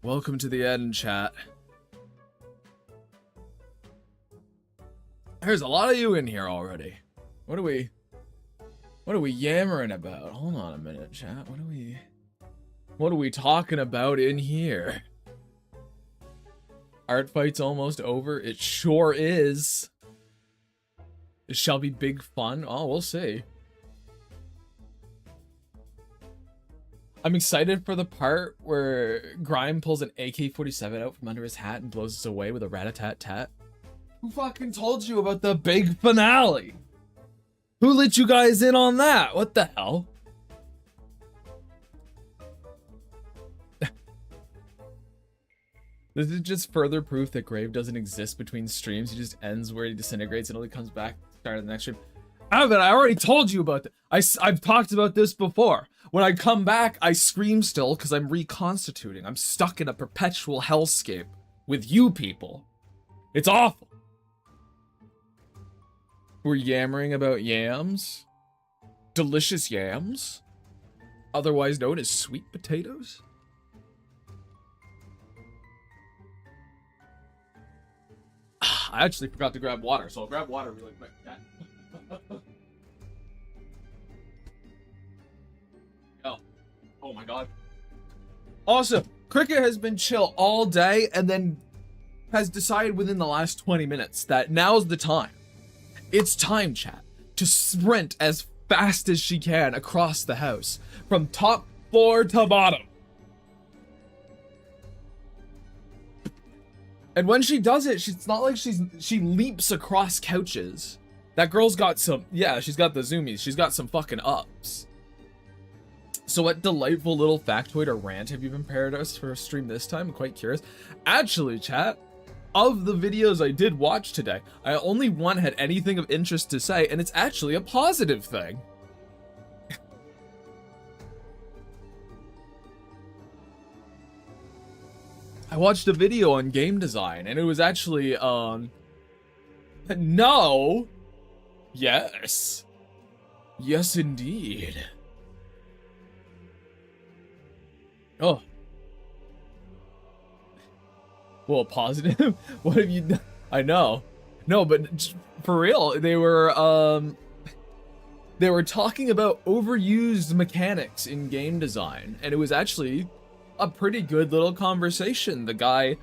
Welcome to the end, chat. There's a lot of you in here already. What are we yammering about? Hold on a minute, chat. What are we talking about in here? Artfight's almost over. It sure is. It shall be big fun. Oh, we'll see. I'm excited for the part where Grime pulls an AK-47 out from under his hat and blows us away with a rat-a-tat-tat. Who fucking told you about the big finale? Who let you guys in on that? What the hell? This is just further proof that Grave doesn't exist between streams. He just ends where he disintegrates and only comes back at the start of the next stream. But I already told you about that. I've talked about this before. When I come back, I scream still because I'm reconstituting. I'm stuck in a perpetual hellscape with you people. It's awful. We're yammering about yams. Delicious yams. Otherwise known as sweet potatoes. I actually forgot to grab water, so I'll grab water really quick. Oh my god. Also, Cricket has been chill all day and then has decided within the last 20 minutes that now's the time. It's time, chat, to sprint as fast as she can across the house from top floor to bottom. And when she does it, it's not like she leaps across couches. That girl's got some, yeah, she's got the zoomies. She's got some fucking ups. So what delightful little factoid or rant have you prepared us for a stream this time? I'm quite curious. Actually, chat, of the videos I did watch today, only one had anything of interest to say, and it's actually a positive thing. I watched a video on game design, and it was actually, no. Yes. Yes, indeed. Oh. Well, positive? What have you done? I know. No, but for real, they were talking about overused mechanics in game design, and it was actually a pretty good little conversation. The guy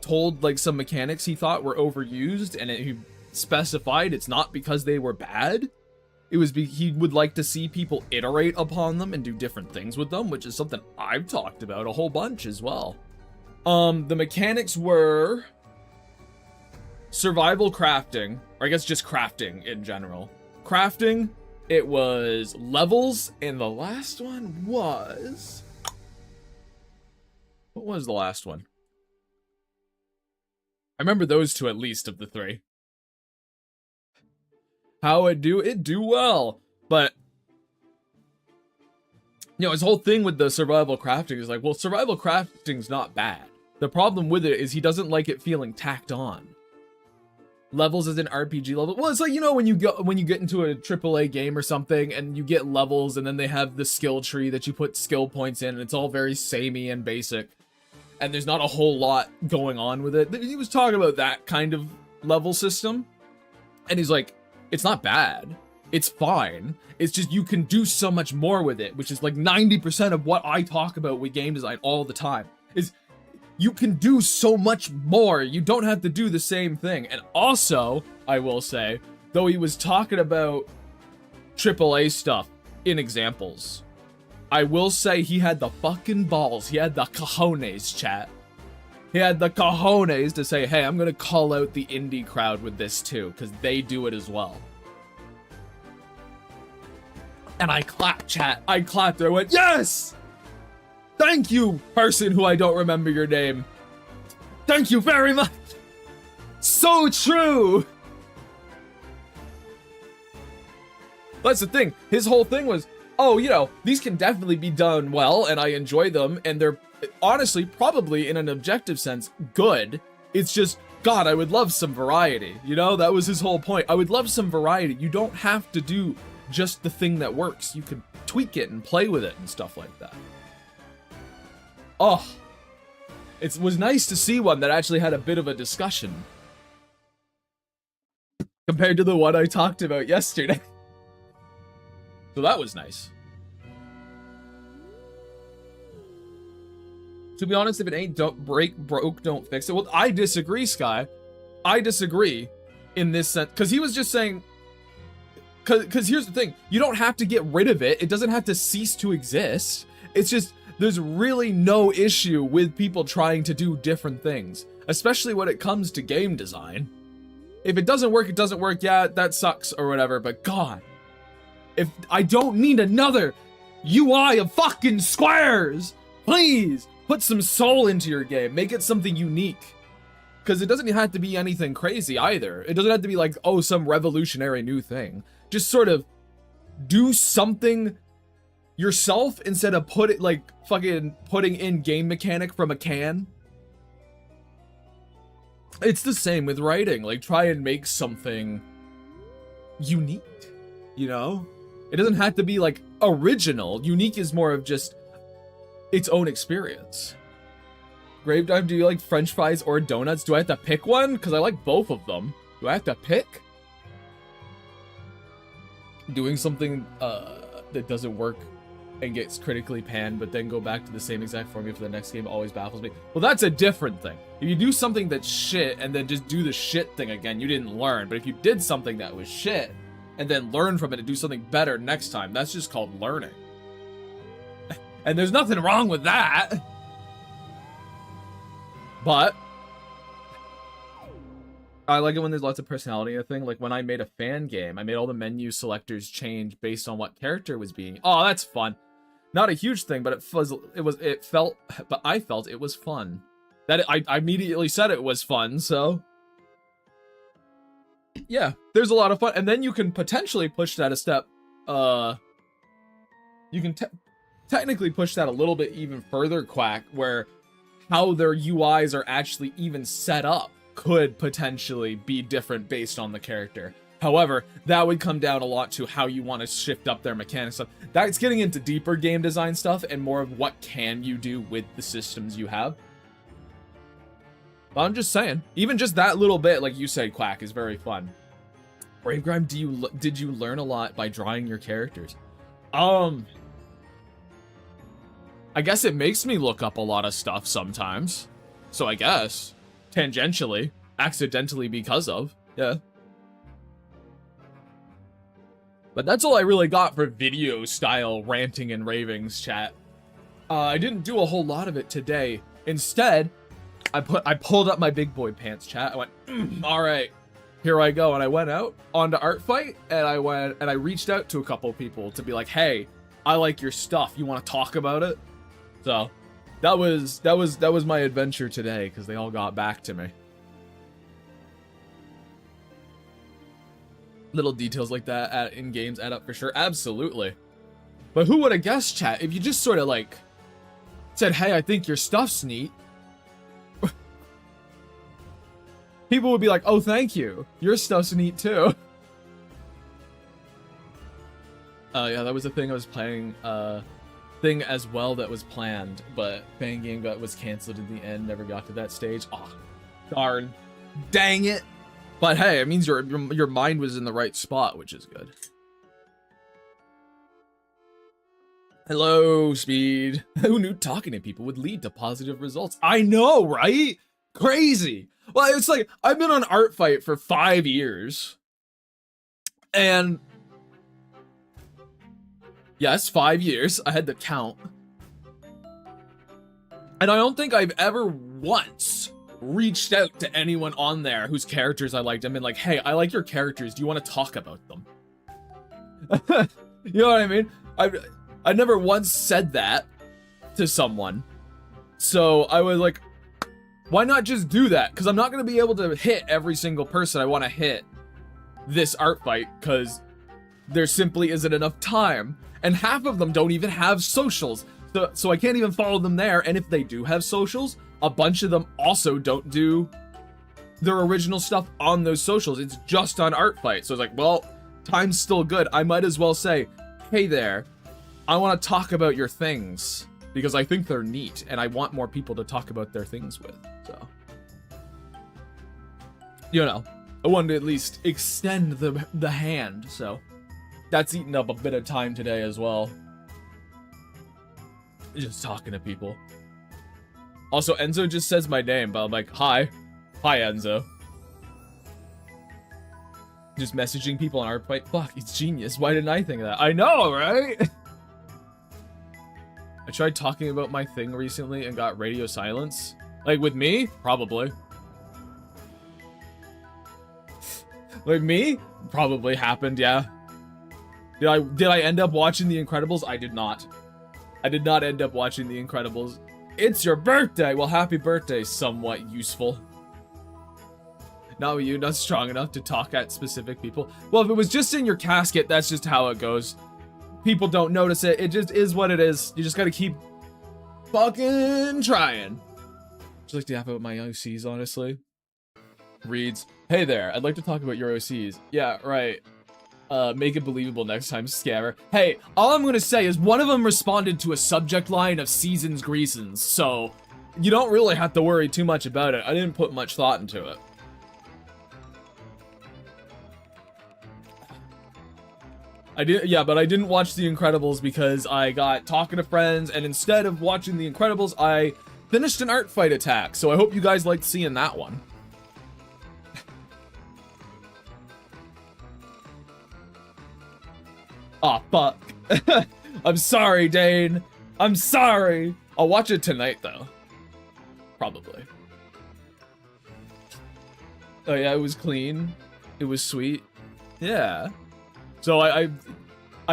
told like some mechanics he thought were overused, and he specified it's not because they were bad. It was he would like to see people iterate upon them and do different things with them, which is something I've talked about a whole bunch as well. The mechanics were survival crafting, or I guess just crafting in general. Crafting, it was levels, and the last one was... What was the last one? I remember those two at least of the three. How it do well, but you know, his whole thing with the survival crafting is like, well, survival crafting's not bad. The problem with it is he doesn't like it feeling tacked on. Levels as an RPG level. Well, it's like, you know, when you get into a AAA game or something and you get levels and then they have the skill tree that you put skill points in and it's all very samey and basic and there's not a whole lot going on with it. He was talking about that kind of level system and he's like, it's not bad. It's fine. It's just you can do so much more with it, which is like 90% of what I talk about with game design all the time. Is you can do so much more. You don't have to do the same thing. And also, I will say, though he was talking about AAA stuff in examples, I will say he had the fucking balls. He had the cojones, chat. He had the cojones to say, hey, I'm going to call out the indie crowd with this too, because they do it as well. And I clapped, chat. I clapped. I went, yes! Thank you, person who I don't remember your name. Thank you very much. So true. That's the thing. His whole thing was, oh, you know, these can definitely be done well, and I enjoy them, and they're honestly, probably in an objective sense, good. It's just, God, I would love some variety. You know, that was his whole point. I would love some variety. You don't have to do just the thing that works. You could tweak it and play with it and stuff like that. Oh, it was nice to see one that actually had a bit of a discussion compared to the one I talked about yesterday. So that was nice. To be honest, if it ain't broke, don't fix it. Well, I disagree, Sky. I disagree in this sense, because he was just saying, because here's the thing, you don't have to get rid of it. It doesn't have to cease to exist. It's just, there's really no issue with people trying to do different things, especially when it comes to game design. If it doesn't work, it doesn't work. Yeah, that sucks or whatever, but God, if I don't need another UI of fucking squares, please put some soul into your game. Make it something unique. Because it doesn't have to be anything crazy either. It doesn't have to be like, oh, some revolutionary new thing. Just sort of do something yourself instead of fucking putting in game mechanic from a can. It's the same with writing. Like, try and make something unique, you know? It doesn't have to be like original. Unique is more of just its own experience. Grave Dive, do you like French fries or donuts? Do I have to pick one? Because I like both of them. Do I have to pick? Doing something that doesn't work and gets critically panned, but then go back to the same exact formula for the next game always baffles me. Well, that's a different thing. If you do something that's shit and then just do the shit thing again, you didn't learn. But if you did something that was shit and then learn from it and do something better next time, that's just called learning. And there's nothing wrong with that. But I like it when there's lots of personality in a thing. Like when I made a fan game, I made all the menu selectors change based on what character was being. Oh, that's fun. Not a huge thing, but I felt it was fun. That I immediately said it was fun, so yeah, there's a lot of fun. And then you can potentially push that a step. You can technically push that a little bit even further, Quack, where how their UIs are actually even set up could potentially be different based on the character. However, that would come down a lot to how you want to shift up their mechanics stuff. That's getting into deeper game design stuff and more of what can you do with the systems you have. But I'm just saying, even just that little bit, like you said, Quack, is very fun. Bravegrime, did you learn a lot by drawing your characters? I guess it makes me look up a lot of stuff sometimes. So I guess, tangentially, accidentally because of, yeah. But that's all I really got for video style ranting and ravings, chat. I didn't do a whole lot of it today. Instead, I pulled up my big boy pants, chat. I went, all right, here I go. And I went out onto Artfight and I reached out to a couple people to be like, hey, I like your stuff. You want to talk about it? So that was my adventure today because they all got back to me. Little details like that in games add up for sure. Absolutely. But who would have guessed, chat, if you just sort of like said, hey, I think your stuff's neat. People would be like, oh, thank you. Your stuff's neat too. Yeah, that was the thing I was playing. Thing as well that was planned, but fan game was canceled in the end. Never got to that stage. Oh, darn, dang it! But hey, it means your mind was in the right spot, which is good. Hello, Speed. Who knew talking to people would lead to positive results? I know, right? Crazy. Well, it's like, I've been on Artfight for 5 years. And yes, 5 years. I had to count. And I don't think I've ever once reached out to anyone on there whose characters I liked and been like, hey, I like your characters. Do you want to talk about them? You know what I mean? I never once said that to someone. So I was like, why not just do that? Because I'm not going to be able to hit every single person I want to hit this Artfight because there simply isn't enough time. And half of them don't even have socials. So I can't even follow them there. And if they do have socials, a bunch of them also don't do their original stuff on those socials. It's just on Artfight. So it's like, well, time's still good. I might as well say, hey there, I want to talk about your things because I think they're neat and I want more people to talk about their things with. So, you know, I wanted to at least extend the hand. So that's eaten up a bit of time today as well. Just talking to people. Also, Enzo just says my name, but I'm like, hi. Hi, Enzo. Just messaging people on Artfight. Fuck, it's genius. Why didn't I think of that? I know, right? I tried talking about my thing recently and got radio silence. Like, with me? Probably. Like, me? Probably happened, yeah. Did I end up watching The Incredibles? I did not. I did not end up watching The Incredibles. It's your birthday! Well, happy birthday, somewhat useful. Not you, not strong enough to talk at specific people. Well, if it was just in your casket, that's just how it goes. People don't notice it. It just is what it is. You just gotta keep fucking trying. Just like to have about my OCs, honestly. Reads, hey there, I'd like to talk about your OCs. Yeah, right. Make it believable next time, scammer. Hey, all I'm gonna say is one of them responded to a subject line of Seasons Greasons, so you don't really have to worry too much about it. I didn't put much thought into it. But I didn't watch The Incredibles because I got talking to friends, and instead of watching The Incredibles, I finished an Artfight attack, so I hope you guys liked seeing that one. Aw, fuck. I'm sorry, Dane. I'm sorry. I'll watch it tonight, though. Probably. Oh, yeah, it was clean. It was sweet. Yeah. So I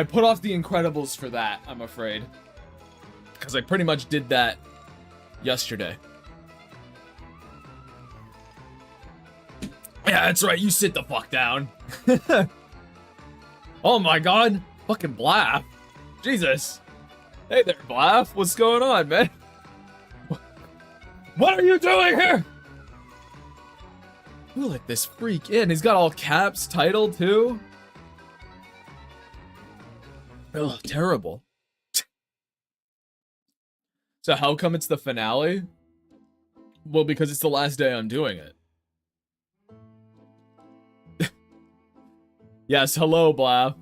put off The Incredibles for that, I'm afraid. Because I pretty much did that yesterday. Yeah, that's right. You sit the fuck down. Oh my god. Fucking Blaff. Jesus. Hey there, Blaff. What's going on, man? What are you doing here? Who let this freak in? He's got all caps, title, too. Ugh, terrible. So how come it's the finale? Well, because it's the last day I'm doing it. Yes, hello, Blaff.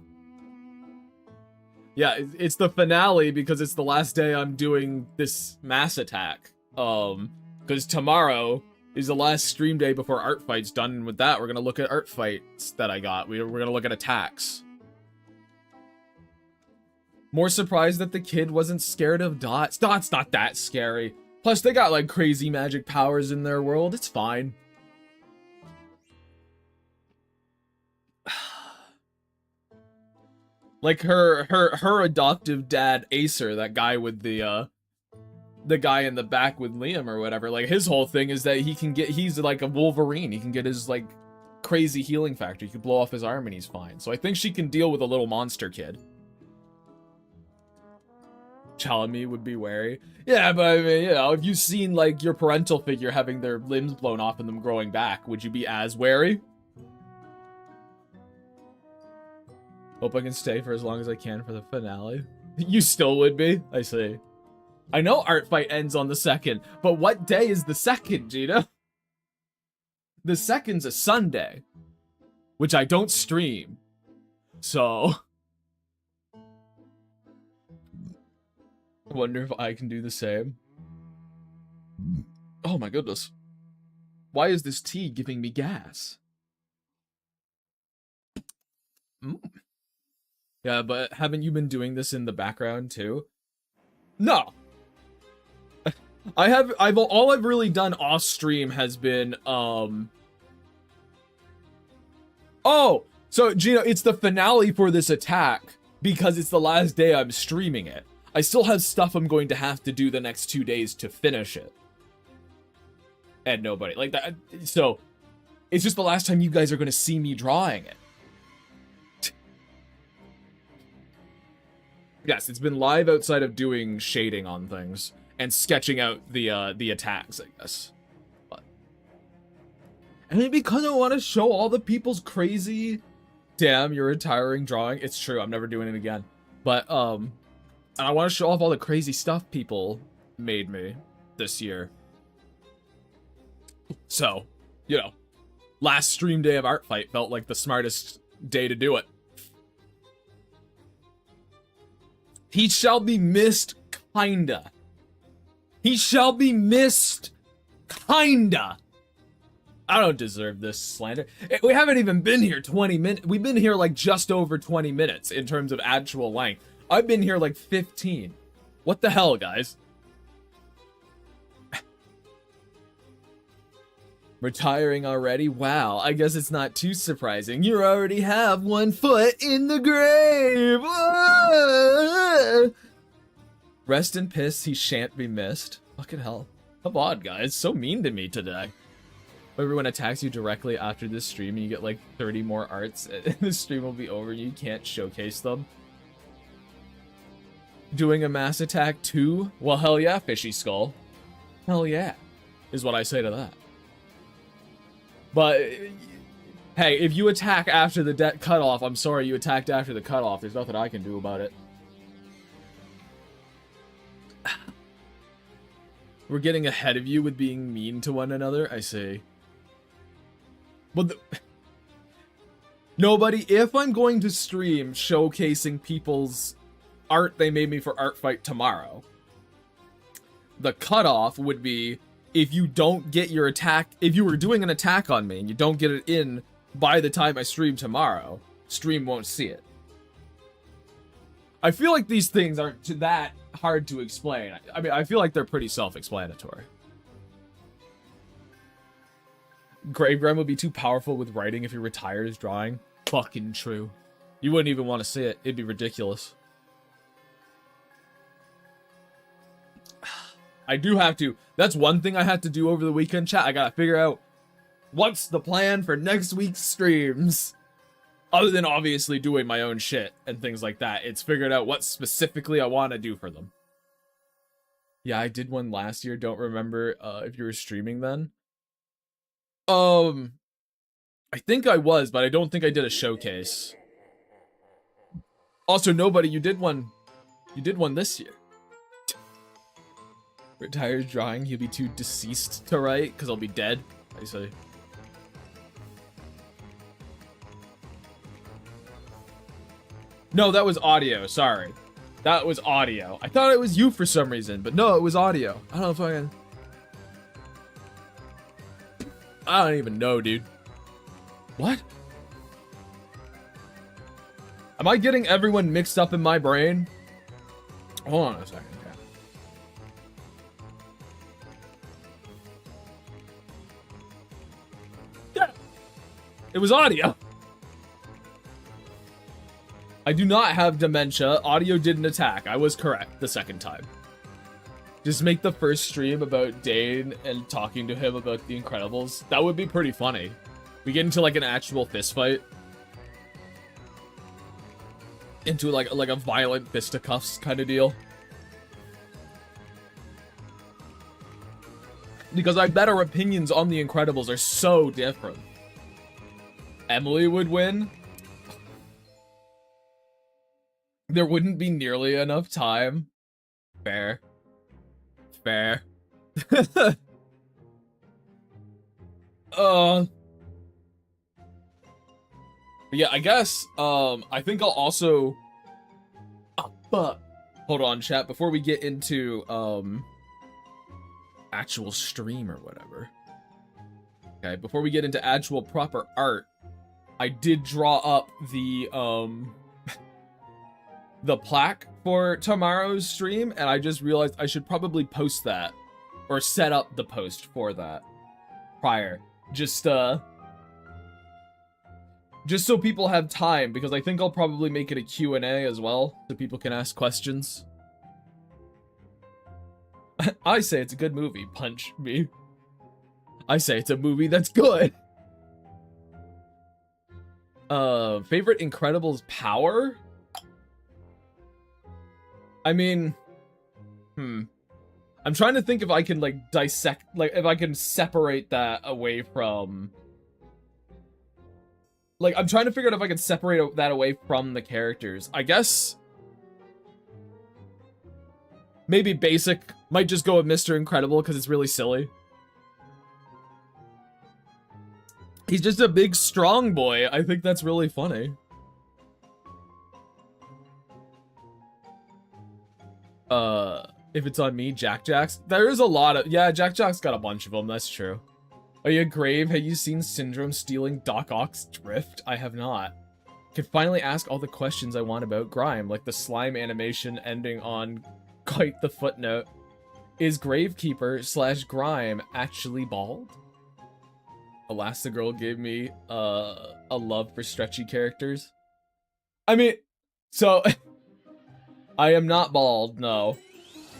Yeah, it's the finale because it's the last day I'm doing this mass attack. Because tomorrow is the last stream day before Artfight's done, and with that, we're gonna look at Artfights that I got. We're gonna look at attacks. More surprised that the kid wasn't scared of Dots. Dot's not that scary. Plus, they got, like, crazy magic powers in their world. It's fine. Like, her adoptive dad, Acer, that guy with the guy in the back with Liam or whatever, like, his whole thing is that he's like a Wolverine. He can get his, like, crazy healing factor. He can blow off his arm and he's fine. So I think she can deal with a little monster kid. Chalamy would be wary. Yeah, but I mean, you know, if you've seen, like, your parental figure having their limbs blown off and them growing back, would you be as wary? Hope I can stay for as long as I can for the finale. You still would be? I see. I know Artfight ends on the 2nd, but what day is the 2nd, Gina? The 2nd's a Sunday, which I don't stream. So... I wonder if I can do the same. Oh my goodness. Why is this tea giving me gas? Mm. Yeah, but haven't you been doing this in the background too? No. All I've really done off stream has been oh, so Gino, it's the finale for this attack because it's the last day I'm streaming it. I still have stuff I'm going to have to do the next 2 days to finish it. And nobody like that, so it's just the last time you guys are going to see me drawing it. Yes, it's been live outside of doing shading on things and sketching out the attacks, I guess. But and maybe because I want to show all the people's crazy, damn, you're retiring drawing. It's true, I'm never doing it again. But and I want to show off all the crazy stuff people made me this year. So, you know, last stream day of Artfight felt like the smartest day to do it. He shall be missed, kinda. He shall be missed, kinda. I don't deserve this slander. We haven't even been here 20 minutes. We've been here like just over 20 minutes in terms of actual length. I've been here like 15. What the hell, guys? Retiring already? Wow, I guess it's not too surprising. You already have 1 foot in the grave! Ah! Rest in piss, he shan't be missed. Fucking hell. Come on, guys. So mean to me today. Everyone attacks you directly after this stream and you get like 30 more arts and the stream will be over and you can't showcase them. Doing a mass attack too? Well, hell yeah, Fishy Skull. Hell yeah, is what I say to that. But, hey, if you attack after the cutoff, I'm sorry you attacked after the cutoff. There's nothing I can do about it. We're getting ahead of you with being mean to one another, I see. Well, nobody, if I'm going to stream showcasing people's art they made me for Artfight tomorrow, the cutoff would be if you don't get your attack, if you were doing an attack on me and you don't get it in by the time I stream tomorrow, stream won't see it. I feel like these things aren't that hard to explain. I mean, I feel like they're pretty self-explanatory. Gravegram would be too powerful with writing if he retires drawing. Fucking true. You wouldn't even want to see it. It'd be ridiculous. I do have to. That's one thing I had to do over the weekend, chat. I gotta figure out what's the plan for next week's streams. Other than obviously doing my own shit and things like that. It's figured out what specifically I want to do for them. Yeah, I did one last year. Don't remember if you were streaming then. I think I was, but I don't think I did a showcase. Also, nobody, you did one this year. Retired drawing, he'll be too deceased to write, because I'll be dead, I say. No, that was audio, sorry. That was audio. I thought it was you for some reason, but no, it was audio. I don't know if I don't even know, dude. What? Am I getting everyone mixed up in my brain? Hold on a second. Yeah. It was audio. I do not have dementia. Audio didn't attack. I was correct the second time. Just make the first stream about Dane and talking to him about The Incredibles. That would be pretty funny. We get into like an actual fist fight. Into like a violent fisticuffs kind of deal. Because I bet our opinions on The Incredibles are so different. Emily would win. There wouldn't be nearly enough time. Fair. Fair. Yeah, I guess, I think I'll also... Oh, fuck. Hold on, chat, before we get into actual stream or whatever. Okay, before we get into actual proper art, I did draw up the the plaque for tomorrow's stream, and I just realized I should probably post that or set up the post for that prior. Just so people have time, because I think I'll probably make it a Q&A as well, so people can ask questions. I say it's a good movie, punch me. I say it's a movie that's good. Favorite Incredibles power? I mean, I'm trying to think if I can, like, dissect, like, if I can separate that away from... Like, I'm trying to figure out if I can separate that away from the characters. I guess... maybe basic. Might just go with Mr. Incredible, because it's really silly. He's just a big, strong boy. I think that's really funny. If it's on me, Jack Jack's. There is a lot of... yeah, Jack Jack's got a bunch of them, that's true. Are you Grave? Have you seen Syndrome stealing Doc Ock's drift? I have not. Can finally ask all the questions I want about Grime, like the slime animation ending on quite the footnote. Is Gravekeeper / Grime actually bald? Elastigirl gave me a love for stretchy characters. I mean, so I am not bald, no.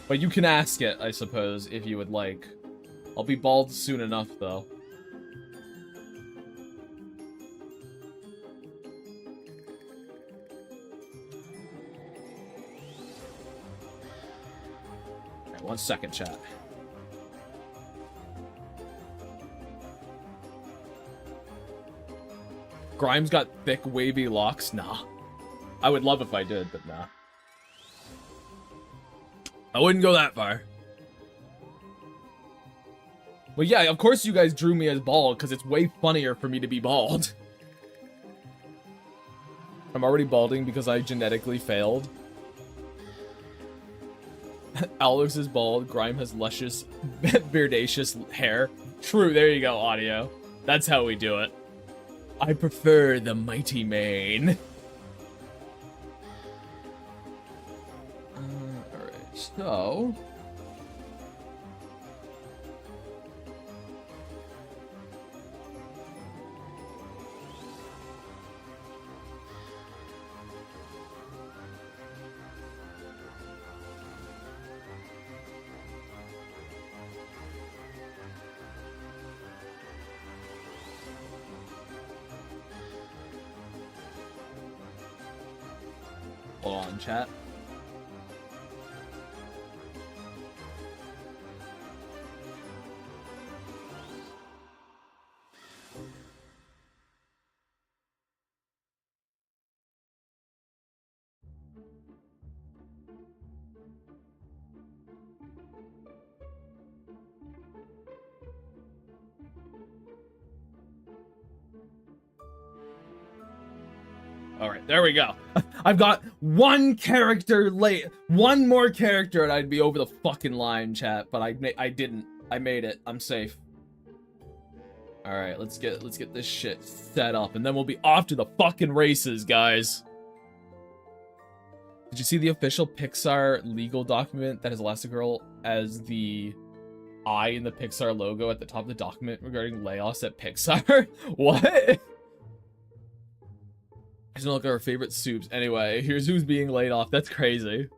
But you can ask it, I suppose, if you would like. I'll be bald soon enough, though. Alright, 1 second, chat. Grime's got thick, wavy locks? Nah. I would love if I did, but nah. I wouldn't go that far. Well, yeah, of course you guys drew me as bald, because it's way funnier for me to be bald. I'm already balding because I genetically failed. Alex is bald, Grime has luscious, beardacious hair. True, there you go, audio. That's how we do it. I prefer the mighty mane. Alright, so... hold on, chat. Alright, there we go. I've got one character late. One more character and I'd be over the fucking line, chat. But I didn't. I made it. I'm safe. Alright, let's get this shit set up. And then we'll be off to the fucking races, guys. Did you see the official Pixar legal document that has Elastigirl as the eye in the Pixar logo at the top of the document regarding layoffs at Pixar? What? Here's a look at our favorite soups. Anyway, here's who's being laid off. That's crazy.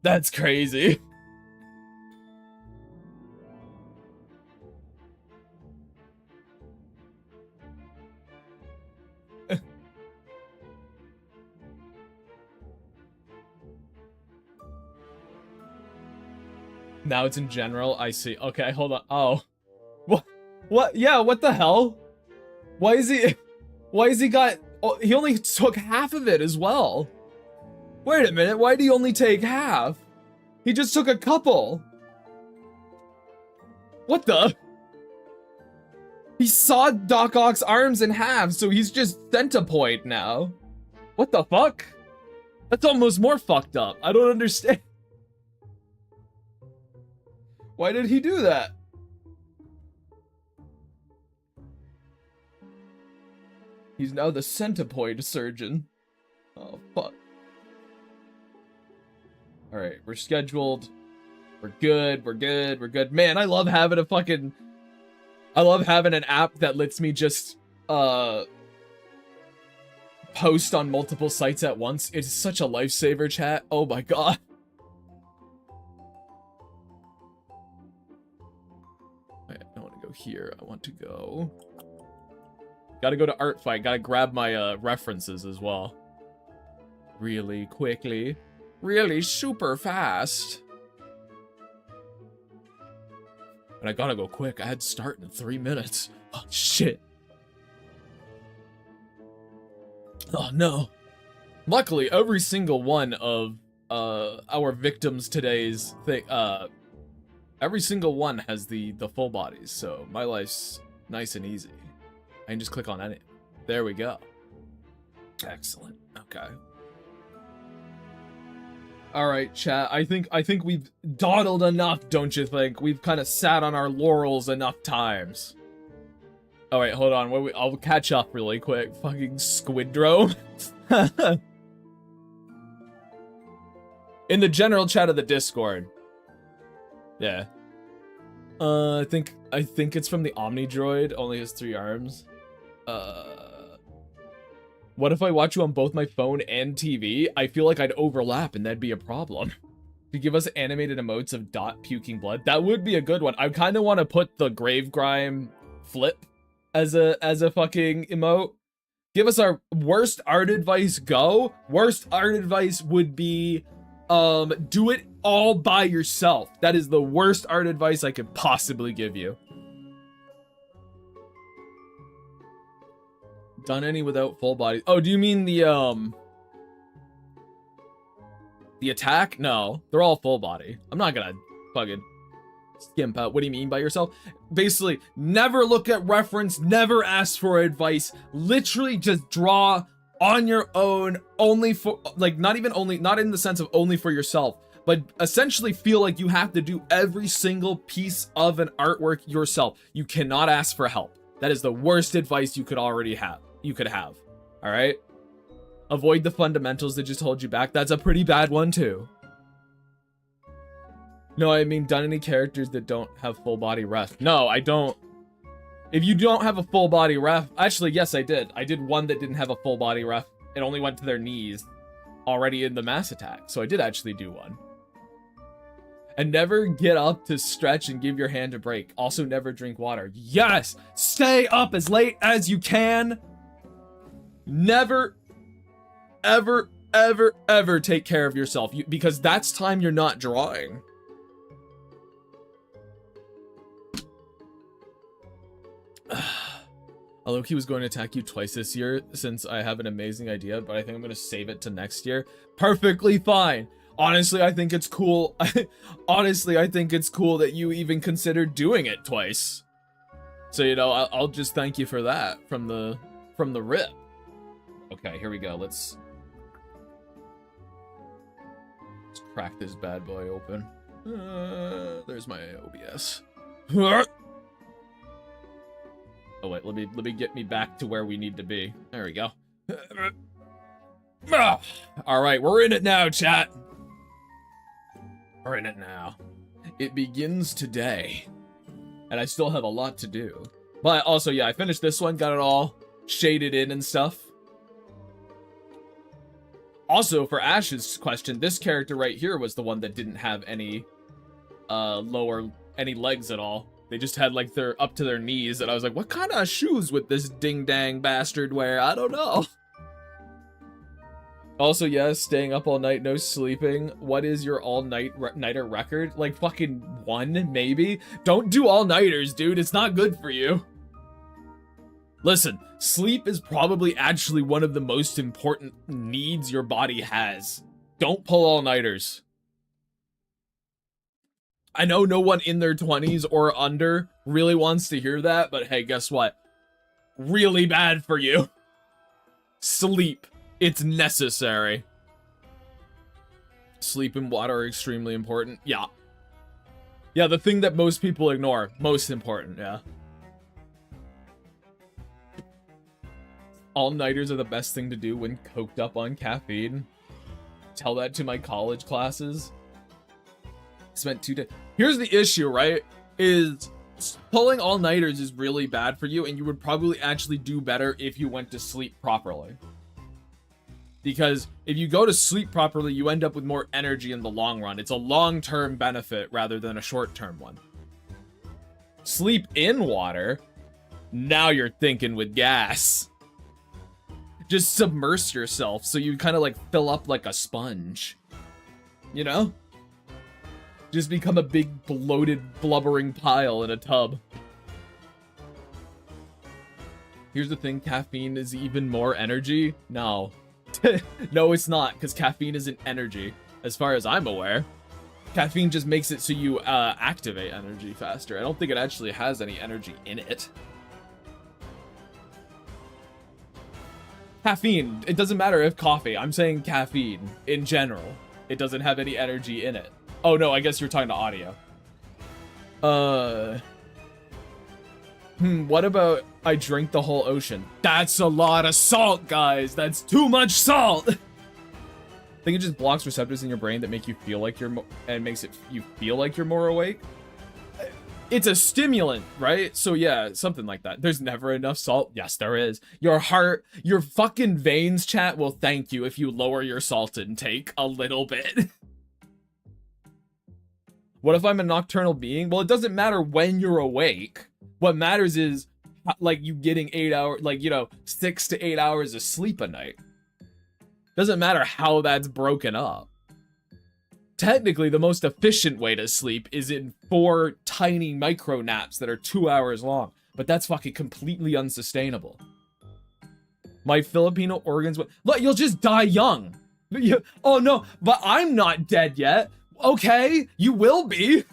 That's crazy. Now it's in general. I see. Okay, hold on. Oh. What? What? Yeah, what the hell? Why is he got... Oh, he only took half of it as well. Wait a minute, why did he only take half? He just took a couple. What the? He sawed Doc Ock's arms in half, so he's just Centipoid now. What the fuck? That's almost more fucked up. I don't understand. Why did he do that? He's now the centipoid surgeon. Oh, fuck. Alright, we're scheduled. We're good, we're good, we're good. Man, I love having a fucking... I love having an app that lets me just, post on multiple sites at once. It's such a lifesaver, chat. Oh my god. I don't want to go here. I want to go... Gotta go to Artfight. Gotta grab my, references as well. Really quickly. Really super fast. And I gotta go quick. I had to start in 3 minutes. Oh, shit. Oh, no. Luckily, every single one of, our victims today's thing, every single one has the full bodies, so my life's nice and easy. I can just click on any. There we go. Excellent. Okay. Alright, chat. I think we've dawdled enough, don't you think? We've kind of sat on our laurels enough times. Alright, hold on. I'll catch up really quick. Fucking Squidrome. In the general chat of the Discord. Yeah. I think it's from the Omni Droid. Only has 3 arms. What if I watch you on both my phone and TV? I feel like I'd overlap and that'd be a problem. To give us animated emotes of Dot puking blood, that would be a good one. I kind of want to put the Grave Grime flip as a fucking emote. Give us our worst art advice. Go. Worst art advice would be, do it all by yourself. That is the worst art advice I could possibly give you. Done any without full body? Oh, do you mean the attack? No, they're all full body. I'm not gonna fucking skimp out. What do you mean by yourself? Basically, never look at reference, never ask for advice. Literally just draw on your own, only for, like, not in the sense of only for yourself, but essentially feel like you have to do every single piece of an artwork yourself. You cannot ask for help. That is the worst advice you could have. All right? Avoid the fundamentals that just hold you back. That's a pretty bad one too. No, I mean, done any characters that don't have full body ref? No, I don't. If you don't have a full body ref, actually, yes, I did. I did one that didn't have a full body ref. It only went to their knees already in the mass attack. So I did actually do one. And never get up to stretch and give your hand a break. Also, never drink water. Yes! Stay up as late as you can. Never, ever, ever, ever take care of yourself. Because that's time you're not drawing. Although he was going to attack you twice this year since I have an amazing idea, but I think I'm going to save it to next year. Perfectly fine. Honestly, I think it's cool. Honestly, I think it's cool that you even considered doing it twice. So, you know, I'll just thank you for that from the rip. Okay, here we go. Let's crack this bad boy open. There's my OBS. Oh wait, let me get me back to where we need to be. There we go. All right, we're in it now, chat. We're in it now. It begins today, and I still have a lot to do. But also, yeah, I finished this one, got it all shaded in and stuff. Also, for Ash's question, this character right here was the one that didn't have any any legs at all. They just had, like, their up to their knees, and I was like, what kind of shoes would this ding-dang bastard wear? I don't know. Also, yes, staying up all night, no sleeping. What is your all-nighter record? Like, fucking 1, maybe? Don't do all-nighters, dude. It's not good for you. Listen, sleep is probably actually one of the most important needs your body has. Don't pull all-nighters. I know no one in their 20s or under really wants to hear that, but hey, guess what? Really bad for you. Sleep. It's necessary. Sleep and water are extremely important. Yeah. Yeah, the thing that most people ignore. Most important, yeah. All-nighters are the best thing to do when coked up on caffeine. Tell that to my college classes. Spent 2 days. Here's the issue, right? Is pulling all-nighters is really bad for you, and you would probably actually do better if you went to sleep properly. Because if you go to sleep properly, you end up with more energy in the long run. It's a long-term benefit rather than a short-term one. Sleep in water, now you're thinking with gas. Just submerge yourself so you kind of like fill up like a sponge. You know? Just become a big bloated blubbering pile in a tub. Here's the thing, caffeine is even more energy? No. No, it's not, because caffeine isn't energy, as far as I'm aware. Caffeine just makes it so you activate energy faster. I don't think it actually has any energy in it. Caffeine, it doesn't matter if coffee. I'm saying caffeine in general. It doesn't have any energy in it. Oh no, I guess you're talking to audio. What about I drink the whole ocean? That's a lot of salt, guys. That's too much salt. I think it just blocks receptors in your brain that make you feel like you're and makes you feel like you're more awake. It's a stimulant, right? So yeah, something like that. There's never enough salt. Yes, there is. Your heart, your fucking veins, chat, will thank you if you lower your salt intake a little bit. What if I'm a nocturnal being? Well, it doesn't matter when you're awake. What matters is like you getting 8 hours, like, you know, 6 to 8 hours of sleep a night. Doesn't matter how that's broken up. Technically, the most efficient way to sleep is in 4 tiny micro naps that are 2 hours long, but that's fucking completely unsustainable. My Filipino organs, look, you'll just die young. Oh no, but I'm not dead yet. Okay, you will be.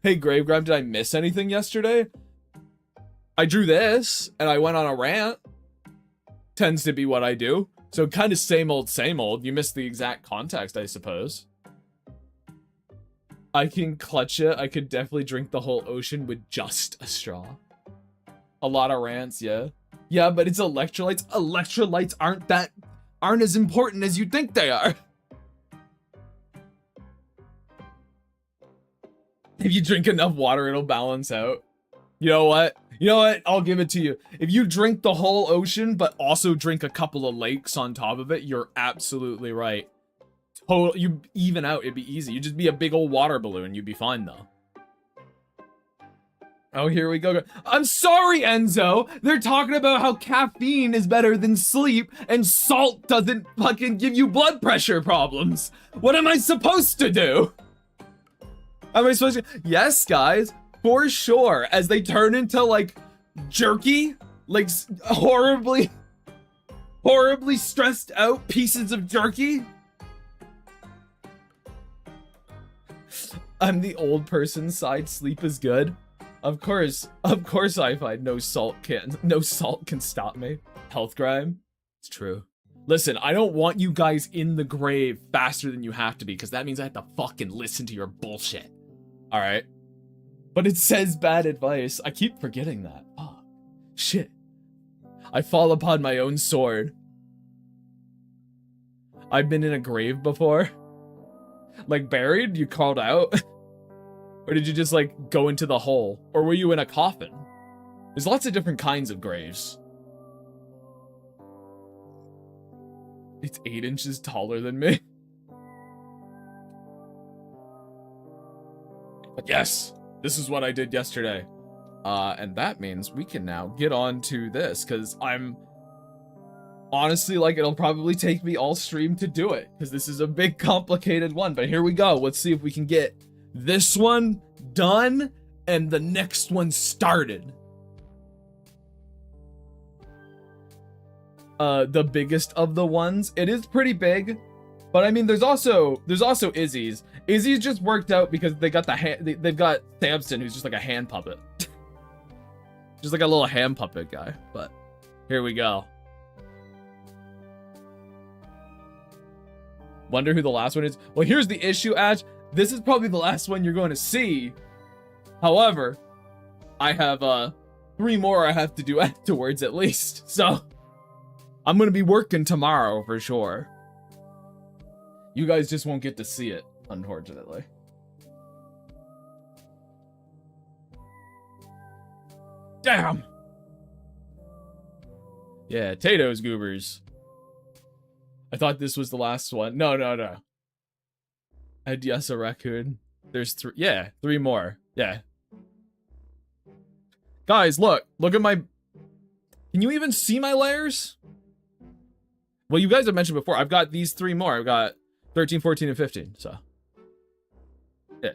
Hey, Gravegram, did I miss anything yesterday? I drew this, and I went on a rant. Tends to be what I do. So kind of same old, same old. You missed the exact context, I suppose. I can clutch it. I could definitely drink the whole ocean with just a straw. A lot of rants, yeah. Yeah, but it's electrolytes. Electrolytes aren't as important as you think they are. If you drink enough water, it'll balance out. You know what? You know what? I'll give it to you. If you drink the whole ocean, but also drink a couple of lakes on top of it, you're absolutely right. You even out, it'd be easy. You'd just be a big old water balloon. You'd be fine, though. Oh, here we go. I'm sorry, Enzo. They're talking about how caffeine is better than sleep, and salt doesn't fucking give you blood pressure problems. What am I supposed to do? Am I supposed to? Yes, guys. For sure, as they turn into, like, jerky, like, horribly stressed out pieces of jerky. I'm the old person's side, sleep is good. Of course I find no salt can stop me. Health crime, it's true. Listen, I don't want you guys in the grave faster than you have to be, because that means I have to fucking listen to your bullshit. All right? But it says bad advice. I keep forgetting that. Oh, shit. I fall upon my own sword. I've been in a grave before. Like buried? You crawled out? Or did you just like go into the hole? Or were you in a coffin? There's lots of different kinds of graves. It's 8 inches taller than me. But yes. This is what I did yesterday. And that means we can now get on to this, because I'm honestly, like, it'll probably take me all stream to do it, because this is a big, complicated one. But here we go. Let's see if we can get this one done and the next one started. The biggest of the ones. It is pretty big. But I mean, there's also Izzy's. Izzy's just worked out because they got they've got Samson, who's just like a hand puppet. Just like a little hand puppet guy. But here we go. Wonder who the last one is. Well, here's the issue, Ash. This is probably the last one you're going to see. However, I have 3 more I have to do afterwards at least. So I'm going to be working tomorrow for sure. You guys just won't get to see it, unfortunately. Damn. Yeah, Tato's goobers. I thought this was the last one. No. And yes, a raccoon. There's 3. Yeah, 3 more. Yeah. Guys, look at my... Can you even see my layers? Well, you guys have mentioned before, I've got these 3 more. I've got 13, 14, and 15, so. Yeah.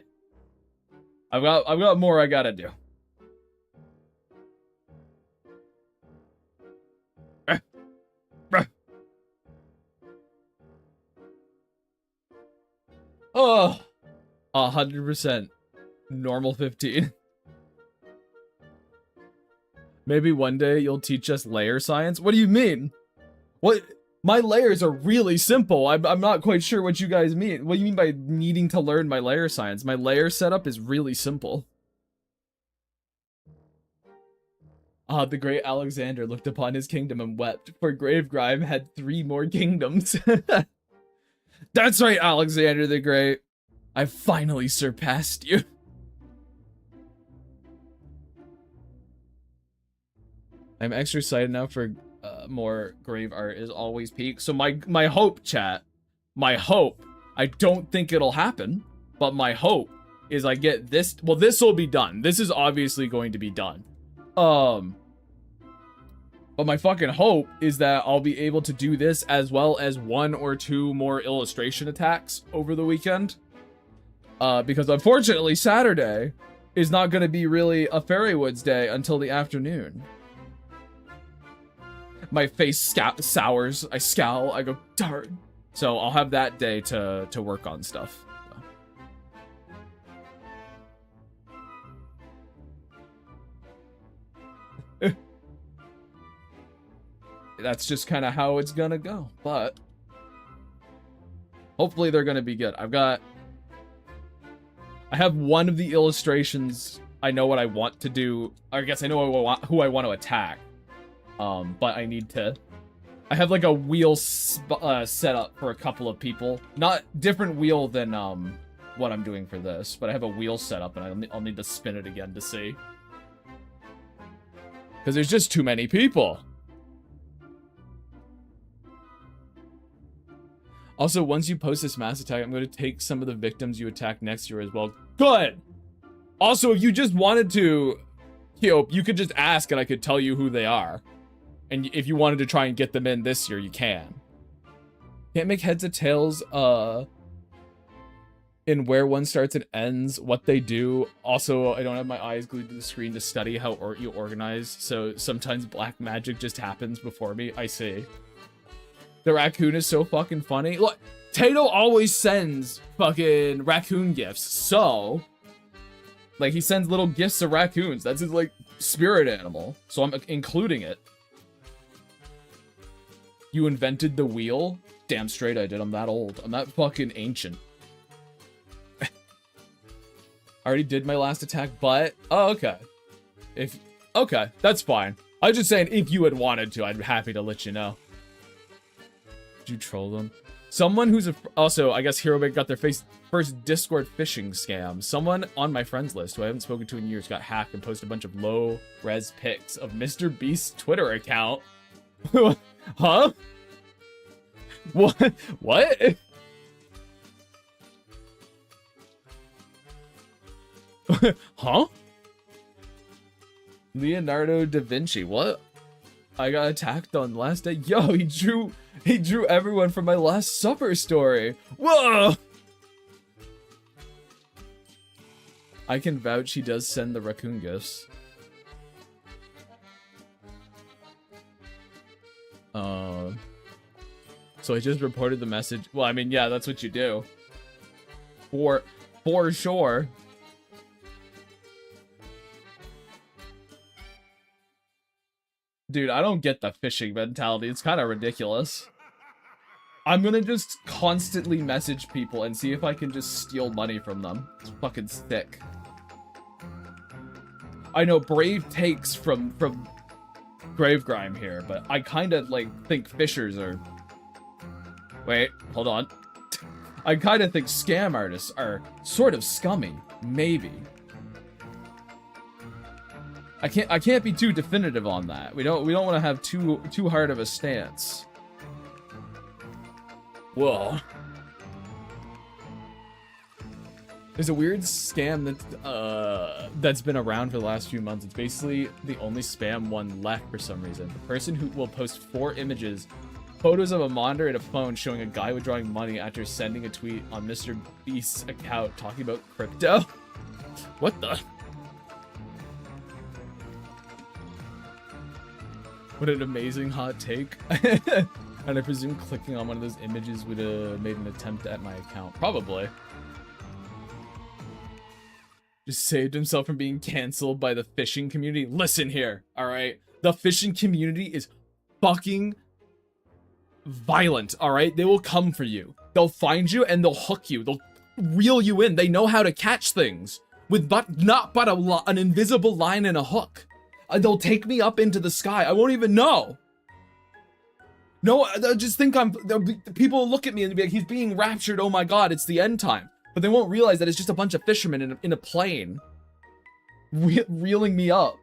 I've got more I gotta do. Oh, 100% normal 15. Maybe one day you'll teach us layer science? What do you mean? What? My layers are really simple. I'm not quite sure what you guys mean. What do you mean by needing to learn my layer science? My layer setup is really simple. Ah, the great Alexander looked upon his kingdom and wept, for Gravegrime had 3 more kingdoms. That's right, Alexander the Great. I finally surpassed you. I'm extra excited now for more grave art is always peak. So my hope, chat, my hope, I don't think it'll happen, but my hope is I get this. Well, this will be done. This is obviously going to be done. But my fucking hope is that I'll be able to do this as well as 1 or 2 more illustration attacks over the weekend. Because unfortunately, Saturday is not going to be really a Fairywood's day until the afternoon. My face sours. I scowl. I go, darn. So I'll have that day to work on stuff. That's just kind of how it's gonna go, but hopefully they're gonna be good. I have one of the illustrations. I know what I want to do. I guess I know who I want to attack. But I need to. I have like a wheel set up for a couple of people. Not different wheel than what I'm doing for this, but I have a wheel set up, and I'll need to spin it again to see. Because there's just too many people. Also, once you post this mass attack, I'm going to take some of the victims you attack next year as well. Good! Also, if you just wanted to, you could just ask and I could tell you who they are. And if you wanted to try and get them in this year, you can. Can't make heads or tails in where one starts and ends, what they do. Also, I don't have my eyes glued to the screen to study how you organize, so sometimes black magic just happens before me. I see. The raccoon is so fucking funny. Look, Tato always sends fucking raccoon gifts, so... Like, he sends little gifts of raccoons. That's his, like, spirit animal. So I'm including it. You invented the wheel? Damn straight I did. I'm that old. I'm that fucking ancient. I already did my last attack, but... Oh, okay. Okay, that's fine. I was just saying, if you had wanted to, I'd be happy to let you know. Did you troll them? Someone who's also, I guess HeroBait got their first Discord phishing scam. Someone on my friends list who I haven't spoken to in years got hacked and posted a bunch of low-res pics of Mr. Beast's Twitter account. Huh? What? What? Huh? Leonardo da Vinci. What? I got attacked on last day. Yo, he drew everyone from my Last Supper story. Whoa! I can vouch he does send the raccoon gifts. So I just reported the message. Well, I mean, yeah, that's what you do. For sure. Dude, I don't get the fishing mentality. It's kind of ridiculous. I'm gonna just constantly message people and see if I can just steal money from them. It's fucking sick. I know brave takes from Gravegrime here, but I kind of like think fishers are... Wait, hold on. I kind of think scam artists are sort of scummy, maybe. I can't be too definitive on that. We don't want to have too hard of a stance. Whoa. There's a weird scam that's been around for the last few months. It's basically the only spam one left for some reason. The person who will post 4 images, photos of a monitor and a phone showing a guy withdrawing money after sending a tweet on Mr. Beast's account talking about crypto. What the? What an amazing hot take. And I presume clicking on one of those images would have made an attempt at my account. Probably. Just saved himself from being canceled by the fishing community. Listen here, alright? The fishing community is fucking violent, alright? They will come for you. They'll find you and they'll hook you. They'll reel you in. They know how to catch things with not but an invisible line and a hook. They'll take me up into the sky. I won't even know. No, they'll just think people will look at me and be like, he's being raptured. Oh my god, it's the end time. But they won't realize that it's just a bunch of fishermen in a plane reeling me up.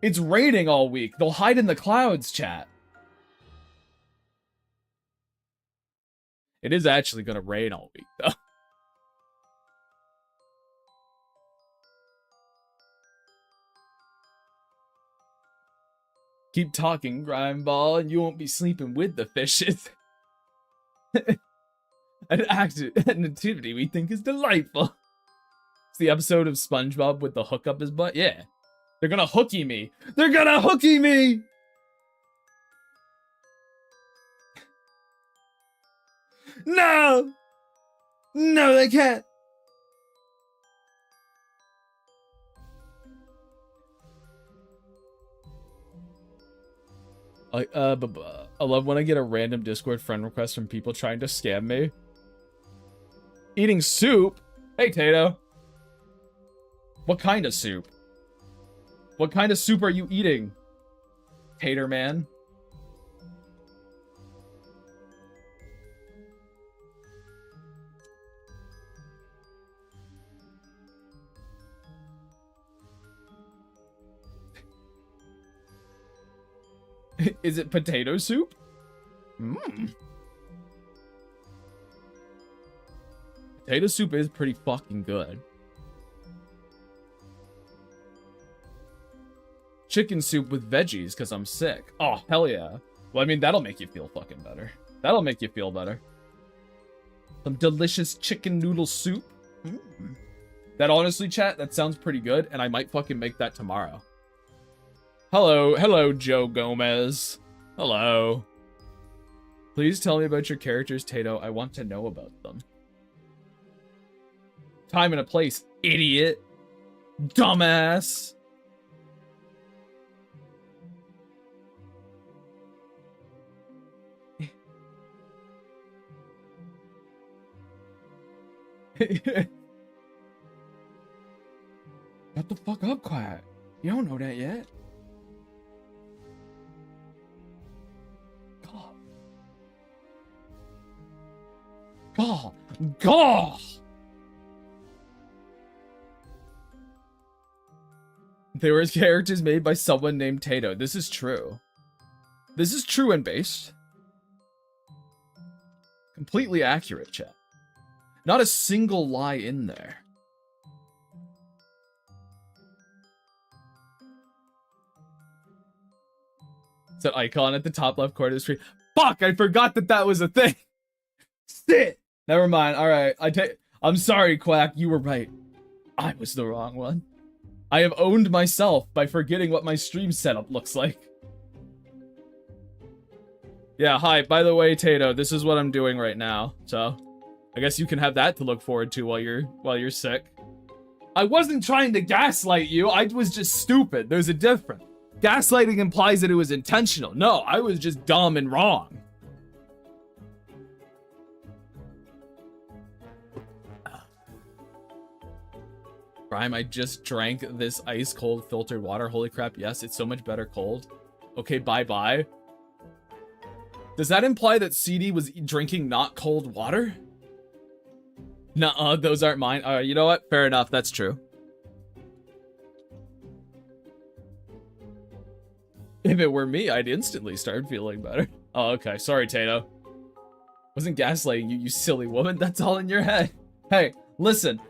It's raining all week. They'll hide in the clouds, chat. It is actually gonna rain all week, though. Keep talking, Grimeball, and you won't be sleeping with the fishes. An activity we think is delightful. It's the episode of SpongeBob with the hook up his butt. Yeah. They're gonna hooky me. They're gonna hooky me! No! No, they can't. I love when I get a random Discord friend request from people trying to scam me. Eating soup? Hey, Tato. What kind of soup? What kind of soup are you eating, Tater Man? Is it potato soup? Mmm. Potato soup is pretty fucking good. Chicken soup with veggies because I'm sick. Oh, hell yeah. Well, I mean, that'll make you feel fucking better. That'll make you feel better. Some delicious chicken noodle soup. Mm. That honestly, chat, that sounds pretty good, and I might fucking make that tomorrow. Hello, Joe Gomez. Hello. Please tell me about your characters, Tato. I want to know about them. Time and a place, idiot. Dumbass. Shut the fuck up, quiet. You don't know that yet. God. They were characters made by someone named Tato. This is true. This is true and based. Completely accurate, chat. Not a single lie in there. It's that icon at the top left corner of the screen. Fuck, I forgot that was a thing. Shit. Never mind. All right. I'm sorry, Quack. You were right. I was the wrong one. I have owned myself by forgetting what my stream setup looks like. Yeah, hi. By the way, Tato, this is what I'm doing right now. So, I guess you can have that to look forward to while you're sick. I wasn't trying to gaslight you. I was just stupid. There's a difference. Gaslighting implies that it was intentional. No, I was just dumb and wrong. Prime, I just drank this ice cold filtered water. Holy crap, yes, it's so much better cold. Okay, bye-bye. Does that imply that CD was drinking not cold water? Nuh-uh, those aren't mine. You know what? Fair enough, that's true. If it were me, I'd instantly start feeling better. Oh, okay. Sorry, Tato. Wasn't gaslighting you, you silly woman. That's all in your head. Hey, listen,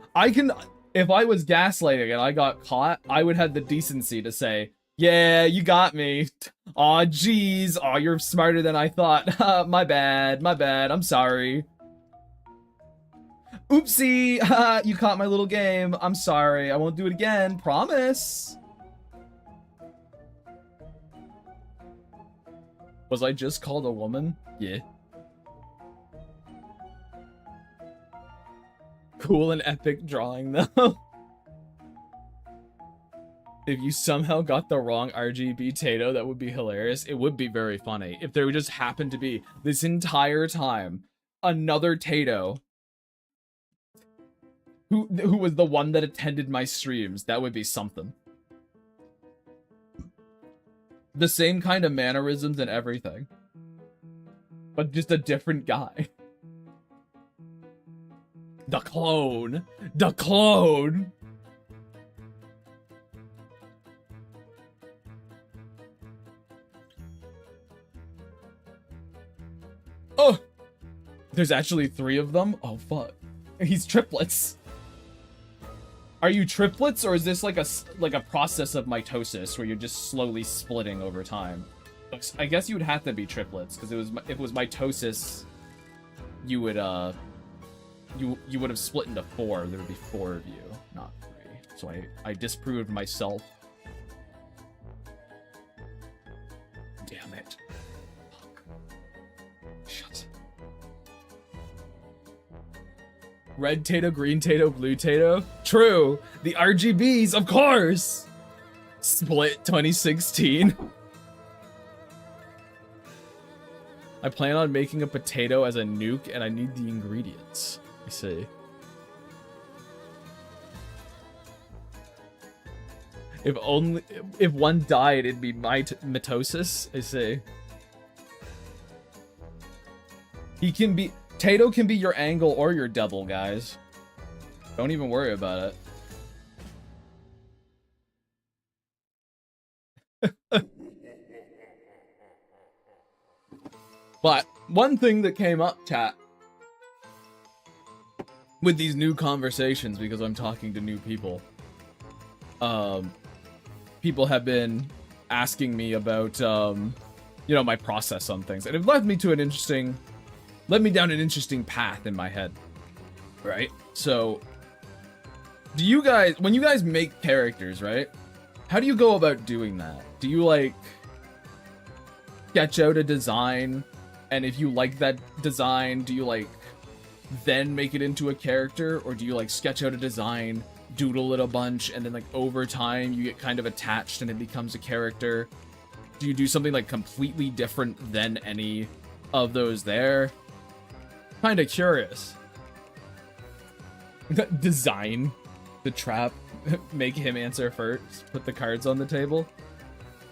if I was gaslighting and I got caught, I would have the decency to say, yeah, you got me. Aw, geez. Aw, you're smarter than I thought. My bad, I'm sorry. Oopsie, you caught my little game. I'm sorry, I won't do it again, promise. Was I just called a woman? Yeah. Cool and epic drawing, though. If you somehow got the wrong RGB Tato, that would be hilarious. It would be very funny. If there would just happen to be, this entire time, another Tato who was the one that attended my streams. That would be something. The same kind of mannerisms and everything. But just a different guy. The clone. The clone. Oh! There's actually 3 of them? Oh, fuck. He's triplets. Are you triplets, or is this like a process of mitosis where you're just slowly splitting over time? I guess you would have to be triplets, because if it was mitosis, you would you would have split into 4. There would be 4 of you, not 3. So I disproved myself. Damn it. Fuck. Shut. Red Tato, green Tato, blue Tato. True. The RGBs, of course. Split 2016. I plan on making a potato as a nuke, and I need the ingredients. I see. If one died, it'd be mitosis. I see. Tato can be your angle or your double, guys. Don't even worry about it. But one thing that came up, chat, with these new conversations, because I'm talking to new people, people have been asking me about, you know, my process on things, and it led me down an interesting path in my head, right? So, when you guys make characters, right? How do you go about doing that? Do you, like, sketch out a design, and if you like that design, do you, like, then make it into a character? Or do you, like, sketch out a design, doodle it a bunch, and then, like, over time, you get kind of attached and it becomes a character? Do you do something, like, completely different than any of those there? Kinda curious. Design the trap. Make him answer first. Put the cards on the table.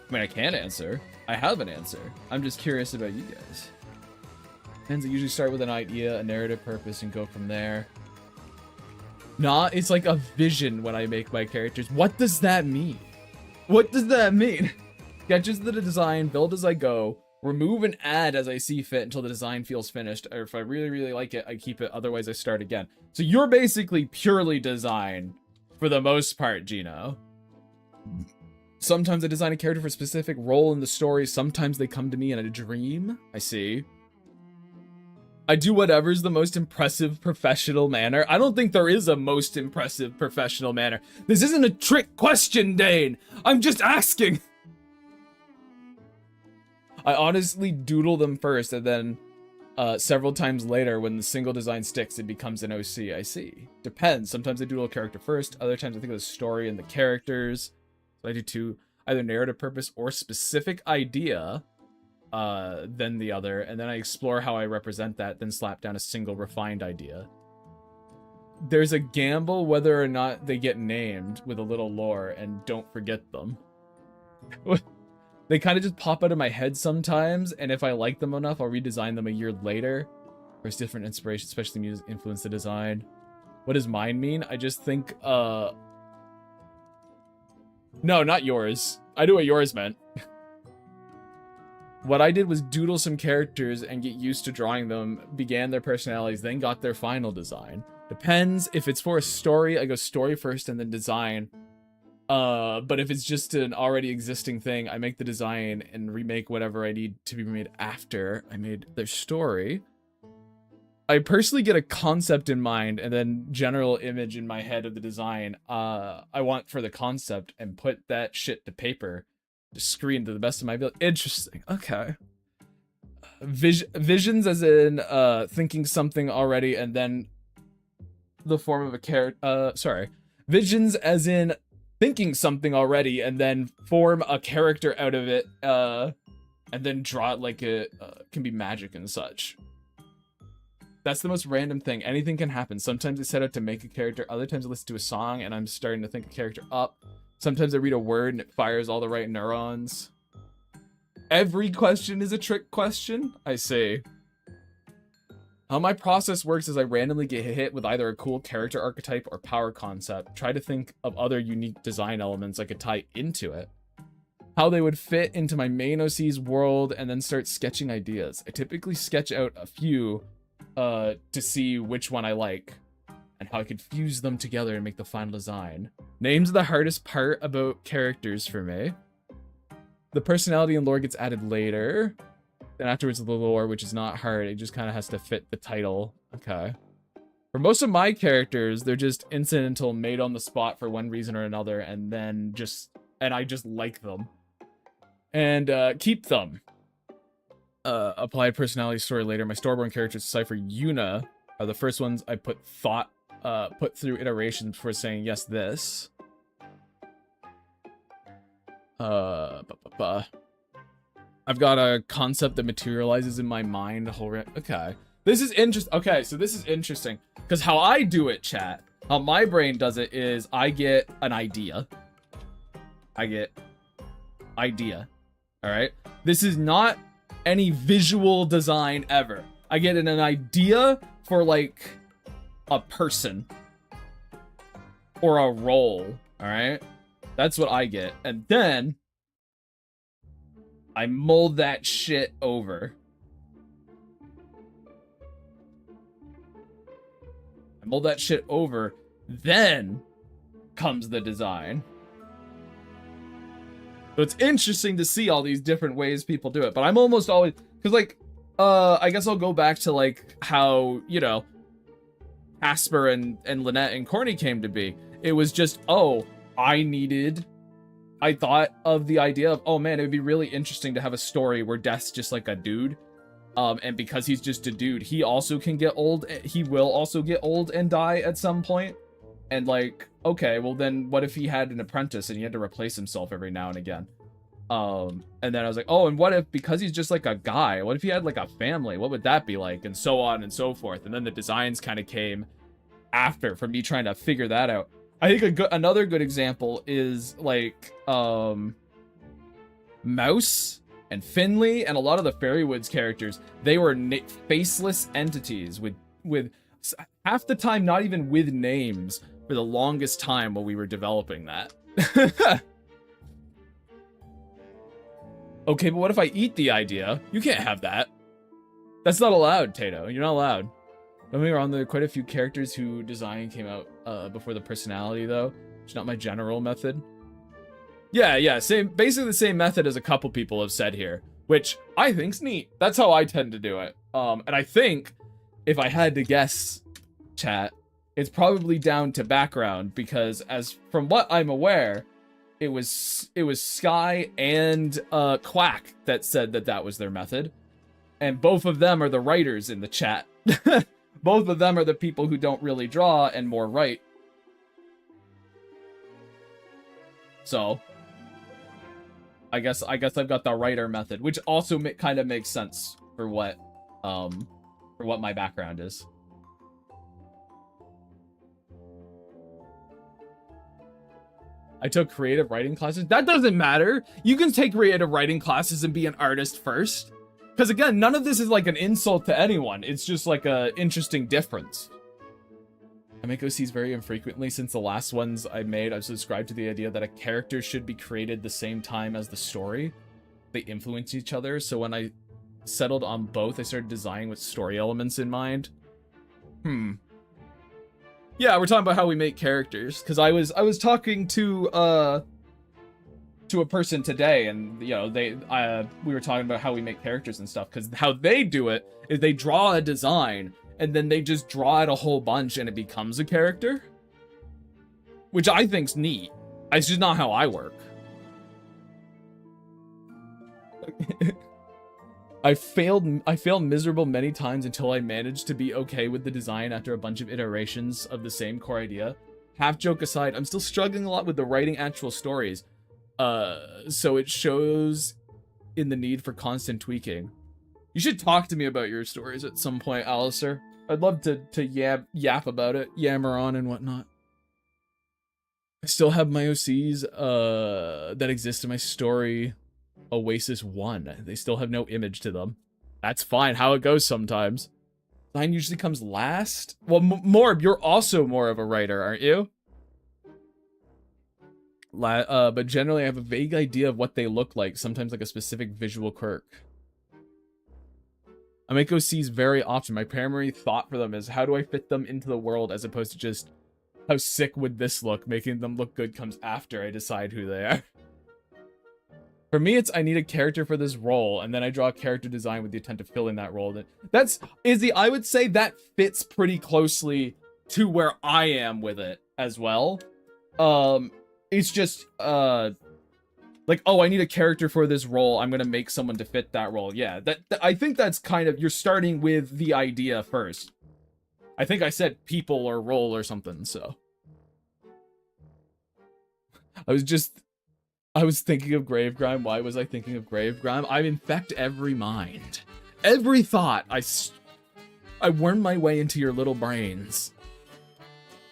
I mean, I can answer. I have an answer. I'm just curious about you guys. Fans usually start with an idea, a narrative purpose, and go from there. Nah, it's like a vision when I make my characters. What does that mean? What does that mean? Sketches the design, build as I go, remove and add as I see fit until the design feels finished, or if I really, really like it, I keep it, otherwise I start again. So you're basically purely design, for the most part, Gino. Sometimes I design a character for a specific role in the story, sometimes they come to me in a dream. I see. I do whatever's the most impressive professional manner. I don't think there is a most impressive professional manner. This isn't a trick question, Dane. I'm just asking. I honestly doodle them first, and then several times later, when the single design sticks, it becomes an OC. I see. Depends. Sometimes I doodle a character first. Other times I think of the story and the characters. So I do two, either narrative purpose or specific idea, then the other, and then I explore how I represent that, then slap down a single refined idea. there's a gamble whether or not they get named with a little lore, and don't forget them. They kind of just pop out of my head sometimes, and if I like them enough, I'll redesign them a year later. There's different inspiration, especially music, influence the design. What does mine mean? I just think, no, not yours. I knew what yours meant. What I did was doodle some characters and get used to drawing them, began their personalities, then got their final design. Depends. If it's for a story, I go story first and then design. But if it's just an already existing thing, I make the design and remake whatever I need to be made after I made their story. I personally get a concept in mind and then general image in my head of the design I want for the concept and put that shit to paper. Screen to the best of my ability. Interesting. Okay. Visions as in thinking something already and then the form of a character. Sorry. Visions as in thinking something already and then form a character out of it and then draw it like it can be magic and such. That's the most random thing. Anything can happen. Sometimes I set out to make a character. Other times I listen to a song and I'm starting to think a character up. Sometimes I read a word and it fires all the right neurons. Every question is a trick question? I see. How my process works is I randomly get hit with either a cool character archetype or power concept. Try to think of other unique design elements I could tie into it. How they would fit into my main OC's world and then start sketching ideas. I typically sketch out a few to see which one I like and how I could fuse them together and make the final design. Names are the hardest part about characters for me. The personality and lore gets added later. Then afterwards the lore, which is not hard. It just kind of has to fit the title. Okay. For most of my characters, they're just incidental, made on the spot for one reason or another, and then I just like them. And keep them. Applied personality story later. My storyboard characters, Cypher, Yuna, are the first ones I put through iterations before saying yes this. I've got a concept that materializes in my mind. Okay. This is interesting. Okay, so this is interesting. Because how I do it, chat, how my brain does it is I get an idea. Alright? This is not any visual design ever. I get an idea for, like, a person. Or a role. Alright? That's what I get. And then I mold that shit over. Then comes the design. So it's interesting to see all these different ways people do it. But I'm almost always... Because, like, I guess I'll go back to, like, how, you know, Casper and Lynette and Corny came to be. It was just, oh, I thought of the idea of, oh man, it would be really interesting to have a story where Death's just like a dude. And because he's just a dude, he also can get old. He will also get old and die at some point. And like, okay, well then what if he had an apprentice and he had to replace himself every now and again? And then I was like, oh, and what if, because he's just like a guy, what if he had like a family? What would that be like? And so on and so forth. And then the designs kind of came after, from me trying to figure that out. I think another good example is like Mouse and Finley and a lot of the Fairywoods characters. They were faceless entities with half the time not even with names for the longest time while we were developing that. Okay, but what if I eat the idea? You can't have that. That's not allowed, Tato. You're not allowed. Don't get me wrong, there are quite a few characters who design came out before the personality, though. It's not my general method. Yeah, basically the same method as a couple people have said here, which I think's neat. That's how I tend to do it. And I think, if I had to guess, chat, it's probably down to background, because as from what I'm aware, it was Sky and Quack that said that was their method. And both of them are the writers in the chat. Both of them are the people who don't really draw and more write. So, I guess I've got the writer method, which also kind of makes sense for what my background is. I took creative writing classes. That doesn't matter. You can take creative writing classes and be an artist first. Because again, none of this is like an insult to anyone. It's just like a interesting difference. I make OCs very infrequently. Since the last ones I made, I've subscribed to the idea that a character should be created the same time as the story. They influence each other. So when I settled on both, I started designing with story elements in mind. Yeah, we're talking about how we make characters. Because I was talking to a person today, and you know, we were talking about how we make characters and stuff. Because how they do it is they draw a design, and then they just draw it a whole bunch and it becomes a character. Which I think's neat. It's just not how I work. I failed miserable many times until I managed to be okay with the design after a bunch of iterations of the same core idea. Half joke aside, I'm still struggling a lot with the writing actual stories. So it shows in the need for constant tweaking. You should talk to me about your stories at some point, Alistair. I'd love to yap about it, yammer on and whatnot. I still have my OCs that exist in my story Oasis 1. They still have no image to them. That's fine, how it goes sometimes. Design usually comes last. Well, Morb, you're also more of a writer, aren't you? But generally I have a vague idea of what they look like, sometimes like a specific visual quirk. I make OCs very often. My primary thought for them is how do I fit them into the world as opposed to just how sick would this look. Making them look good comes after I decide who they are. For me, it's I need a character for this role, and then I draw a character design with the intent of filling that role. I would say that fits pretty closely to where I am with it as well. It's just, like, oh, I need a character for this role. I'm gonna make someone to fit that role. Yeah, I think that's kind of, you're starting with the idea first. I think I said people or role or something, so. I was thinking of Gravegrime. Why was I thinking of Gravegrime? I infect every mind. Every thought. I worm my way into your little brains.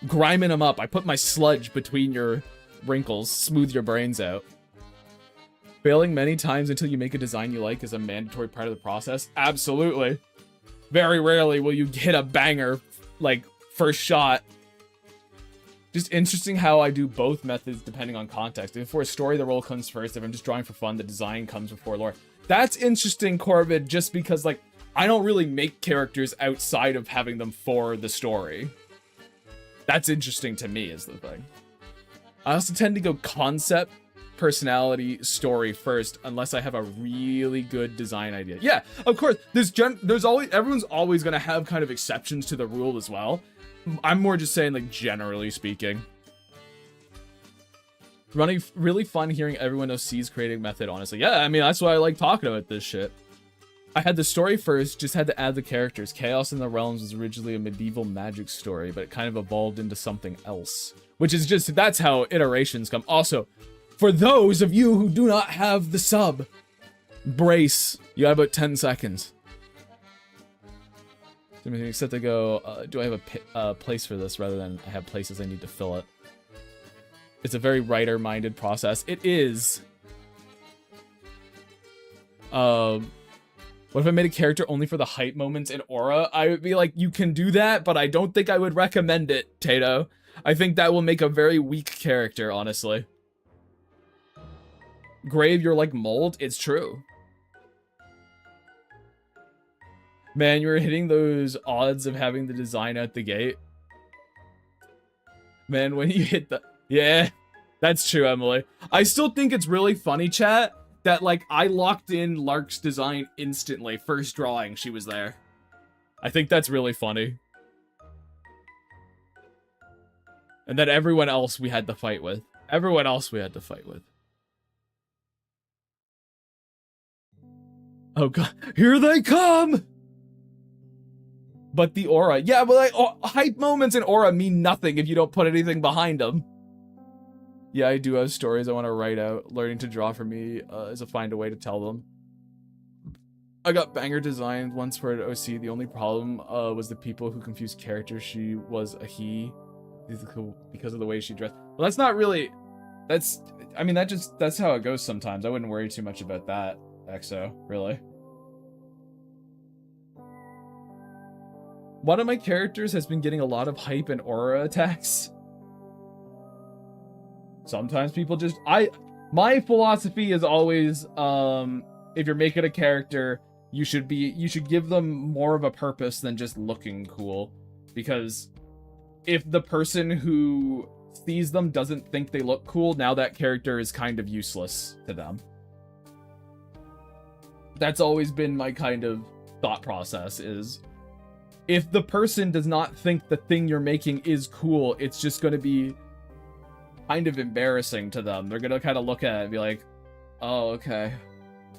Griming them up. I put my sludge between your wrinkles. Smooth your brains out. Failing many times until you make a design you like is a mandatory part of the process. Absolutely. Very rarely will you hit a banger, like, first shot. Just interesting how I do both methods depending on context. If for a story, the role comes first. If I'm just drawing for fun, the design comes before lore. That's interesting, Corbin, just because, like, I don't really make characters outside of having them for the story. That's interesting to me, is the thing. I also tend to go concept, personality, story first, unless I have a really good design idea. Yeah, of course, everyone's always gonna have kind of exceptions to the rule as well. I'm more just saying, like, generally speaking. Really fun hearing everyone OC's creating method, honestly. Yeah, I mean, that's why I like talking about this shit. I had the story first, just had to add the characters. Chaos in the Realms was originally a medieval magic story, but it kind of evolved into something else. Which is just, that's how iterations come. Also, for those of you who do not have the sub, brace. You have about 10 seconds. Except to go, do I have a place for this rather than I have places I need to fill it? It's a very writer-minded process. It is. What if I made a character only for the hype moments in Aura? I would be like, you can do that, but I don't think I would recommend it, Tato. I think that will make a very weak character, honestly. Grave, you're like mold? It's true. Man, you were hitting those odds of having the design at the gate. Man, when you hit the... Yeah, that's true, Emily. I still think it's really funny, chat, that, like, I locked in Lark's design instantly. First drawing, she was there. I think that's really funny. And then everyone else we had to fight with. Everyone else we had to fight with. Oh god, here they come! But the aura, yeah, but like, hype moments in aura mean nothing if you don't put anything behind them. Yeah, I do have stories I want to write out. Learning to draw for me is a find a way to tell them. I got banger designed once for an OC. The only problem was the people who confused characters. She was a he because of the way she dressed. Well, that's not really... That's, I mean, that's how it goes sometimes. I wouldn't worry too much about that, EXO, really. One of my characters has been getting a lot of hype and aura attacks. Sometimes people just, my philosophy is always, if you're making a character, you should give them more of a purpose than just looking cool. Because if the person who sees them doesn't think they look cool, now that character is kind of useless to them. That's always been my kind of thought process, is if the person does not think the thing you're making is cool, it's just going to be kind of embarrassing to them. They're going to kind of look at it and be like, oh, okay,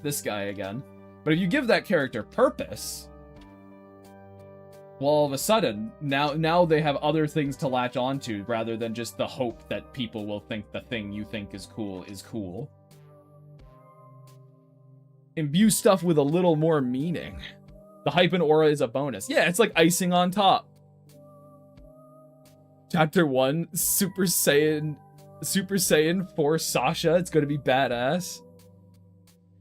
this guy again. But if you give that character purpose, well, all of a sudden, now they have other things to latch onto rather than just the hope that people will think the thing you think is cool is cool. Imbue stuff with a little more meaning. The hype and aura is a bonus. Yeah, it's like icing on top. Chapter 1, Super Saiyan 4 Sasha. It's gonna be badass.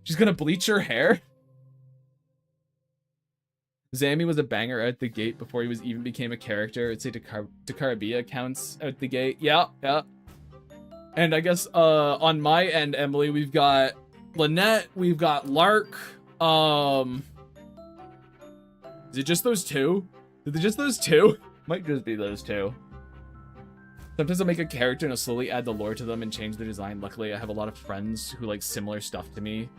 She's gonna bleach her hair. Zami was a banger out the gate before he even became a character. I'd say Dakarabia counts out the gate. Yeah. And I guess on my end, Emily, we've got Lynette, we've got Lark. Is it just those two? Is it just those two? Might just be those two. Sometimes I'll make a character and I'll slowly add the lore to them and change the design. Luckily, I have a lot of friends who like similar stuff to me.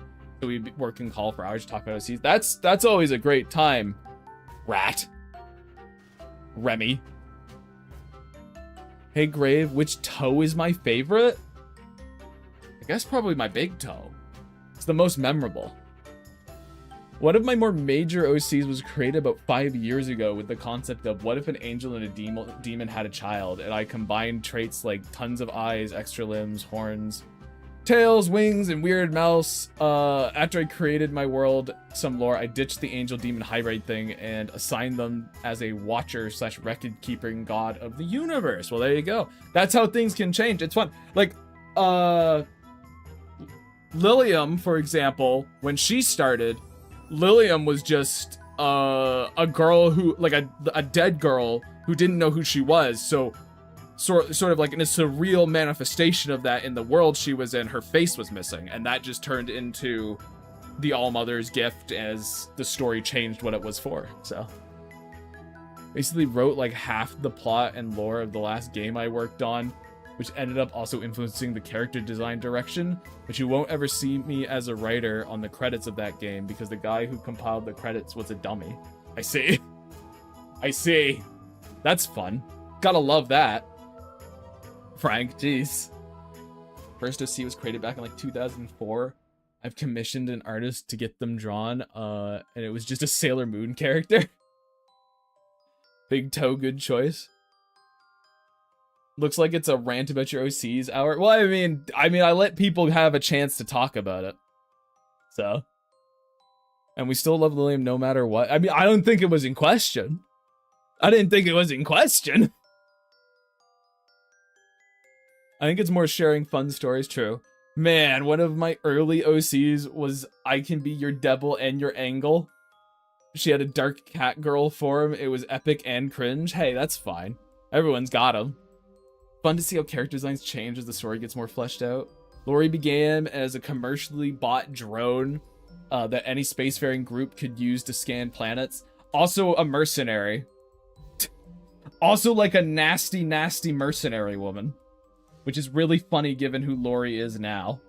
So we work in call for hours to talk about OCs. That's always a great time. Rat. Remy. Hey Grave, which toe is my favorite? I guess probably my big toe. It's the most memorable. One of my more major OCs was created about 5 years ago with the concept of what if an angel and a demon had a child, and I combined traits like tons of eyes, extra limbs, horns, tails, wings, and weird mouths. After I created my world some lore, I ditched the angel demon hybrid thing and assigned them as a watcher / record-keeping god of the universe. Well, there you go. That's how things can change. It's fun. Like, Lilium, for example, when she started, Lilium was just a girl who, like a dead girl who didn't know who she was. So sort of like in a surreal manifestation of that in the world she was in, her face was missing, and that just turned into the All-Mother's gift as the story changed what it was for. So basically wrote like half the plot and lore of the last game I worked on, which ended up also influencing the character design direction, but you won't ever see me as a writer on the credits of that game because the guy who compiled the credits was a dummy. I see. I see. That's fun. Gotta love that. Frank, jeez. First OC was created back in like 2004. I've commissioned an artist to get them drawn, and it was just a Sailor Moon character. Big toe, good choice. Looks like it's a rant about your OCs hour. Well, I mean, I let people have a chance to talk about it. So. And we still love Lilium no matter what. I mean, I don't think it was in question. I didn't think it was in question. I think it's more sharing fun stories, true. Man, one of my early OCs was I can be your devil and your angle. She had a dark cat girl form. It was epic and cringe. Hey, that's fine. Everyone's got them. Fun to see how character designs change as the story gets more fleshed out. Lori began as a commercially bought drone that any spacefaring group could use to scan planets. Also a mercenary. Also like a nasty, nasty mercenary woman. Which is really funny given who Lori is now.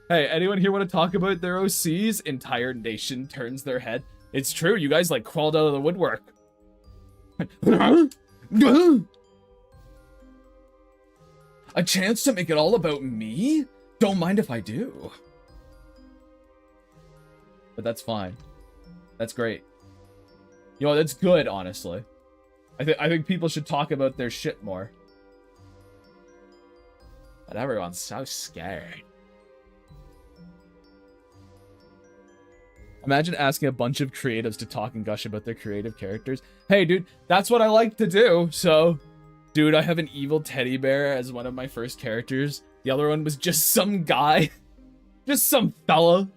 Hey, anyone here want to talk about their OCs? Entire nation turns their head. It's true, you guys like crawled out of the woodwork. A chance to make it all about me? Don't mind if I do. But that's fine. That's great. You know, that's good, honestly. I think people should talk about their shit more. But everyone's so scared. Imagine asking a bunch of creatives to talk and gush about their creative characters. Hey, dude, that's what I like to do, so Dude, I have an evil teddy bear as one of my first characters. The other one was just some guy. Just some fella.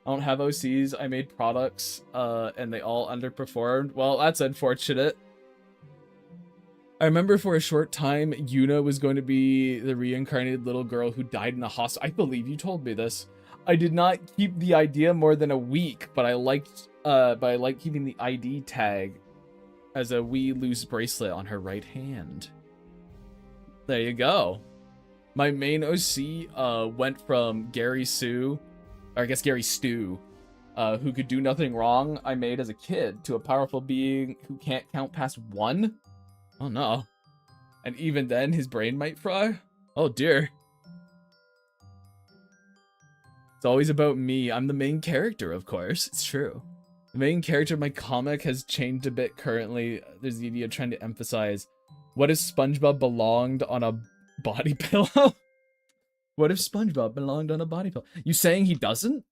I don't have OCs. I made products, and they all underperformed. Well, that's unfortunate. I remember for a short time, Yuna was going to be the reincarnated little girl who died in a hospital. I believe you told me this. I did not keep the idea more than a week, but I liked keeping the ID tag as a wee loose bracelet on her right hand. There you go. My main OC went from Gary Sue, or I guess Gary Stew, who could do nothing wrong I made as a kid, to a powerful being who can't count past 1. Oh no. And even then, his brain might fry? Oh dear. It's always about me. I'm the main character, of course. It's true. The main character of my comic has changed a bit currently. There's the idea trying to emphasize, what if SpongeBob belonged on a body pillow? What if SpongeBob belonged on a body pillow? You saying he doesn't?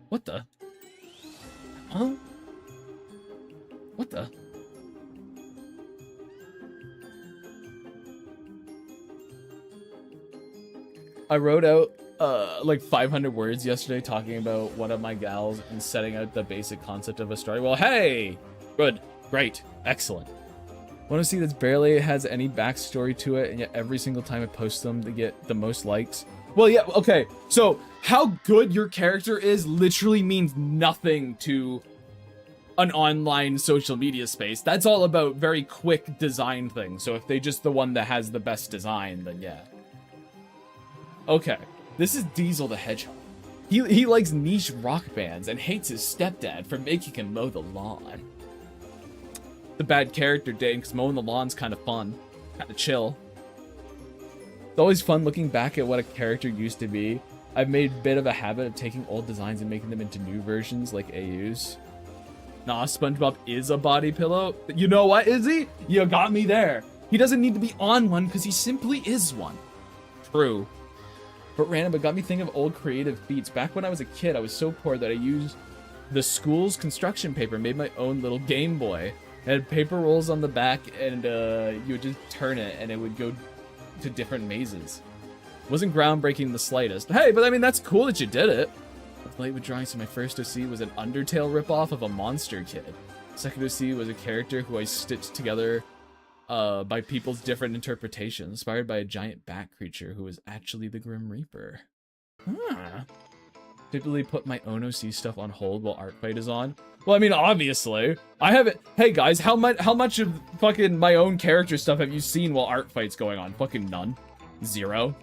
What the? Huh? What the? I wrote out like 500 words yesterday talking about one of my gals and setting out the basic concept of a story. Well, hey! Good. Great. Excellent. Want to see this barely has any backstory to it, and yet every single time I post them, they get the most likes. Well, yeah, okay. So, how good your character is literally means nothing to an online social media space. That's all about very quick design things. So if they just the one that has the best design, then yeah. Okay, this is Diesel the Hedgehog. He likes niche rock bands and hates his stepdad for making him mow the lawn. The bad character day, because mowing the lawn's kind of fun, kind of chill. It's always fun looking back at what a character used to be. I've made a bit of a habit of taking old designs and making them into new versions, like AUs. Nah, SpongeBob is a body pillow. You know what, Izzy? You got me there. He doesn't need to be on one, because he simply is one. True. But random, it got me thinking of old creative feats. Back when I was a kid, I was so poor that I used the school's construction paper, made my own little Game Boy. It had paper rolls on the back, and you would just turn it, and it would go to different mazes. It wasn't groundbreaking in the slightest. Hey, but I mean, that's cool that you did it. I was late with drawing, so my first OC was an Undertale ripoff of a monster kid. Second OC was a character who I stitched together by people's different interpretations, inspired by a giant bat creature who was actually the Grim Reaper. Huh. Typically put my own OC stuff on hold while Artfight is on. Well, I mean, obviously. I haven't... Hey, guys, how much of fucking my own character stuff have you seen while Artfight's going on? Fucking none. 0.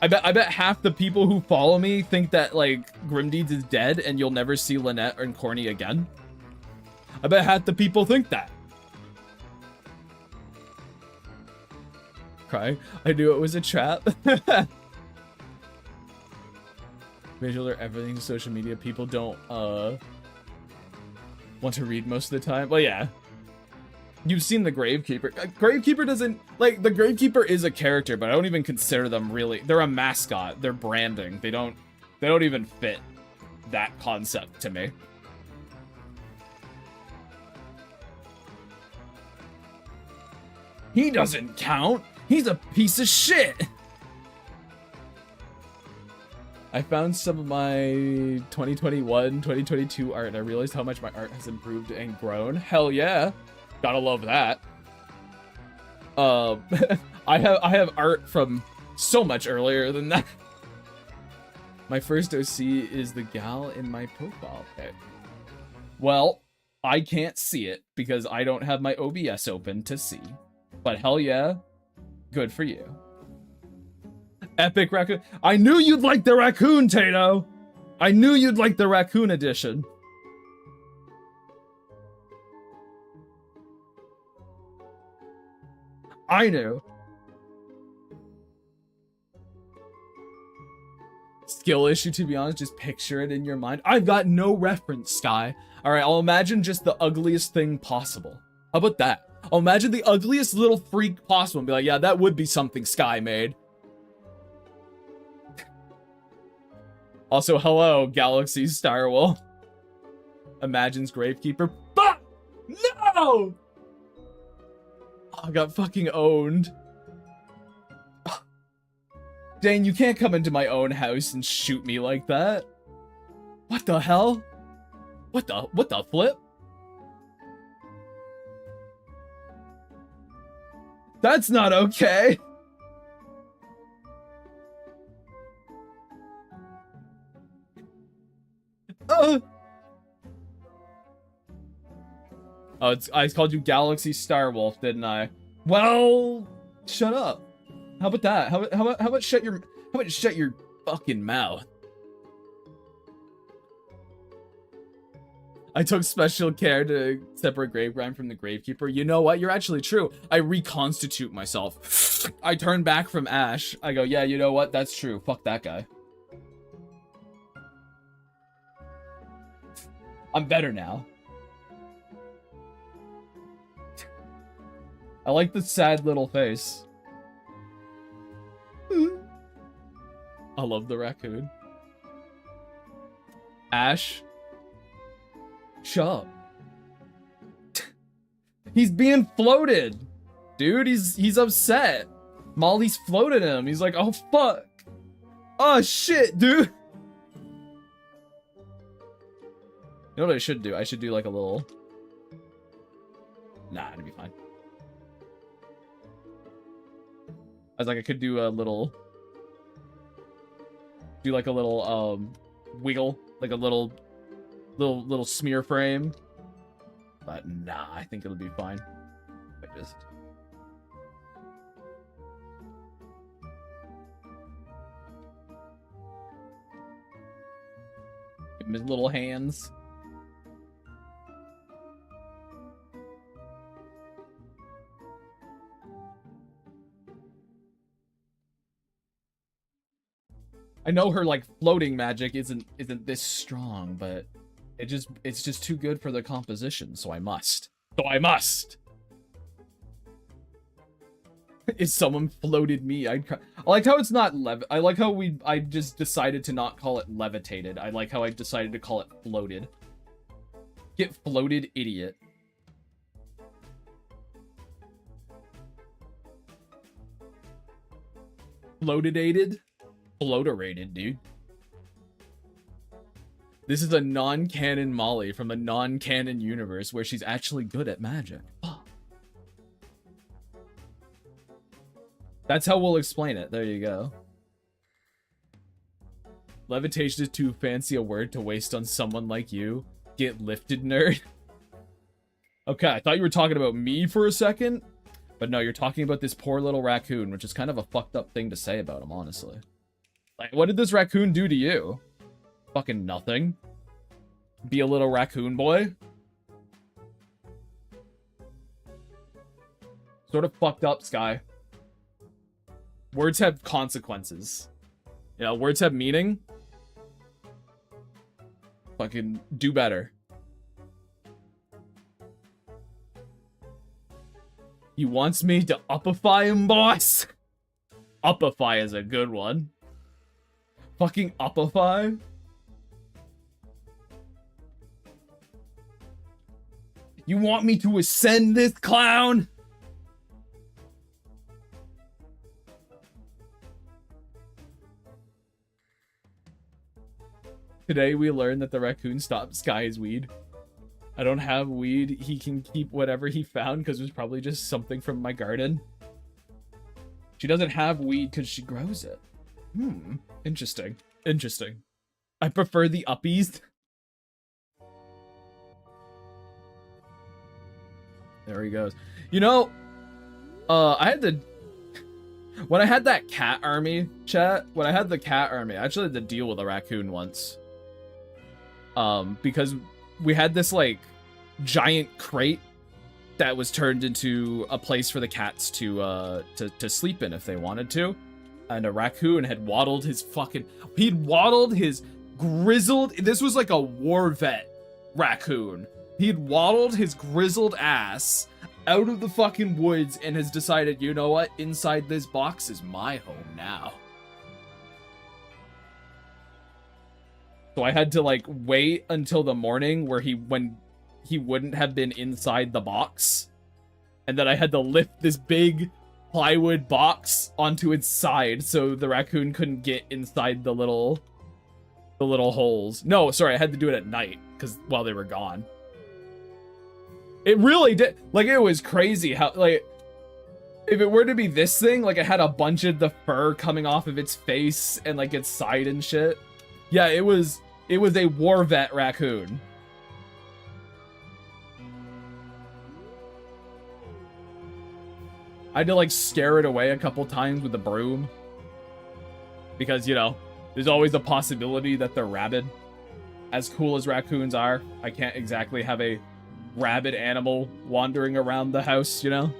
I bet half the people who follow me think that, like, Grimdeeds is dead and you'll never see Lynette and Corny again. I bet half the people think that. Crying. I knew it was a trap. Visual or everything social media. People don't want to read most of the time. Well, yeah. You've seen the Gravekeeper. Gravekeeper doesn't... Like, the Gravekeeper is a character, but I don't even consider them really... They're a mascot. They're branding. They don't even fit that concept to me. He doesn't count. He's a piece of shit. I found some of my 2021, 2022 art, and I realized how much my art has improved and grown. Hell yeah. Gotta love that. I have art from so much earlier than that. My first OC is the gal in my profile pic. Well, I can't see it because I don't have my OBS open to see. But hell yeah, good for you. Epic raccoon. I knew you'd like the raccoon, Tato. I knew you'd like the raccoon edition. I knew. Skill issue, to be honest. Just picture it in your mind. I've got no reference, Sky. All right, I'll imagine just the ugliest thing possible. How about that? I'll imagine the ugliest little freak possible and be like, yeah, that would be something Sky made. Also, hello, Galaxy Starwolf. Imagines Gravekeeper. Bah! No! I got fucking owned. Dang, you can't come into my own house and shoot me like that. What the hell? What the flip? That's not okay. Oh, I called you Galaxy Starwolf, didn't I? Well, shut up. How about that? How about shut your fucking mouth? I took special care to separate Gravegrime from the Gravekeeper. You know what? You're actually true. I reconstitute myself. I turn back from Ash. I go, yeah, you know what? That's true. Fuck that guy. I'm better now. I like the sad little face. I love the raccoon. Ash. Shut up. He's being floated. Dude, he's upset. Molly's floated him. He's like, oh fuck. Oh shit, dude. You know what I should do? I should do like a little... Nah, it'll be fine. I was like, I could do a little... Do like a little, wiggle. Like a little smear frame. But nah, I think it'll be fine. I just... Give him his little hands. I know her like floating magic isn't this strong, but it's just too good for the composition, so I must. If someone floated me, I'd cry. I like how it's not I like how I just decided to not call it levitated. I like how I decided to call it floated. Get floated, idiot. Floaterated? Floaterated, dude. This is a non-canon Molly from a non-canon universe where she's actually good at magic. That's how we'll explain it. There you go. Levitation is too fancy a word to waste on someone like you. Get lifted, nerd. Okay, I thought you were talking about me for a second. But no, you're talking about this poor little raccoon, which is kind of a fucked up thing to say about him, honestly. Like, what did this raccoon do to you? Fucking nothing. Be a little raccoon boy. Sort of fucked up, Sky. Words have consequences. You know, words have meaning. Fucking do better. He wants me to upify him, boss. Upify is a good one. Fucking upify? You want me to ascend this clown? Today we learned that the raccoon stopped Sky's weed. I don't have weed. He can keep whatever he found because it was probably just something from my garden. She doesn't have weed because she grows it. Interesting. Interesting. I prefer the uppies. There he goes. You know, I had to... When I had that cat army, chat, when I had the cat army, I actually had to deal with a raccoon once. Because we had this, like, giant crate that was turned into a place for the cats to sleep in if they wanted to. And a raccoon had waddled his fucking... He'd waddled his grizzled... This was like a war vet raccoon. He'd waddled his grizzled ass out of the fucking woods and has decided, you know what? Inside this box is my home now. So I had to, like, wait until the morning where when he wouldn't have been inside the box, and that I had to lift this big plywood box onto its side so the raccoon couldn't get inside the little holes. No, sorry, I had to do it at night because while they were gone. It really did, like, it was crazy how, like, if it were to be this thing, like, it had a bunch of the fur coming off of its face and, like, its side and shit. Yeah, it was a war vet raccoon. I had to, like, scare it away a couple times with a broom. Because, you know, there's always a possibility that they're rabid. As cool as raccoons are, I can't exactly have a rabid animal wandering around the house, you know?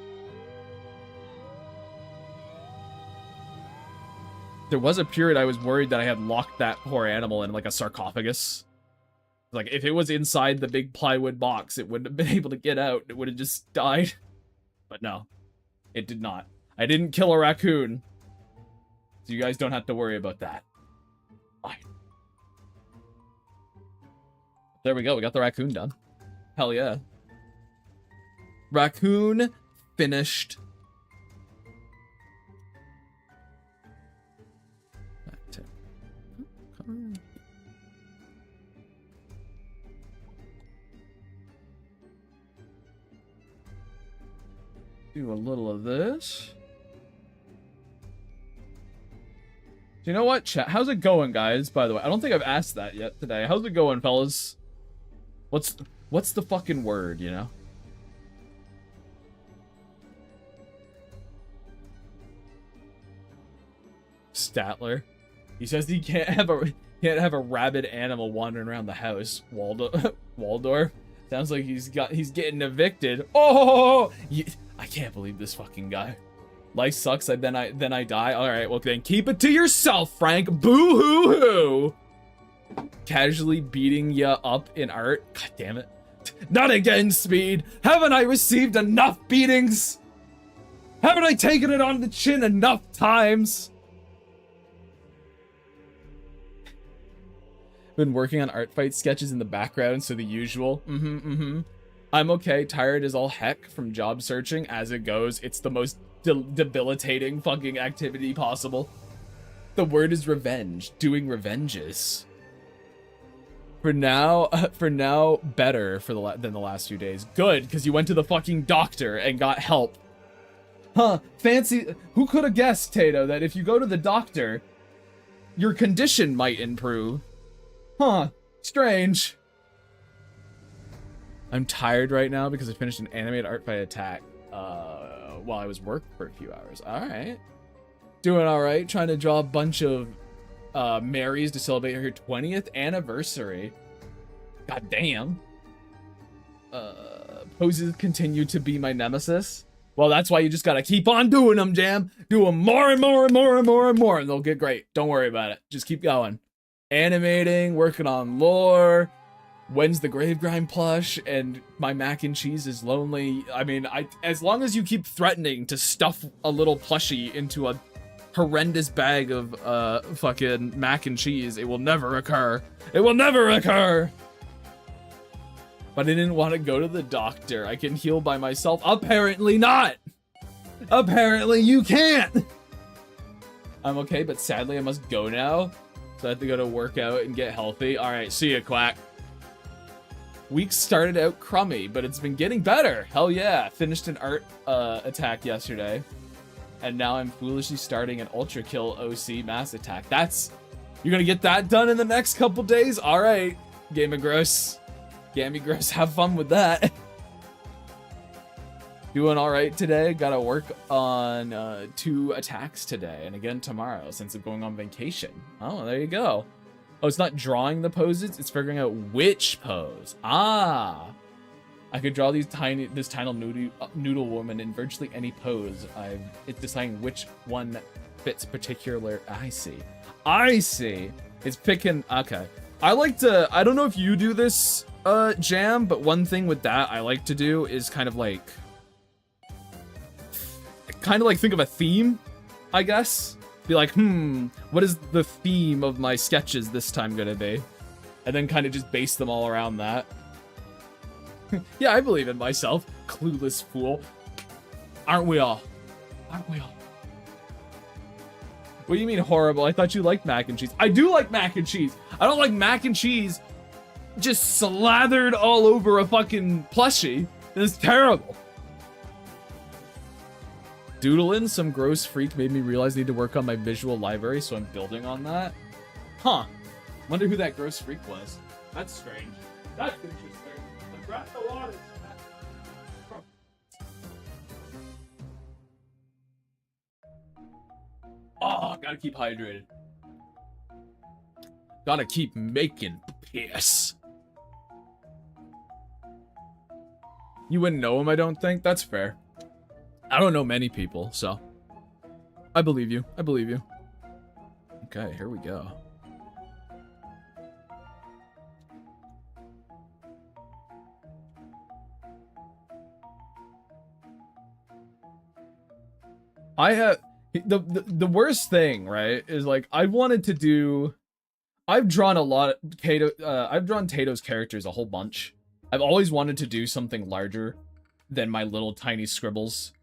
There was a period I was worried that I had locked that poor animal in, like, a sarcophagus. Like, if it was inside the big plywood box, it wouldn't have been able to get out. It would have just died. But no, it did not. I didn't kill a raccoon. So you guys don't have to worry about that. Fine. There we go. We got the raccoon done. Hell yeah. Raccoon finished. Do a little of this. Do you know what, chat? How's it going, guys? By the way, I don't think I've asked that yet today. How's it going, fellas? What's the fucking word, you know? Statler. He says he can't have a rabid animal wandering around the house. Waldorf. Sounds like he's getting evicted. Oh, I can't believe this fucking guy. Life sucks. Then I die. All right, well then keep it to yourself, Frank. Boo hoo hoo. Casually beating ya up in art. God damn it. Not again, Speed. Haven't I received enough beatings? Haven't I taken it on the chin enough times? Been working on Artfight sketches in the background, so the usual. I'm okay, tired as all heck from job searching. As it goes, it's the most debilitating fucking activity possible. The word is revenge. Doing revenges. For now, better than the last few days. Good, because you went to the fucking doctor and got help. Huh, fancy. Who could have guessed, Tato, that if you go to the doctor, your condition might improve? Huh, strange. I'm tired right now because I finished an animated Artfight attack while I was working for a few hours. Alright. Doing alright, trying to draw a bunch of Marys to celebrate her 20th anniversary. God damn. Poses continue to be my nemesis. Well, that's why you just gotta keep on doing them, Jam. Do them more and more and more and more and more, and they'll get great. Don't worry about it. Just keep going. Animating, working on lore. When's the Grave Grind plush? And my mac and cheese is lonely. I mean, as long as you keep threatening to stuff a little plushie into a horrendous bag of fucking mac and cheese, it will never occur. It will never occur. But I didn't want to go to the doctor. I can heal by myself. Apparently not. Apparently you can't. I'm okay, but sadly I must go now. So I have to go to work out and get healthy. All right, see ya, Quack. Week started out crummy, but it's been getting better. Hell yeah. Finished an art attack yesterday. And now I'm foolishly starting an Ultra Kill OC mass attack. You're gonna get that done in the next couple days? All right, Game of Gross. Gammy Gross, have fun with that. Doing all right today. Gotta work on 2 attacks today, and again tomorrow since I'm going on vacation. Oh, there you go. Oh, it's not drawing the poses, it's figuring out which pose. Ah, I could draw this tiny noodle woman in virtually any pose. It's deciding which one fits particular. I see. It's picking. Okay. I don't know if you do this, Jam, but one thing with that I like to do is kind of like think of a theme, I guess. Be like, what is the theme of my sketches this time gonna be? And then kind of just base them all around that. Yeah, I believe in myself. Clueless fool. Aren't we all? Aren't we all? What do you mean horrible? I thought you liked mac and cheese. I do like mac and cheese. I don't like mac and cheese just slathered all over a fucking plushie. It's terrible. Doodling, some gross freak made me realize I need to work on my visual library, so I'm building on that. Huh. Wonder who that gross freak was. That's strange. That's interesting. Grab the water. Oh, gotta keep hydrated. Gotta keep making piss. You wouldn't know him, I don't think. That's fair. I don't know many people, so I believe you. I believe you. Okay, here we go. I have the worst thing, right, is like I wanted to do. I've drawn a lot of Tato. I've drawn Tato's characters a whole bunch. I've always wanted to do something larger than my little tiny scribbles.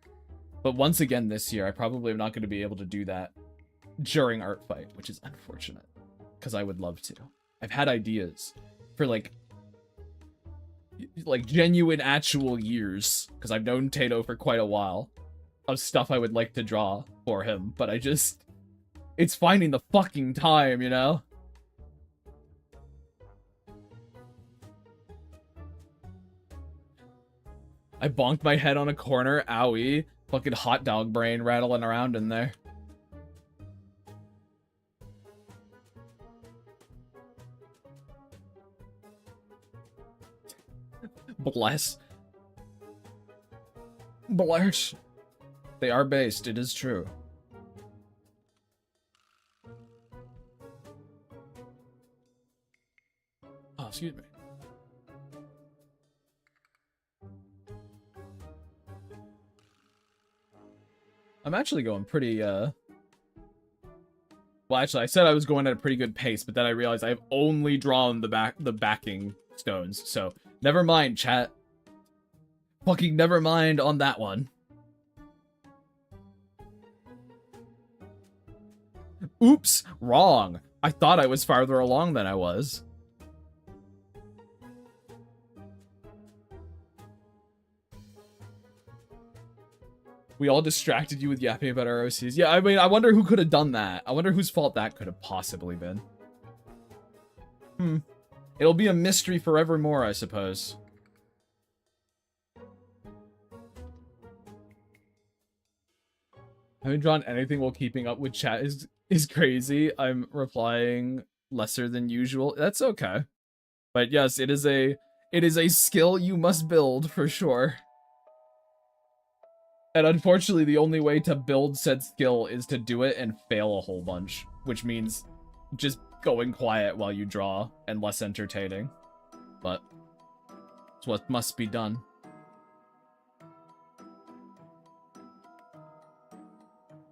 But once again this year, I probably am not going to be able to do that during Artfight, which is unfortunate, because I would love to. I've had ideas for like genuine actual years, because I've known Tato for quite a while, of stuff I would like to draw for him, but it's finding the fucking time, you know? I bonked my head on a corner, owie. Fucking hot dog brain rattling around in there. Bless. Bless. They are based, it is true. Oh, excuse me. I'm actually going pretty, well, actually, I said I was going at a pretty good pace, but then I realized I've only drawn the backing stones, so never mind, chat. Fucking never mind on that one. Oops, wrong. I thought I was farther along than I was. We all distracted you with yapping about our OCs. Yeah, I mean, I wonder who could have done that. I wonder whose fault that could have possibly been. It'll be a mystery forevermore, I suppose. Having drawn anything while keeping up with chat is crazy. I'm replying lesser than usual. That's okay. But yes, it is a skill you must build for sure. And unfortunately, the only way to build said skill is to do it and fail a whole bunch, which means just going quiet while you draw and less entertaining. But it's what must be done.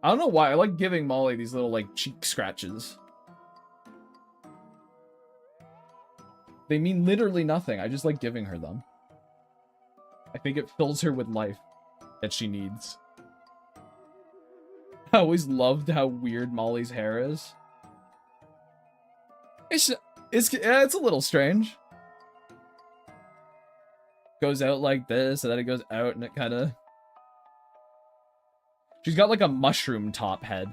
I don't know why, I like giving Molly these little, like, cheek scratches. They mean literally nothing, I just like giving her them. I think it fills her with life that she needs. I always loved how weird Molly's hair is. It's a little strange. Goes out like this, and then it goes out, and it kind of... She's got like a mushroom top head.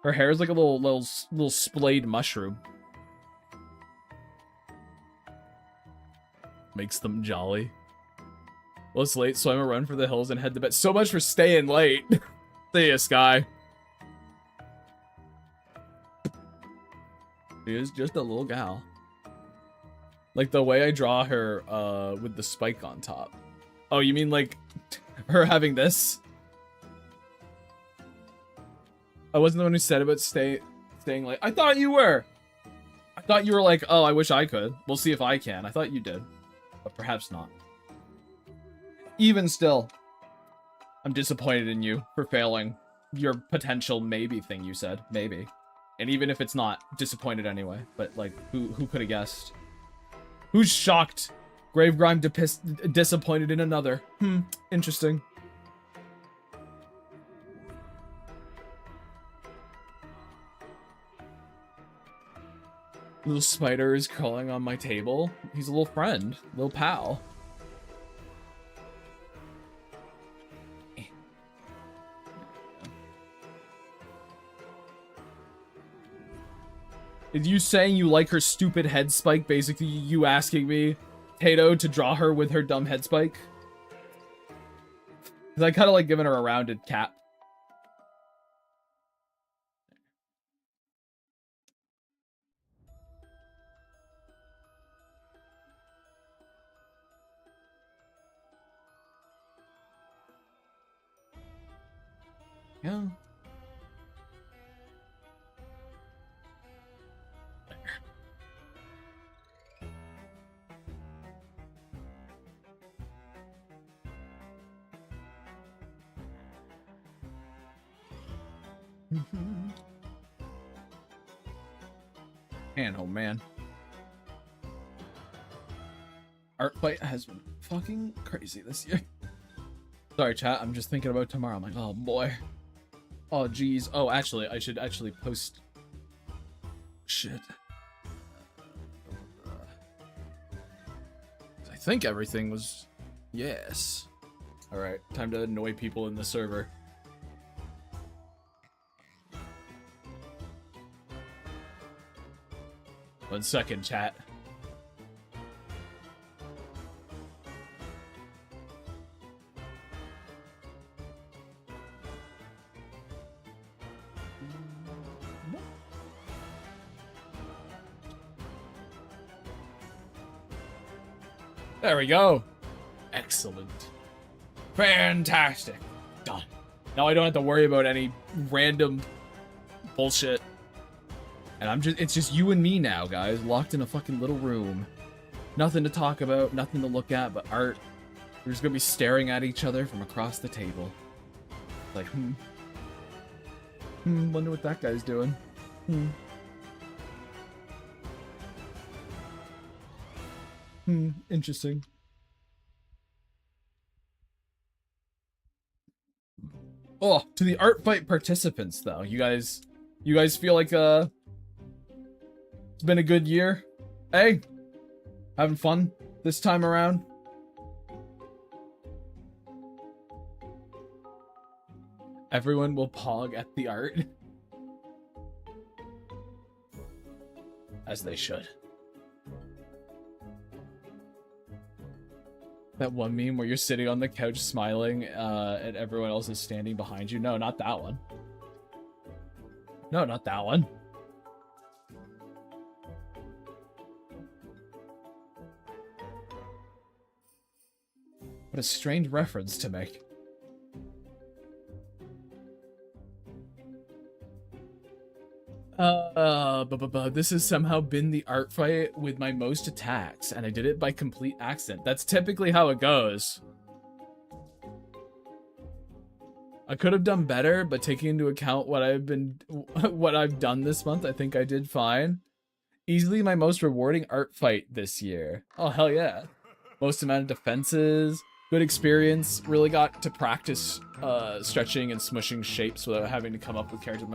Her hair is like a little splayed mushroom. Makes them jolly. Well, it's late, so I'm gonna run for the hills and head to bed. So much for staying late. See ya, Sky. She is just a little gal. Like the way I draw her with the spike on top. Oh, you mean like her having this? I wasn't the one who said about staying late. I thought you were. I thought you were like, oh, I wish I could. We'll see if I can. I thought you did. But perhaps not. Even still, I'm disappointed in you for failing your potential maybe thing you said. Maybe. And even if it's not, disappointed anyway. But, like, who could have guessed? Who's shocked Gravegrime disappointed in another. Interesting. Little spider is crawling on my table. He's a little friend, little pal. Is you saying you like her stupid head spike basically you asking me, Tato, to draw her with her dumb head spike? Because I kind of like giving her a rounded cap. Yeah. Man, oh man. Artfight has been fucking crazy this year. Sorry, chat. I'm just thinking about tomorrow. I'm like, oh boy. Oh geez. Oh, actually, I should actually post. Shit. I think everything was. Yes. All right. Time to annoy people in the server. One second, chat. There we go. Excellent. Fantastic. Done. Now I don't have to worry about any random bullshit. And it's just you and me now, guys, locked in a fucking little room. Nothing to talk about, nothing to look at but art. We're just gonna be staring at each other from across the table. Like, wonder what that guy's doing. Interesting. Oh, to the Artfight participants, though. You guys feel like, it's been a good year? Hey? Having fun this time around? Everyone will pog at the art. As they should. That one meme where you're sitting on the couch smiling and everyone else is standing behind you? No, not that one. No, not that one. What a strange reference to make. This has somehow been the art fight with my most attacks, and I did it by complete accident. That's typically how it goes. I could have done better, but taking into account what I've done this month, I think I did fine. Easily my most rewarding art fight this year. Oh, hell yeah. Most amount of defenses. Good experience. Really got to practice stretching and smushing shapes without having to come up with characters.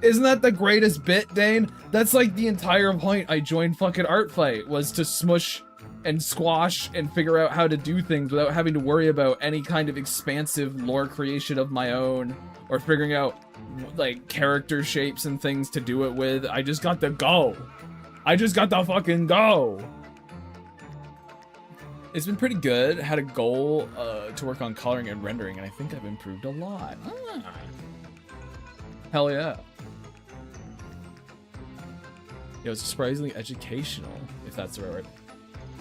Isn't that the greatest bit, Dane? That's like the entire point I joined fucking Artfight, was to smush and squash and figure out how to do things without having to worry about any kind of expansive lore creation of my own or figuring out like character shapes and things to do it with. I just got to go. I just got to fucking go. It's been pretty good. Had a goal to work on coloring and rendering, and I think I've improved a lot. Hell yeah. It was surprisingly educational, if that's the right word.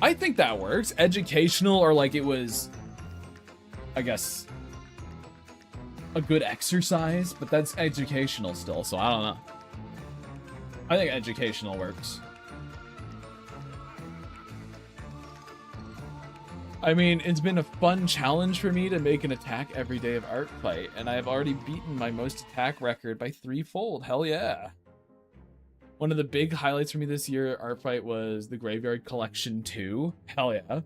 I think that works. Educational, or like it was, I guess, a good exercise, but that's educational still, so I don't know. I think educational works. I mean, it's been a fun challenge for me to make an attack every day of Artfight, and I have already beaten my most attack record by 3-fold. Hell yeah. One of the big highlights for me this year, Artfight, was the Graveyard Collection 2. Hell yeah.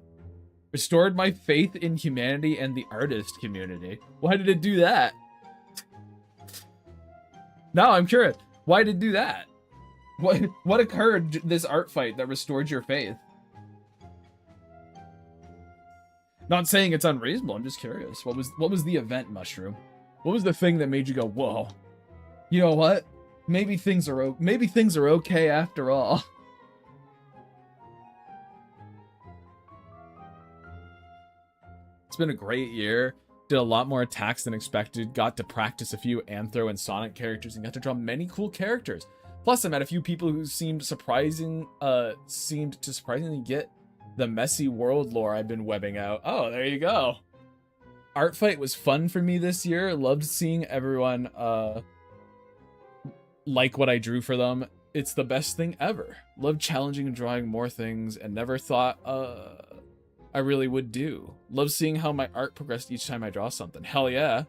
Restored my faith in humanity and the artist community. Why did it do that? Now I'm curious. Why did it do that? What occurred this art fight that restored your faith? Not saying it's unreasonable, I'm just curious. What was the event, Mushroom? What was the thing that made you go, whoa? You know what? Maybe things are okay after all. It's been a great year. Did a lot more attacks than expected. Got to practice a few Anthro and Sonic characters and got to draw many cool characters. Plus, I met a few people who seemed to surprisingly get the messy world lore I've been webbing out. Oh, there you go. Artfight was fun for me this year. Loved seeing everyone like what I drew for them. It's the best thing ever. Loved challenging and drawing more things and never thought I really would do. Love seeing how my art progressed each time I draw something. Hell yeah.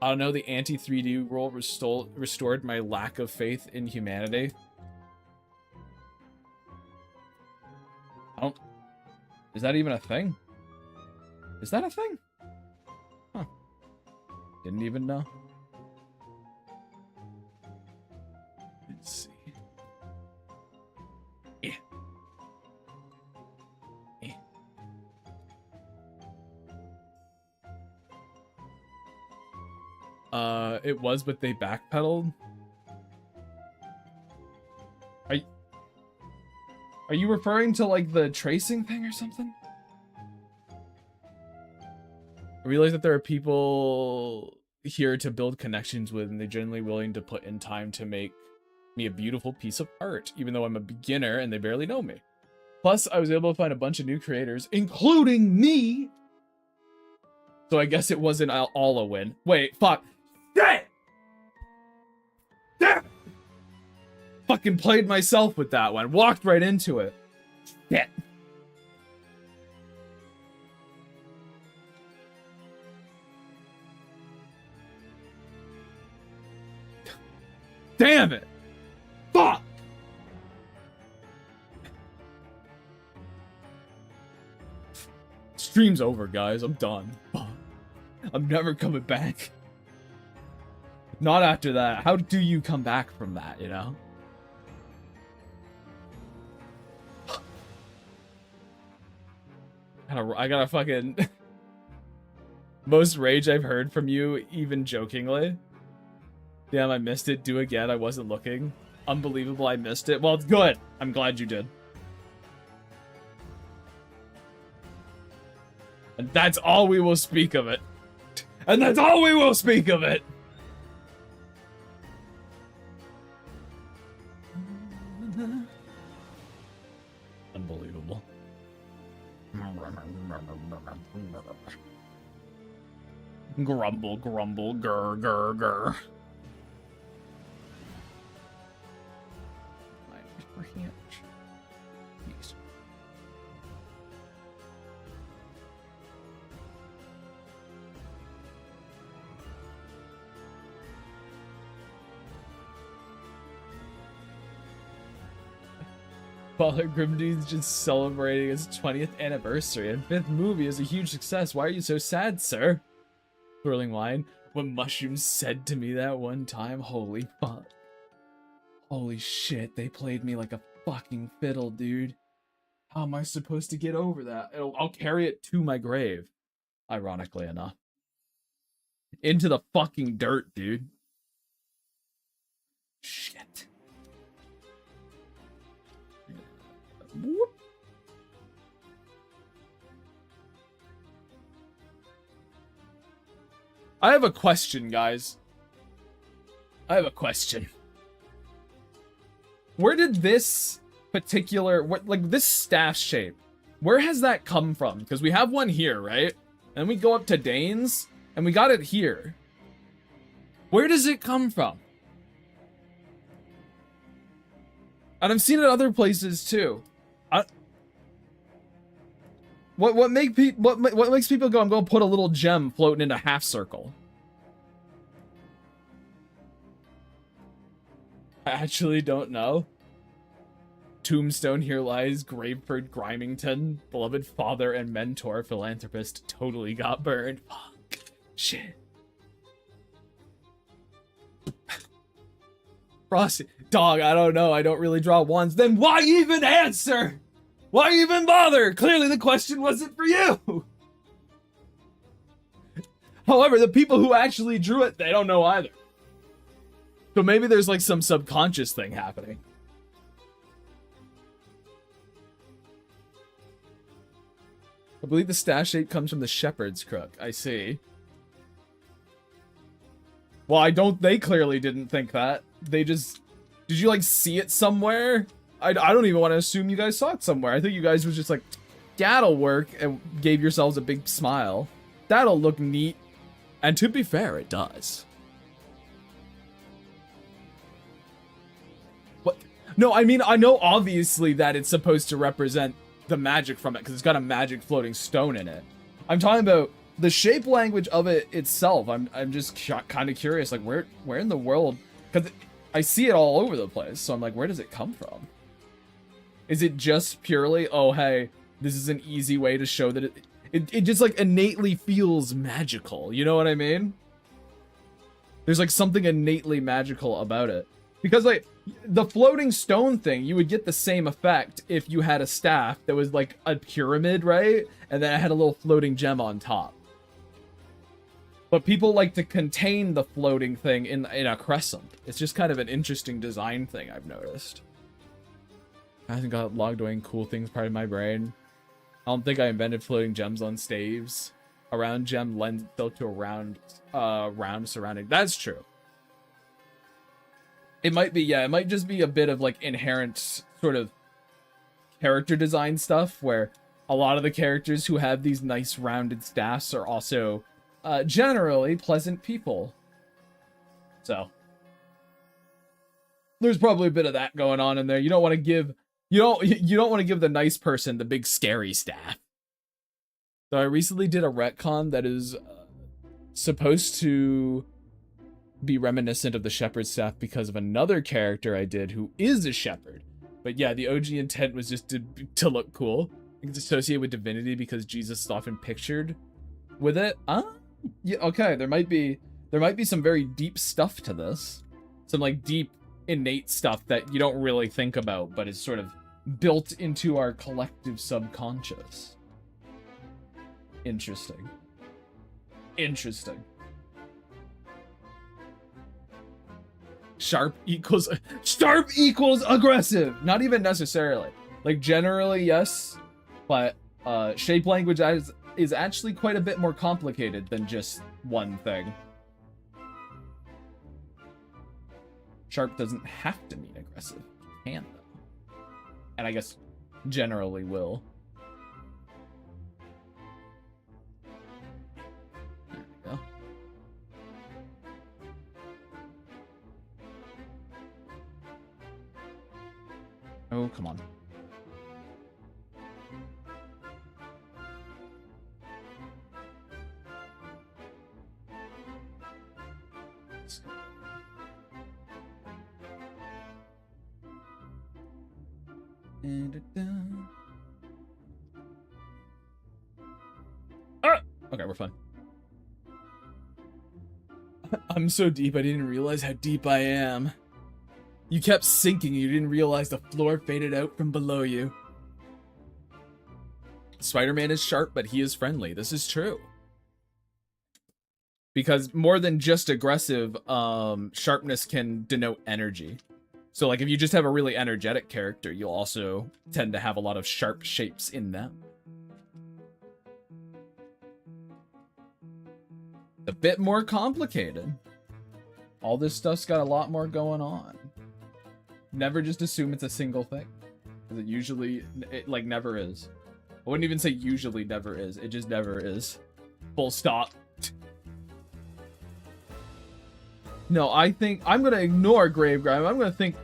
I don't know, the anti-3D role restored my lack of faith in humanity. Is that even a thing? Is that a thing? Huh. Didn't even know. Let's see. Yeah. It was, but they backpedaled. Are you referring to, like, the tracing thing or something? I realize that there are people here to build connections with, and they're generally willing to put in time to make me a beautiful piece of art, even though I'm a beginner and they barely know me. Plus, I was able to find a bunch of new creators, including me! So I guess it wasn't all a win. Wait, fuck. Shit! Damn! Fucking played myself with that one. Walked right into it. Shit. Damn it! Fuck! Stream's over, guys. I'm done. Fuck. I'm never coming back. Not after that. How do you come back from that, you know? I gotta fucking... Most rage I've heard from you, even jokingly. Damn, I missed it. Do again. I wasn't looking. Unbelievable, I missed it. Well, it's good. I'm glad you did. And that's all we will speak of it. And that's all we will speak of it! Unbelievable. Grumble, grumble, grr, grr, grr. Father Grimdude's just celebrating his 20th anniversary and 5th movie is a huge success. Why are you so sad, sir? Swirling wine. When Mushrooms said to me that one time, holy fuck. Holy shit, they played me like a fucking fiddle, dude. How am I supposed to get over that? I'll carry it to my grave. Ironically enough. Into the fucking dirt, dude. Shit. Whoop. I have a question, guys. I have a question. Where did this particular, like this staff shape, where has that come from? Because we have one here, right? And we go up to Dane's, and we got it here. Where does it come from? And I've seen it other places too. What makes people go, I'm going to put a little gem floating in a half circle? I actually don't know. Tombstone, here lies Graveford Grimington, beloved father and mentor, philanthropist, totally got burned. Fuck. Shit. Frosty. Dog, I don't know. I don't really draw ones. Then why even answer? Why even bother? Clearly the question wasn't for you. However, the people who actually drew it, they don't know either. So maybe there's like some subconscious thing happening. I believe the stash shape comes from the shepherd's crook. I see. Well, they clearly didn't think that. They just... Did you, like, see it somewhere? I don't even want to assume you guys saw it somewhere. I think you guys was just like, that'll work, and gave yourselves a big smile. That'll look neat. And to be fair, it does. What? No, I mean, I know obviously that it's supposed to represent the magic from it, because it's got a magic floating stone in it. I'm talking about the shape language of it itself. I'm just kind of curious, like, where in the world... Because I see it all over the place, so I'm like, where does it come from? Is it just purely, oh, hey, this is an easy way to show that it just, like, innately feels magical, you know what I mean? There's, like, something innately magical about it. Because, like, the floating stone thing, you would get the same effect if you had a staff that was, like, a pyramid, right? And then it had a little floating gem on top. But people like to contain the floating thing in a crescent. It's just kind of an interesting design thing I've noticed. I haven't got logged away in cool things part of my brain. I don't think I invented floating gems on staves. A round gem lends itself to a round surrounding. That's true. It might be, yeah, it might just be a bit of like inherent sort of character design stuff where a lot of the characters who have these nice rounded staffs are also generally pleasant people. So there's probably a bit of that going on in there. You don't want to give you don't want to give the nice person the big scary staff. So I recently did a retcon that is supposed to be reminiscent of the shepherd's staff because of another character I did who is a shepherd. But yeah, the OG intent was just to look cool. It's associated with divinity because Jesus is often pictured with it. Yeah, okay, there might be some very deep stuff to this. Some like deep innate stuff that you don't really think about, but is sort of built into our collective subconscious. Interesting. Interesting. Sharp equals aggressive. Not even necessarily. Like generally, yes, but shape language is actually quite a bit more complicated than just one thing. Sharp doesn't have to mean aggressive. It can though. And I guess generally will. There we go. Oh, come on. Okay, we're fine. I'm so deep, I didn't realize how deep I am. You kept sinking, you didn't realize the floor faded out from below you. Spider-Man is sharp, but he is friendly. This is true. Because more than just aggressive, sharpness can denote energy. So like if you just have a really energetic character, you'll also tend to have a lot of sharp shapes in them. A bit more complicated. All this stuff's got a lot more going on. Never just assume it's a single thing. Because it like never is. I wouldn't even say usually never is. It just never is. Full stop. No, I think I'm gonna ignore Gravegrime. I'm gonna think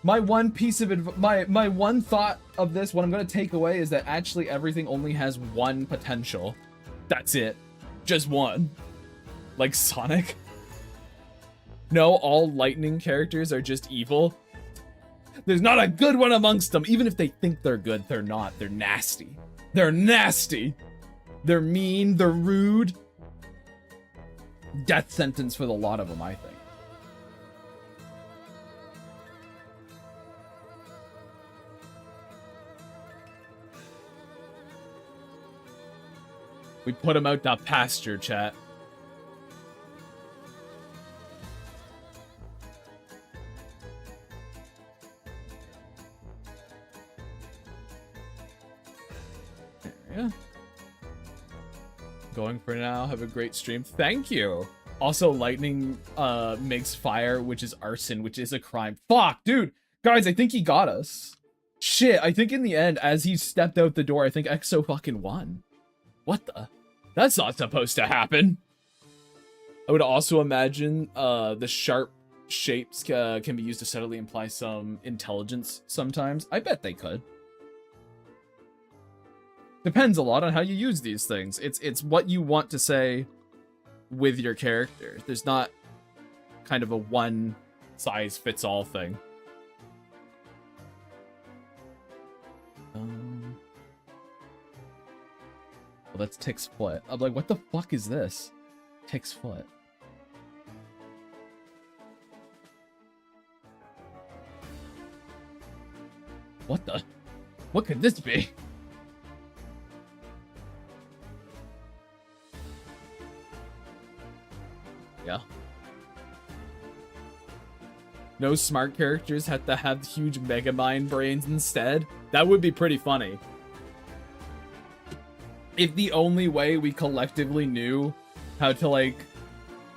my one piece of my one thought of this, what I'm gonna take away is that actually everything only has one potential. That's it. Just one. Like Sonic. No, all lightning characters are just evil. There's not a good one amongst them. Even if they think they're good, they're not. They're nasty. They're nasty. They're mean. They're rude. Death sentence for the lot of them, I think. We put him out to pasture, chat. Yeah. Going for now. Have a great stream. Thank you. Also, lightning makes fire, which is arson, which is a crime. Fuck, dude. Guys, I think he got us. Shit, I think in the end, as he stepped out the door, I think EXO fucking won. What the? That's not supposed to happen. I would also imagine the sharp shapes can be used to subtly imply some intelligence sometimes. I bet they could. Depends a lot on how you use these things. It's what you want to say with your character. There's not kind of a one size fits all thing. Well, that's Tick's foot. I'm like, what the fuck is this? Tick's foot. What the? What could this be? Yeah. No smart characters have to have huge megamind brains instead. That would be pretty funny. If the only way we collectively knew how to, like,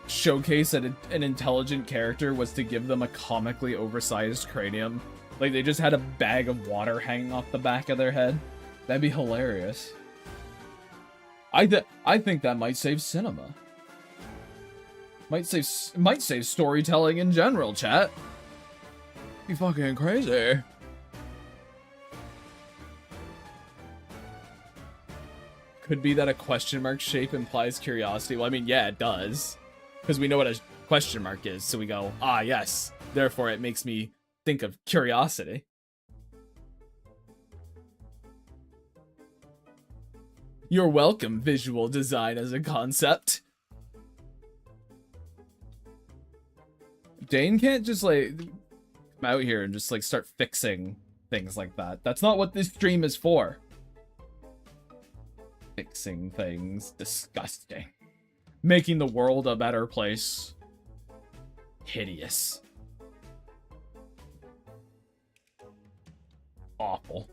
showcase an intelligent character was to give them a comically oversized cranium. Like, they just had a bag of water hanging off the back of their head. That'd be hilarious. I think that might save cinema. Might save storytelling in general, chat. Be fucking crazy. Could be that a question mark shape implies curiosity. Well, I mean, yeah, it does. Because we know what a question mark is, so we go, ah, yes. Therefore, it makes me think of curiosity. You're welcome, visual design as a concept. Dane can't just, like, come out here and just, like, start fixing things like that. That's not what this stream is for. Fixing things. Disgusting. Making the world a better place. Hideous. Awful.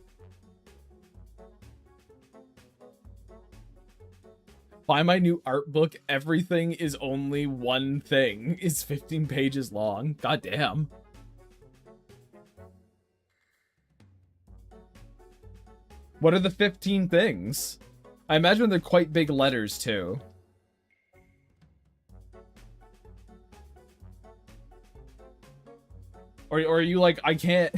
Buy my new art book. Everything is only one thing. It's 15 pages long. God damn. What are the 15 things? I imagine they're quite big letters, too. Or are you like, I can't...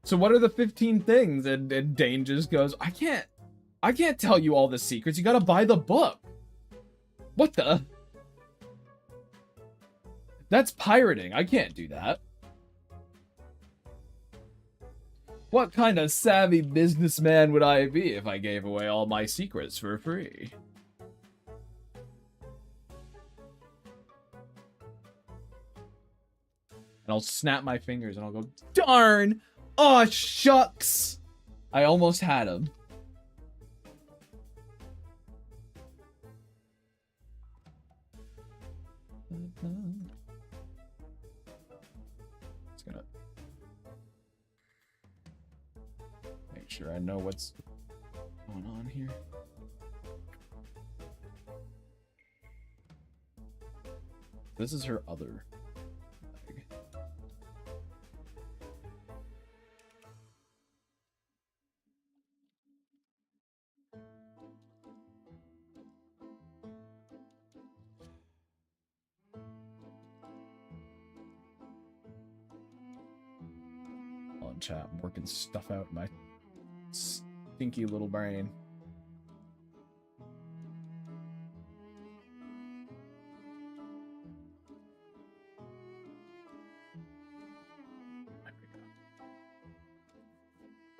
So what are the 15 things? And Dane just goes, I can't tell you all the secrets. You gotta buy the book. What the? That's pirating. I can't do that. What kind of savvy businessman would I be if I gave away all my secrets for free? And I'll snap my fingers and I'll go, darn! Aw, shucks! I almost had him. It's gonna make sure I know what's going on here. This is her other leg. On chat, I'm working stuff out in my stinky little brain.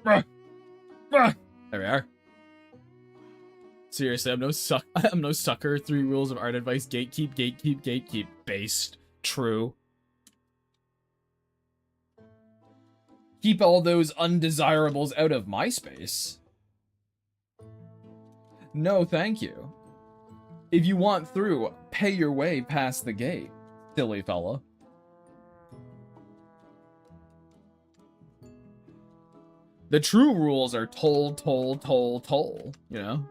Bruh. Bruh. There we are. Seriously, I'm no sucker. 3 rules of art advice: gatekeep, gatekeep, gatekeep. Based. True. Keep all those undesirables out of my space. No, thank you. If you want through, pay your way past the gate, silly fella. The true rules are toll, toll, toll, toll, you know?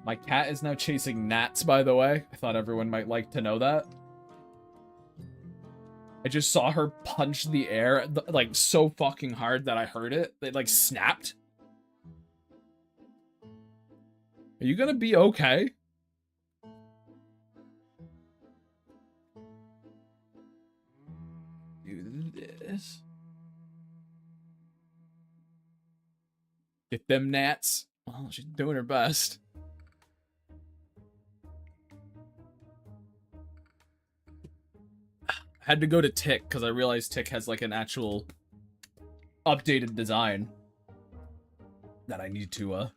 My cat is now chasing gnats, by the way. I thought everyone might like to know that. I just saw her punch the air, like, so fucking hard that I heard it. It, like, snapped. Are you gonna be okay? Do this. Get them gnats. Well, she's doing her best. Had to go to Tick because I realized Tick has like an actual updated design that I need to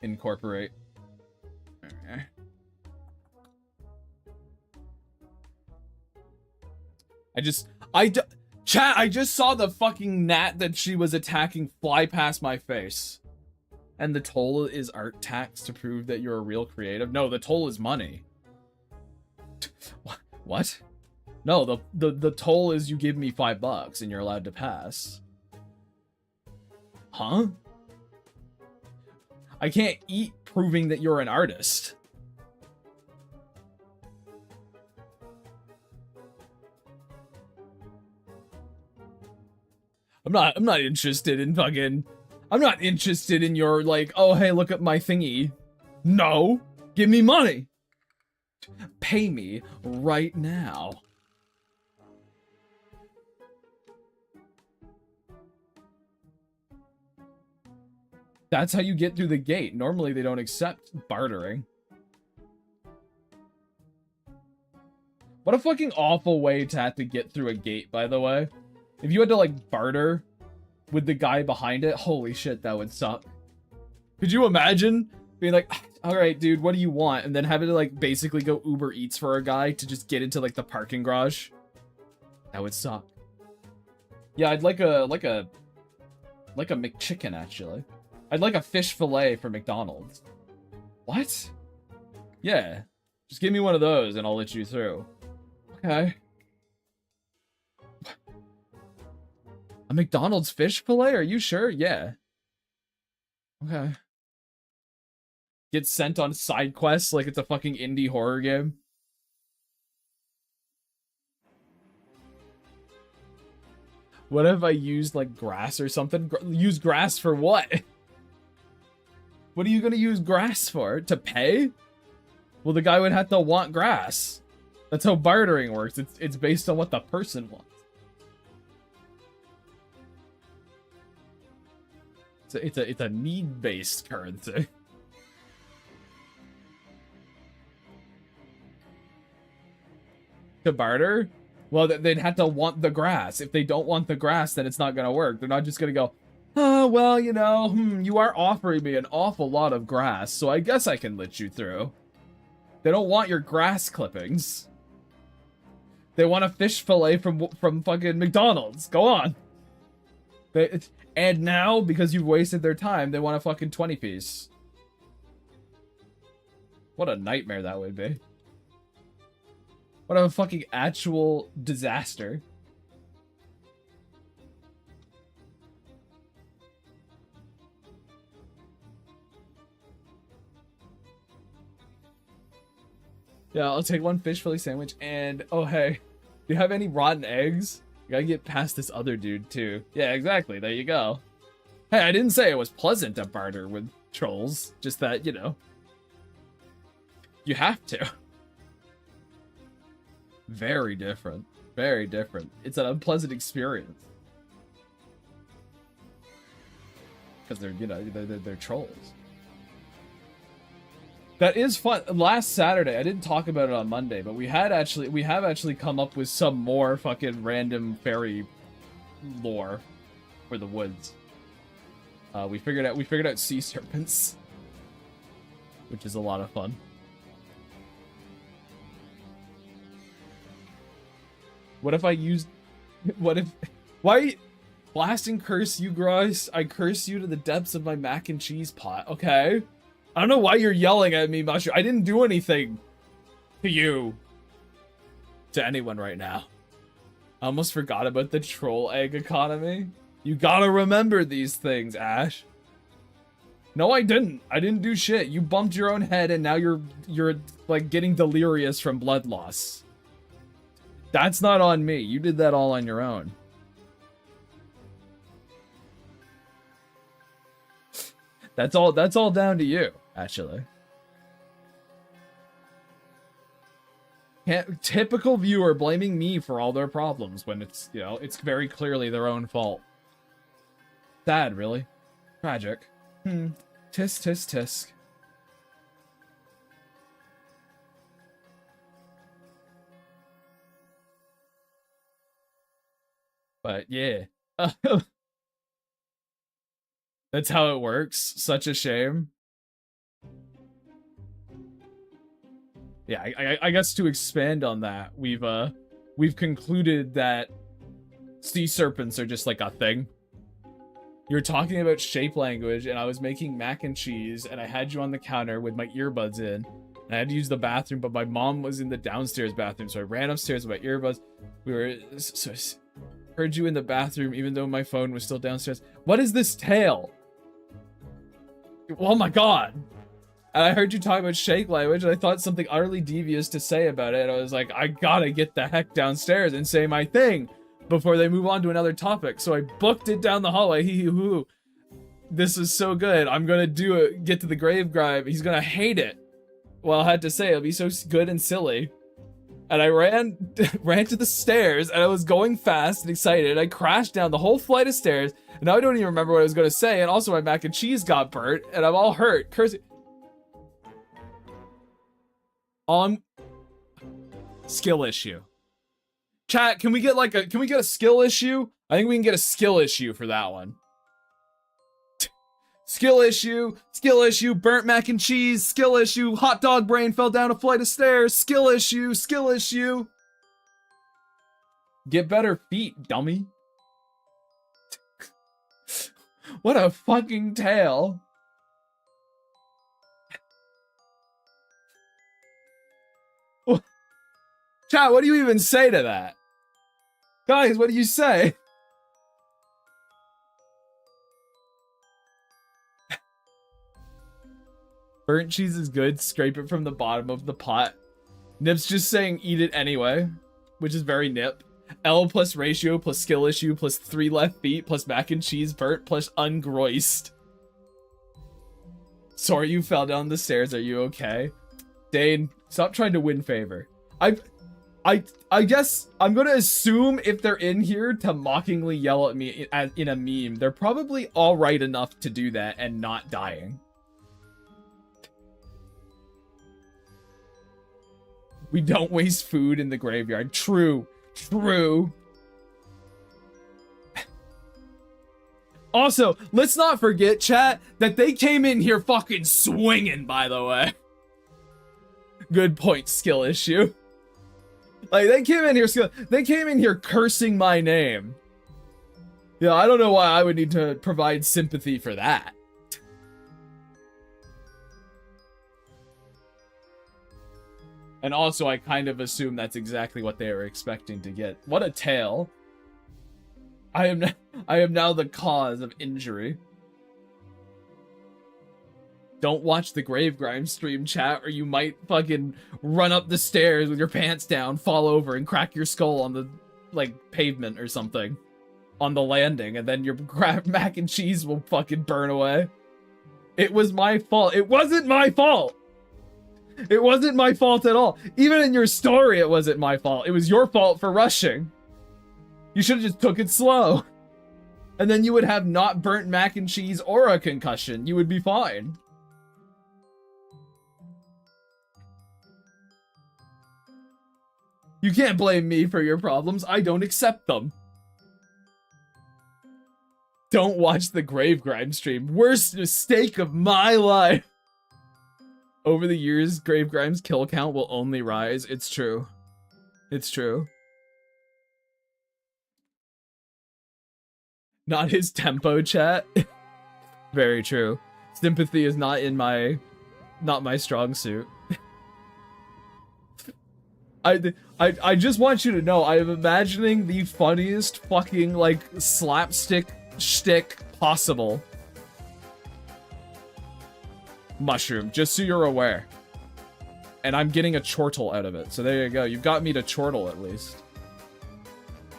incorporate. Okay. Chat, I just saw the fucking gnat that she was attacking fly past my face. And the toll is art tax to prove that you're a real creative? No, the toll is money. What? No, the toll is you give me $5 and you're allowed to pass. Huh? I can't eat proving that you're an artist. I'm not interested in fucking... I'm not interested in your, like, oh, hey, look at my thingy. No! Give me money! Pay me right now. That's how you get through the gate. Normally, they don't accept bartering. What a fucking awful way to have to get through a gate, by the way. If you had to, like, barter with the guy behind it, holy shit, that would suck. Could you imagine being like, alright, dude, what do you want? And then having to, like, basically go Uber Eats for a guy to just get into, like, the parking garage? That would suck. Yeah, I'd like a McChicken, actually. I'd like a fish fillet for McDonald's. What? Yeah. Just give me one of those and I'll let you through. Okay. A McDonald's fish fillet? Are you sure? Yeah. Okay. Get sent on side quests like it's a fucking indie horror game. What if I used, like, grass or something? Use grass for what? What are you gonna use grass for? To pay? Well, the guy would have to want grass. That's how bartering works. It's based on what the person wants. It's a need-based currency. To barter? Well, they'd have to want the grass. If they don't want the grass, then it's not gonna work. They're not just gonna go, oh, well, you know, you are offering me an awful lot of grass, so I guess I can let you through. They don't want your grass clippings. They want a fish fillet from fucking McDonald's. Go on. And now, because you've wasted their time, they want a fucking 20-piece. What a nightmare that would be. What a fucking actual disaster. Yeah, I'll take one fish fillet sandwich and, oh hey, do you have any rotten eggs? You gotta get past this other dude too. Yeah, exactly, there you go. Hey, I didn't say it was pleasant to barter with trolls, just that, you know, you have to. Very different, very different. It's an unpleasant experience. Because they're, you know, they're trolls. That is fun. Last Saturday, I didn't talk about it on Monday, but we have actually come up with some more fucking random fairy lore for the woods. We figured out sea serpents, which is a lot of fun. What if I used... What if... Why... Blast and curse you, Gross. I curse you to the depths of my mac and cheese pot. Okay. I don't know why you're yelling at me, Mushroom. I didn't do anything to you. To anyone right now. I almost forgot about the troll egg economy. You gotta remember these things, Ash. No, I didn't. I didn't do shit. You bumped your own head and now you're like getting delirious from blood loss. That's not on me. You did that all on your own. That's all down to you, actually. Typical viewer blaming me for all their problems when it's, you know, it's very clearly their own fault. Sad, really. Tragic. Tisk, tisk, tisk. But yeah. That's how it works. Such a shame. Yeah, I guess to expand on that, we've concluded that sea serpents are just like a thing. You're talking about shape language, and I was making mac and cheese, and I had you on the counter with my earbuds in. And I had to use the bathroom, but my mom was in the downstairs bathroom, so I ran upstairs with my earbuds. So I heard you in the bathroom, even though my phone was still downstairs. What is this tale? Oh my god. And I heard you talk about shake language, and I thought something utterly devious to say about it. And I was like, I gotta get the heck downstairs and say my thing before they move on to another topic. So I booked it down the hallway. Hee-hee-hoo. This is so good. I'm gonna do it. Get to the grave grind. He's gonna hate it. Well, I had to say, it'll be so good and silly. And I ran to the stairs, and I was going fast and excited. I crashed down the whole flight of stairs, and now I don't even remember what I was going to say, and also my mac and cheese got burnt, and I'm all hurt. Cursing. Skill issue. Chat, can we get a skill issue? I think we can get a skill issue for that one. Skill issue, burnt mac and cheese, skill issue, hot dog brain fell down a flight of stairs, skill issue. Get better feet, dummy. What a fucking tale. Chat, what do you even say to that? Guys, what do you say? Burnt cheese is good. Scrape it from the bottom of the pot. Nip's just saying eat it anyway, which is very Nip. L plus ratio plus skill issue plus 3 left feet plus mac and cheese burnt plus ungroised. Sorry you fell down the stairs. Are you okay? Dane, stop trying to win favor. I guess I'm gonna assume if they're in here to mockingly yell at me in a meme, they're probably alright enough to do that and not dying. We don't waste food in the graveyard. True. Also, let's not forget, chat, that they came in here fucking swinging, by the way. Good point, skill issue. Like, they came in here cursing my name. Yeah, I don't know why I would need to provide sympathy for that. And also, I kind of assume that's exactly what they were expecting to get. What a tale. I am now the cause of injury. Don't watch the Grave Grime stream, chat, or you might fucking run up the stairs with your pants down, fall over, and crack your skull on the, like, pavement or something. On the landing, and then your mac and cheese will fucking burn away. It was my fault. It wasn't my fault! It wasn't my fault at all. Even in your story, it wasn't my fault. It was your fault for rushing. You should have just took it slow. And then you would have not burnt mac and cheese or a concussion. You would be fine. You can't blame me for your problems. I don't accept them. Don't watch the Grave Grime stream. Worst mistake of my life. Over the years, Grave Grime's kill count will only rise. It's true. It's true. Not his tempo, chat. Very true. Sympathy is not my strong suit. I just want you to know, I am imagining the funniest fucking, like, slapstick shtick possible. Mushroom, just so you're aware. And I'm getting a chortle out of it, so there you go. You've got me to chortle, at least.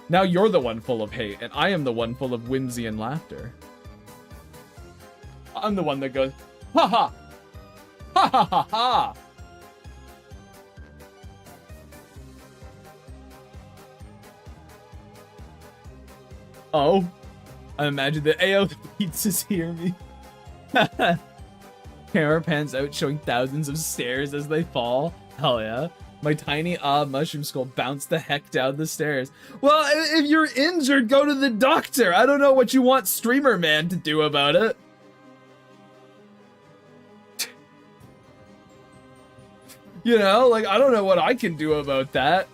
Now you're the one full of hate, and I am the one full of whimsy and laughter. I'm the one that goes, ha ha! Ha ha ha ha! Oh, I imagine the AO the pizzas hear me. Camera pans out, showing thousands of stairs as they fall. Hell yeah. My tiny mushroom skull bounced the heck down the stairs. Well, if you're injured, go to the doctor. I don't know what you want Streamer Man to do about it. You know, like, I don't know what I can do about that.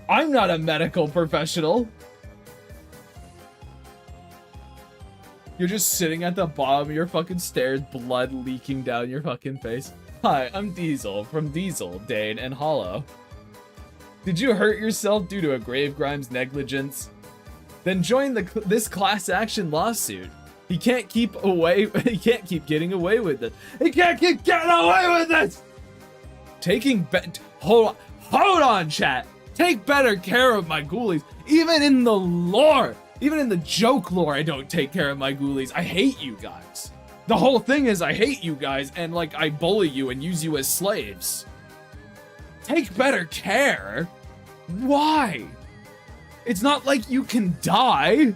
I'm not a medical professional. You're just sitting at the bottom of your fucking stairs, blood leaking down your fucking face. Hi, I'm Diesel from Diesel, Dane, and Hollow. Did you hurt yourself due to a Grave Grimes negligence? Then join this class action lawsuit. He can't keep getting away with it. He can't keep getting away with it! Hold on, chat. Take better care of my ghoulies. Even in the lore, even in the joke lore, I don't take care of my ghoulies. I hate you guys. The whole thing is I hate you guys, and like I bully you and use you as slaves. Take better care? Why? It's not like you can die.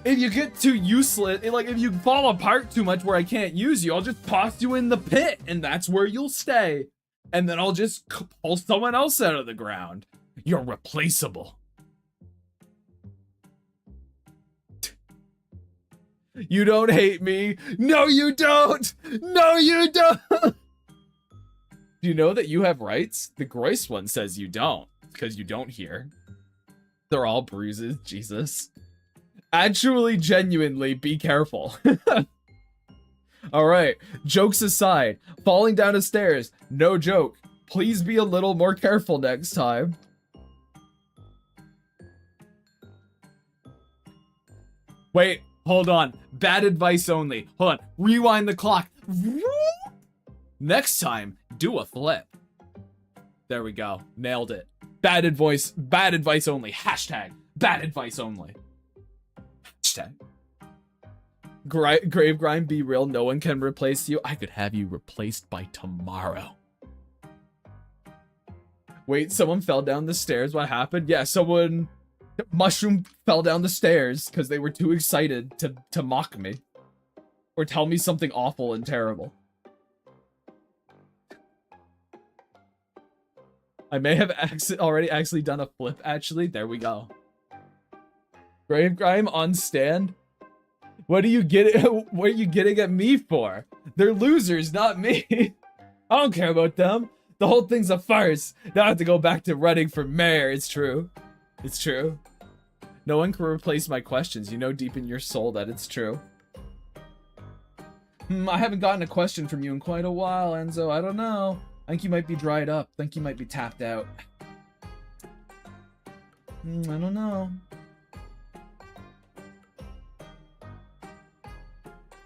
If you get too useless, like if you fall apart too much where I can't use you, I'll just toss you in the pit, and that's where you'll stay. And then I'll just pull someone else out of the ground. You're replaceable. You don't hate me. No, you don't. No, you don't. Do you know that you have rights? The Gross one says you don't, because you don't hear. They're all bruises, Jesus. Actually, genuinely, be careful. All right, jokes aside, falling down the stairs, no joke. Please be a little more careful next time. Wait, hold on. Bad advice only. Hold on, rewind the clock. Next time, do a flip. There we go, nailed it. Bad advice only. Hashtag bad advice only. Hashtag. Grave Grime, be real, no one can replace you. I could have you replaced by tomorrow. Wait, someone fell down the stairs. What happened? Yeah, Mushroom fell down the stairs because they were too excited to mock me. Or tell me something awful and terrible. I may have already actually done a flip, actually. There we go. Grave Grime on stand. What are you getting at me for? They're losers, not me. I don't care about them. The whole thing's a farce. Now I have to go back to running for mayor. It's true. It's true. No one can replace my questions. You know deep in your soul that it's true. I haven't gotten a question from you in quite a while, Enzo. I don't know. I think you might be dried up. I think you might be tapped out. I don't know.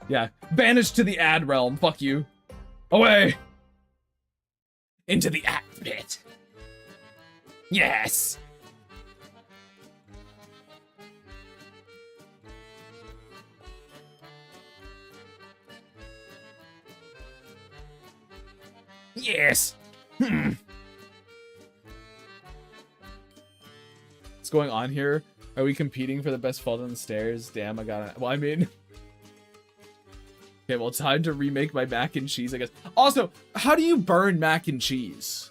Yeah, banished to the ad realm. Fuck you. Away! Into the ad pit. Yes! Yes! What's going on here? Are we competing for the best fall down the stairs? Damn, I got it. Well, I mean... Okay, well, it's time to remake my mac and cheese, I guess. Also, how do you burn mac and cheese?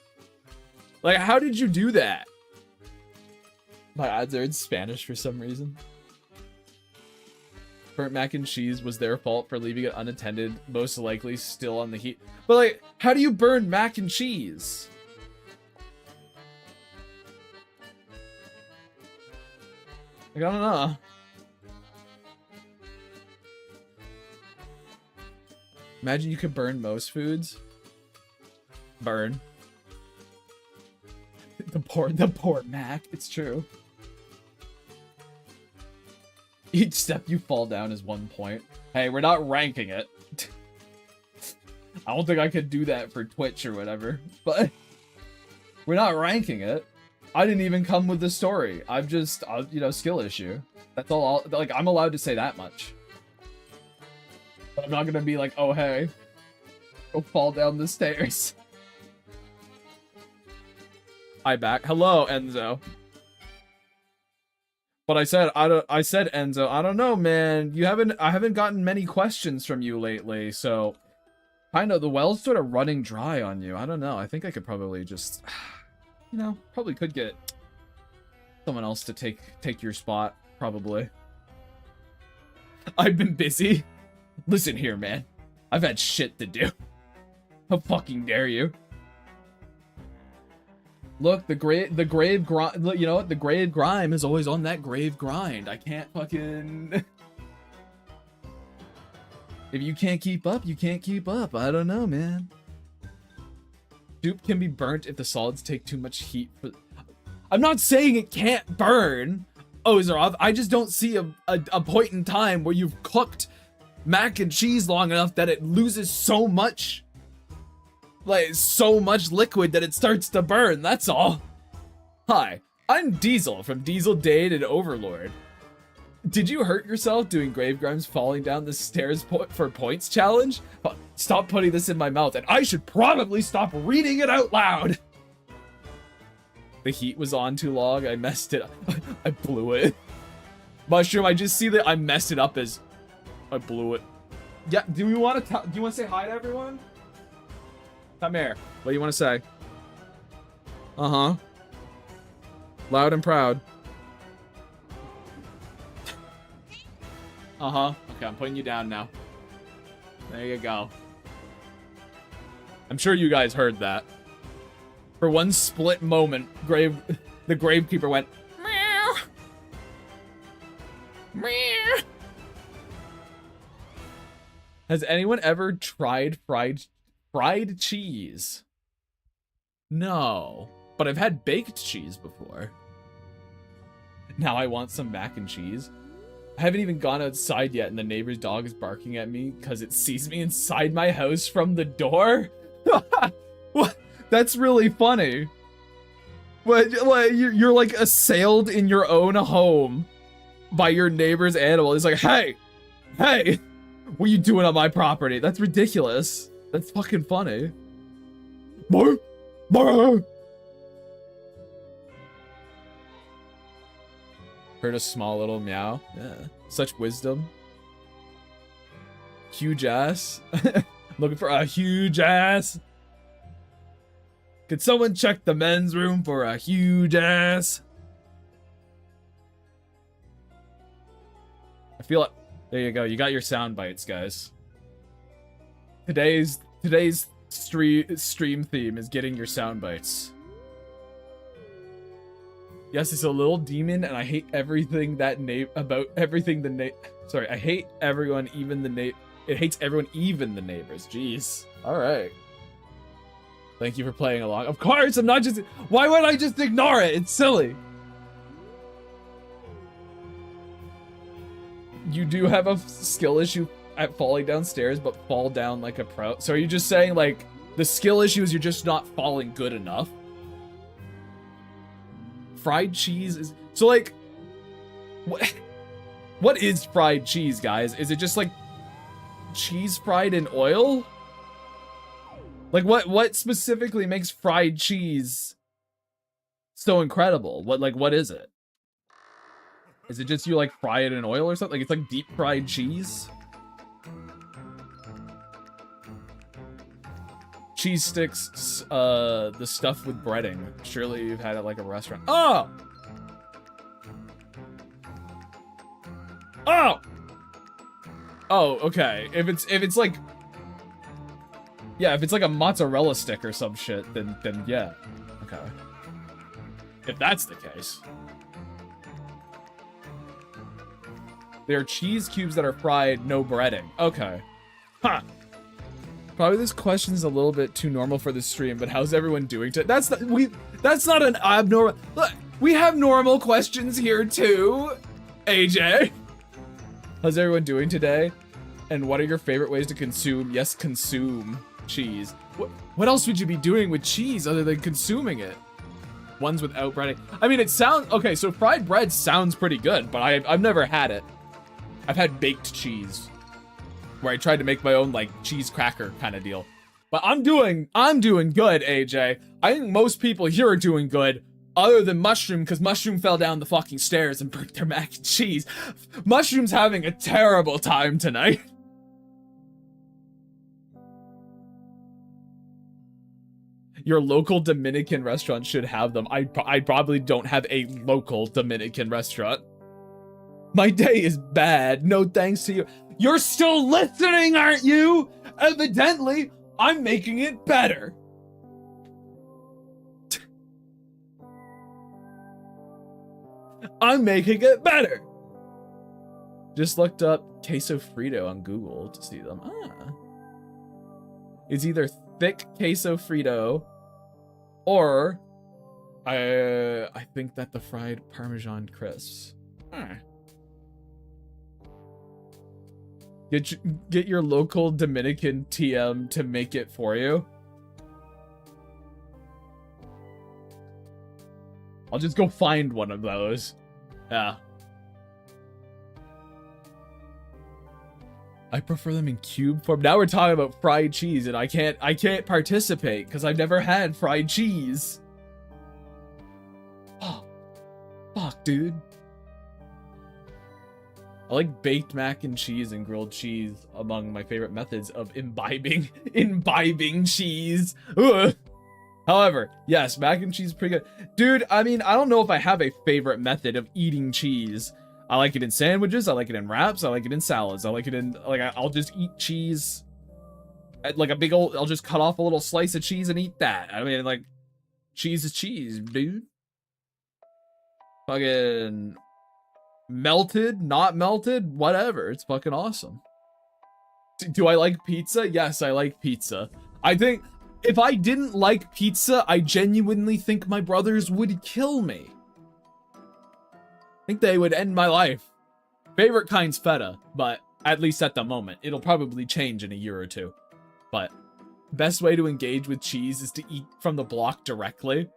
Like, how did you do that? My odds are in Spanish for some reason. Burnt mac and cheese was their fault for leaving it unattended, most likely still on the heat. But like, how do you burn mac and cheese? Like, I don't know. Imagine you could burn most foods. Burn. The poor mac, it's true. Each step you fall down is 1 point. Hey, we're not ranking it. I don't think I could do that for Twitch or whatever, but we're not ranking it. I didn't even come with the story. I'm just, you know, skill issue. That's all. Like, I'm allowed to say that much. But I'm not gonna be like, oh, hey, go fall down the stairs. Hi back. Hello, Enzo. But I said Enzo, I don't know, man. I haven't gotten many questions from you lately, so kind of the well's sort of running dry on you. I don't know. I think I could probably just, you know, probably could get someone else to take your spot, probably. I've been busy. Listen here, man. I've had shit to do. How fucking dare you? Look, the grave grind, you know what? The grave grime is always on that grave grind. I can't fucking... If you can't keep up, you can't keep up. I don't know, man. Soup can be burnt if the solids take too much heat. I'm not saying it can't burn, Ozarov. I just don't see a point in time where you've cooked mac and cheese long enough that it loses so much... like, so much liquid that it starts to burn, that's all. Hi, I'm Diesel from Diesel Dade and Overlord. Did you hurt yourself doing Grave Grimes falling down the stairs for points challenge? Stop putting this in my mouth, and I should probably stop reading it out loud. The heat was on too long, I messed it up. I blew it. Mushroom, I just see that I messed it up as I blew it. Yeah, do you want to say hi to everyone? Come here. What do you want to say? Uh-huh. Loud and proud. Uh-huh. Okay, I'm putting you down now. There you go. I'm sure you guys heard that. For one split moment, the Gravekeeper went, meow. Meow. Has anyone ever tried fried cheese? No, but I've had baked cheese before. Now I want some mac and cheese. I haven't even gone outside yet and the neighbor's dog is barking at me because it sees me inside my house from the door. What? That's really funny. What, you're like assailed in your own home by your neighbor's animal. It's like, hey, what are you doing on my property? That's ridiculous. That's fucking funny. Heard a small little meow. Yeah. Such wisdom. Huge ass. Looking for a huge ass. Could someone check the men's room for a huge ass? I feel like... There you go. You got your sound bites, guys. Today's stream theme is getting your sound bites. Yes, it's a little demon, and I hate everything I hate everyone, even it hates everyone, even the neighbors. Jeez. All right. Thank you for playing along. Of course, I'm not just. Why would I just ignore it? It's silly. You do have a skill issue at falling downstairs, but fall down like a pro. So are you just saying, like, the skill issue is you're just not falling good enough? Fried cheese is... So, like... What is fried cheese, guys? Is it just, like, cheese fried in oil? Like, what specifically makes fried cheese so incredible? What is it? Is it just you, like, fry it in oil or something? Like, it's like deep fried cheese? cheese sticks, the stuff with breading. Surely you've had it like a restaurant. Oh! Oh! Oh, okay. If it's like... Yeah, if it's like a mozzarella stick or some shit, then yeah. Okay. If that's the case. They are cheese cubes that are fried, no breading. Okay. Huh. Probably this question's a little bit too normal for the stream, but how's everyone doing today? That's not an abnormal... Look, we have normal questions here too, AJ. How's everyone doing today? And what are your favorite ways to consume? Yes, consume cheese. What else would you be doing with cheese other than consuming it? Ones without breading. I mean, it sounds... Okay, so fried bread sounds pretty good, but I've never had it. I've had baked cheese, where I tried to make my own, like, cheese cracker kind of deal. But I'm doing good, AJ. I think most people here are doing good, other than Mushroom, because Mushroom fell down the fucking stairs and burnt their mac and cheese. Mushroom's having a terrible time tonight. Your local Dominican restaurant should have them. I probably don't have a local Dominican restaurant. My day is bad. No thanks to you. You're still listening, aren't you? Evidently, I'm making it better. I'm making it better. Just looked up queso frito on Google to see them. Ah. It's either thick queso frito or I think that the fried Parmesan crisps. Get your local Dominican TM to make it for you. I'll just go find one of those. Yeah. I prefer them in cube form. Now we're talking about fried cheese, and I can't participate because I've never had fried cheese. Oh, fuck, dude. I like baked mac and cheese and grilled cheese among my favorite methods of imbibing cheese. Ugh. However, yes, mac and cheese is pretty good. Dude, I mean, I don't know if I have a favorite method of eating cheese. I like it in sandwiches, I like it in wraps, I like it in salads, I like it in, like, I'll just eat cheese. Like a big old, I'll just cut off a little slice of cheese and eat that. I mean, like, cheese is cheese, dude. Fucking... melted, not melted, whatever. It's fucking awesome. Do I like pizza? Yes, I like pizza. I think if I didn't like pizza, I genuinely think my brothers would kill me. I think they would end my life. Favorite kind's feta, but at least at the moment. It'll probably change in a year or two. But best way to engage with cheese is to eat from the block directly.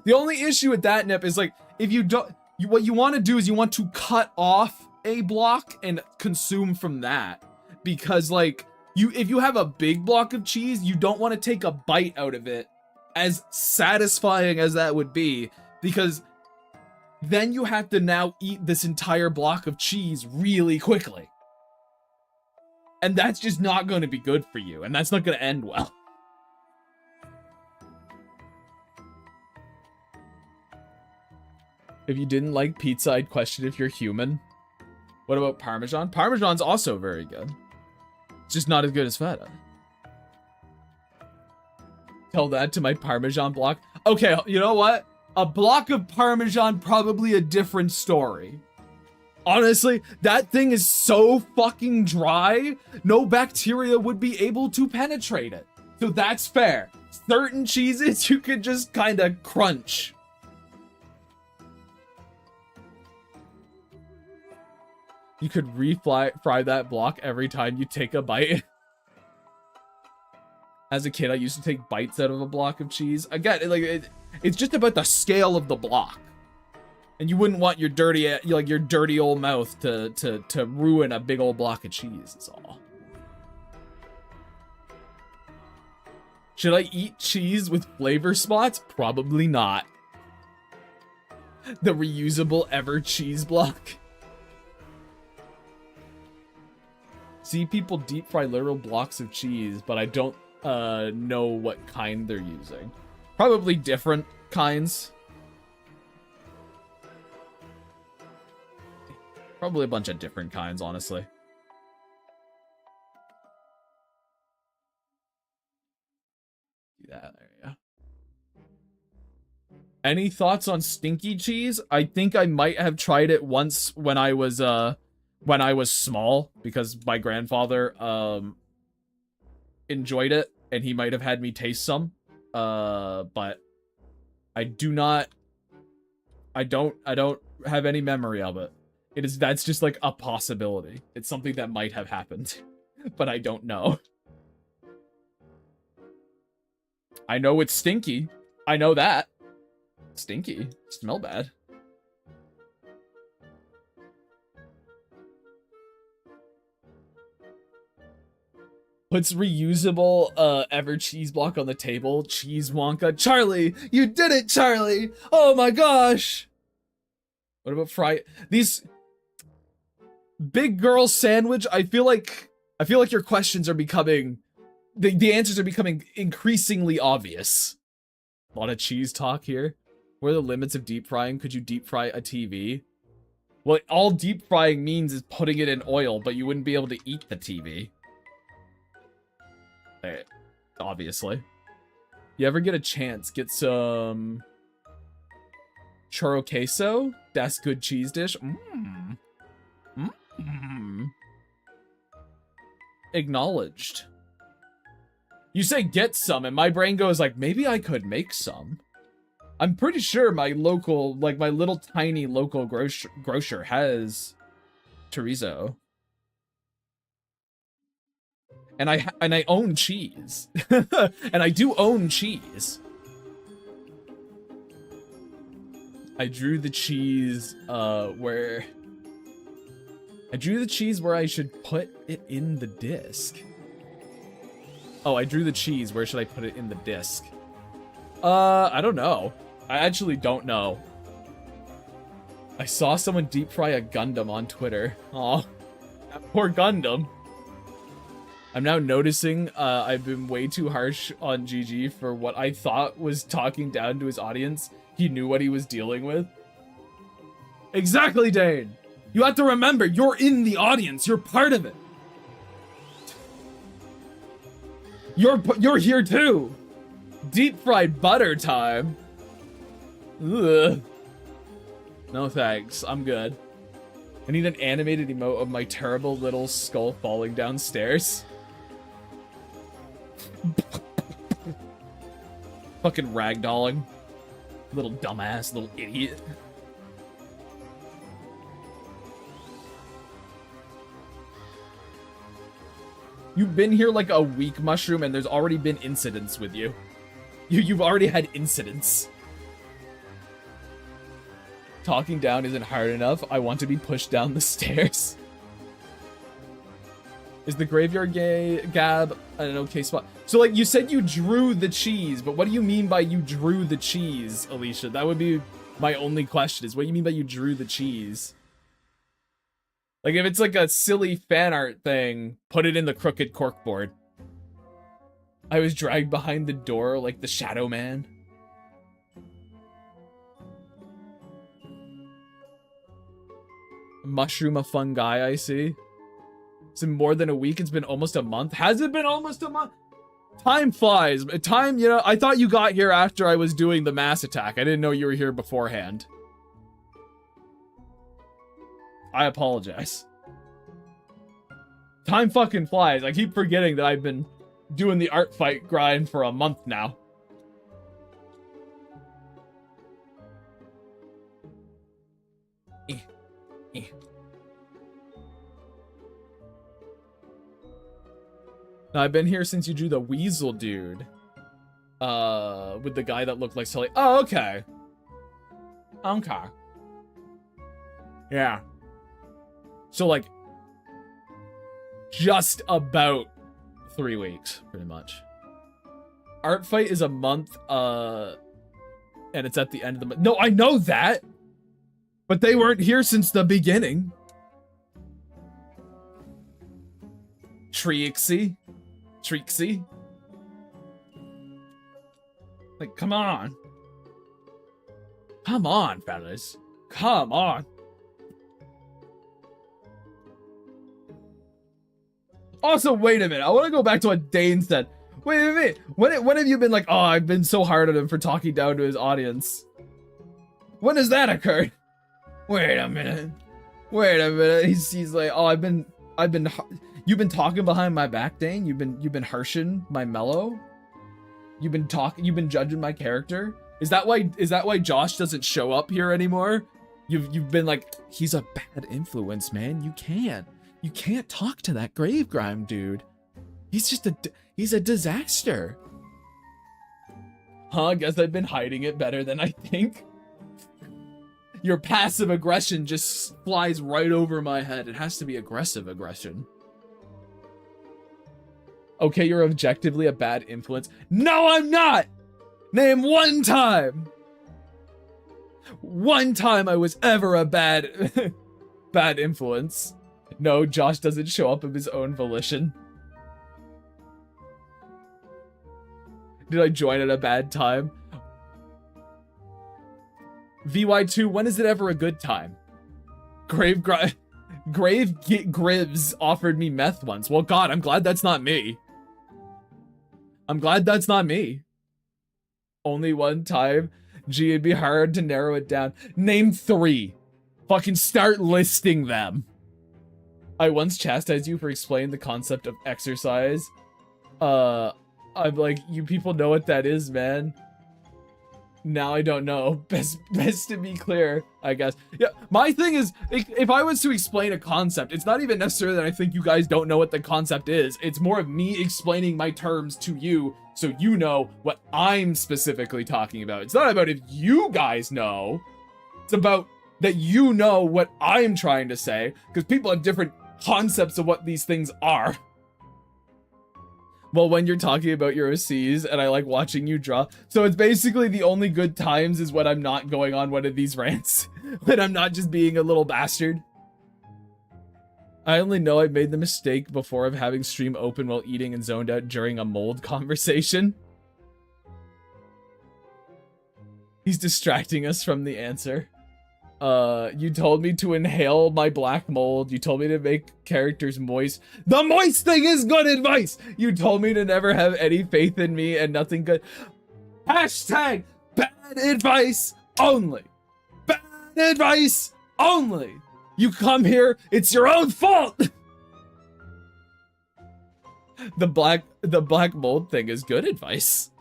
The only issue with that, Nip, is like, if you don't... what you want to do is you want to cut off a block and consume from that. Because, like, if you have a big block of cheese, you don't want to take a bite out of it, as satisfying as that would be, because then you have to now eat this entire block of cheese really quickly. And that's just not going to be good for you, and that's not going to end well. If you didn't like pizza, I'd question if you're human. What about Parmesan? Parmesan's also very good. It's just not as good as feta. Tell that to my Parmesan block. Okay, you know what? A block of Parmesan, probably a different story. Honestly, that thing is so fucking dry, no bacteria would be able to penetrate it. So that's fair. Certain cheeses you could just kind of crunch. You could fry that block every time you take a bite. As a kid, I used to take bites out of a block of cheese. Again, it's just about the scale of the block. And you wouldn't want your dirty old mouth to ruin a big old block of cheese, that's all. Should I eat cheese with flavor spots? Probably not. The reusable ever cheese block. See people deep fry literal blocks of cheese, but I don't know what kind they're using. Probably different kinds. Probably a bunch of different kinds, honestly. Do that, there you go. Any thoughts on stinky cheese? I think I might have tried it once when I was small, because my grandfather enjoyed it and he might have had me taste some. But I don't have any memory of it. That's just like a possibility. It's something that might have happened, but I don't know. I know it's stinky. I know that. Stinky. Smell bad. Puts reusable ever cheese block on the table. Cheese Wonka. Charlie, you did it, Charlie. Oh my gosh. What about these big girl sandwich? I feel like your questions are becoming the answers are becoming increasingly obvious. A lot of cheese talk here. What are the limits of deep frying? Could you deep fry a TV? Well, all deep frying means is putting it in oil, but you wouldn't be able to eat the TV. Obviously. You ever get a chance, get some churro queso? That's good cheese dish. Acknowledged. You say get some, and my brain goes like, maybe I could make some. I'm pretty sure my local, like my little tiny local grocer has chorizo. And I own cheese. And I do own cheese. I drew the cheese where I should put it in the disc. Oh, I drew the cheese. Where should I put it in the disc? I don't know. I actually don't know. I saw someone deep fry a Gundam on Twitter. Aw, that poor Gundam. I'm now noticing I've been way too harsh on GG for what I thought was talking down to his audience. He knew what he was dealing with. Exactly, Dane. You have to remember, you're in the audience. You're part of it. You're here too. Deep fried butter time. Ugh. No thanks. I'm good. I need an animated emote of my terrible little skull falling downstairs. Fucking ragdolling. Little dumbass, little idiot. You've been here like a week, Mushroom, and there's already been incidents with you. You've already had incidents. Talking down isn't hard enough. I want to be pushed down the stairs. Is the graveyard gab an okay spot? So, like, you said you drew the cheese, but what do you mean by you drew the cheese, Alicia? That would be my only question, is what do you mean by you drew the cheese? Like, if it's like a silly fan art thing, put it in the crooked corkboard. I was dragged behind the door like the Shadow Man. Mushroom, a fun guy, I see. It's been more than a week. It's been almost a month. Has it been almost a month? Time flies. Time, you know, I thought you got here after I was doing the mass attack. I didn't know you were here beforehand. I apologize. Time fucking flies. I keep forgetting that I've been doing the Artfight grind for a month now. Now, I've been here since you drew the Weasel dude. With the guy that looked like Sully. Oh, okay. Okay. Yeah. So, like, just about 3 weeks, pretty much. Artfight is a month, and it's at the end of the month. No, I know that! But they weren't here since the beginning. Treexy. Like, come on. Come on, fellas. Come on. Also, wait a minute. I want to go back to what Dane said. Wait a minute. When have you been like, oh, I've been so hard on him for talking down to his audience? When has that occurred? Wait a minute. Wait a minute. He's like, oh, you've been talking behind my back, Dane. You've been harshing my mellow. You've been judging my character. Is that why Josh doesn't show up here anymore? You've been like, he's a bad influence, man. You can't talk to that Gravegrime dude. He's a disaster. Huh, I guess I've been hiding it better than I think. Your passive aggression just flies right over my head. It has to be aggressive aggression. Okay, you're objectively a bad influence. No, I'm not! Name one time! One time I was ever a bad influence. No, Josh doesn't show up of his own volition. Did I join at a bad time? VY2, when is it ever a good time? Grave Gribs offered me meth once. Well, God, I'm glad that's not me. I'm glad that's not me. Only one time. Gee, it'd be hard to narrow it down. Name 3. Fucking start listing them. I once chastised you for explaining the concept of exercise. I'm like, you people know what that is, man. Now I don't know. Best to be clear, I guess. Yeah, my thing is, if I was to explain a concept, it's not even necessarily that I think you guys don't know what the concept is. It's more of me explaining my terms to you so you know what I'm specifically talking about. It's not about if you guys know. It's about that you know what I'm trying to say, because people have different concepts of what these things are. Well, when you're talking about your OCs and I like watching you draw. So it's basically the only good times is when I'm not going on one of these rants. When I'm not just being a little bastard. I only know I made the mistake before of having stream open while eating and zoned out during a mold conversation. He's distracting us from the answer. You told me to inhale my black mold. You told me to make characters moist. The moist thing is good advice! You told me to never have any faith in me and nothing good. Hashtag bad advice only. Bad advice only. You come here, it's your own fault! The black mold thing is good advice.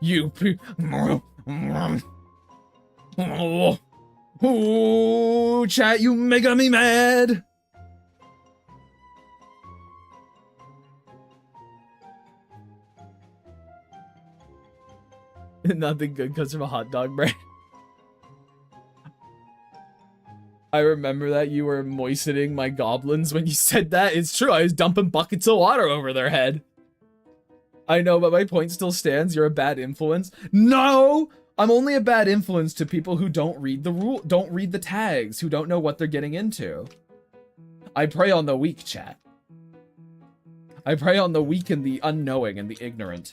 You oh, chat, you making me mad. Nothing good comes from a hot dog brain. I remember that you were moistening my goblins when you said that. It's true, I was dumping buckets of water over their head. I know, but my point still stands. You're a bad influence. No! I'm only a bad influence to people who don't read the tags, who don't know what they're getting into. I prey on the weak, chat. I prey on the weak and the unknowing and the ignorant.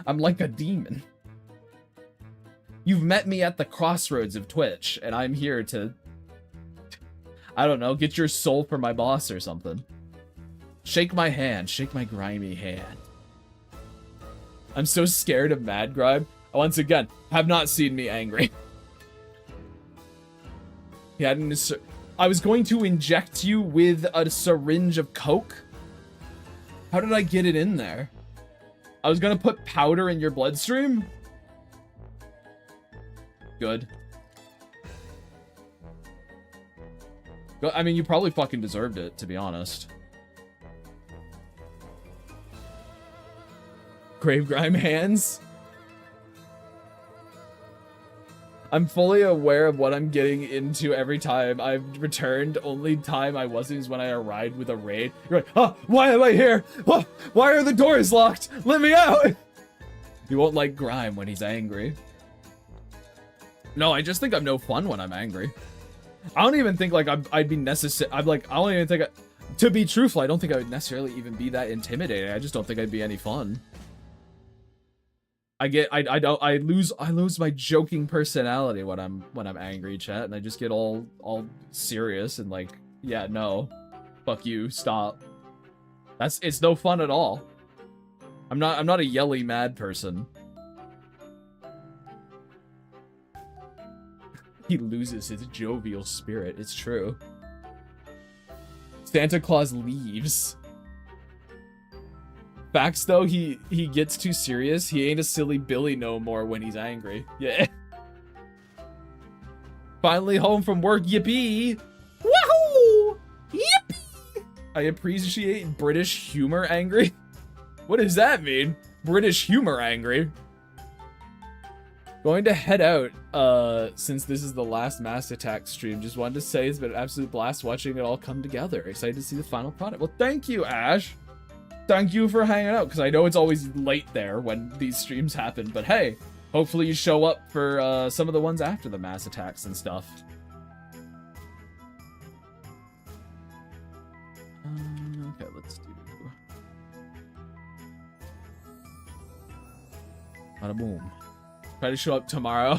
I'm like a demon. You've met me at the crossroads of Twitch, and I'm here to, I don't know, get your soul for my boss or something. Shake my hand, shake my grimy hand. I'm so scared of Mad Grime. Once again, have not seen me angry. He had I was going to inject you with a syringe of Coke. How did I get it in there? I was gonna put powder in your bloodstream? Good. I mean, you probably fucking deserved it, to be honest. Gravegrime hands. I'm fully aware of what I'm getting into every time I've returned. Only time I wasn't is when I arrived with a raid. You're like, oh, why am I here? Oh, why are the doors locked? Let me out! You won't like Grime when he's angry. No, I just think I'm no fun when I'm angry. I don't even think like I'd be necessary. I'm like, I don't even think To be truthful, I don't think I would necessarily even be that intimidating. I just don't think I'd be any fun. I lose my joking personality when I'm angry, chat, and I just get all serious and like, yeah, no. Fuck you, stop. It's no fun at all. I'm not a yelly mad person. He loses his jovial spirit, it's true. Santa Claus leaves. Facts though, he gets too serious. He ain't a silly Billy no more when he's angry. Yeah. Finally home from work, yippee! Wahoo! Yippee! I appreciate British humor angry. What does that mean? British humor angry. Going to head out, since this is the last Mass Attack stream. Just wanted to say it's been an absolute blast watching it all come together. Excited to see the final product. Well, thank you, Ash. Thank you for hanging out, because I know it's always late there when these streams happen, but hey, hopefully you show up for some of the ones after the Mass Attacks and stuff. Okay, let's do... Bada boom. Try to show up tomorrow.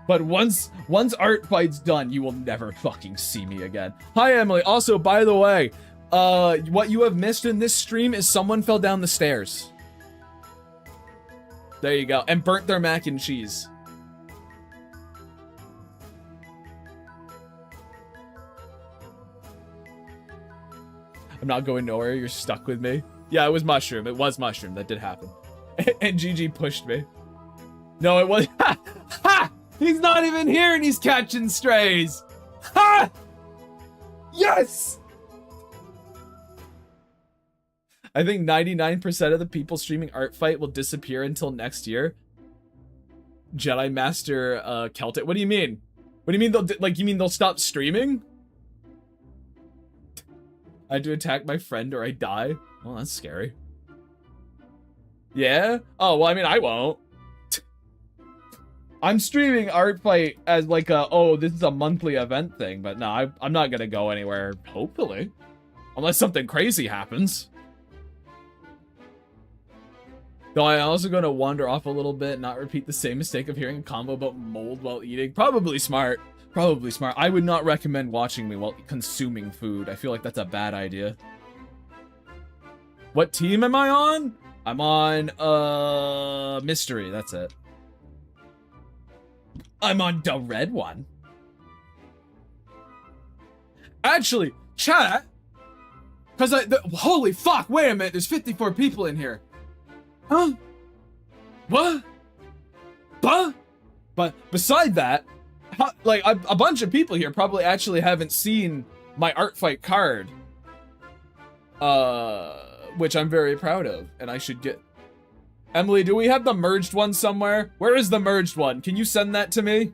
But once Artfight's done, you will never fucking see me again. Hi, Emily. Also, by the way, what you have missed in this stream is someone fell down the stairs. There you go. And burnt their mac and cheese. I'm not going nowhere. You're stuck with me. Yeah, it was Mushroom. It was Mushroom. That did happen. And GG pushed me. No, it was. Ha! Ha! He's not even here and he's catching strays. Ha! Yes! I think 99% of the people streaming Artfight will disappear until next year. Jedi Master Celtic. What do you mean? What do you mean you mean they'll stop streaming? I had to attack my friend or I die. Well, that's scary. Yeah? Oh, well, I mean, I won't. I'm streaming Artfight as like a, oh, this is a monthly event thing, but no, I'm not gonna go anywhere, hopefully. Unless something crazy happens. Though I'm also gonna wander off a little bit, not repeat the same mistake of hearing a combo about mold while eating. Probably smart. Probably smart. I would not recommend watching me while consuming food. I feel like that's a bad idea. What team am I on? I'm on, Mystery, that's it. I'm on the red one. Actually, chat, because holy fuck, wait a minute, there's 54 people in here. Huh? What? But beside that, like, a bunch of people here probably actually haven't seen my Artfight card. Which I'm very proud of, and I should get... Emily, do we have the merged one somewhere? Where is the merged one? Can you send that to me?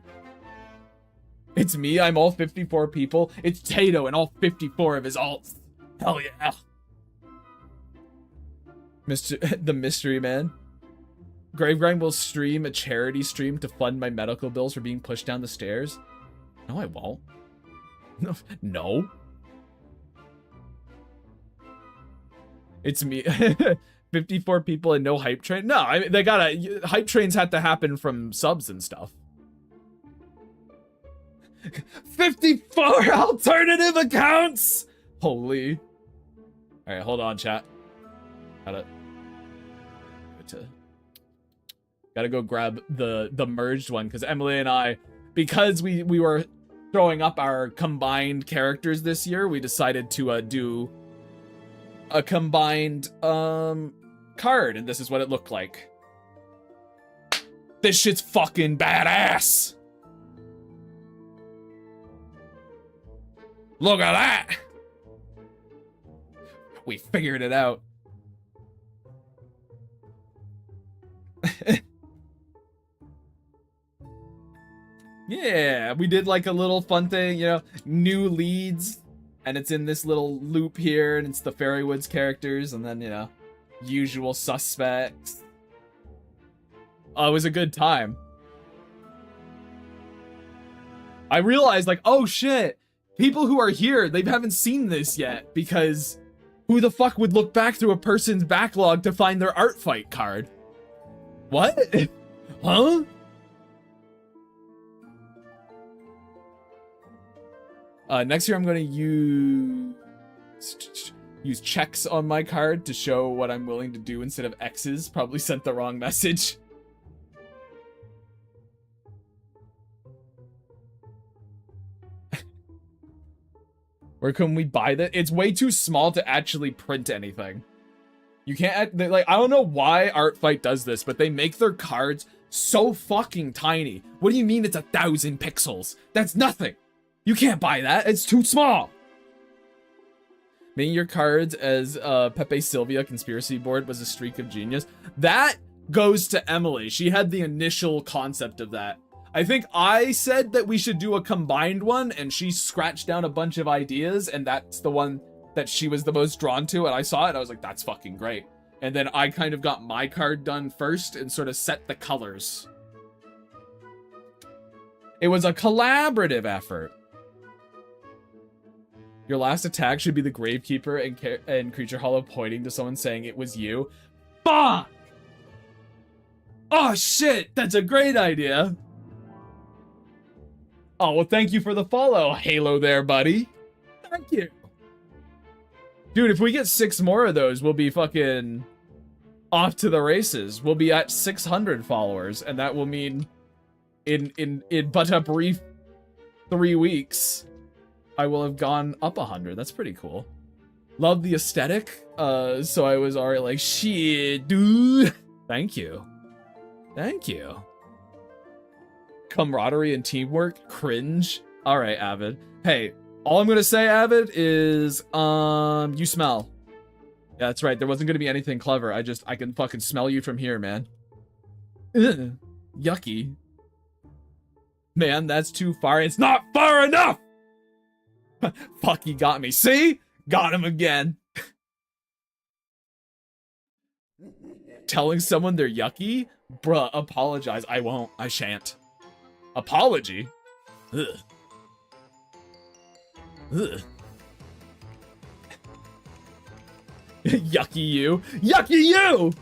It's me, I'm all 54 people. It's Tato and all 54 of his alts. Hell yeah. The mystery man. Gravegrind will stream a charity stream to fund my medical bills for being pushed down the stairs. No, I won't. No. It's me. 54 people and no hype train. No, I mean, they gotta, hype trains have to happen from subs and stuff. 54 alternative accounts. Holy. All right, hold on, chat. Gotta go grab the merged one, because Emily and I, because we were throwing up our combined characters this year, we decided to do a combined card, and this is what it looked like. This shit's fucking badass. Look at that. We figured it out. Yeah, we did like a little fun thing, you know, new leads, and it's in this little loop here, and it's the Fairywoods characters, and then, you know, usual suspects. It was a good time. I realized, like, oh shit, people who are here, they haven't seen this yet, because who the fuck would look back through a person's backlog to find their Artfight card? What? Huh? Next year I'm going to use checks on my card to show what I'm willing to do instead of X's. Probably sent the wrong message. Where can we buy that? It's way too small to actually print anything. You can't, like, I don't know why Artfight does this, but they make their cards so fucking tiny. What do you mean it's 1,000 pixels? That's nothing. You can't buy that. It's too small. Making your cards as Pepe Sylvia conspiracy board was a streak of genius. That goes to Emily. She had the initial concept of that. I think I said that we should do a combined one, and she scratched down a bunch of ideas, and that's the one that she was the most drawn to, and I saw it, and I was like, that's fucking great. And then I kind of got my card done first and sort of set the colors. It was a collaborative effort. Your last attack should be the Gravekeeper and Creature Hollow pointing to someone saying it was you. Fuck! Oh shit, that's a great idea. Oh, well, thank you for the follow, Halo there, buddy. Thank you. Dude, if we get 6 more of those, we'll be fucking off to the races. We'll be at 600 followers, and that will mean in but a brief 3 weeks, I will have gone up 100. That's pretty cool. Love the aesthetic. So I was already like, shit, dude. Thank you. Thank you. Camaraderie and teamwork, cringe. All right, Avid. Hey, all I'm gonna say, Avid, is you smell. Yeah, that's right. There wasn't gonna be anything clever. I can fucking smell you from here, man. Ugh, yucky. Man, that's too far. It's not far enough. Fuck, he got me. See? Got him again. Telling someone they're yucky? Bruh, apologize. I won't. I shan't. Apology? Ugh. Ugh. Yucky you. Yucky you!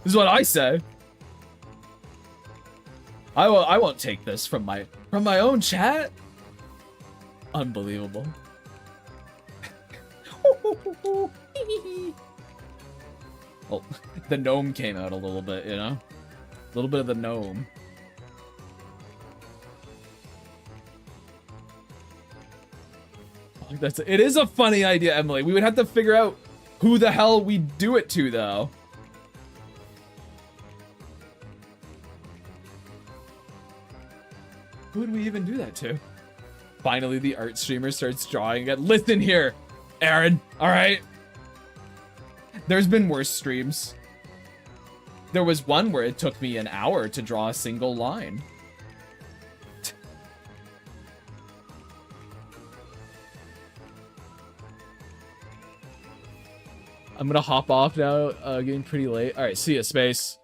Is what I say. I won't take this from my own chat. Unbelievable. Well, the gnome came out a little bit, you know? A little bit of the gnome. It is a funny idea, Emily. We would have to figure out who the hell we do it to, though. Who would we even do that to? Finally, the art streamer starts drawing again. Listen here, Aaron, all right? There's been worse streams. There was one where it took me an hour to draw a single line. I'm gonna hop off now, getting pretty late. All right, see ya, Space.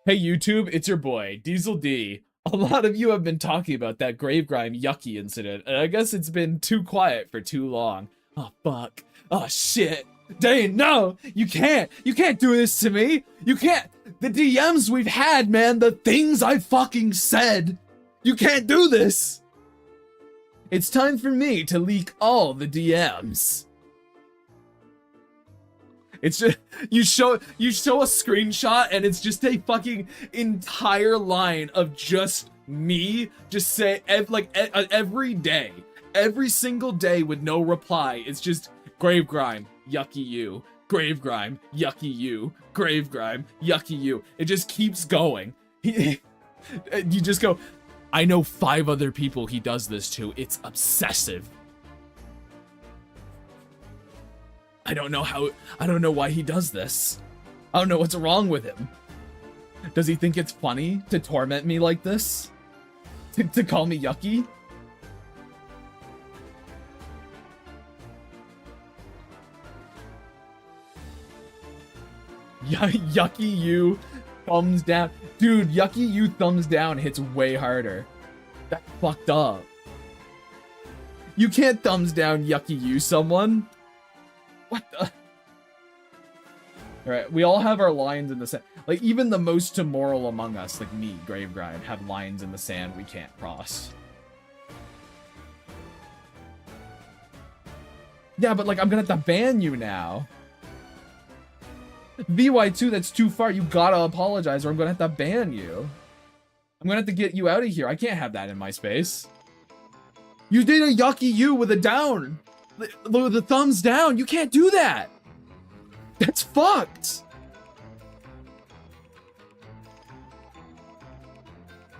Hey, YouTube, it's your boy, Diesel D. A lot of you have been talking about that Gravegrime yucky incident, and I guess it's been too quiet for too long. Oh, fuck. Oh, shit. Dane, no! You can't do this to me! You can't! The DMs we've had, man, the things I fucking said! You can't do this! It's time for me to leak all the DMs. It's just, you show a screenshot and it's just a fucking entire line of just me just say, every day, every single day with no reply. It's just Gravegrime, yucky you, Gravegrime, yucky you, Gravegrime, yucky you. It just keeps going. You just go, I know 5 other people he does this to. It's obsessive. I don't know why he does this. I don't know what's wrong with him. Does he think it's funny to torment me like this? To call me yucky? Yucky you, thumbs down. Dude, yucky you thumbs down hits way harder. That's fucked up. You can't thumbs down yucky you someone. What the? Alright, we all have our lines in the sand. Like, even the most immoral among us, like me, Gravegrind, have lines in the sand we can't cross. Yeah, but like, I'm gonna have to ban you now. VY2, that's too far. You gotta apologize or I'm gonna have to ban you. I'm gonna have to get you out of here. I can't have that in my space. You did a yucky you with a down. With the thumbs down. You can't do that. That's fucked.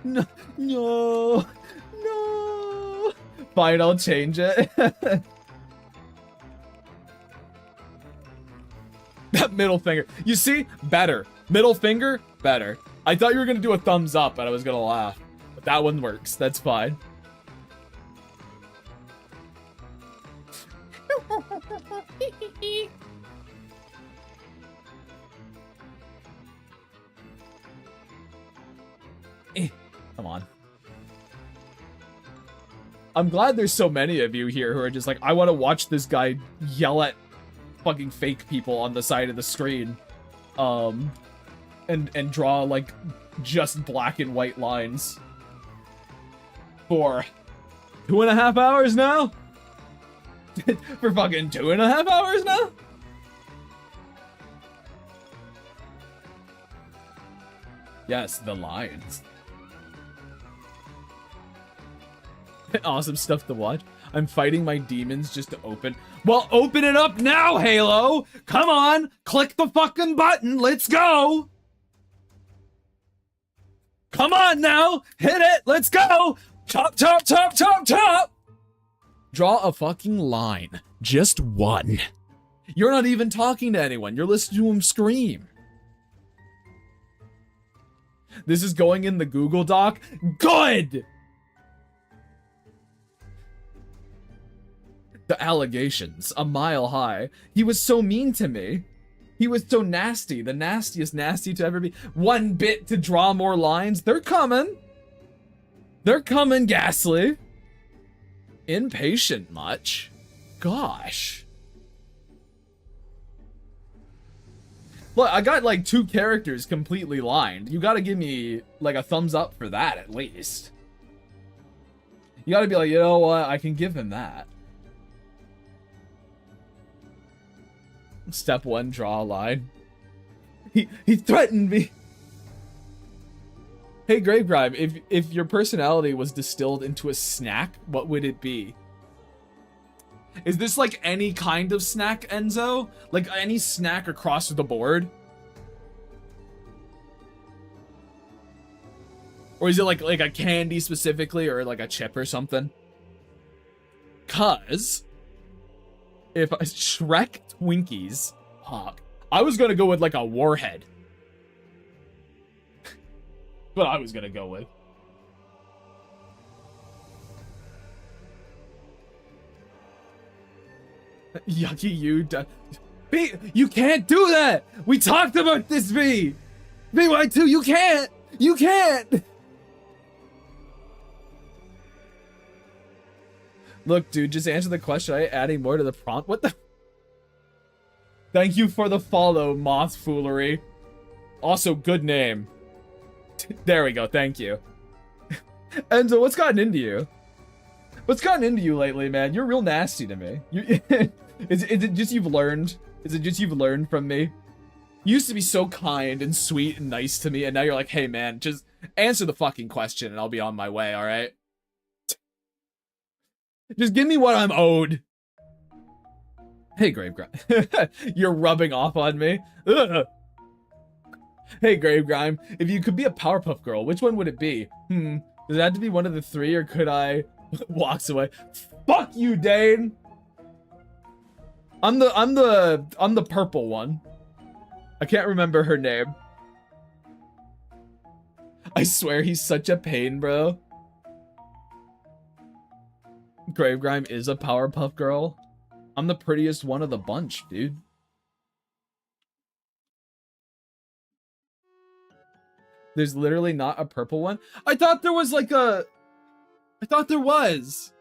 No. No. No. Fine, I'll change it. That middle finger. You see? Better. Middle finger? Better. I thought you were gonna do a thumbs up and I was gonna laugh. But that one works. That's fine. Come on. I'm glad there's so many of you here who are just like, I want to watch this guy yell at fucking fake people on the side of the screen. And draw, like, just black and white lines. For 2.5 hours now? For fucking 2.5 hours now? Yes, the lines. Awesome stuff to watch. I'm fighting my demons just to open. Well, open it up now, Halo! Come on! Click the fucking button! Let's go! Come on now! Hit it! Let's go! Chop, chop, chop, chop, chop! Draw a fucking line. Just one. You're not even talking to anyone. You're listening to him scream. This is going in the Google Doc. Good! The allegations, a mile high. He was so mean to me. He was so nasty. The nastiest nasty to ever be. 1 bit to draw more lines. They're coming. They're coming, Ghastly. Impatient much? Gosh. Look, I got like 2 characters completely lined. You gotta give me like a thumbs up for that at least. You gotta be like, you know what? I can give him that. Step 1, draw a line. He threatened me. Hey, Gravegrime, if your personality was distilled into a snack, what would it be? Is this like any kind of snack, Enzo? Like any snack across the board? Or is it like a candy specifically, or like a chip or something? 'Cause if I Shrek Twinkies Hawk, I was gonna go with like a warhead. What I was gonna go with. Yucky you. B, you can't do that! We talked about this, B! BY2, you can't! You can't! Look, dude, just answer the question. I ain't adding more to the prompt. What the? Thank you for the follow, Moth Foolery. Also, good name. There we go, thank you. Enzo, what's gotten into you? What's gotten into you lately, man? You're real nasty to me. Is it just you've learned? Is it just you've learned from me? You used to be so kind and sweet and nice to me, and now you're like, hey man, just answer the fucking question and I'll be on my way, alright? Just give me what I'm owed. Hey, Gravegrime. You're rubbing off on me. Ugh. Hey, Gravegrime. If you could be a Powerpuff Girl, which one would it be? Does it have to be one of the 3, or could I... Walks away. Fuck you, Dane. I'm the purple one. I can't remember her name. I swear he's such a pain, bro. Gravegrime is a Powerpuff Girl. I'm the prettiest one of the bunch, dude. There's literally not a purple one. I thought there was like a... I thought there was.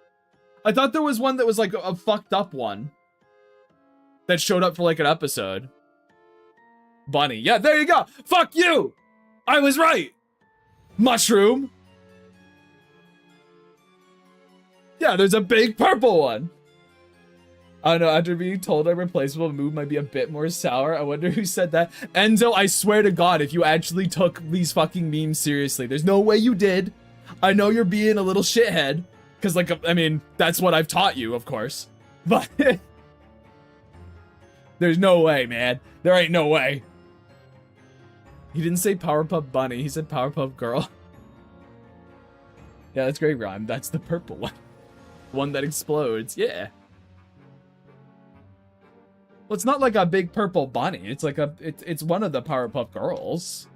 I thought there was one that was like a fucked up one that showed up for like an episode. Bunny. Yeah, there you go. Fuck you. I was right. Mushroom. Yeah, there's a big purple one. I don't know, after being told our replaceable move might be a bit more sour, I wonder who said that. Enzo, I swear to God, if you actually took these fucking memes seriously, there's no way you did. I know you're being a little shithead, because, like, I mean, that's what I've taught you, of course. But there's no way, man. There ain't no way. He didn't say Powerpuff Bunny, he said Powerpuff Girl. Yeah, that's great rhyme. That's the purple one. One that explodes, yeah. Well, it's not like a big purple bunny. It's like it's one of the Powerpuff Girls.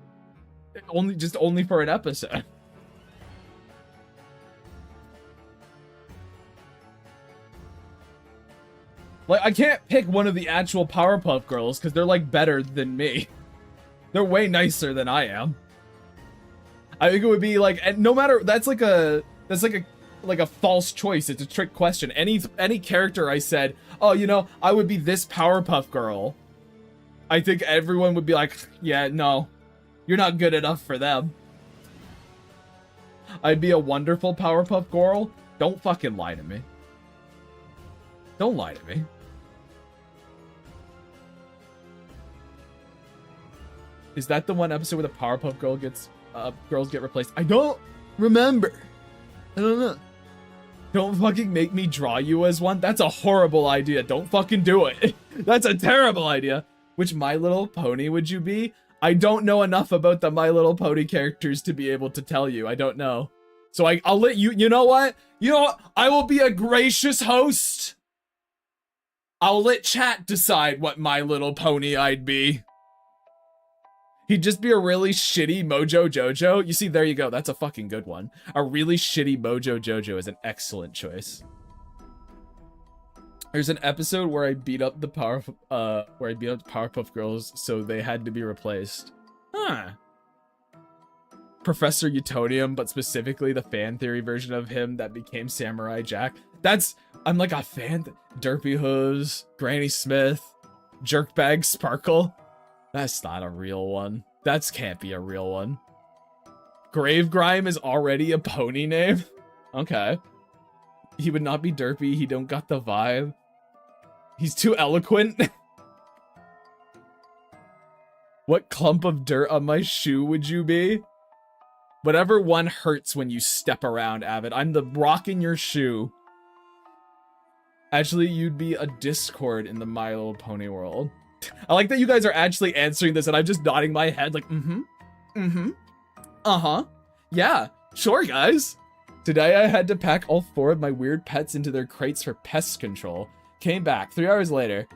Only for an episode. Like, I can't pick one of the actual Powerpuff Girls because they're like better than me. They're way nicer than I am. I think it would be like, and no matter, that's like a false choice. It's a trick question. Any character I said, oh, you know, I would be this Powerpuff Girl, I think everyone would be like, yeah, no, you're not good enough for them. I'd be a wonderful Powerpuff Girl. Don't fucking lie to me. Don't lie to me. Is that the one episode where the Powerpuff Girl girls get replaced? I don't remember. I don't know. Don't fucking make me draw you as one. That's a horrible idea. Don't fucking do it. That's a terrible idea. Which My Little Pony would you be? I don't know enough about the My Little Pony characters to be able to tell you. I don't know. So I'll let you, you know what? You know what? I will be a gracious host. I'll let chat decide what My Little Pony I'd be. He'd just be a really shitty Mojo Jojo. You see, there you go. That's a fucking good one. A really shitty Mojo Jojo is an excellent choice. There's an episode where I beat up the Powerpuff Girls, so they had to be replaced. Huh. Professor Utonium, but specifically the fan theory version of him that became Samurai Jack. I'm like a fan. Derpy Hooves, Granny Smith, Jerkbag Sparkle. That's not a real one. That can't be a real one. Gravegrime is already a pony name? Okay. He would not be derpy. He don't got the vibe. He's too eloquent. What clump of dirt on my shoe would you be? Whatever one hurts when you step around, Avid. I'm the rock in your shoe. Actually, you'd be a Discord in the My Little Pony world. I like that you guys are actually answering this and I'm just nodding my head like, uh-huh. Yeah, sure, guys. Today I had to pack all 4 of my weird pets into their crates for pest control. Came back 3 hours later,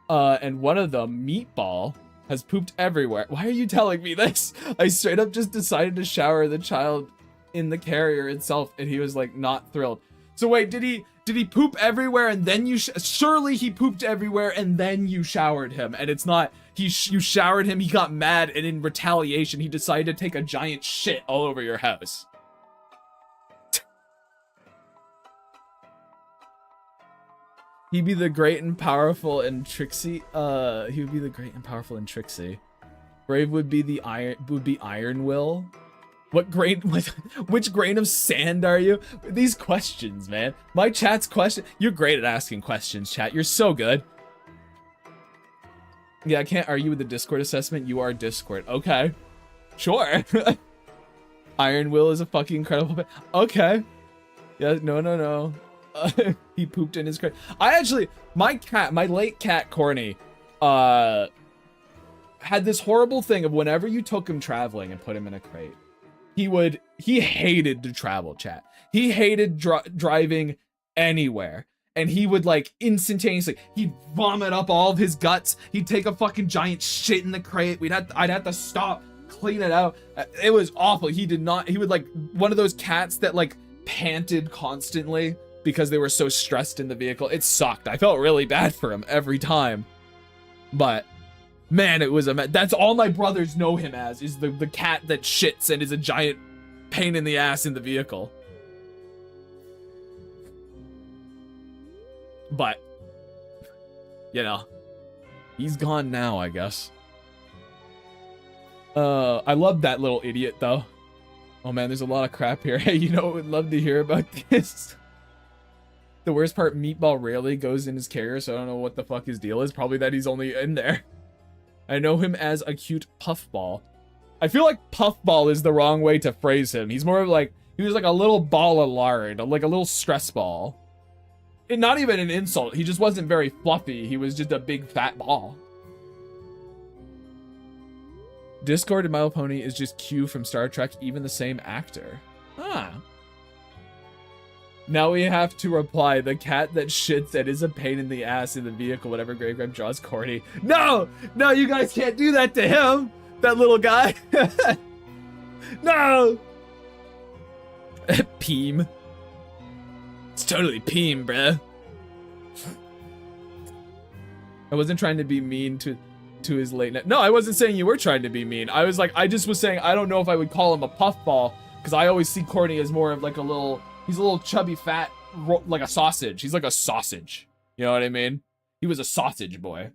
and one of them, Meatball, has pooped everywhere. Why are you telling me this? I straight up just decided to shower the child in the carrier itself, and he was like not thrilled. So wait, did he poop everywhere and then you surely he pooped everywhere and then you showered him, and it's not you showered him, he got mad, and in retaliation he decided to take a giant shit all over your house. He'd be the great and powerful and Trixie. He would be the great and powerful and Trixie. Brave would be the Iron Will. What grain? Which grain of sand are you? These questions, man. My chat's question. You're great at asking questions, chat. You're so good. Yeah, I can't argue with the Discord assessment. You are Discord. Okay, sure. Iron Will is a fucking incredible. Okay. Yeah. No. He pooped in his crate. My late cat Corny, had this horrible thing of whenever you took him traveling and put him in a crate, he hated to travel, chat. He hated driving anywhere. And he would like instantaneously, he'd vomit up all of his guts. He'd take a fucking giant shit in the crate. I'd have to stop, clean it out. It was awful. He would like one of those cats that like panted constantly because they were so stressed in the vehicle. It sucked. I felt really bad for him every time. But man, it was that's all my brothers know him as, is the cat that shits and is a giant pain in the ass in the vehicle. But, you know, he's gone now, I guess. I love that little idiot, though. Oh man, there's a lot of crap here. Hey, you know what, would love to hear about this? The worst part, Meatball rarely goes in his carrier, so I don't know what the fuck his deal is. Probably that he's only in there. I know him as a cute puffball. I feel like puffball is the wrong way to phrase him. He's more of like, he was like a little ball of lard, like a little stress ball. And not even an insult, he just wasn't very fluffy. He was just a big fat ball. Discord and My Little Pony is just Q from Star Trek, even the same actor. Ah. Now we have to reply, the cat that shits and is a pain in the ass in the vehicle whenever Grave Graham draws corny. No! No, you guys can't do that to him! That little guy! No! Peem. It's totally Peem, bruh. I wasn't trying to be mean to his late night. No, I wasn't saying you were trying to be mean. I was like, I just was saying I don't know if I would call him a puffball, because I always see Courtney as more of like a little, he's a little chubby fat, like a sausage. He's like a sausage. You know what I mean? He was a sausage boy.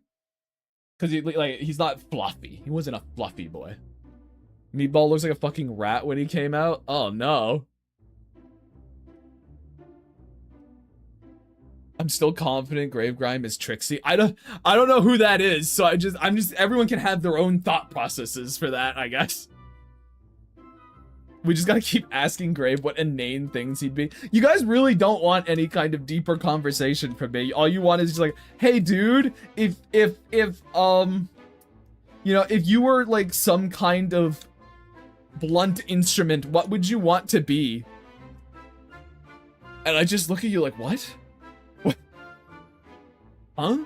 Because he's not fluffy. He wasn't a fluffy boy. Meatball looks like a fucking rat when he came out. Oh no. I'm still confident Grave Grime is Trixie. I don't know who that is, so I'm just everyone can have their own thought processes for that, I guess. We just gotta keep asking Grave what inane things he'd be. You guys really don't want any kind of deeper conversation from me. All you want is just like, hey dude, if you know, if you were like some kind of blunt instrument, what would you want to be? And I just look at you like, what? Huh?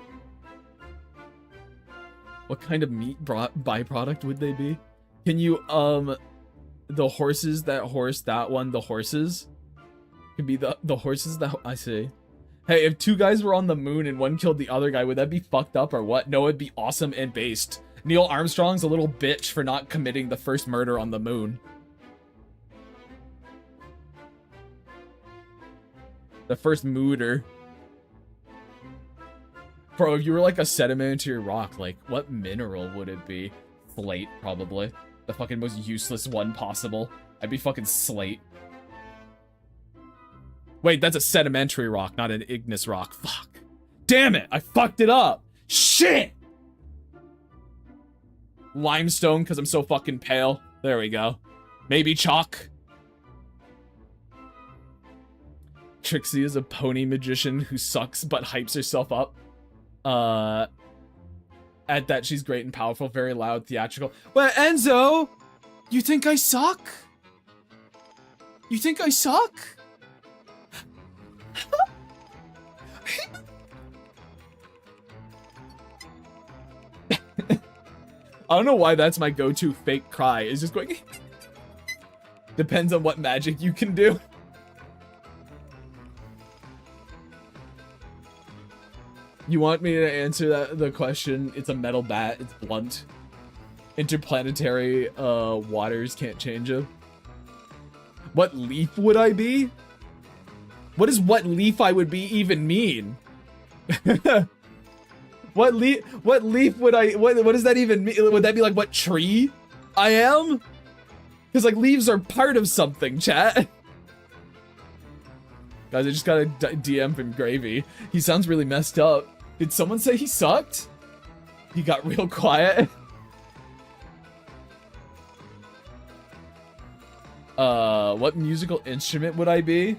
What kind of meat byproduct would they be? Can you, the horses that horse that one, the horses? Could be the horses that, I see. Hey, if two guys were on the moon and one killed the other guy, would that be fucked up or what? No, it'd be awesome and based. Neil Armstrong's a little bitch for not committing the first murder on the moon. The first mooder. Bro, if you were like a sedimentary rock, like what mineral would it be? Slate, probably. The fucking most useless one possible. I'd be fucking slate. Wait, that's a sedimentary rock, not an igneous rock. Fuck. Damn it, I fucked it up. Shit! Limestone, because I'm so fucking pale. There we go. Maybe chalk. Trixie is a pony magician who sucks but hypes herself up. At that, she's great and powerful, very loud, theatrical. Well, Enzo, you think I suck? You think I suck? I don't know why that's my go-to fake cry. It's just going. Depends on what magic you can do. You want me to answer the question? It's a metal bat. It's blunt. Interplanetary waters can't change it. What leaf would I be? What does what leaf I would be even mean? What leaf would I, what does that even mean? Would that be like what tree I am? Because like leaves are part of something, chat. Guys, I just got a DM from Gravy. He sounds really messed up. Did someone say he sucked? He got real quiet. What musical instrument would I be?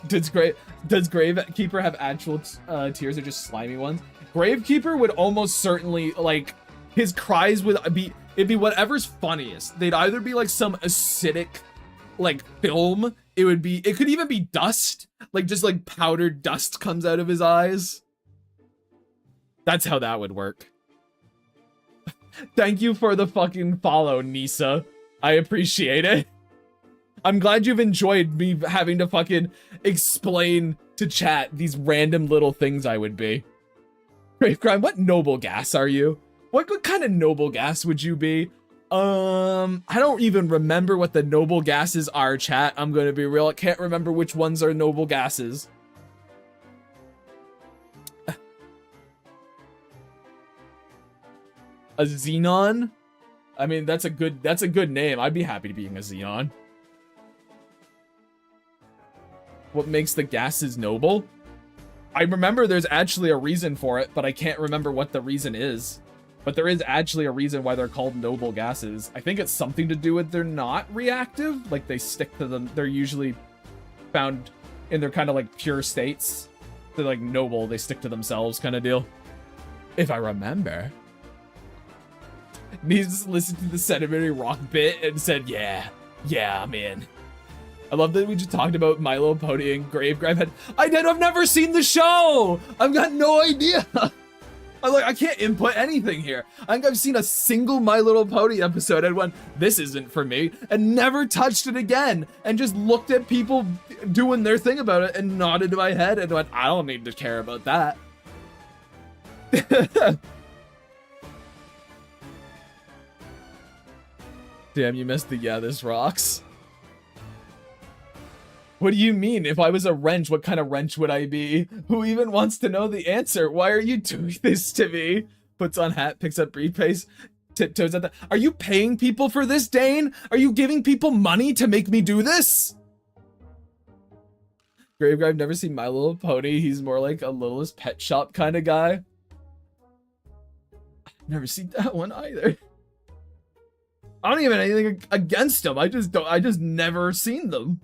Does Gravekeeper have actual tears or just slimy ones? Gravekeeper would almost certainly, like, his cries would be, it'd be whatever's funniest. They'd either be like some acidic, like, film. It could even be dust. Like, just like powdered dust comes out of his eyes. That's how that would work. Thank you for the fucking follow, Nisa. I appreciate it. I'm glad you've enjoyed me having to fucking explain to chat these random little things I would be. Grave Crime, what noble gas are you? What kind of noble gas would you be? I don't even remember what the noble gases are, chat. I'm gonna be real. I can't remember which ones are noble gases. A Xenon? I mean, that's a good name. I'd be happy to being a Xenon. What makes the gases noble? I remember there's actually a reason for it, but I can't remember what the reason is. But there is actually a reason why they're called noble gases. I think it's something to do with they're not reactive. Like, they stick to them. They're usually found in their kind of like pure states. They're like noble. They stick to themselves kind of deal. If I remember. Needs to listen to the Sedimentary Rock bit and said, yeah, I'm in. I love that we just talked about My Little Pony and Gravegrime. I've never seen the show. I've got no idea. I can't input anything here. I think I've seen a single My Little Pony episode and went, this isn't for me, and never touched it again, and just looked at people doing their thing about it and nodded my head and went, I don't need to care about that. Damn, you missed the yeah, this rocks. What do you mean? If I was a wrench, what kind of wrench would I be? Who even wants to know the answer? Why are you doing this to me? Puts on hat, picks up briefcase, tiptoes at the... Are you paying people for this, Dane? Are you giving people money to make me do this? Gravegrime, I've never seen My Little Pony. He's more like a Littlest Pet Shop kind of guy. I've never seen that one either. I don't even have anything against them. I just never seen them.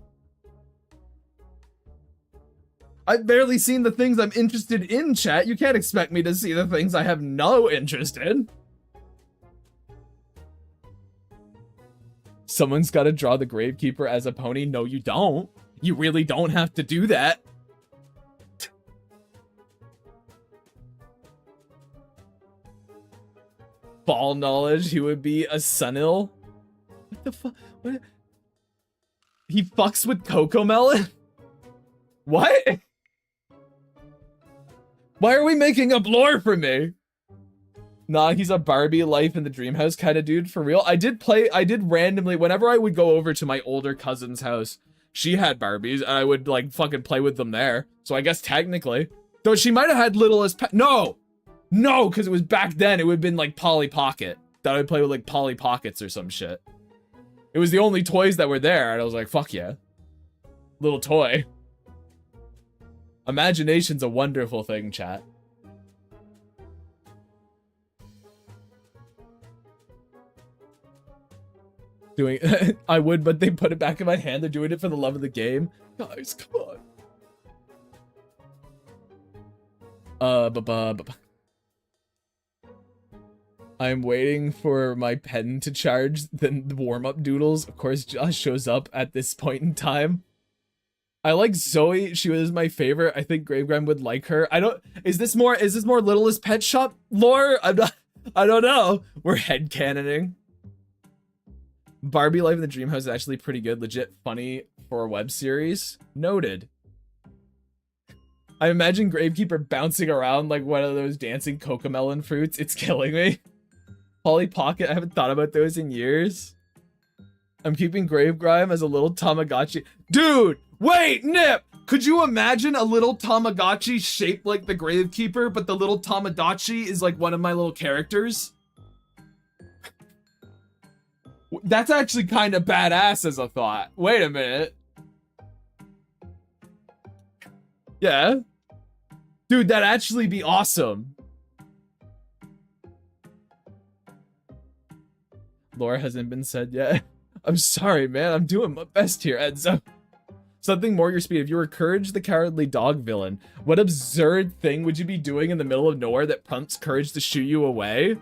I've barely seen the things I'm interested in, chat. You can't expect me to see the things I have no interest in. Someone's got to draw the Gravekeeper as a pony. No, you don't. You really don't have to do that. Ball knowledge, he would be a Sunil. What the fuck? What? He fucks with Cocomelon? What? Why are we making up lore for me? Nah, he's a Barbie life in the dream house kind of dude, for real. I did randomly, whenever I would go over to my older cousin's house, she had Barbies, and I would, like, fucking play with them there. So I guess technically. Though she might have had Littlest Pet... No! No, because it was back then, it would have been, like, Polly Pocket. That I would play with, like, Polly Pockets or some shit. It was the only toys that were there, and I was like, fuck yeah. Little toy. Imagination's a wonderful thing, chat. Doing I would, but they put it back in my hand. They're doing it for the love of the game. Guys, come on. I'm waiting for my pen to charge, then the warm-up doodles. Of course, Josh shows up at this point in time. I like Zoe. She was my favorite. I think Gravegrime would like her. Is this more Littlest Pet Shop lore? I don't know. We're headcanoning. Barbie Life in the Dream House is actually pretty good. Legit funny for a web series. Noted. I imagine Gravekeeper bouncing around like one of those dancing Cocomelon fruits. It's killing me. Polly Pocket. I haven't thought about those in years. I'm keeping Gravegrime as a little Tamagotchi. Dude! Wait, Nip! Could you imagine a little Tamagotchi shaped like the Gravekeeper, but the little Tamagotchi is like one of my little characters? That's actually kind of badass as a thought. Wait a minute. Yeah. Dude, that'd actually be awesome. Lore hasn't been said yet. I'm sorry, man. I'm doing my best here, Enzo. Something more your speed. If you were Courage the Cowardly Dog villain, what absurd thing would you be doing in the middle of nowhere that prompts Courage to shoo you away?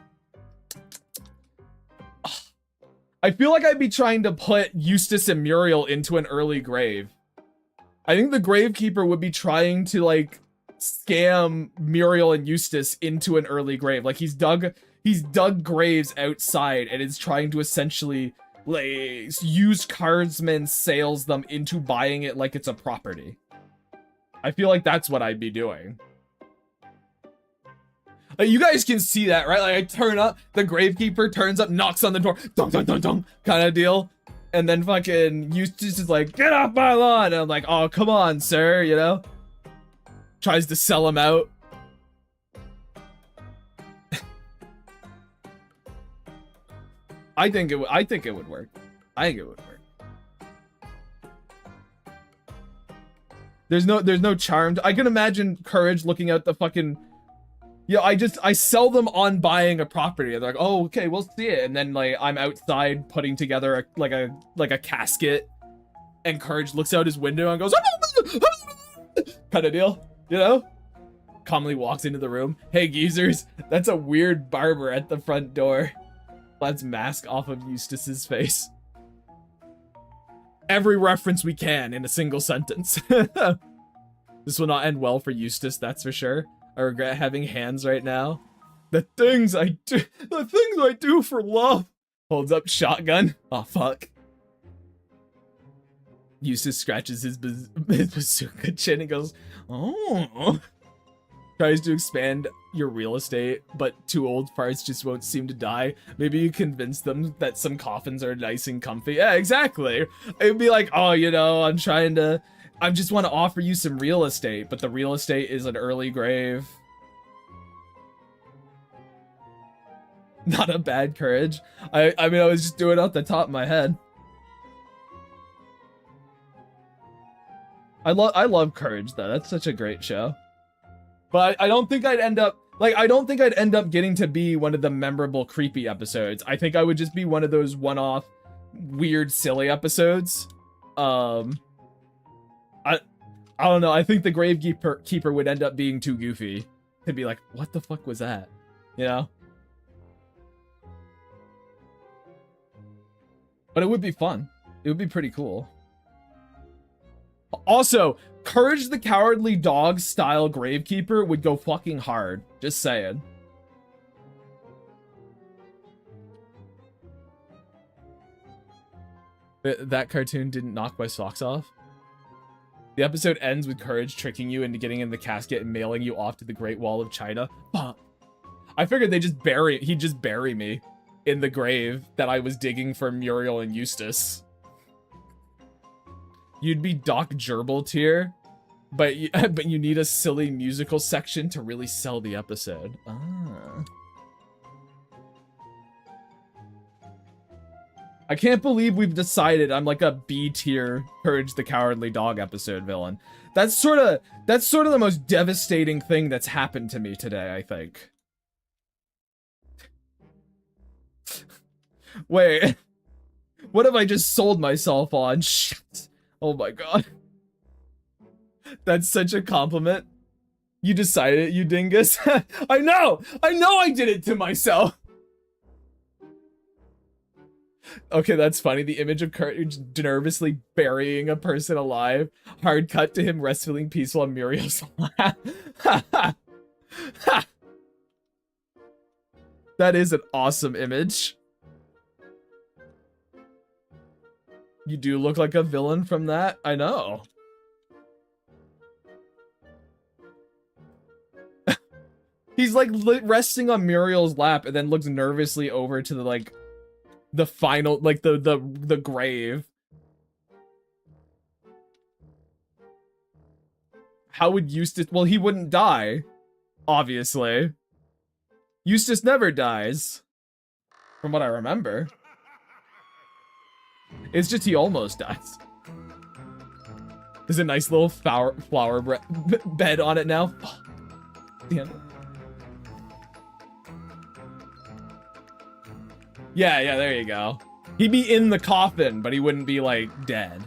I feel like I'd be trying to put Eustace and Muriel into an early grave. I think the Gravekeeper would be trying to, like, scam Muriel and Eustace into an early grave. Like, he's dug graves outside and is trying to essentially... like, used cardsman sales them into buying it like it's a property. I feel like that's what I'd be doing. Like, you guys can see that, right? Like, I turn up, the Gravekeeper turns up, knocks on the door, dong, dong, dong, dong, kind of deal. And then fucking Eustace is like, get off my lawn! And I'm like, oh, come on, sir, you know? Tries to sell him out. I think it would work. I think it would work. There's no charm. I can imagine Courage looking at the fucking, yeah, I sell them on buying a property. They're like, oh, okay, we'll see it. And then like I'm outside putting together a casket, and Courage looks out his window and goes, kind of deal, you know? Calmly walks into the room. Hey geezers, that's a weird barber at the front door. Let's mask off of Eustace's face. Every reference we can in a single sentence. This will not end well for Eustace, that's for sure. I regret having hands right now. The things I do for love. Holds up shotgun. Oh fuck. Eustace scratches his bazooka chin and goes, oh. Tries to expand your real estate, but two old parts just won't seem to die. Maybe you convince them that some coffins are nice and comfy. Yeah, exactly. It'd be like, oh, you know, I just want to offer you some real estate, but the real estate is an early grave. Not a bad Courage. I mean, I was just doing it off the top of my head. I love Courage though. That's such a great show. But I don't think I'd end up getting to be one of the memorable creepy episodes. I think I would just be one of those one-off weird silly episodes. I don't know. I think the Gravekeeper would end up being too goofy to be like, what the fuck was that? You know? But it would be fun. It would be pretty cool. Also, Courage the Cowardly Dog style Gravekeeper would go fucking hard. Just saying. That cartoon didn't knock my socks off. The episode ends with Courage tricking you into getting in the casket and mailing you off to the Great Wall of China. Fuck. I figured he'd just bury me in the grave that I was digging for Muriel and Eustace. You'd be Doc Gerbil tier, but you need a silly musical section to really sell the episode. Ah. I can't believe we've decided I'm like a B tier Courage the Cowardly Dog episode villain. That's sort of the most devastating thing that's happened to me today, I think. Wait. What have I just sold myself on? Shit. Oh my god. That's such a compliment. You decided it, you dingus. I know I did it to myself. Okay, that's funny. The image of Courage nervously burying a person alive. Hard cut to him rest feeling peaceful on Muriel's lap. That is an awesome image. You do look like a villain from that. I know. He's like resting on Muriel's lap and then looks nervously over to the final, like the grave. How would Eustace? Well, he wouldn't die, obviously. Eustace never dies, from what I remember. It's just he almost dies. There's a nice little flower bed on it now. Yeah, there you go. He'd be in the coffin, but he wouldn't be, like, dead.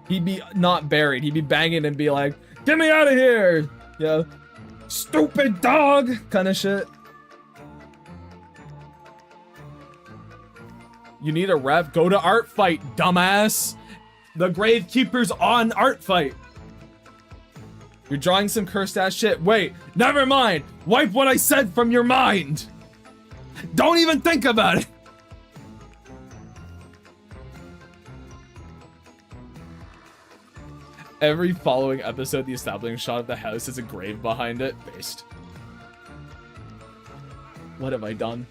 He'd be not buried. He'd be banging and be like, get me out of here! Yeah. Stupid dog! Kind of shit. You need a rep? Go to Artfight, dumbass! The Gravekeeper's on Artfight! You're drawing some cursed ass shit. Wait, never mind! Wipe what I said from your mind! Don't even think about it! Every following episode, the establishing shot of the house has a grave behind it. Based. What have I done?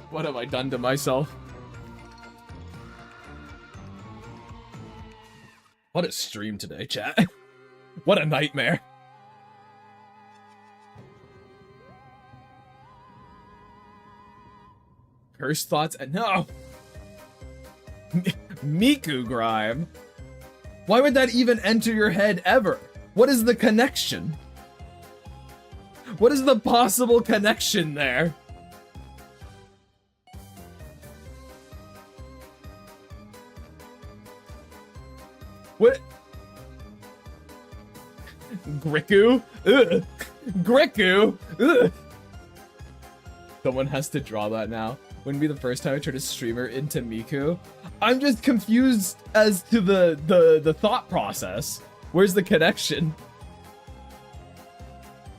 What have I done to myself? What a stream today, chat. What a nightmare. Cursed thoughts and no. Miku grime. Why would that even enter your head ever? What is the connection? What is the possible connection there? What? Griku? Ugh. Griku? Ugh. Someone has to draw that now. Wouldn't be the first time I turned a streamer into Miku. I'm just confused as to the thought process. Where's the connection?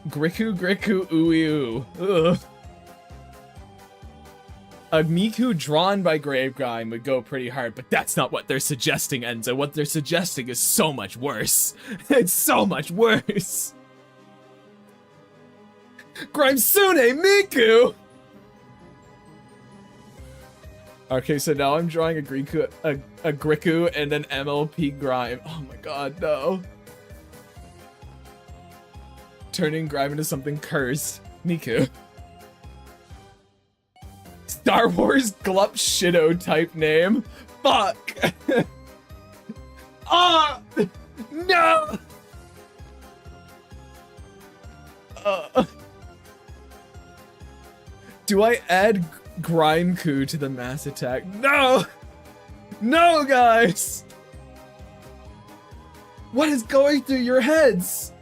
Griku, ooey, ugh. A Miku drawn by Gravegrime would go pretty hard, but that's not what they're suggesting, Enzo. What they're suggesting is so much worse. It's so much worse. Grimesune Miku! Okay, so now I'm drawing a Griku and an MLP Grime. Oh my god, no. Turning Grime into something cursed. Miku. Star Wars Glup Shido type name. Fuck. Ah! No! Do I add Grimeku to the mass attack? No! No, guys! What is going through your heads?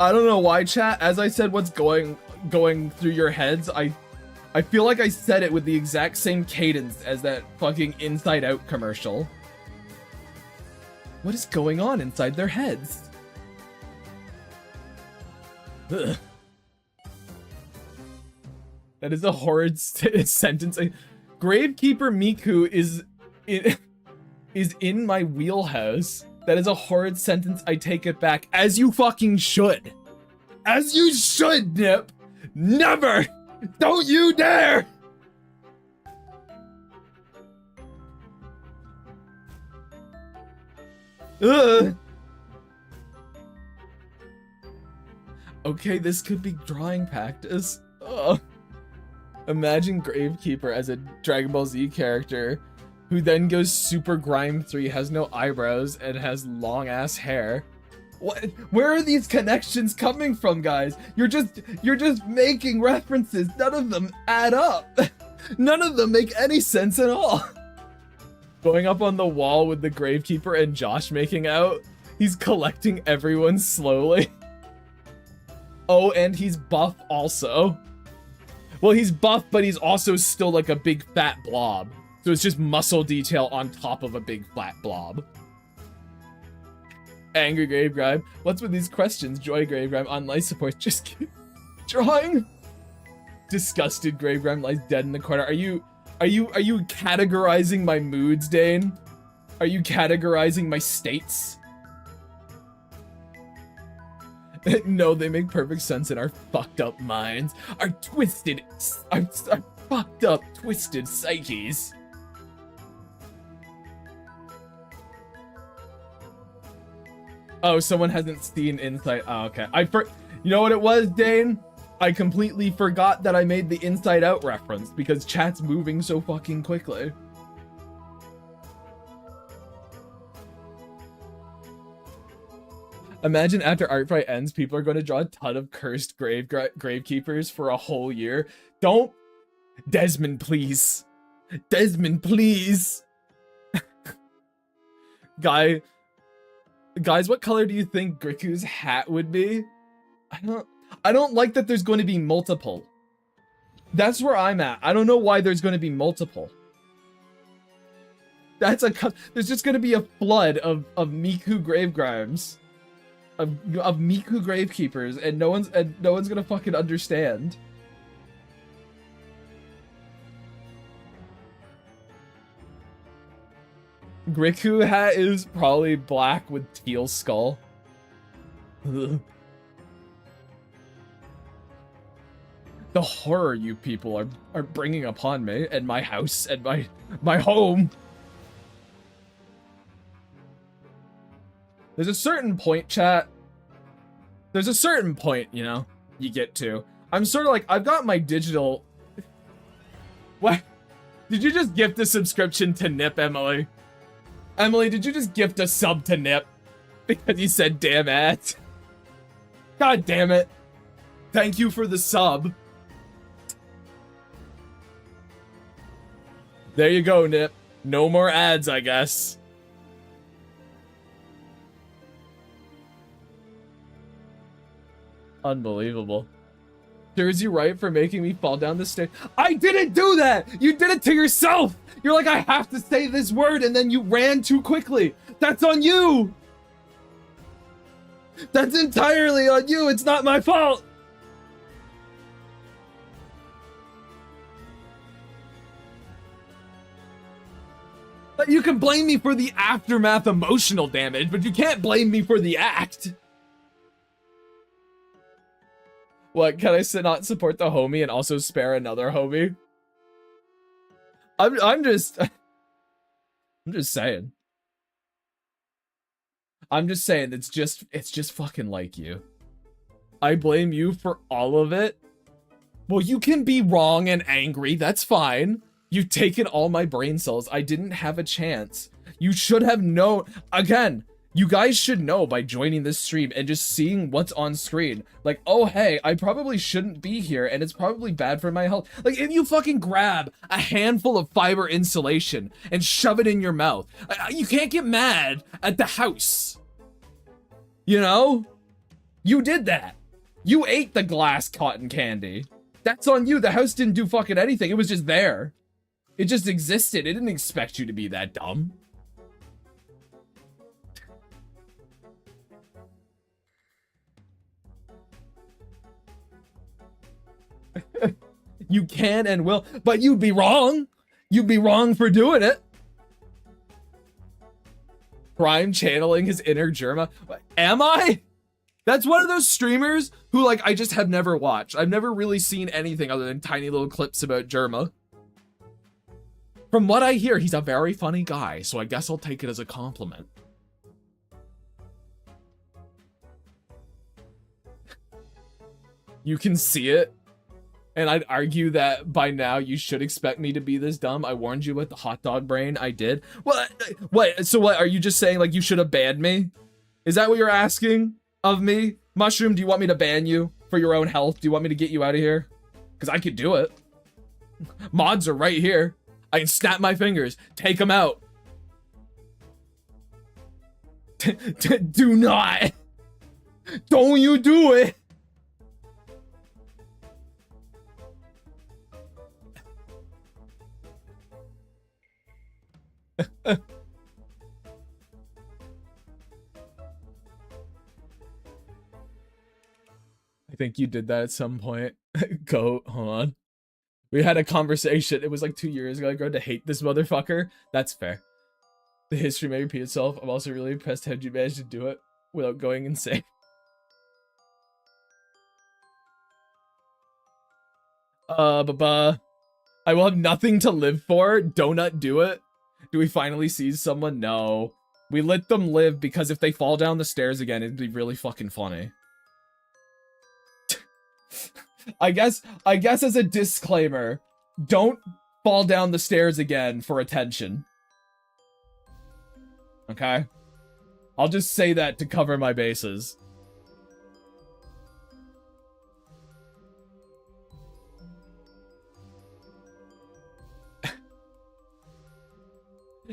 I don't know why, chat. As I said, what's going through your heads, I feel like I said it with the exact same cadence as that fucking Inside Out commercial. What is going on inside their heads? Ugh. That is a horrid sentence. Gravekeeper Miku is in my wheelhouse. That is a horrid sentence. I take it back. As you fucking should. As you should, Nip. Never. Don't you dare. Ugh. Okay, this could be drawing practice. Ugh. Imagine Gravekeeper as a Dragon Ball Z character who then goes Super Grime 3, has no eyebrows, and has long ass hair. What? Where are these connections coming from, guys? You're just making references. None of them add up. None of them make any sense at all. Going up on the wall with the Gravekeeper and Josh making out. He's collecting everyone slowly. Oh, and he's buff also. Well, he's buff, but he's also still like a big fat blob. So it's just muscle detail on top of a big flat blob. Angry Gravegrime. What's with these questions? Joy Gravegrime on life support. Just keep drawing. Disgusted Gravegrime lies dead in the corner. Are you categorizing my moods, Dane? Are you categorizing my states? No, they make perfect sense in our fucked up minds. Our fucked up, twisted psyches. Oh, someone hasn't seen Inside. Oh, okay. You know what it was, Dane? I completely forgot that I made the Inside Out reference because chat's moving so fucking quickly. Imagine after Artfight ends, people are going to draw a ton of cursed gravekeepers for a whole year. Don't. Desmond, please. Desmond, please. Guys, what color do you think Griku's hat would be? I don't like that there's going to be multiple. That's where I'm at. I don't know why there's going to be multiple. There's just going to be a flood of Miku Gravegrimes. Of Miku Gravekeepers, and no one's gonna fucking understand. Griku hat is probably black with teal skull. Ugh. The horror you people are bringing upon me and my house and my home. There's a certain point, chat. There's a certain point, you know, you get to. I'm sort of like, I've got my digital... What? Did you just gift a subscription to Nip, Emily? Emily, did you just gift a sub to Nip? Because you said damn it. God damn it. Thank you for the sub. There you go, Nip. No more ads, I guess. Unbelievable. Jersey right for making me fall down the stairs. I didn't do that! You did it to yourself! You're like, I have to say this word, and then you ran too quickly. That's on you! That's entirely on you. It's not my fault. You can blame me for the aftermath emotional damage, but you can't blame me for the act. What, can I not support the homie and also spare another homie? I'm just saying. I'm just saying, it's just fucking like you. I blame you for all of it. Well, you can be wrong and angry, that's fine. You've taken all my brain cells. I didn't have a chance. You should have known. Again, you guys should know by joining this stream and just seeing what's on screen. Like, oh, hey, I probably shouldn't be here and it's probably bad for my health. Like, if you fucking grab a handful of fiber insulation and shove it in your mouth, you can't get mad at the house. You know? You did that. You ate the glass cotton candy. That's on you. The house didn't do fucking anything. It was just there. It just existed. It didn't expect you to be that dumb. You can and will, but you'd be wrong. You'd be wrong for doing it. Prime channeling his inner Germa. Am I? That's one of those streamers who, like, I just have never watched. I've never really seen anything other than tiny little clips about Germa. From what I hear, he's a very funny guy, so I guess I'll take it as a compliment. You can see it, and I'd argue that by now you should expect me to be this dumb. I warned you with the hot dog brain. I did. What? So what, are you just saying, like, you should have banned me? Is that what you're asking of me? Mushroom, do you want me to ban you for your own health? Do you want me to get you out of here? Because I could do it. Mods are right here. I can snap my fingers, take them out. Do not. Don't you do it. I think you did that at some point. Go, hold on. We had a conversation. It was like 2 years ago. I grew to hate this motherfucker. That's fair. The history may repeat itself. I'm also really impressed how you managed to do it without going insane. I will have nothing to live for. Donut, do it. Do we finally see someone? No. We let them live because if they fall down the stairs again, it'd be really fucking funny. I guess as a disclaimer, don't fall down the stairs again for attention. Okay? I'll just say that to cover my bases.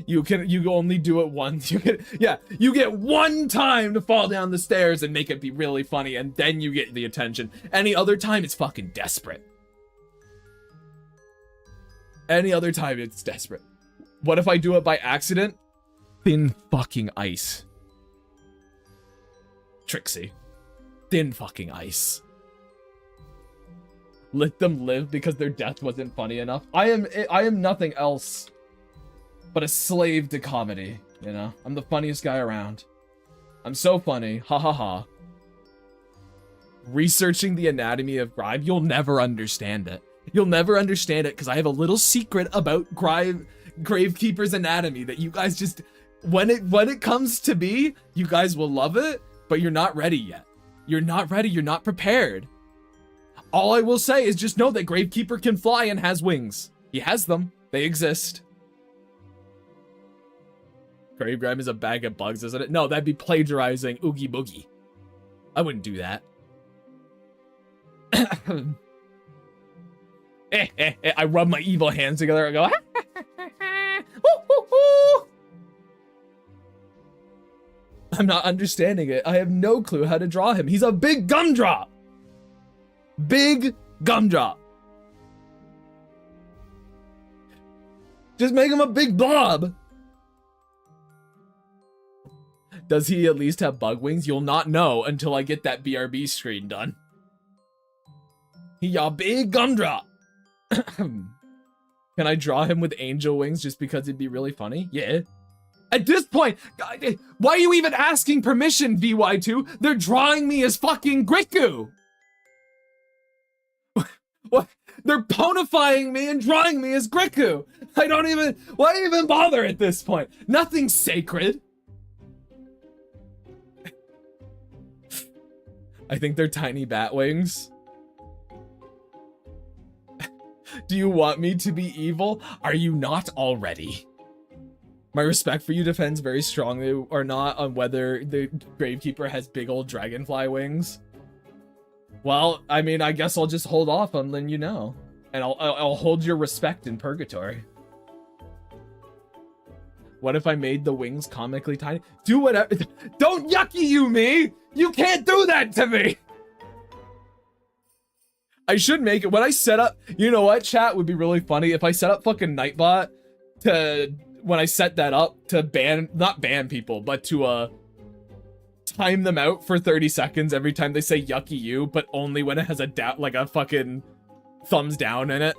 You only do it once. You get one time to fall down the stairs and make it be really funny, and then you get the attention. Any other time, it's fucking desperate. Any other time, it's desperate. What if I do it by accident? Thin fucking ice. Trixie. Thin fucking ice. Let them live because their death wasn't funny enough. I am nothing else but a slave to comedy, you know? I'm the funniest guy around. I'm so funny, ha ha ha. Researching the anatomy of grime, you'll never understand it. You'll never understand it because I have a little secret about Gravekeeper's anatomy that you guys just, when it comes to be, you guys will love it, but you're not ready yet. You're not ready, you're not prepared. All I will say is just know that Gravekeeper can fly and has wings. He has them. They exist. Gravegrime is a bag of bugs, isn't it? No, that'd be plagiarizing Oogie Boogie. I wouldn't do that. I rub my evil hands together and go, I'm not understanding it. I have no clue how to draw him. He's a big gumdrop. Big gumdrop. Just make him a big blob. Does he at least have bug wings? You'll not know until I get that BRB screen done. He a big gumdrop. Can I draw him with angel wings just because it'd be really funny? Yeah. At this point, why are you even asking permission, VY2? They're drawing me as fucking Griku. What? They're ponifying me and drawing me as Griku. I don't even, why even bother at this point? Nothing's sacred. I think they're tiny bat wings. Do you want me to be evil? Are you not already? My respect for you depends very strongly or not on whether the Gravekeeper has big old dragonfly wings. Well, I mean, I guess I'll just hold off on letting you know. And I'll hold your respect in purgatory. What if I made the wings comically tiny? Do whatever. Don't yucky you me! You can't do that to me! I should make it when I set up, you know what, chat would be really funny if I set up fucking Nightbot to, when I set that up to ban, not ban people, but to time them out for 30 seconds every time they say yucky you, but only when it has a like a fucking thumbs down in it.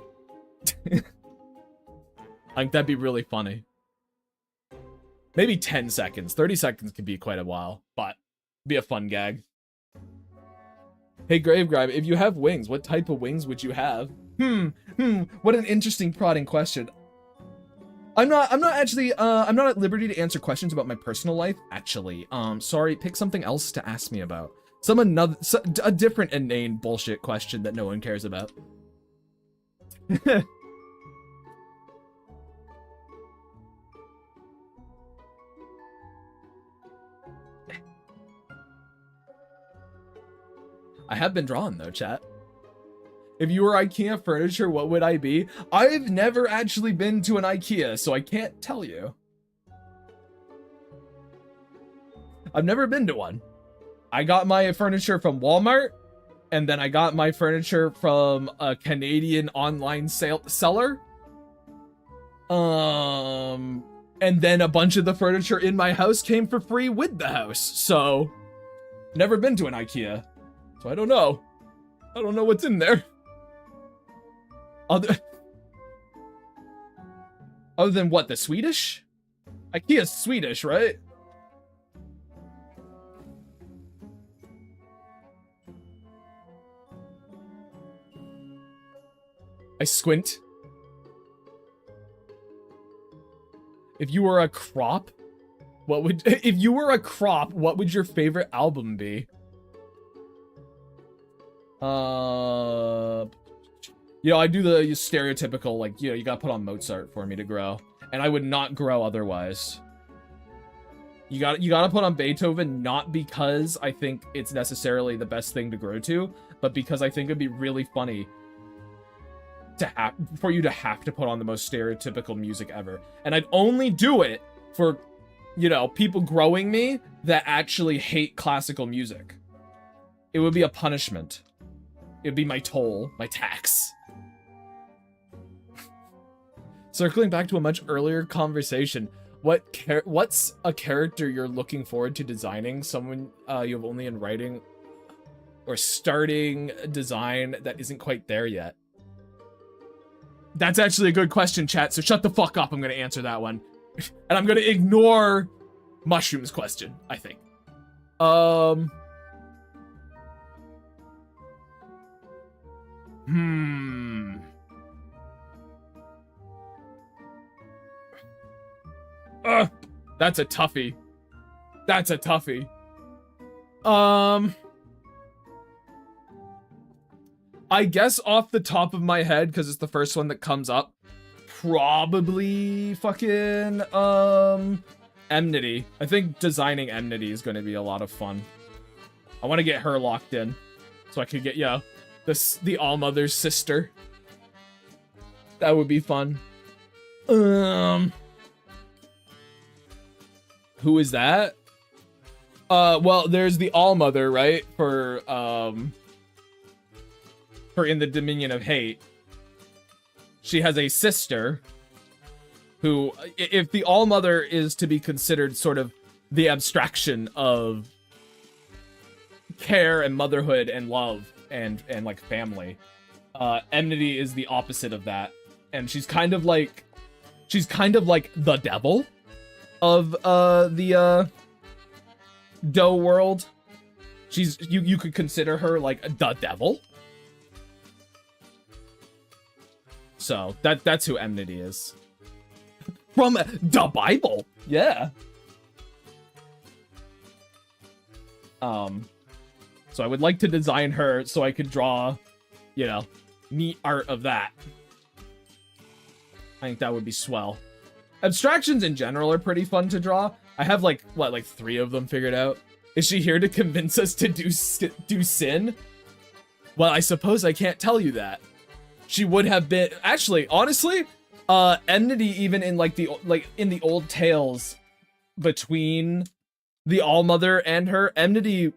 I think that'd be really funny. Maybe 10 seconds. 30 seconds could be quite a while, but be a fun gag. Hey Gravegrime, if you have wings, what type of wings would you have? What an interesting prodding question. I'm not actually, I'm not at liberty to answer questions about my personal life, actually. Sorry, pick something else to ask me about. A different inane bullshit question that no one cares about. I have been drawn though, chat. If you were IKEA furniture, what would I be? I've never actually been to an IKEA, so I can't tell you. I've never been to one. I got my furniture from Walmart, and then I got my furniture from a Canadian online seller. And then a bunch of the furniture in my house came for free with the house, so never been to an IKEA. So I don't know. I don't know what's in there. Other than what, the Swedish? IKEA's Swedish, right? I squint. If you were a crop, what would your favorite album be? You know, I do the stereotypical, like, you know, you gotta put on Mozart for me to grow. And I would not grow otherwise. You gotta put on Beethoven, not because I think it's necessarily the best thing to grow to, but because I think it'd be really funny for you to have to put on the most stereotypical music ever. And I'd only do it for, you know, people growing me that actually hate classical music. It would be a punishment. It'd be my toll, my tax. Circling back to a much earlier conversation, what's a character you're looking forward to designing? Someone you have only in writing or starting a design that isn't quite there yet? That's actually a good question, chat, so shut the fuck up. I'm going to answer that one. And I'm going to ignore Mushroom's question, I think. That's a toughie. That's a toughie. I guess off the top of my head, because it's the first one that comes up, probably fucking Enmity. I think designing Enmity is going to be a lot of fun. I want to get her locked in so I could get, yeah, the Allmother's sister. That would be fun. Who is that? Well, there's the Allmother, right? For In the Dominion of Hate. She has a sister who, if the Allmother is to be considered sort of the abstraction of care and motherhood and love and like family, Enmity is the opposite of that. And she's kind of like the devil of the Doe world. You could consider her like the devil. So that's who Enmity is. From the Bible. Yeah. So I would like to design her so I could draw, you know, neat art of that. I think that would be swell. Abstractions in general are pretty fun to draw. I have like 3 of them figured out. Is she here to convince us to do sin? Well, I suppose I can't tell you that. She would have been, actually, honestly, Enmity even in in the old tales between the Allmother and her, Enmity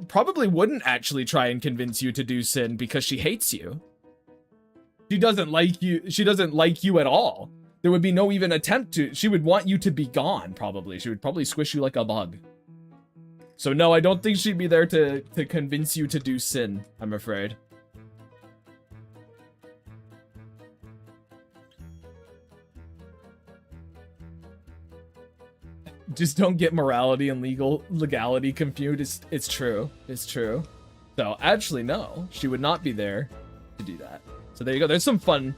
probably wouldn't actually try and convince you to do sin because she hates you. She doesn't like you. She doesn't like you at all. There would be no even attempt to. She would want you to be gone, probably. She would probably squish you like a bug. So no, I don't think she'd be there to convince you to do sin, I'm afraid. Just don't get morality and legality confused. It's true. It's true. So actually, no, she would not be there to do that. So there you go. There's some fun.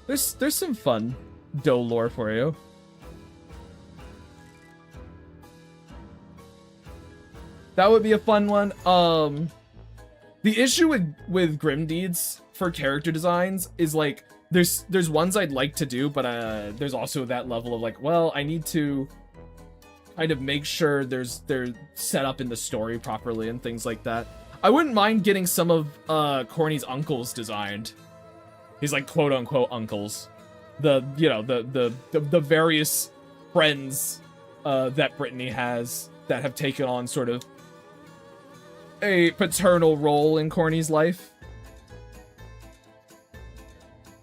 There's some fun Doe lore for you. That would be a fun one. The issue with Grim Deeds for character designs is like there's ones I'd like to do, but there's also that level of like, well, I need to kind of make sure they're set up in the story properly and things like that. I wouldn't mind getting some of Corny's uncles designed. He's like quote unquote uncles. The various friends that Brittany has that have taken on sort of a paternal role in Corny's life.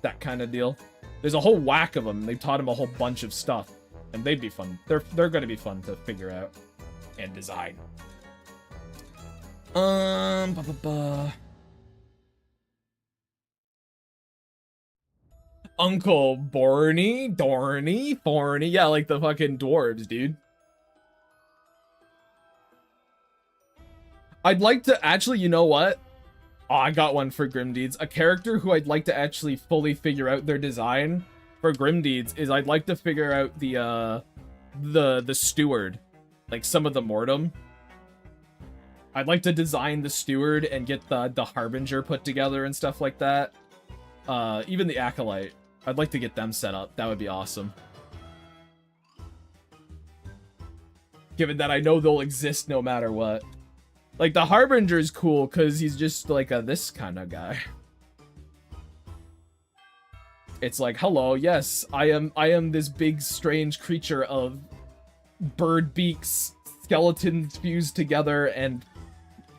That kind of deal. There's a whole whack of them. They've taught him a whole bunch of stuff. And they'd be fun. They're going to be fun to figure out and design. Uncle Borny, Dorny, Forny. Yeah, like the fucking dwarves, dude. I'd like to actually, you know what? Oh, I got one for Grim Deeds. A character who I'd like to actually fully figure out their design for Grim Deeds is I'd like to figure out the steward, like some of the mortem. I'd like to design the steward and get the harbinger put together and stuff like that. Even the acolyte, I'd like to get them set up. That would be awesome. Given that I know they'll exist no matter what. Like the harbinger is cool because he's just like this kind of guy. It's like, hello, yes, I am this big strange creature of bird beaks, skeletons fused together, and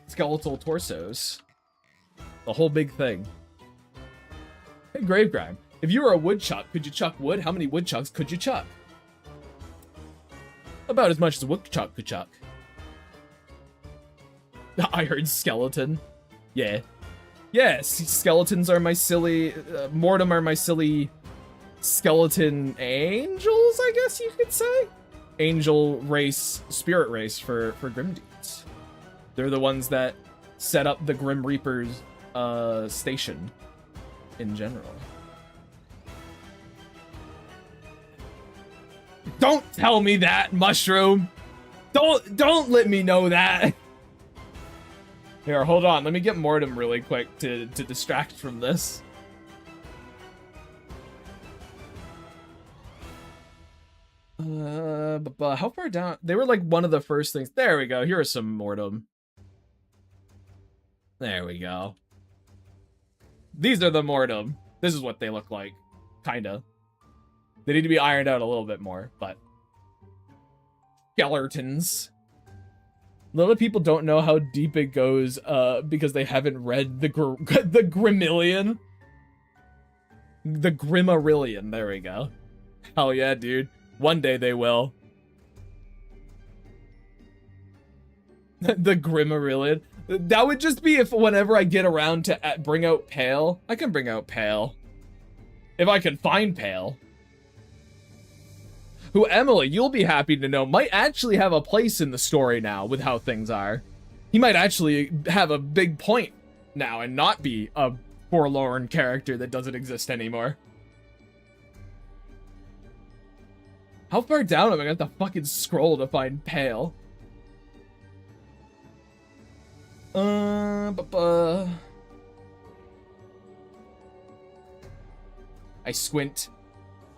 skeletal torsos. The whole big thing. Hey, Gravegrime, if you were a woodchuck, could you chuck wood? How many woodchucks could you chuck? About as much as a woodchuck could chuck. I heard skeleton. Yeah. Yes, skeletons are my silly... mortem are my silly skeleton angels, I guess you could say? Angel race, spirit race for Grim Deeds. They're the ones that set up the Grim Reaper's station in general. Don't tell me that, Mushroom! Don't let me know that! Here, hold on. Let me get Mortem really quick to distract from this. But how far down? They were like one of the first things. There we go. Here are some Mortem. There we go. These are the Mortem. This is what they look like. Kinda. They need to be ironed out a little bit more, but... Skeletons. A lot of people don't know how deep it goes, because they haven't read the Grimillion. The Grimarillion, there we go. Hell yeah, dude. One day they will. The Grimarillion. That would just be if whenever I get around to bring out Pale. I can bring out Pale. If I can find Pale. Who, Emily, you'll be happy to know, might actually have a place in the story now with how things are. He might actually have a big point now and not be a forlorn character that doesn't exist anymore. How far down am I gonna have to fucking scroll to find Pale? I squint.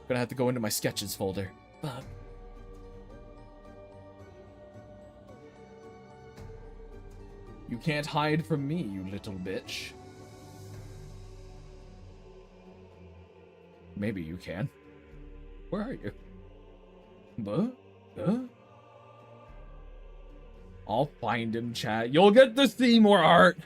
Gonna have to go into my sketches folder. Fuck. You can't hide from me, you little bitch. Maybe you can. Where are you? I'll find him, chat. You'll get to see more art.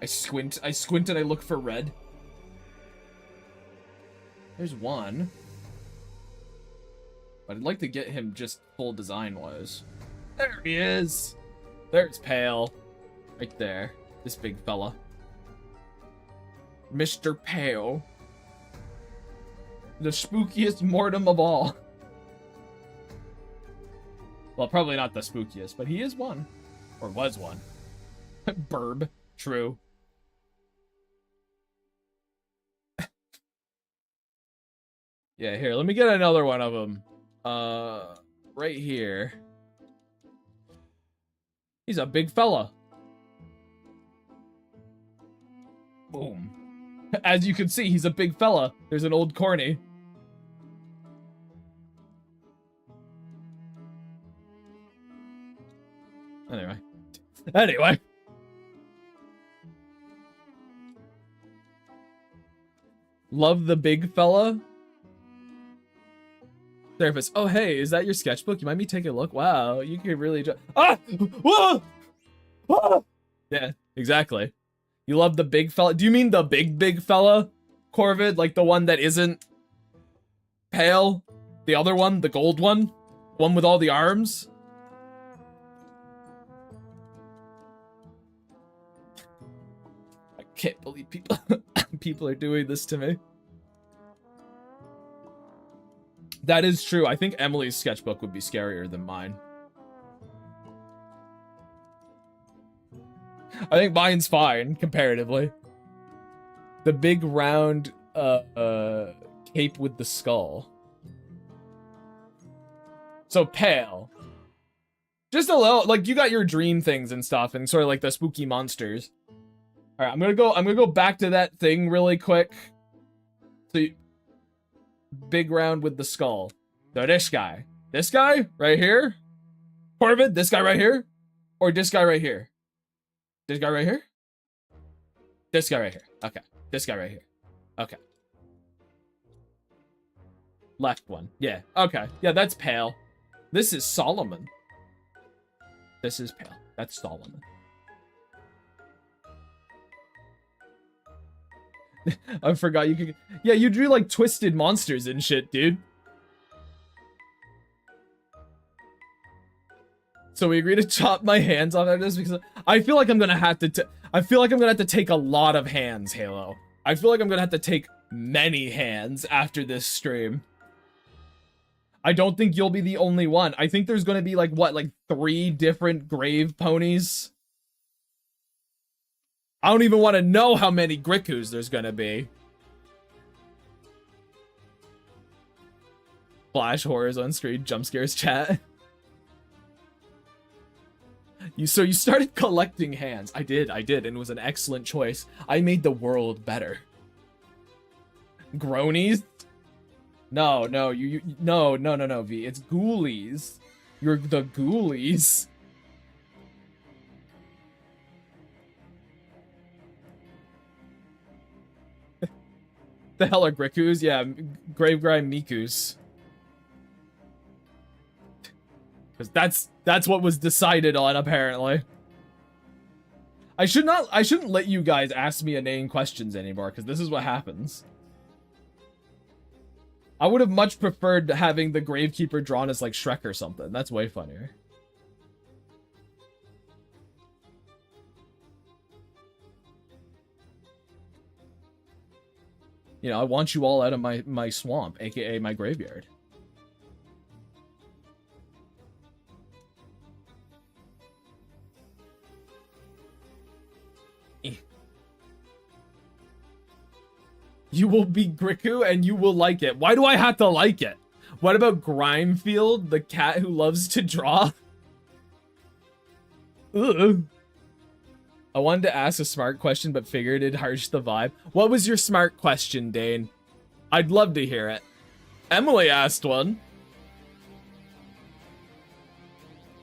I squint and I look for red. There's one. But I'd like to get him just full design-wise. There he is! There's Pale. Right there. This big fella. Mr. Pale. The spookiest Mortem of all. Well, probably not the spookiest, but he is one. Or was one. Burb. True. Yeah, here, let me get another one of them. Right here. He's a big fella. Boom. As you can see, he's a big fella. There's an old corny. Anyway. Love the big fella. Therapist. Oh, hey, is that your sketchbook? You mind me taking a look? Wow, you could really ah! Whoa! Ah! Yeah, exactly. You love the big fella. Do you mean the big fella, Corvid? Like the one that isn't Pale? The other one? The gold one? One with all the arms? I can't believe people are doing this to me. That is true. I think Emily's sketchbook would be scarier than mine. I think mine's fine, comparatively. The big round cape with the skull. So Pale. Just a little, like, you got your dream things and stuff, and sort of like the spooky monsters. Alright, I'm gonna go back to that thing really quick. So you, big round with the skull. So this guy right here, Corvid, this guy right here, or this guy right here, this guy right here, this guy right here. Okay, this guy right here. Okay, left one. Yeah. Okay. Yeah, that's Pale. This is Solomon. This is Pale. That's Solomon. I forgot you could. Yeah, you drew like twisted monsters and shit, dude. So we agree to chop my hands off after this because I feel like I'm gonna have to. I feel like I'm gonna have to take a lot of hands, Halo. I feel like I'm gonna have to take many hands after this stream. I don't think you'll be the only one. I think there's gonna be like what, like 3 different grave ponies. I don't even want to know how many Grikus there's gonna be. Flash horrors on screen, jump scares chat. So you started collecting hands. I did, and it was an excellent choice. I made the world better. Gronies? No, no, no, V. It's ghoulies. You're the ghoulies. The hell are Grikus? Yeah, Gravegrime Mikus. Because that's what was decided on, apparently. I shouldn't let you guys ask me inane questions anymore, because this is what happens. I would have much preferred having the Gravekeeper drawn as like Shrek or something. That's way funnier. You know, I want you all out of my swamp, aka my graveyard. You will be Griku and you will like it. Why do I have to like it? What about Grimefield, the cat who loves to draw? Ugh. I wanted to ask a smart question, but figured it'd harsh the vibe. What was your smart question, Dane? I'd love to hear it. Emily asked one.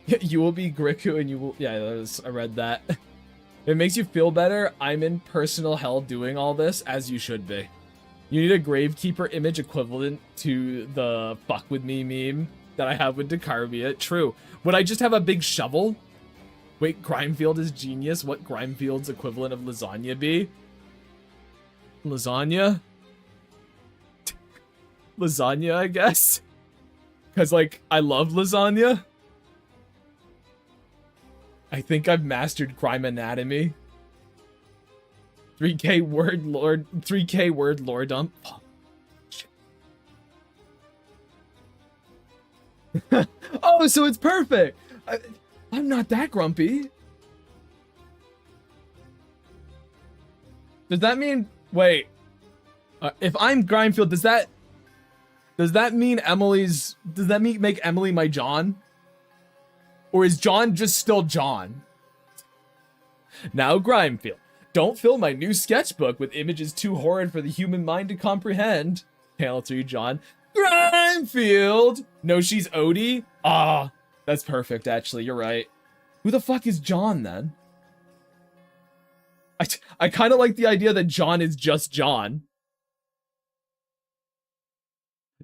You will be Griku and you will... Yeah, I read that. It makes you feel better. I'm in personal hell doing all this, as you should be. You need a Gravekeeper image equivalent to the fuck with me meme that I have with Decarbia. True. Would I just have a big shovel? Wait, Grimefield is genius. What Grimefield's equivalent of lasagna be? Lasagna? Lasagna, I guess? Because, like, I love lasagna. I think I've mastered Grime Anatomy. 3K word lore dump. Oh, so it's perfect. I'm not that grumpy. Does that mean... Wait. If I'm Grimefield, does that mean Emily's... Does that make Emily my John? Or is John just still John? Now Grimefield. Don't fill my new sketchbook with images too horrid for the human mind to comprehend. Panel 3, John. Grimefield! No, she's Odie? Ah, that's perfect, actually. You're right. Who the fuck is John, then? I kind of like the idea that John is just John.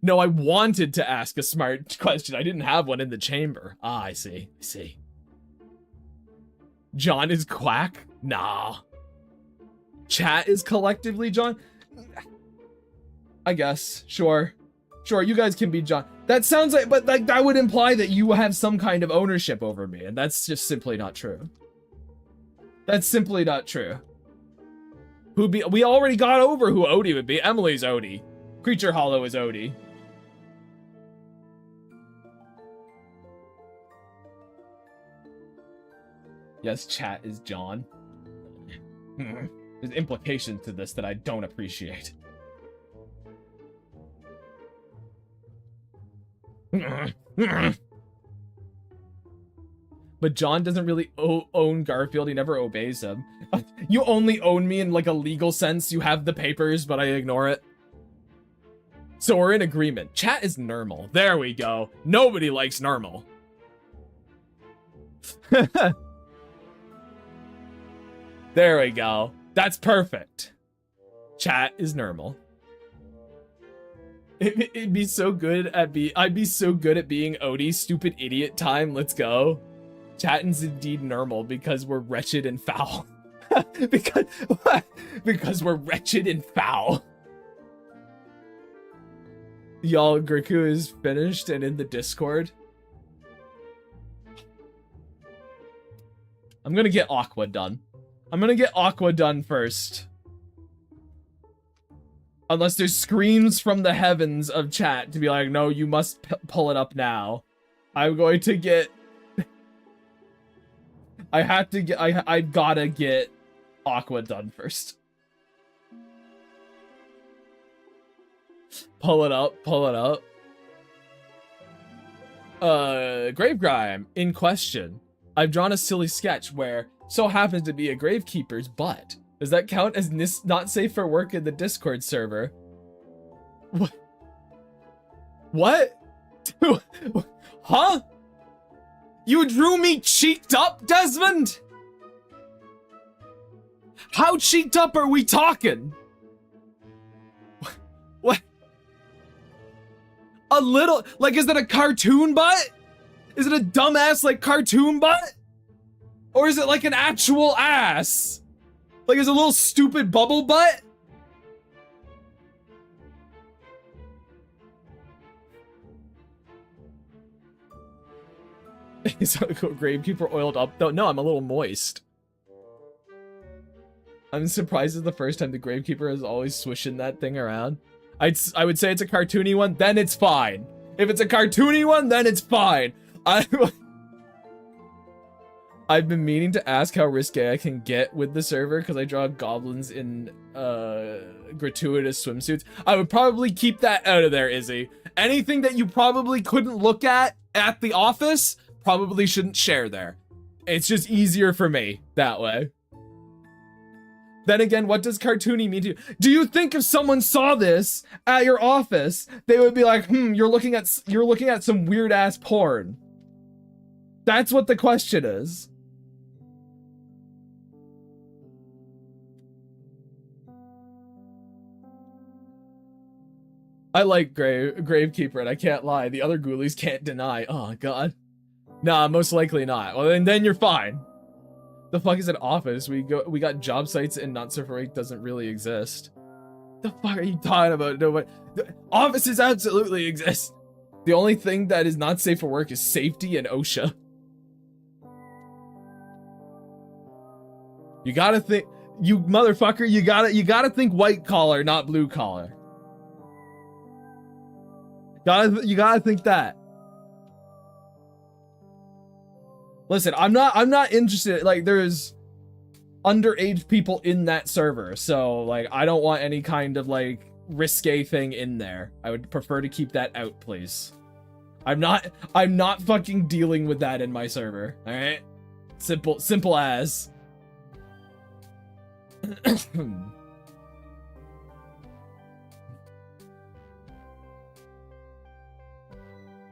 No, I wanted to ask a smart question. I didn't have one in the chamber. Ah, I see. I see. John is Quack? Nah. Chat is collectively John? I guess. Sure. Sure, you guys can be John. That sounds like, but like that would imply that you have some kind of ownership over me, and that's just simply not true. That's simply not true. We already got over who Odie would be. Emily's Odie. Creature Hollow is Odie. Yes, chat is John. There's implications to this that I don't appreciate. But John doesn't really own Garfield. He never obeys him. You only own me in like a legal sense. You have the papers, but I ignore it. So we're in agreement. Chat is normal. There we go. Nobody likes normal. There we go. That's perfect. Chat is normal. It'd be so good at I'd be so good at being Odie. Stupid idiot time. Let's go. Chat is indeed normal because we're wretched and foul. because we're wretched and foul. Y'all, Griku is finished and in the Discord. I'm gonna get Aqua done. I'm gonna get Aqua done first. Unless there's screams from the heavens of chat to be like, no, you must pull it up now. I'm going to get... I gotta get Aqua done first. Pull it up, pull it up. Grave Grime, in question. I've drawn a silly sketch where so happens to be a gravekeeper's butt. Does that count as not safe for work in the Discord server? What? What? Huh? You drew me cheeked up, Desmond? How cheeked up are we talking? What? A little, like, is it a cartoon butt? Is it a dumbass, like, cartoon butt? Or is it like an actual ass? Like, is it a little stupid bubble butt? Is Gravekeeper oiled up though? No, I'm a little moist. I'm surprised it's the first time the Gravekeeper is always swishing that thing around. I would say it's a cartoony one, then it's fine. If it's a cartoony one, then it's fine. I've been meaning to ask how risque I can get with the server because I draw goblins in gratuitous swimsuits. I would probably keep that out of there, Izzy. Anything that you probably couldn't look at the office, probably shouldn't share there. It's just easier for me that way. Then again, what does cartoony mean to you? Do you think if someone saw this at your office, they would be like, you're looking at some weird ass porn? That's what the question is. I like Gravekeeper, and I can't lie. The other ghoulies can't deny. Oh, God. Nah, most likely not. Well, then you're fine. The fuck is an office? We got job sites and not safe for work doesn't really exist. The fuck are you talking about? No, but offices absolutely exist. The only thing that is not safe for work is safety and OSHA. You gotta think, you motherfucker, you gotta think white collar, not blue collar. You gotta think that. Listen, I'm not interested, like, there's underage people in that server, so, like, I don't want any kind of, like, risque thing in there. I would prefer to keep that out, please. I'm not fucking dealing with that in my server, alright? Simple as.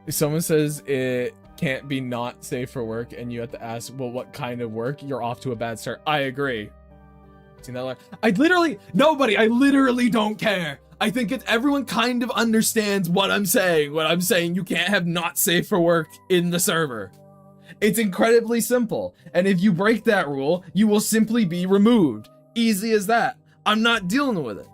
If someone says it can't be not safe for work and you have to ask, well, what kind of work? You're off to a bad start. I agree. Seen that line? I literally don't care. I think everyone kind of understands what I'm saying. What I'm saying, you can't have not safe for work in the server. It's incredibly simple. And if you break that rule, you will simply be removed. Easy as that. I'm not dealing with it.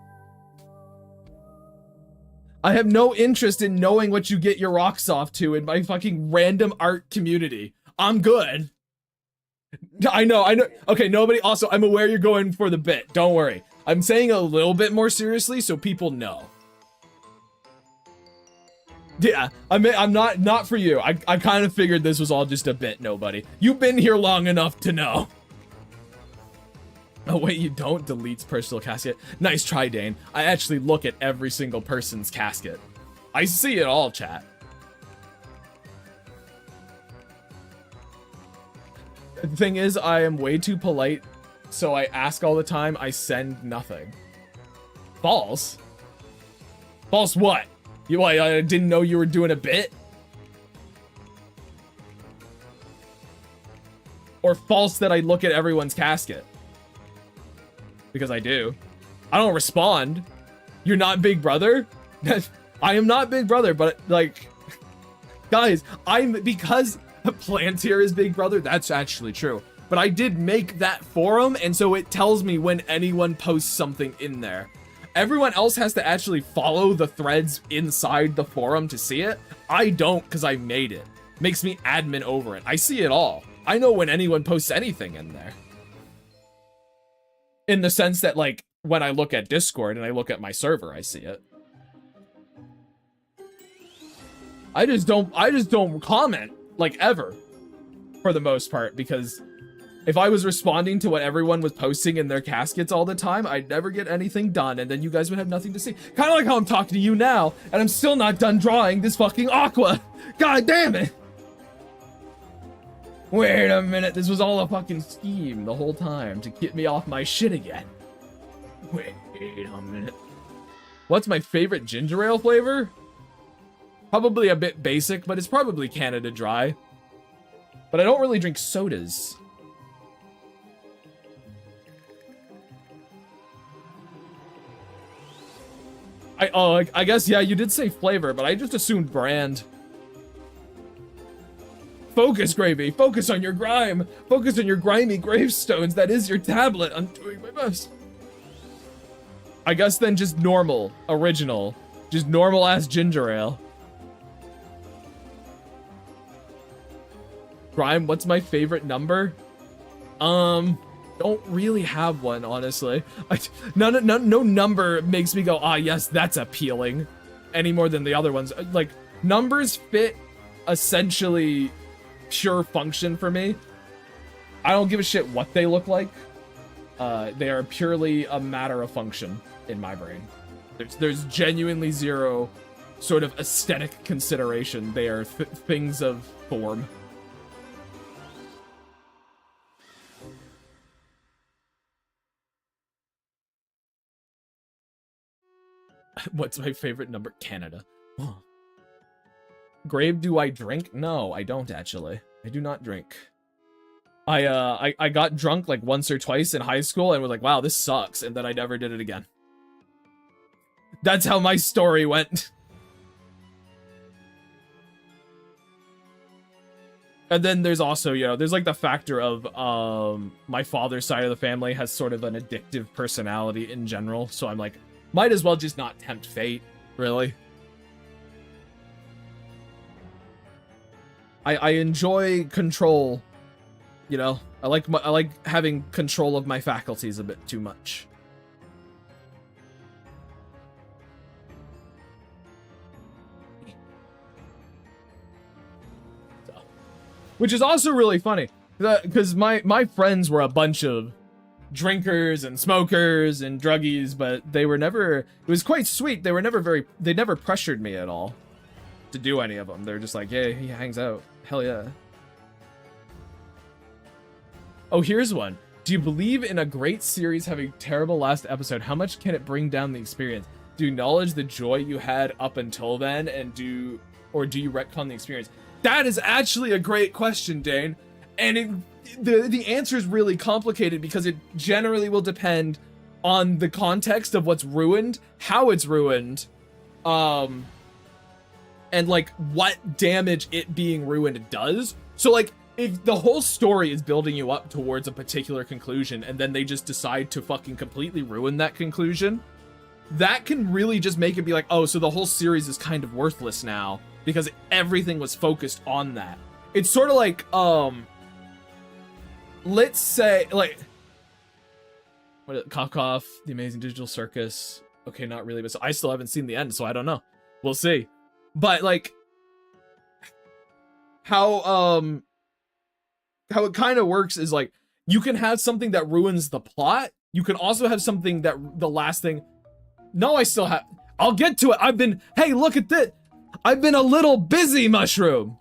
I have no interest in knowing what you get your rocks off to in my fucking random art community. I'm good. I know. Okay, nobody, also, I'm aware you're going for the bit. Don't worry. I'm saying a little bit more seriously so people know. Yeah, I'm not for you. I kind of figured this was all just a bit, nobody. You've been here long enough to know. Oh wait, you don't? Deletes personal casket. Nice try, Dane. I actually look at every single person's casket. I see it all, chat. The thing is, I am way too polite, so I ask all the time, I send nothing. False? False what? I didn't know you were doing a bit? Or false that I look at everyone's casket? Because I do. I don't respond. You're not Big Brother? I am not Big Brother, but, like, guys, because Plantier is Big Brother, that's actually true. But I did make that forum, and so it tells me when anyone posts something in there. Everyone else has to actually follow the threads inside the forum to see it. I don't, because I made it. Makes me admin over it. I see it all. I know when anyone posts anything in there. In the sense that, like, when I look at Discord and I look at my server, I see it. I just don't comment, like, ever, for the most part, because If I was responding to what everyone was posting in their caskets all the time, I'd never get anything done, and then you guys would have nothing to see. Kind of like how I'm talking to you now, and I'm still not done drawing this fucking aqua. God damn it. Wait a minute, this was all a fucking scheme the whole time to get me off my shit again. Wait a minute. What's my favorite ginger ale flavor? Probably a bit basic, but it's probably Canada Dry. But I don't really drink sodas. I guess, yeah, you did say flavor, but I just assumed brand. Focus, Gravy. Focus on your grime. Focus on your grimy gravestones. That is your tablet. I'm doing my best. I guess then just normal. Original. Just normal-ass ginger ale. Grime, what's my favorite number? Don't really have one, honestly. No number makes me go, ah, yes, that's appealing. Any more than the other ones. Like, numbers fit essentially pure function for me. I don't give a shit what they look like. They are purely a matter of function in my brain. There's genuinely zero sort of aesthetic consideration. They are things of form. What's my favorite number? Canada. Oh. Grave, do I drink? No, I don't actually. I do not drink. I got drunk like once or twice in high school and was like, wow, this sucks, and then I never did it again. That's how my story went. And then there's also, you know, there's like the factor of my father's side of the family has sort of an addictive personality in general, so I'm like, might as well just not tempt fate, really. I enjoy control, you know. I like having control of my faculties a bit too much. So, which is also really funny, because my friends were a bunch of drinkers and smokers and druggies, but they were never, it was quite sweet. They were never they never pressured me at all to do any of them. They're just like, yeah, he hangs out. Hell yeah. Oh, here's one. Do you believe in a great series having terrible last episode? How much can it bring down the experience? Do you acknowledge the joy you had up until then, and do you retcon the experience? That is actually a great question, Dane. And the answer is really complicated because it generally will depend on the context of what's ruined, how it's ruined, and like what damage it being ruined does. So like, if the whole story is building you up towards a particular conclusion and then they just decide to fucking completely ruin that conclusion, that can really just make it be like, oh, so the whole series is kind of worthless now because everything was focused on that. It's sort of like, let's say, like, Cough, The Amazing Digital Circus. Okay, not really, but I still haven't seen the end, so I don't know. We'll see. But like, how it kind of works is like, you can have something that ruins the plot. You can also have something that the last thing. No, I still have. I'll get to it. Hey, look at this. I've been a little busy, Mushroom.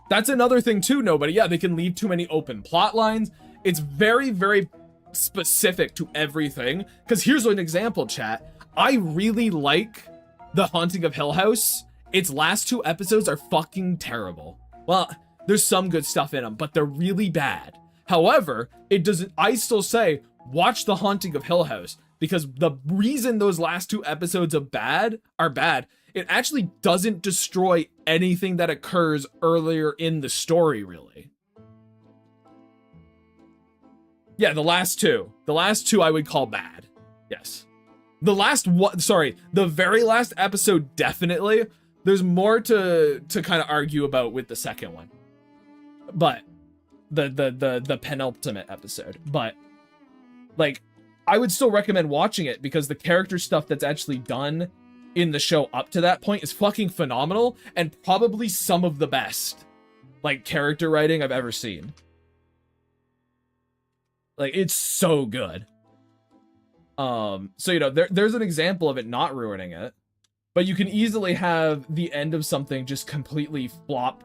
That's another thing too, nobody. Yeah, they can leave too many open plot lines. It's very, very specific to everything. Because here's an example, chat. I really like The Haunting of Hill House. Its last 2 episodes are fucking terrible. Well, there's some good stuff in them, but they're really bad. However, it doesn't. I still say watch The Haunting of Hill House, because the reason those last 2 episodes are bad, it actually doesn't destroy anything that occurs earlier in the story, really. Yeah, the last two I would call bad. Yes. The very last episode, definitely. There's more to kind of argue about with the second one. But the penultimate episode. But like, I would still recommend watching it because the character stuff that's actually done in the show up to that point is fucking phenomenal and probably some of the best like character writing I've ever seen. Like, it's so good. So, you know, there's an example of it not ruining it, but you can easily have the end of something just completely flop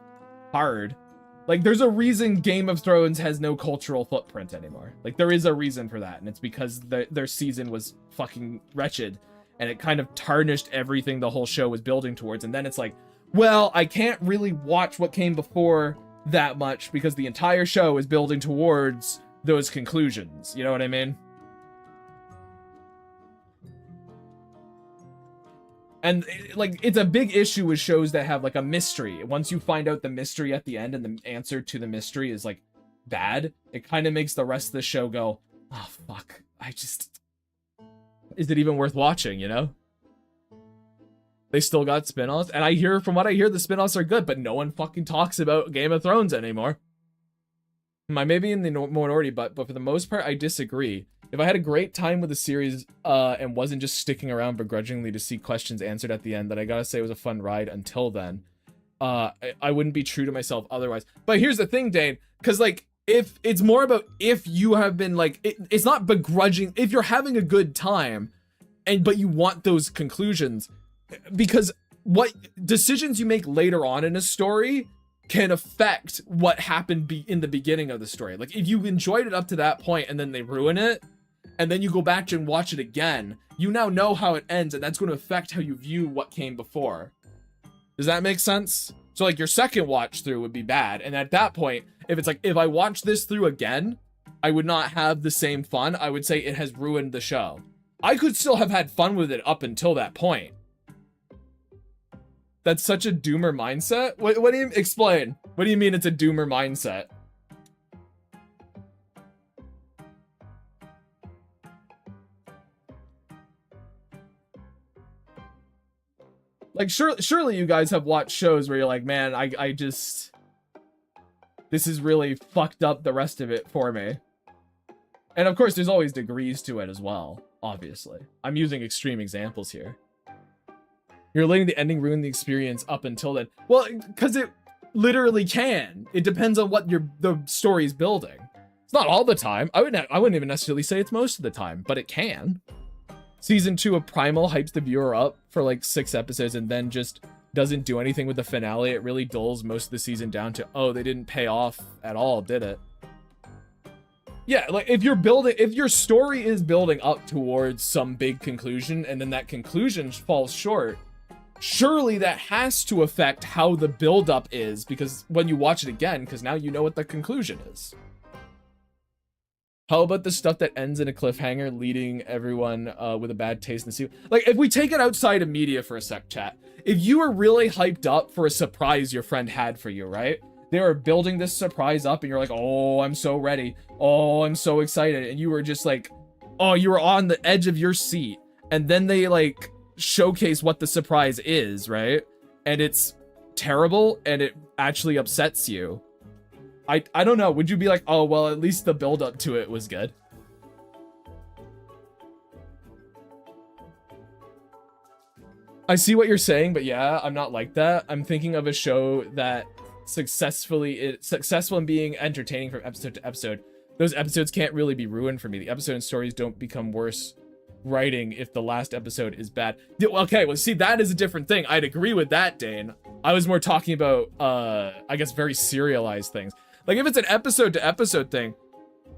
hard. Like, there's a reason Game of Thrones has no cultural footprint anymore. Like, there is a reason for that, and it's because their season was fucking wretched, and it kind of tarnished everything the whole show was building towards. And then it's like, well, I can't really watch what came before that much because the entire show is building towards those conclusions. You know what I mean? And like, it's a big issue with shows that have like a mystery. Once you find out the mystery at the end and the answer to the mystery is like bad, it kind of makes the rest of the show go, oh fuck, is it even worth watching, you know? They still got spin-offs, and from what I hear, the spin-offs are good, but no one fucking talks about Game of Thrones anymore. I may be in the minority, but for the most part, I disagree. If I had a great time with the series and wasn't just sticking around begrudgingly to see questions answered at the end, then I gotta say it was a fun ride until then. I wouldn't be true to myself otherwise. But here's the thing, Dane, because like, if it's more about if you have been like, it's not begrudging, if you're having a good time, but you want those conclusions, because what decisions you make later on in a story can affect what happened in the beginning of the story. Like, if you enjoyed it up to that point and then they ruin it, and then you go back and watch it again, you now know how it ends, and that's going to affect how you view what came before. Does that make sense? So like, your second watch through would be bad, and at that point, if it's like, if I watch this through again, I would not have the same fun. I would say it has ruined the show. I could still have had fun with it up until that point. That's such a doomer mindset. What do you explain? What do you mean it's a doomer mindset? Like, surely you guys have watched shows where you're like, man, I just, this is really fucked up the rest of it for me. And of course, there's always degrees to it as well, obviously. I'm using extreme examples here. You're letting the ending ruin the experience up until then. Well, because it literally can. It depends on what the story's building. It's not all the time. I wouldn't even necessarily say it's most of the time, but it can. Season 2 of Primal hypes the viewer up for like 6 episodes and then just doesn't do anything with the finale. It really dulls most of the season down to, oh, they didn't pay off at all, did it? Yeah, like if your story is building up towards some big conclusion and then that conclusion falls short, surely that has to affect how the build-up is, because when you watch it again, because now you know what the conclusion is. How about the stuff that ends in a cliffhanger, leading everyone with a bad taste in the sea? Like, if we take it outside of media for a sec, chat, if you were really hyped up for a surprise your friend had for you, right? They were building this surprise up and you're like, oh, I'm so ready. Oh, I'm so excited. And you were just like, oh, you were on the edge of your seat. And then they like showcase what the surprise is, right? And it's terrible and it actually upsets you. I don't know, would you be like, oh well, at least the build up to it was good? I see what you're saying, but yeah, I'm not like that. I'm thinking of a show that successful in being entertaining from episode to episode. Those episodes can't really be ruined for me. The episode and stories don't become worse writing if the last episode is bad. Okay, well, see, that is a different thing. I'd agree with that, Dane. I was more talking about, I guess, very serialized things. Like, if it's an episode to episode thing,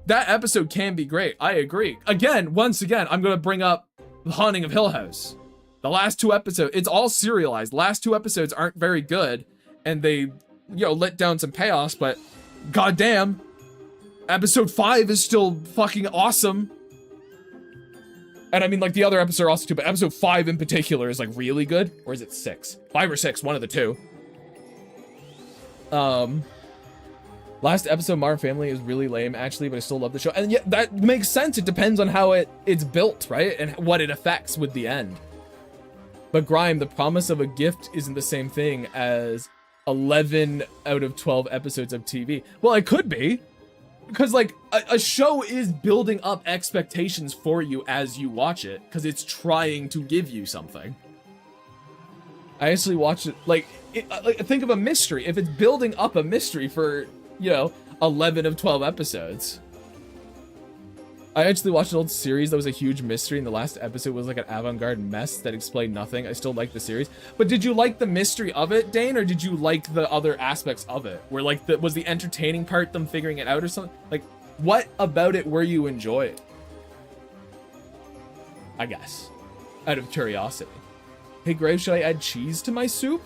that episode can be great. I agree. Once again, I'm going to bring up The Haunting of Hill House. The last 2 episodes, it's all serialized. Last 2 episodes aren't very good, and they, let down some payoffs, but goddamn, episode 5 is still fucking awesome. And I mean, like, the other episodes are also too, but episode 5 in particular is, like, really good. Or is it 6? 5 or 6, one of the two. Last episode, Modern Family is really lame, actually, but I still love the show. And yeah, that makes sense. It depends on how it's built, right? And what it affects with the end. But Grime, the promise of a gift isn't the same thing as 11 out of 12 episodes of TV. Well, it could be. Because, like, a show is building up expectations for you as you watch it. Because it's trying to give you something. I actually watched it, like, think of a mystery. If it's building up a mystery for, 11 of 12 episodes. I actually watched an old series that was a huge mystery, and the last episode was like an avant-garde mess that explained nothing. I still like the series. But did you like the mystery of it, Dane, or did you like the other aspects of it? Where like was the entertaining part them figuring it out or something? Like, what about it were you enjoying? I guess. Out of curiosity. Hey Grave, should I add cheese to my soup?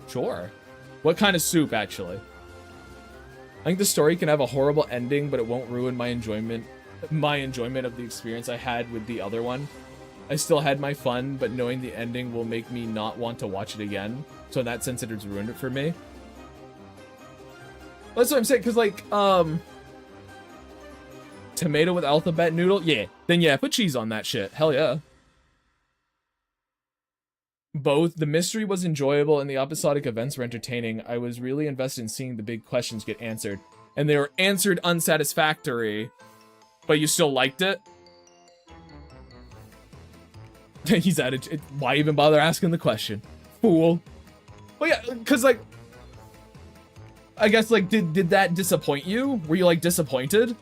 Sure. What kind of soup, actually? I think the story can have a horrible ending, but it won't ruin my enjoyment of the experience I had with the other one. I still had my fun, but knowing the ending will make me not want to watch it again. So in that sense, it has ruined it for me. That's what I'm saying, because like, tomato with alphabet noodle? Yeah. Then yeah, put cheese on that shit. Hell yeah. Both. The mystery was enjoyable and the episodic events were entertaining. I was really invested in seeing the big questions get answered. And they were answered unsatisfactory. But you still liked it? He's at it. Why even bother asking the question? Fool. Well, yeah, because, like, I guess, like, did that disappoint you? Were you, like, disappointed?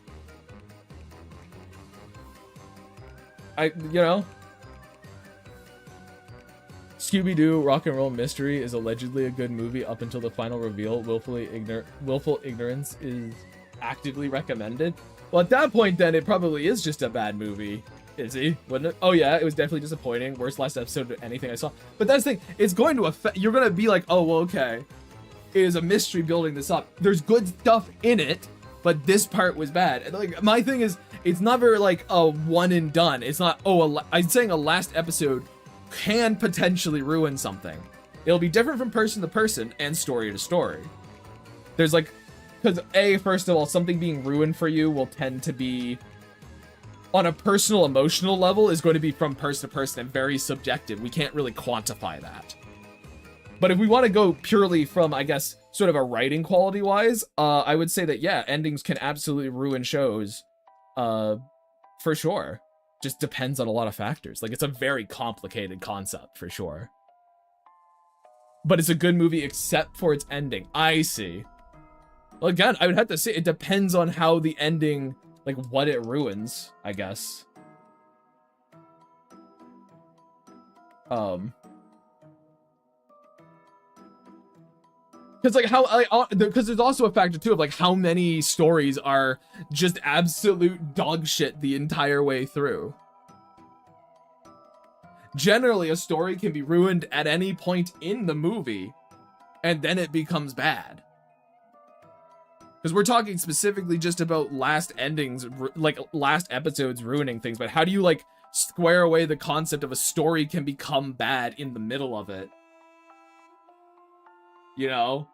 You know? Scooby-Doo Rock and Roll Mystery is allegedly a good movie up until the final reveal. Willful ignorance is actively recommended. Well, at that point, then, it probably is just a bad movie. Is he? Wouldn't it? Oh, yeah, it was definitely disappointing. Worst last episode of anything I saw. But that's the thing. It's going to affect... You're going to be like, oh, well, okay. It is a mystery building this up. There's good stuff in it, but this part was bad. And, like, my thing is, it's not very, like, a one and done. It's not, I'm saying a last episode can potentially ruin something. It'll be different from person to person and story to story. There's, like... Because, first of all, something being ruined for you will tend to be, on a personal, emotional level, is going to be from person to person and very subjective. We can't really quantify that. But if we want to go purely from, I guess, sort of a writing quality-wise, I would say that, yeah, endings can absolutely ruin shows, for sure. Just depends on a lot of factors. Like, it's a very complicated concept, for sure. But it's a good movie except for its ending. I see. Well, again, I would have to say it depends on how the ending, like, what it ruins, I guess. Because, like, because there's also a factor, too, of, like, how many stories are just absolute dog shit the entire way through. Generally, a story can be ruined at any point in the movie, and then it becomes bad. Because we're talking specifically just about last endings, like last episodes ruining things, but how do you like square away the concept of a story can become bad in the middle of it? You know?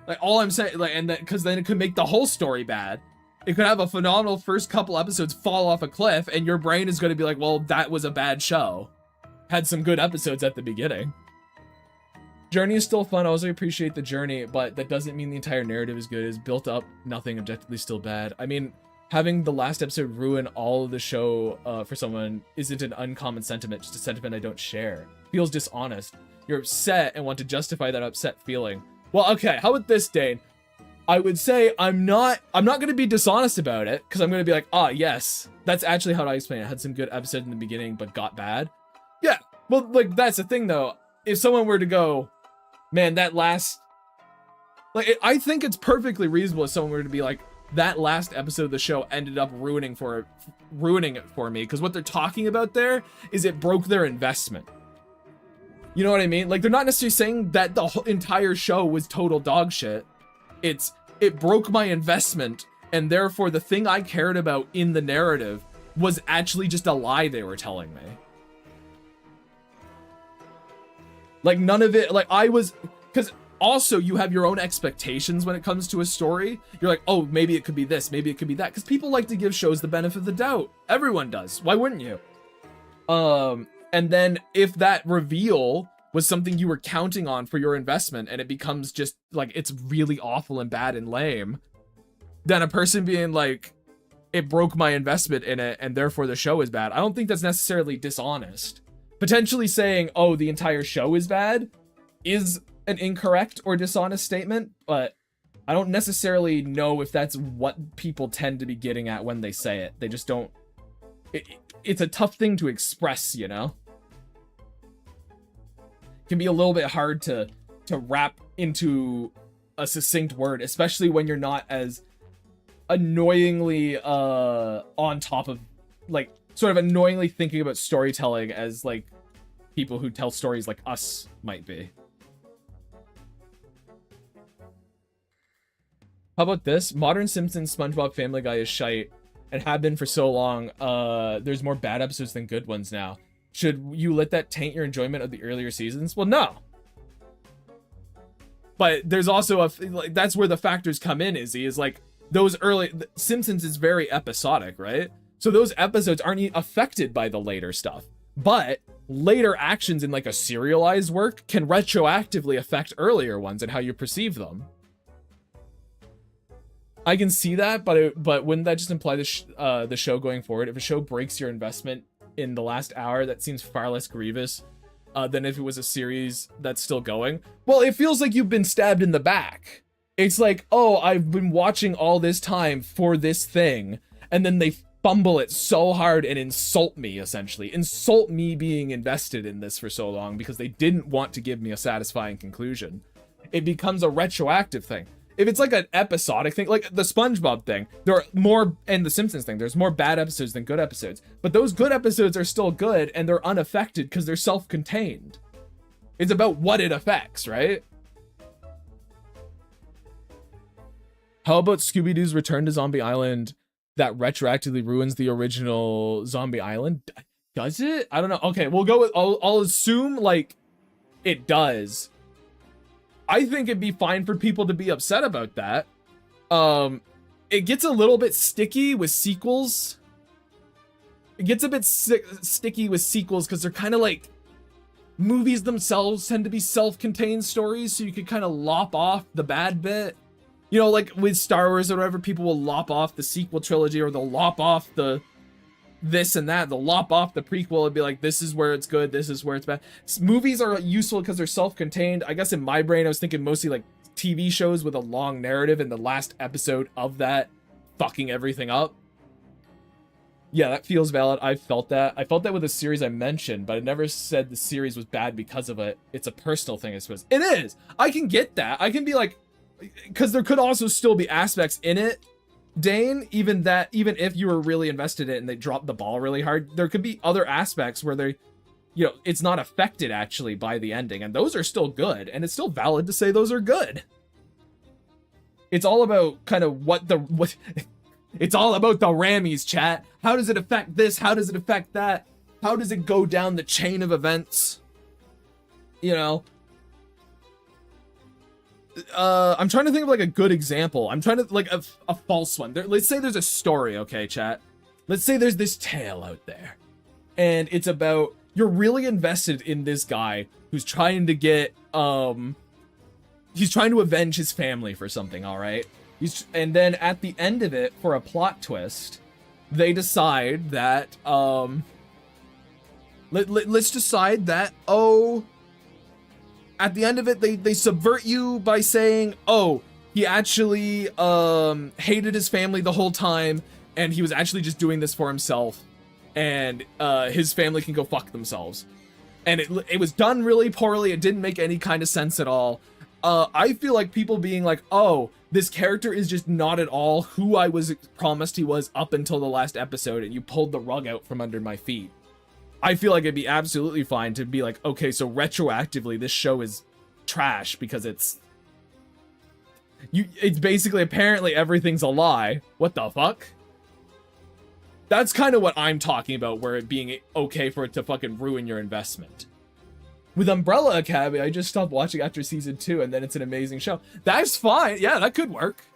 Like all I'm saying, like, and that, because then it could make the whole story bad. It could have a phenomenal first couple episodes fall off a cliff, and your brain is going to be like, well, that was a bad show. Had some good episodes at the beginning. Journey is still fun. I also appreciate the journey, but that doesn't mean the entire narrative is good. It's built up, nothing objectively still bad. I mean, having the last episode ruin all of the show for someone isn't an uncommon sentiment, just a sentiment I don't share. Feels dishonest. You're upset and want to justify that upset feeling. Well, okay, how about this, Dane? I would say I'm not going to be dishonest about it, because I'm going to be like, yes, that's actually how I explain it. I had some good episodes in the beginning, but got bad. Yeah, well, like, that's the thing, though. If someone were to go, man, that last... Like, I think it's perfectly reasonable if someone were to be like, that last episode of the show ended up ruining it for me, because what they're talking about there is it broke their investment. You know what I mean? Like, they're not necessarily saying that the whole entire show was total dog shit. It broke my investment, and therefore the thing I cared about in the narrative was actually just a lie they were telling me. Like, none of it, like, because also you have your own expectations when it comes to a story. You're like, oh, maybe it could be this, maybe it could be that, because people like to give shows the benefit of the doubt. Everyone does. Why wouldn't you? And then if that reveal was something you were counting on for your investment and it becomes just, like, it's really awful and bad and lame, then a person being like, it broke my investment in it and therefore the show is bad, I don't think that's necessarily dishonest. Potentially saying, oh, the entire show is bad is an incorrect or dishonest statement, but I don't necessarily know if that's what people tend to be getting at when they say it. They just don't it's a tough thing to express, you know? It can be a little bit hard to wrap into a succinct word, especially when you're not as annoyingly on top of, like, sort of annoyingly thinking about storytelling as, like, people who tell stories like us might be. How about this? Modern Simpsons, SpongeBob, Family Guy is shite and have been for so long. There's more bad episodes than good ones now. Should you let that taint your enjoyment of the earlier seasons? Well, no. But there's also like, that's where the factors come in, is like those early Simpsons is very episodic, right? So those episodes aren't affected by the later stuff, but later actions in like a serialized work can retroactively affect earlier ones and how you perceive them. I can see that, but wouldn't that just imply the show going forward? If a show breaks your investment in the last hour, that seems far less grievous than if it was a series that's still going. Well, it feels like you've been stabbed in the back. It's like, oh, I've been watching all this time for this thing, and then they fumble it so hard and insult me, essentially. Insult me being invested in this for so long because they didn't want to give me a satisfying conclusion. It becomes a retroactive thing. If it's like an episodic thing, like the SpongeBob thing, there are more, and the Simpsons thing, there's more bad episodes than good episodes. But those good episodes are still good, and they're unaffected because they're self-contained. It's about what it affects, right? How about Scooby-Doo's Return to Zombie Island that retroactively ruins the original Zombie Island? Does it? I don't know. Okay, we'll go with, I'll assume, like, it does. I think it'd be fine for people to be upset about that. It gets a little bit sticky with sequels. It gets a bit sticky with sequels because they're kind of like, movies themselves tend to be self-contained stories, so you could kind of lop off the bad bit. You know, like with Star Wars or whatever, people will lop off the sequel trilogy, or they'll lop off the this and that. They'll lop off the prequel and be like, this is where it's good, this is where it's bad. Movies are useful because they're self-contained. I guess in my brain, I was thinking mostly like TV shows with a long narrative and the last episode of that fucking everything up. Yeah, that feels valid. I felt that. I felt that with a series I mentioned, but I never said the series was bad because of it. It's a personal thing, I suppose. It is! I can get that. I can be like, because there could also still be aspects in it, Dane, even if you were really invested in it and they dropped the ball really hard, there could be other aspects where they, you know, it's not affected actually by the ending, and those are still good, and it's still valid to say those are good. It's all about kind of what it's all about the Rammies, chat. How does it affect this? How does it affect that? How does it go down the chain of events? You know, I'm trying to think of like a good example. I'm trying to like a false one. Let's say there's a story, okay, chat. Let's say there's this tale out there, and it's about, you're really invested in this guy who's trying to get he's trying to avenge his family for something, all right? And then at the end of it, for a plot twist, they decide that let's decide that, oh, at the end of it, they subvert you by saying, oh, he actually hated his family the whole time, and he was actually just doing this for himself, and his family can go fuck themselves. And it was done really poorly. It didn't make any kind of sense at all. I feel like people being like, oh, this character is just not at all who I was promised he was up until the last episode, and you pulled the rug out from under my feet. I feel like it'd be absolutely fine to be like, okay, so retroactively this show is trash because it's basically, apparently everything's a lie. What the fuck? That's kind of what I'm talking about, where it being okay for it to fucking ruin your investment. With Umbrella Academy, I just stopped watching after season 2, and then it's an amazing show. That's fine. Yeah, that could work.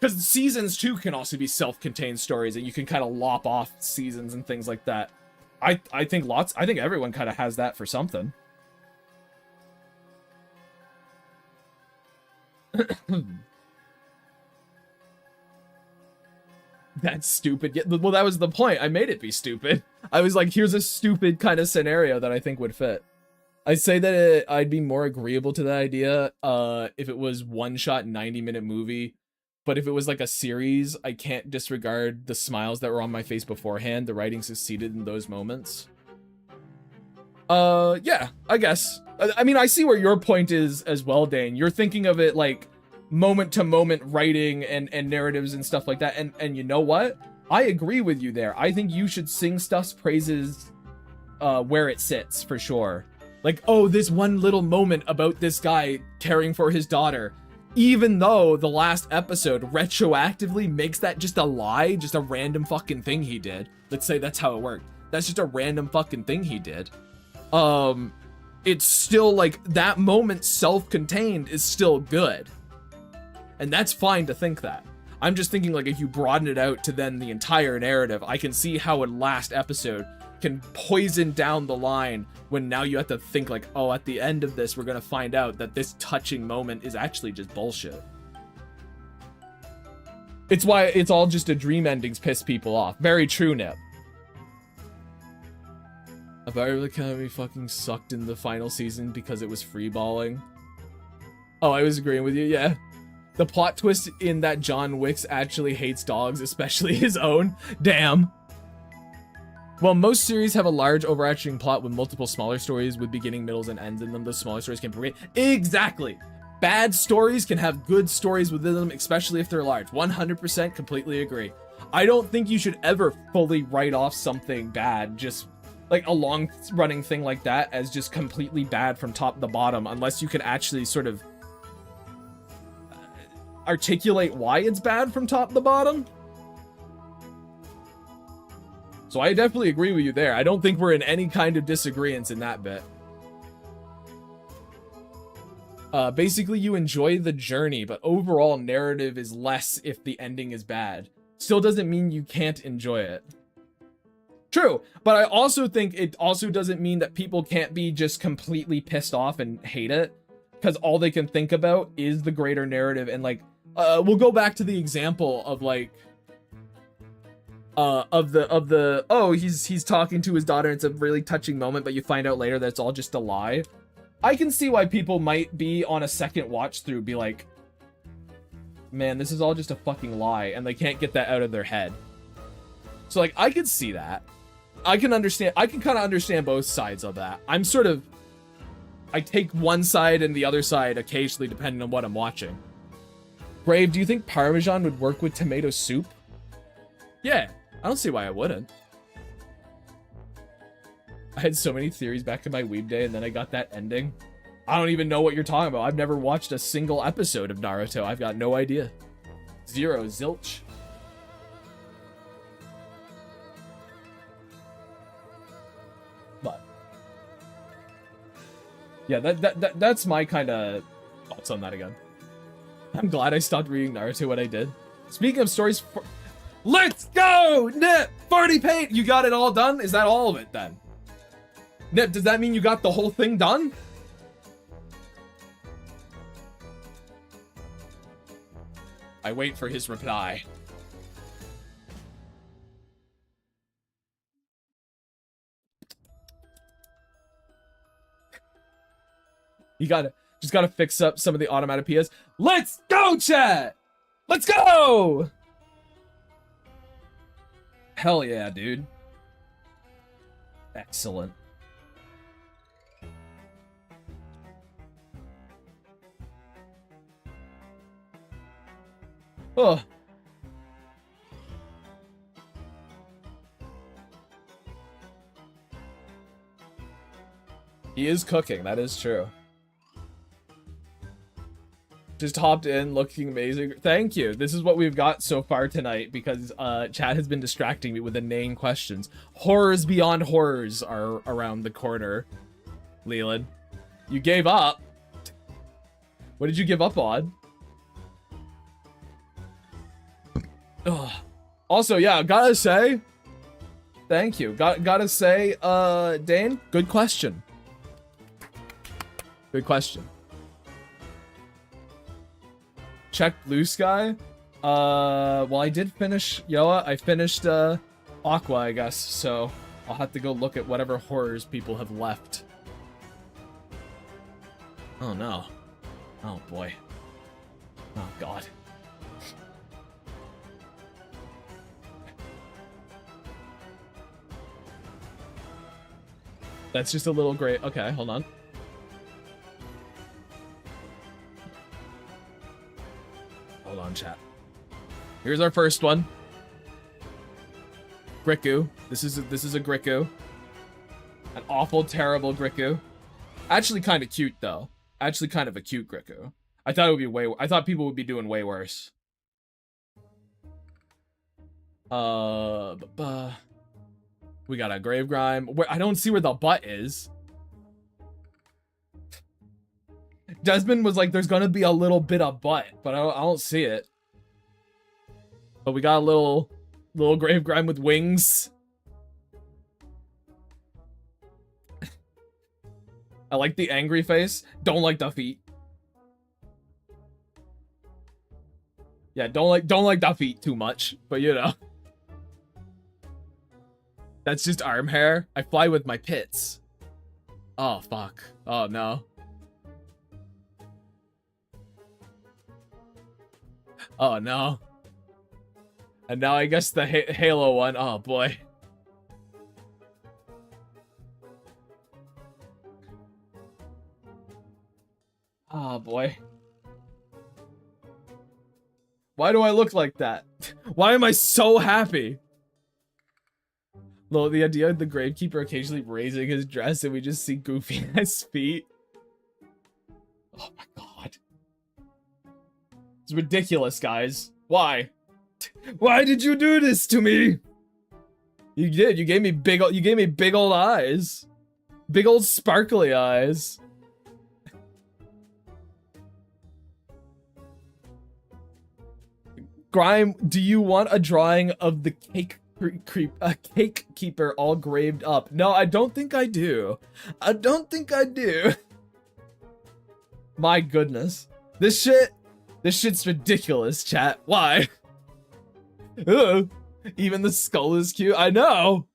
Because seasons 2 can also be self-contained stories, and you can kind of lop off seasons and things like that. I think everyone kind of has that for something. That's stupid. Yeah, well, that was the point. I made it be stupid. I was like, here's a stupid kind of scenario that I think would fit. I'd say that I'd be more agreeable to that idea if it was one-shot 90-minute movie But if it was like a series, I can't disregard the smiles that were on my face beforehand. The writing succeeded in those moments. Yeah, I guess. I mean, I see where your point is as well, Dane. You're thinking of it like moment to moment writing and narratives and stuff like that. And you know what? I agree with you there. I think you should sing stuff's praises where it sits, for sure. Like, oh, this one little moment about this guy caring for his daughter. Even though the last episode retroactively makes that just a lie, just a random fucking thing he did. Let's say that's how it worked. That's just a random fucking thing he did. It's still like that moment self-contained is still good. And that's fine to think that. I'm just thinking like if you broaden it out to then the entire narrative, I can see how a last episode can poison down the line when now you have to think like, oh, at the end of this, we're going to find out that this touching moment is actually just bullshit. It's why it's all just a dream endings piss people off. Very true, Nip. About Academy fucking sucked in the final season because it was freeballing. Oh, I was agreeing with you, yeah. The plot twist in that John Wicks actually hates dogs, especially his own. Damn. Well, most series have a large overarching plot with multiple smaller stories with beginning, middles, and ends in them. Those smaller stories can be great. Exactly. Bad stories can have good stories within them, especially if they're large. 100% completely agree. I don't think you should ever fully write off something bad, just like a long running thing like that, as just completely bad from top to bottom, unless you can actually sort of articulate why it's bad from top to bottom. So I definitely agree with you there. I don't think we're in any kind of disagreement in that bit. Basically, you enjoy the journey, but overall narrative is less if the ending is bad. Still doesn't mean you can't enjoy it. True, but I also think it also doesn't mean that people can't be just completely pissed off and hate it, because all they can think about is the greater narrative. And like, we'll go back to the example of like, oh, he's talking to his daughter. It's a really touching moment, but you find out later that it's all just a lie. I can see why people might be on a second watch through be like, man, this is all just a fucking lie, and they can't get that out of their head. So like, I could see that. I can understand. I can kind of understand both sides of that. I'm sort of, I take one side and the other side occasionally depending on what I'm watching. Brave, do you think Parmesan would work with tomato soup? Yeah, I don't see why I wouldn't. I had so many theories back in my weeb day, and then I got that ending. I don't even know what you're talking about. I've never watched a single episode of Naruto. I've got no idea. Zero, zilch. But yeah, that's my kind of thoughts on that again. I'm glad I stopped reading Naruto when I did. Speaking of stories, let's go, Nip! 40 paint! You got it all done? Is that all of it then? Nip, does that mean you got the whole thing done? I wait for his reply. You just gotta fix up some of the automatopoeias. Let's go, chat! Let's go! Hell yeah, dude. Excellent. Oh. He is cooking, that is true. Just hopped in, looking amazing. Thank you. This is what we've got so far tonight because chat has been distracting me with inane questions. Horrors beyond horrors are around the corner. Leland, you gave up. What did you give up on? Ugh. Also, yeah, gotta say, thank you. Gotta say, Dane, good question. Good question. Check Blue Sky. Well, I did finish Yoa. I finished Aqua, I guess. So I'll have to go look at whatever horrors people have left. Oh no. Oh boy. Oh god. That's just a little gray. Okay, hold on. Hold on, chat. Here's our first one. Griku. This is a Griku. An awful, terrible Griku. Actually kind of cute though. Actually kind of a cute Griku. I thought it would be I thought people would be doing way worse. We got a Grave Grime. I don't see where the butt is. Desmond was like, there's gonna be a little bit of butt, but I don't see it. But we got a little Grave Grime with wings. I like the angry face. Don't like the feet. Yeah, don't like the feet too much, but you know. That's just arm hair. I fly with my pits. Oh, fuck. Oh, no. Oh, no. And now I guess the Halo one. Oh, boy. Oh, boy. Why do I look like that? Why am I so happy? Well, the idea of the Gravekeeper occasionally raising his dress and we just see Goofy ass feet. Oh my god. It's ridiculous, guys. Why? Why did you do this to me? You did. You gave me big old eyes. Big old sparkly eyes. Grime, do you want a drawing of the cake keeper all graved up? No, I don't think I do. I don't think I do. My goodness. This shit's ridiculous, chat. Why? Ugh. Even the skull is cute. I know.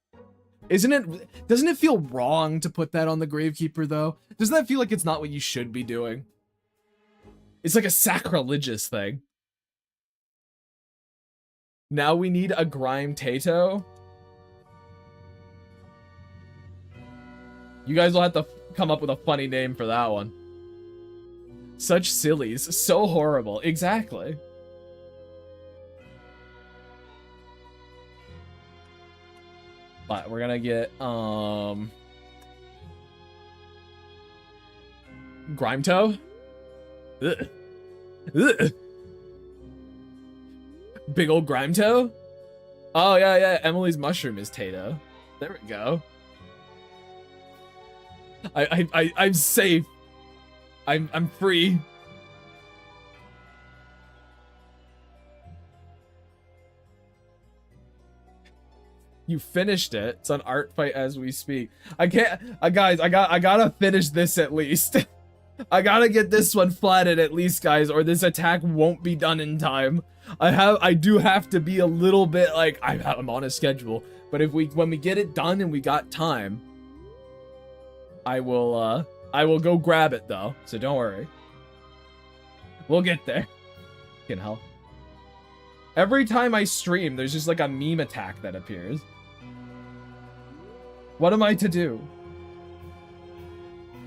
Doesn't it feel wrong to put that on the Gravekeeper though? Doesn't that feel like it's not what you should be doing? It's like a sacrilegious thing. Now we need a Grime Tato. You guys will have to come up with a funny name for that one. Such sillies. So horrible. Exactly. But we're gonna get, Grime Toe? Ugh. Ugh. Big old Grime Toe? Oh, yeah, Emily's mushroom is Tato. There we go. I'm safe. I'm free. You finished it. It's on Artfight as we speak. I can't, guys, I gotta finish this at least. I gotta get this one flatted at least, guys, or this attack won't be done in time. I do have to be a little bit like, I'm on a schedule, but when we get it done and we got time, I will go grab it though, so don't worry. We'll get there. Fucking hell. Every time I stream, there's just like a meme attack that appears. What am I to do?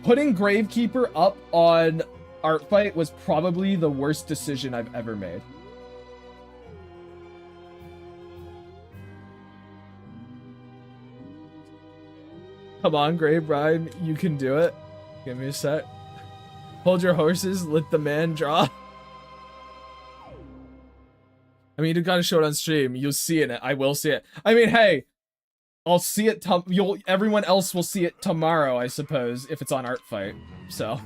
Putting Gravekeeper up on Artfight was probably the worst decision I've ever made. Come on, Grave Rhyme, you can do it. Give me a sec. Hold your horses, let the man draw. I mean, you gotta show it on stream. You'll see it. I will see it. I mean, hey, I'll see it. Everyone else will see it tomorrow, I suppose, if it's on Artfight. So,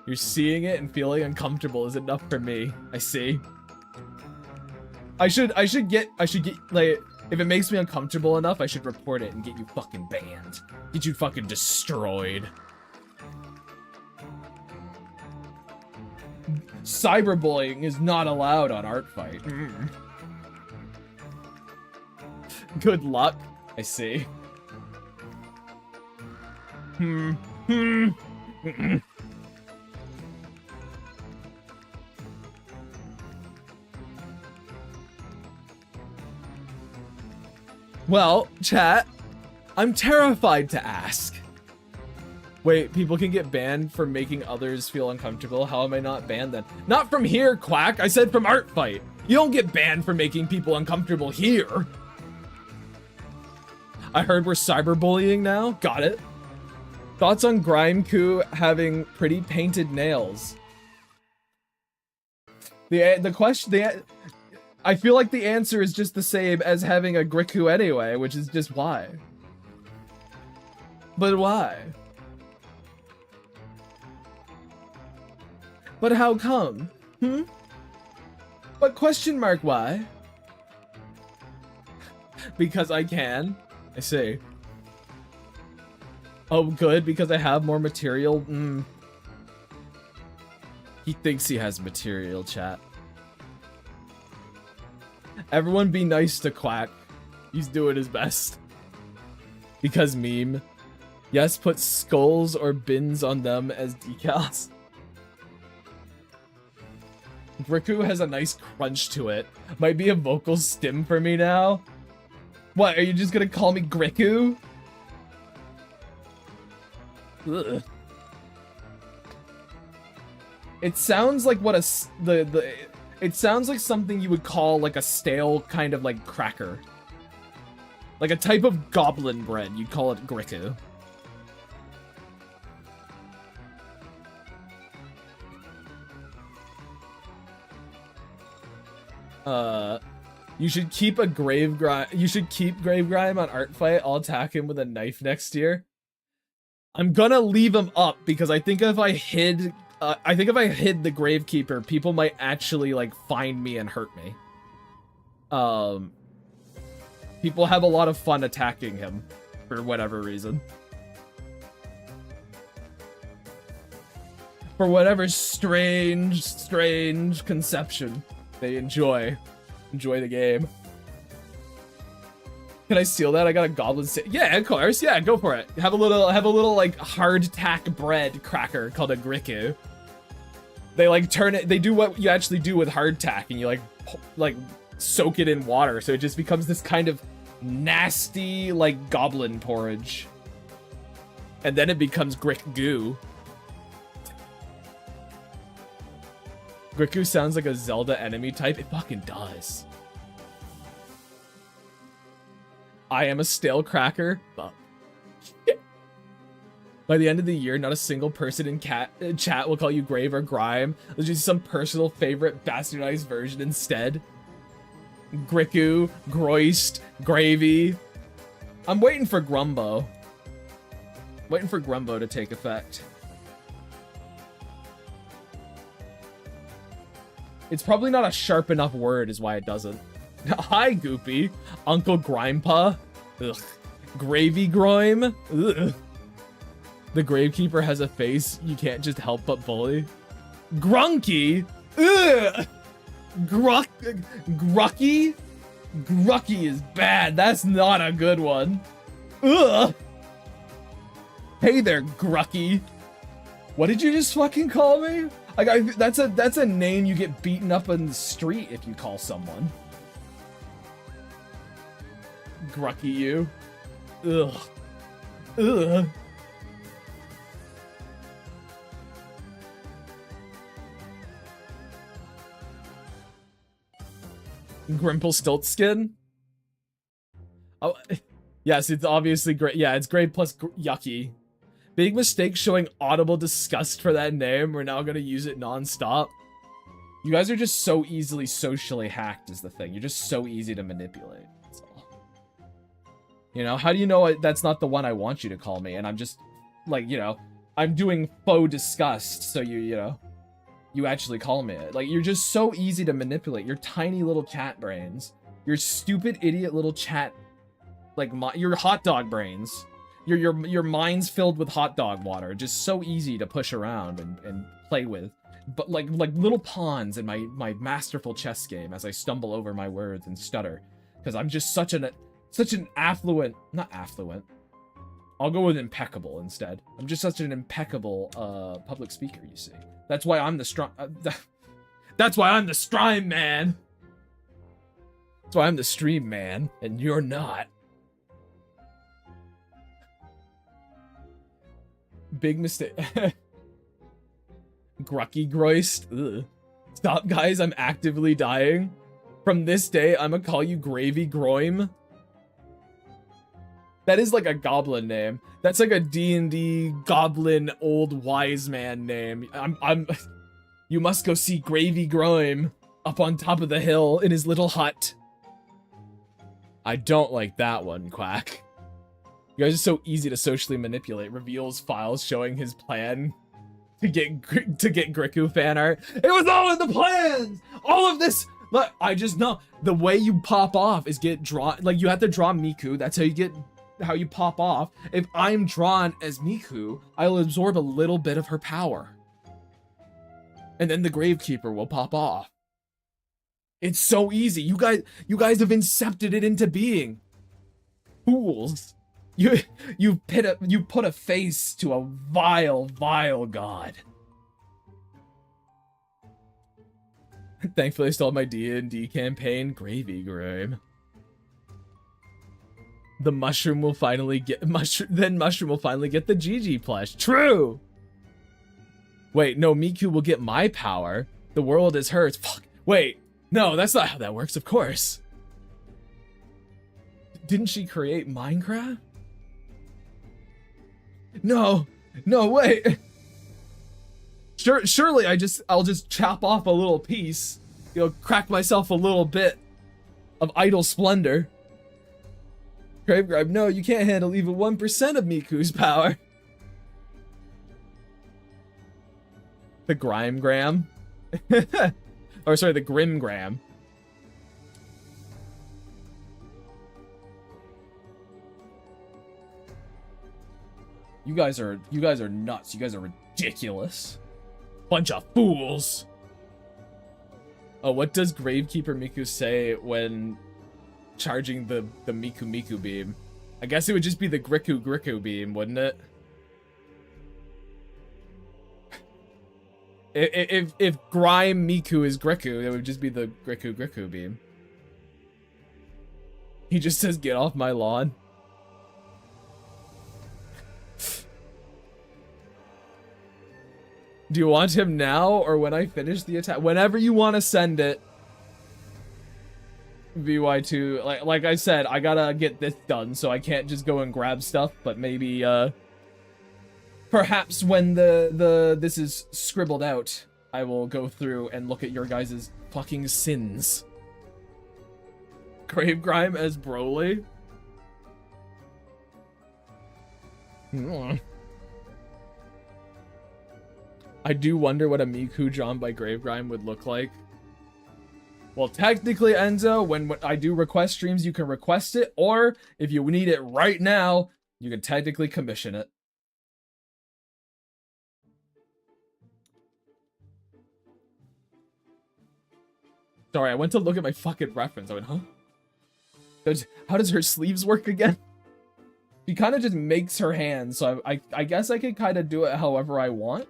you're seeing it and feeling uncomfortable is enough for me. I see. I should get like, if it makes me uncomfortable enough, I should report it and get you fucking banned. Get you fucking destroyed. Cyberbullying is not allowed on Artfight. Good luck. I see. Well, chat, I'm terrified to ask. Wait, people can get banned for making others feel uncomfortable. How am I not banned then? Not from here, Quack. I said from Artfight. You don't get banned for making people uncomfortable here. I heard we're cyberbullying now. Got it. Thoughts on Grimeku having pretty painted nails? The question, I feel like the answer is just the same as having a Griku anyway, which is just why. But why? But how come? But question mark why? Because I can. I see. Oh, good, because I have more material? He thinks he has material, chat. Everyone be nice to Quack. He's doing his best. Because meme. Yes, put skulls or bins on them as decals. Griku has a nice crunch to it. Might be a vocal stim for me now. What, are you just gonna call me Griku? Ugh. It sounds like what it sounds like something you would call like a stale kind of like cracker. Like a type of goblin bread, you'd call it Griku. You should keep a grave grime. You should keep grave grime on Artfight. I'll attack him with a knife next year. I'm gonna leave him up because I think if I hid the Gravekeeper, people might actually like find me and hurt me. People have a lot of fun attacking him for whatever reason. For whatever strange conception they enjoy the game. Can I steal that? I got a goblin. Yeah, of course. Yeah, go for it. Have a little like hardtack bread cracker called a Griku. They like turn it. They do what you actually do with hardtack, and you like soak it in water, so it just becomes this kind of nasty like goblin porridge. And then it becomes Griku. Griku sounds like a Zelda enemy type. It fucking does. I am a stale cracker. Fuck. By the end of the year, not a single person in chat will call you Grave or Grime. There's just some personal favorite bastardized version instead. Griku, Groist, Gravy. I'm waiting for Grumbo. Waiting for Grumbo to take effect. It's probably not a sharp enough word is why it doesn't. Hi, Goopy. Uncle Grimepa. Ugh. Gravy Grime. Ugh. The Gravekeeper has a face you can't just help but bully. Grunky. Ugh. Grucky. Grucky is bad. That's not a good one. Ugh. Hey there, Grucky. What did you just fucking call me? Like, that's a name you get beaten up in the street if you call someone. Grucky you. Ugh. Ugh. Grimpelstiltskin? Oh, yes, it's obviously great. Yeah, it's great plus yucky. Big mistake showing audible disgust for that name. We're now gonna use it non-stop. You guys are just so easily socially hacked is the thing. You're just so easy to manipulate. That's all. You know, how do you know that's not the one I want you to call me? And I'm just, like, you know, I'm doing faux disgust, so you know, you actually call me it. Like, you're just so easy to manipulate. Your tiny little chat brains. Your stupid idiot little chat, like, your hot dog brains. Your mind's filled with hot dog water, just so easy to push around and play with. But like little pawns in my masterful chess game as I stumble over my words and stutter. Because I'm just such an affluent, not affluent. I'll go with impeccable instead. I'm just such an impeccable public speaker, you see. That's why I'm the strong, that's why I'm the stream man. That's why I'm the stream man, and you're not. Big mistake. Grucky Groist. Ugh. Stop, guys. I'm actively dying. From this day, I'm gonna call you Gravy Groim. That is like a goblin name. That's like a D&D goblin old wise man name. You must go see Gravy Groim up on top of the hill in his little hut. I don't like that one, Quack. You guys are so easy to socially manipulate. Reveals files showing his plan to get Griku fan art. It was all in the plans! All of this! Look, I just know. The way you pop off is get drawn. Like, you have to draw Miku. That's how you pop off. If I'm drawn as Miku, I'll absorb a little bit of her power. And then the Gravekeeper will pop off. It's so easy. You guys have incepted it into being. Fools. You put a face to a vile, vile god. Thankfully, I still have my D&D campaign. Gravy Grime. The mushroom will finally get mushroom will finally get the GG plush. True. Wait, no, Miku will get my power. The world is hers. Fuck. Wait, no, that's not how that works. Of course. Didn't she create Minecraft? No, wait. Surely I'll just chop off a little piece, you know, crack myself a little bit of idle splendor. Gravegrime, no, you can't handle even 1% of Miku's power. The Grimegram. Or sorry, the Grimgram. You guys are nuts. You guys are ridiculous. Bunch of fools. Oh, what does Gravekeeper Miku say when charging the Miku beam? I guess it would just be the Griku beam, wouldn't it? If Grime Miku is Griku, it would just be the Griku beam. He just says, "Get off my lawn." Do you want him now or when I finish the attack? Whenever you want to send it. VY2, like I said, I gotta get this done, so I can't just go and grab stuff, but maybe, perhaps when this is scribbled out, I will go through and look at your guys' fucking sins. Gravegrime as Broly? I do wonder what a Miku drawn by Gravegrime would look like. Well, technically, Enzo, when I do request streams, you can request it, or if you need it right now, you can technically commission it. Sorry, I went to look at my fucking reference. I went, huh? How does her sleeves work again? She kind of just makes her hands, so I guess I could kind of do it however I want.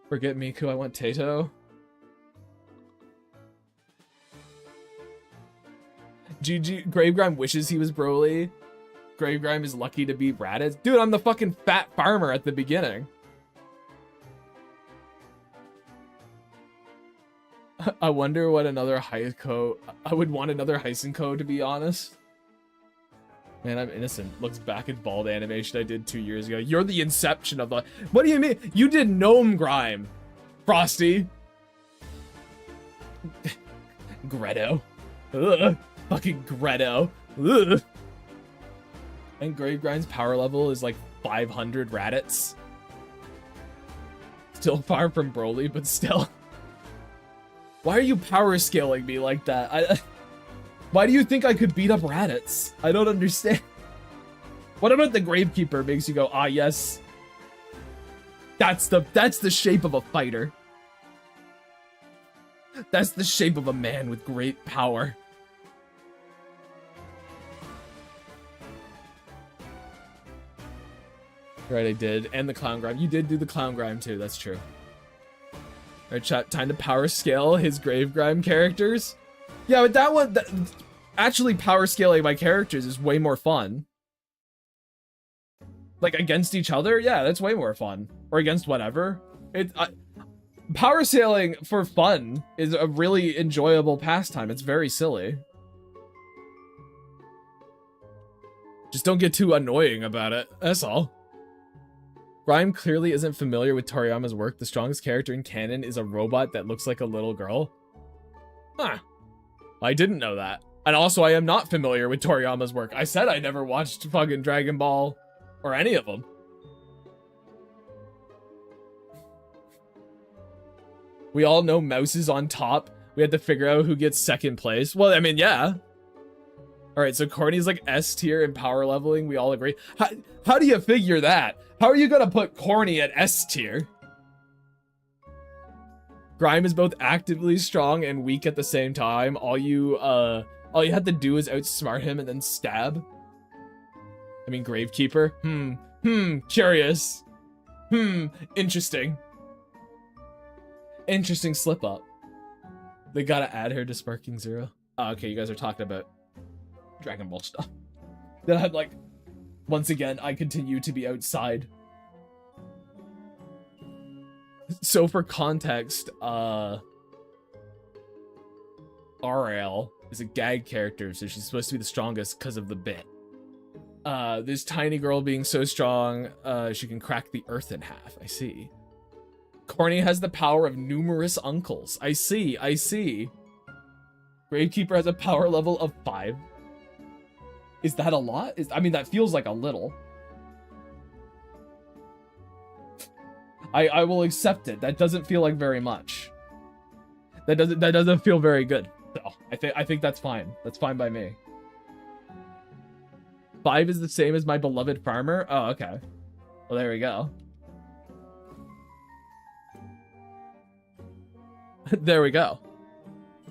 Forget Miku, I want Tato. GG, Gravegrime wishes he was Broly. Gravegrime is lucky to be Raditz. Dude, I'm the fucking fat farmer at the beginning. I wonder what another Heiko... I would want another Heisenko, to be honest. Man, I'm innocent. Looks back at bald animation I did 2 years ago. You're the inception of the... What do you mean? You did Gnome Grime, Frosty. Greto. Ugh. Fucking Greto. Ugh. And Gravegrime's power level is like 500 Raditz. Still far from Broly, but still. Why are you power scaling me like that? Why do you think I could beat up Raditz? I don't understand. What about the Gravekeeper makes you go, ah yes. That's the shape of a fighter. That's the shape of a man with great power. Right, I did. And the Clown Grime. You did do the Clown Grime too, that's true. Alright, chat, time to power scale his Gravegrime characters. Yeah, but that one, actually power scaling my characters is way more fun. like against each other, yeah, that's way more fun. Or against whatever. Power sailing for fun is a really enjoyable pastime. It's very silly. Just don't get too annoying about it. That's all. Rhyme clearly isn't familiar with Toriyama's work. The strongest character in canon is a robot that looks like a little girl. Huh. I didn't know that. And also, I am not familiar with Toriyama's work. I said I never watched fucking Dragon Ball or any of them. We all know Mouse is on top. We had to figure out who gets second place. Well, I mean, yeah. All right, so Corny's like S tier in power leveling. We all agree. How do you figure that? How are you gonna put Corny at S tier? Grime is both actively strong and weak at the same time. All you had to do is outsmart him and then stab. I mean, Gravekeeper. Curious. Interesting. Interesting slip up. They gotta add her to Sparking Zero. Oh, okay, you guys are talking about Dragon Ball stuff. Then I'm like, once again, I continue to be outside. So for context, RL is a gag character, so she's supposed to be the strongest because of the bit. This tiny girl being so strong, she can crack the earth in half. I see. Corny has the power of numerous uncles. I see. Gravekeeper has a power level of 5. Is that a lot? I mean, that feels like a little. I will accept it. That doesn't feel like very much. That doesn't feel very good. So I think that's fine. That's fine by me. 5 is the same as my beloved farmer. Oh, okay. Well, there we go. There we go.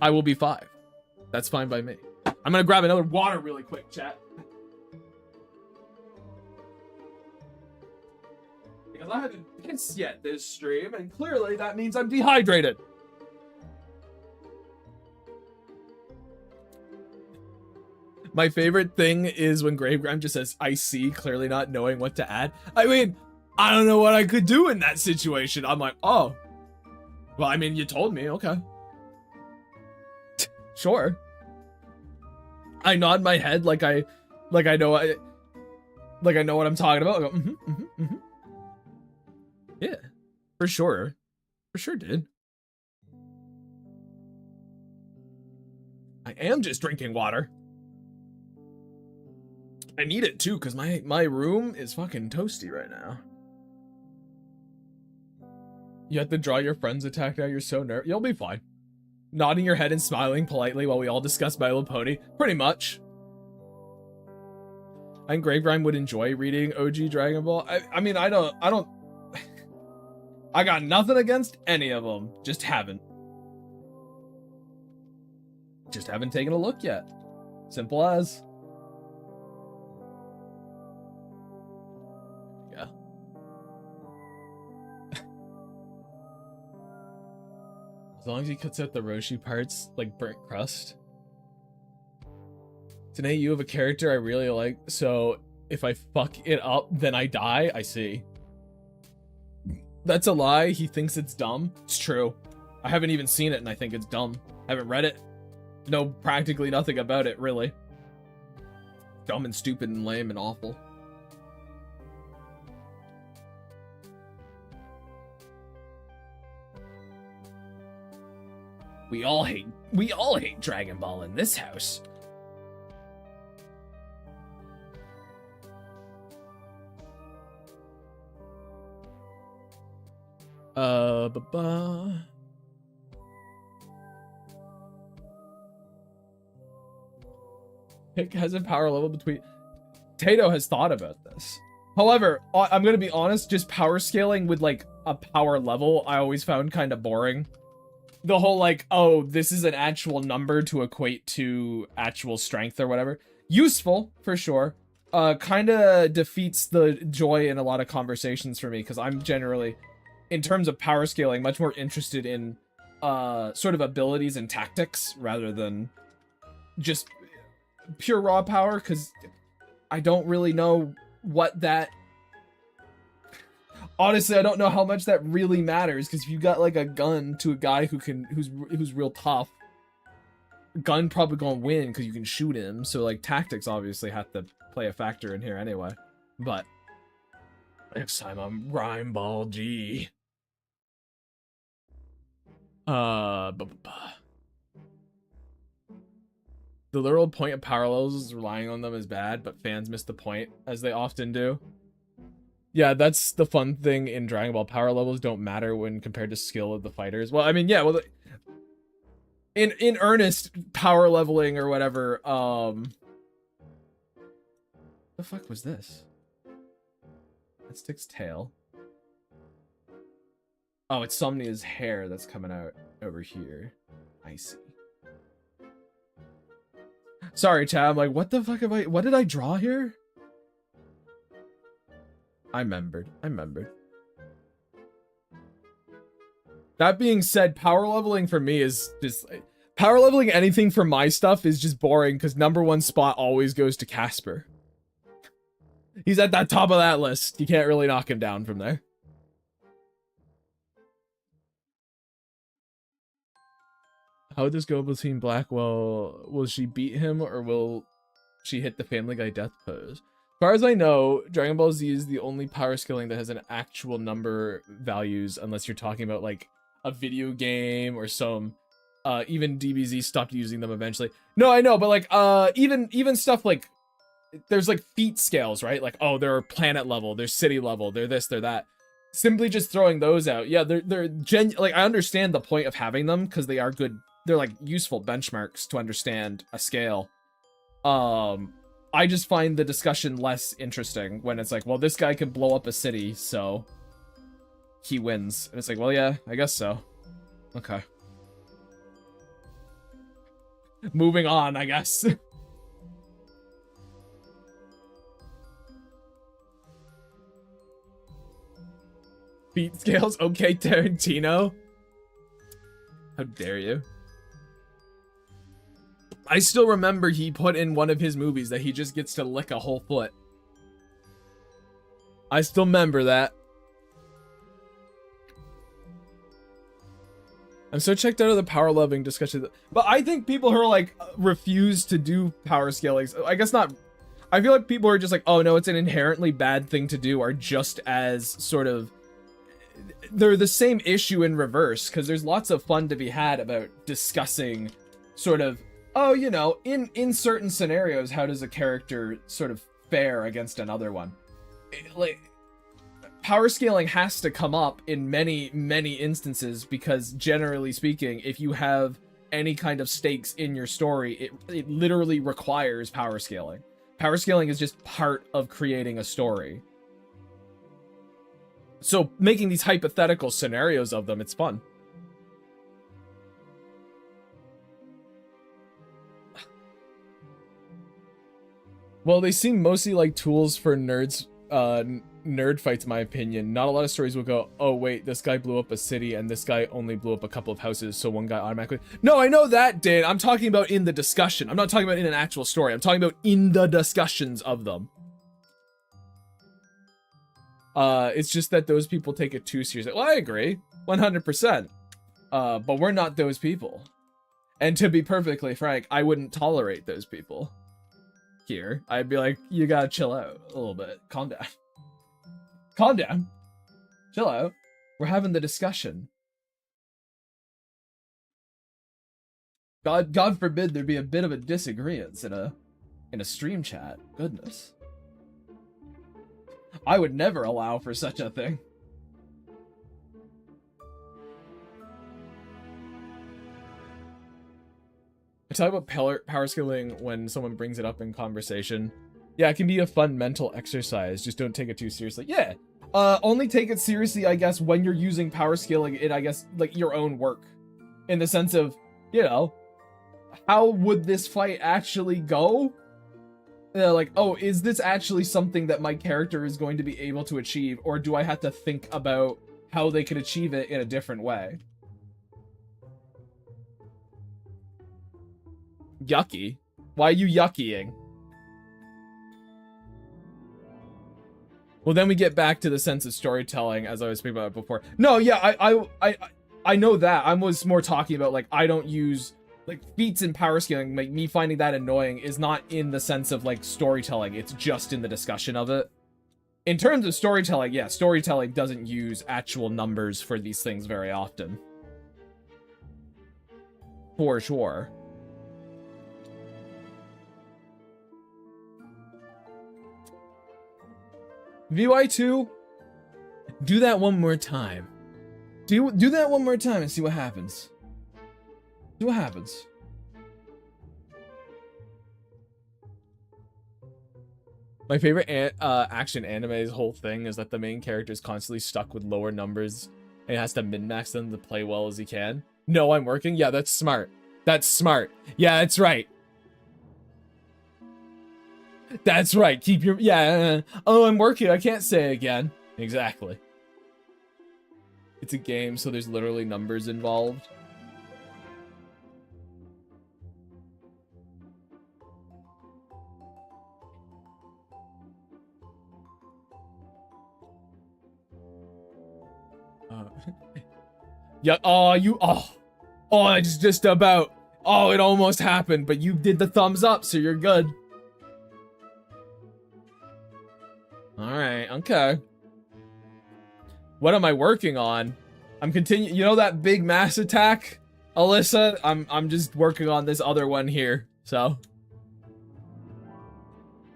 I will be 5. That's fine by me. I'm gonna grab another water really quick, chat. Because I haven't pissed yet this stream, and clearly that means I'm dehydrated. My favorite thing is when Gravegram just says, I see, clearly not knowing what to add. I mean, I don't know what I could do in that situation. I'm like, oh. Well, I mean, you told me, okay. Sure. I nod my head like I know what I'm talking about. I go, Yeah, for sure. For sure, dude. I am just drinking water. I need it too, because my room is fucking toasty right now. You have to draw your friend's attack now. You're so nervous. You'll be fine. Nodding your head and smiling politely while we all discuss My Little Pony. Pretty much. I think Gravegram would enjoy reading OG Dragon Ball. I mean, I don't... I got nothing against any of them. Just haven't. Just haven't taken a look yet. Simple as. Yeah. As long as he cuts out the Roshi parts, like burnt crust. Today you have a character I really like, so if I fuck it up, then I die. I see. That's a lie. He thinks it's dumb. It's true. I haven't even seen it and I think it's dumb. I haven't read it. Know practically nothing about it, really. Dumb and stupid and lame and awful. We all hate Dragon Ball in this house. Pick has a power level between... Tato has thought about this. However, I'm gonna be honest, just power scaling with like a power level, I always found kind of boring. The whole like, oh, this is an actual number to equate to actual strength or whatever. Useful, for sure. Kind of defeats the joy in a lot of conversations for me, because I'm generally, in terms of power scaling, much more interested in sort of abilities and tactics rather than just pure raw power, because I don't really know what that Honestly, I don't know how much that really matters, because if you got like a gun to a guy who's real tough, gun probably gonna win because you can shoot him. So like tactics obviously have to play a factor in here anyway. But next time I'm Rhyme Ball G. The literal point of parallels is relying on them is bad, but fans miss the point, as they often do. Yeah, that's the fun thing in Dragon Ball. Power levels don't matter when compared to skill of the fighters. Well, I mean, yeah, well, in earnest, power leveling or whatever, the fuck was this? That Stick's tail. Oh, it's Somnia's hair that's coming out over here. I see. Sorry, chat. I'm like, what the fuck am I? What did I draw here? I remembered. That being said, power leveling for me is just power leveling anything for my stuff is just boring because #1 spot always goes to Casper. He's at that top of that list. You can't really knock him down from there. How would this go between Blackwell? Will she beat him or will she hit the Family Guy death pose? As far as I know, Dragon Ball Z is the only power scaling that has an actual number values, unless you're talking about like a video game or some even DBZ stopped using them eventually. No, I know, but like even stuff like there's like feat scales, right? Like, oh, they're planet level, they're city level, they're this, they're that. Simply just throwing those out. Yeah, they're like I understand the point of having them because they are good. They're like useful benchmarks to understand a scale. I just find the discussion less interesting when it's like, well, this guy can blow up a city, so he wins. And it's like, well, yeah, I guess so. Okay. Moving on, I guess. Feat scales? Okay, Tarantino. How dare you? I still remember he put in one of his movies that he just gets to lick a whole foot. I still remember that. I'm so checked out of the power leveling discussion. But I think people who are like refuse to do power scaling, I guess not. I feel like people who are just like, oh no, it's an inherently bad thing to do, are just as sort of, they're the same issue in reverse, because there's lots of fun to be had about discussing sort of, oh, you know, in certain scenarios, how does a character sort of fare against another one? Like, power scaling has to come up in many instances, because generally speaking, if you have any kind of stakes in your story, it literally requires power scaling. Power scaling is just part of creating a story. So making these hypothetical scenarios of them, it's fun. Well, they seem mostly like tools for nerds, nerd fights, in my opinion. Not a lot of stories will go, oh wait, this guy blew up a city and this guy only blew up a couple of houses, so one guy automatically... No, I know that, Dan. I'm talking about in the discussion. I'm not talking about in an actual story. I'm talking about in the discussions of them. It's just that those people take it too seriously. Well, I agree. 100%. But we're not those people. And to be perfectly frank, I wouldn't tolerate those people. Here, I'd be like, you gotta chill out a little bit. Calm down. Calm down. Chill out. We're having the discussion. God forbid there be a bit of a disagreement in a stream chat. Goodness. I would never allow for such a thing. I talk about power scaling when someone brings it up in conversation. Yeah, it can be a fun mental exercise. Just don't take it too seriously. Yeah. Only take it seriously, I guess, when you're using power scaling in, I guess, like your own work. In the sense of, you know, how would this fight actually go? Like, oh, is this actually something that my character is going to be able to achieve? Or do I have to think about how they could achieve it in a different way? Yucky? Why are you yuckying? Well, then we get back to the sense of storytelling, as I was speaking about before. No, yeah, I know that. I was more talking about, like, I don't use, like, feats and power scaling. Like, me finding that annoying is not in the sense of, like, storytelling. It's just in the discussion of it. In terms of storytelling, yeah, storytelling doesn't use actual numbers for these things very often. For sure. VY2, do that one more time. Do that one more time and see what happens. See what happens. My favorite action anime's whole thing is that the main character is constantly stuck with lower numbers and has to min-max them to play well as he can. No, I'm working? Yeah, that's smart. That's smart. Yeah, that's right. That's right. Keep your... Yeah. Oh, I'm working. I can't say again. Exactly. It's a game, so there's literally numbers involved. Yeah. Oh, you... Oh. Oh, it's just about... Oh, it almost happened, but you did the thumbs up, so you're good. Alright, okay. What am I working on? I'm continuing... You know that big mass attack, Alyssa? I'm just working on this other one here, so...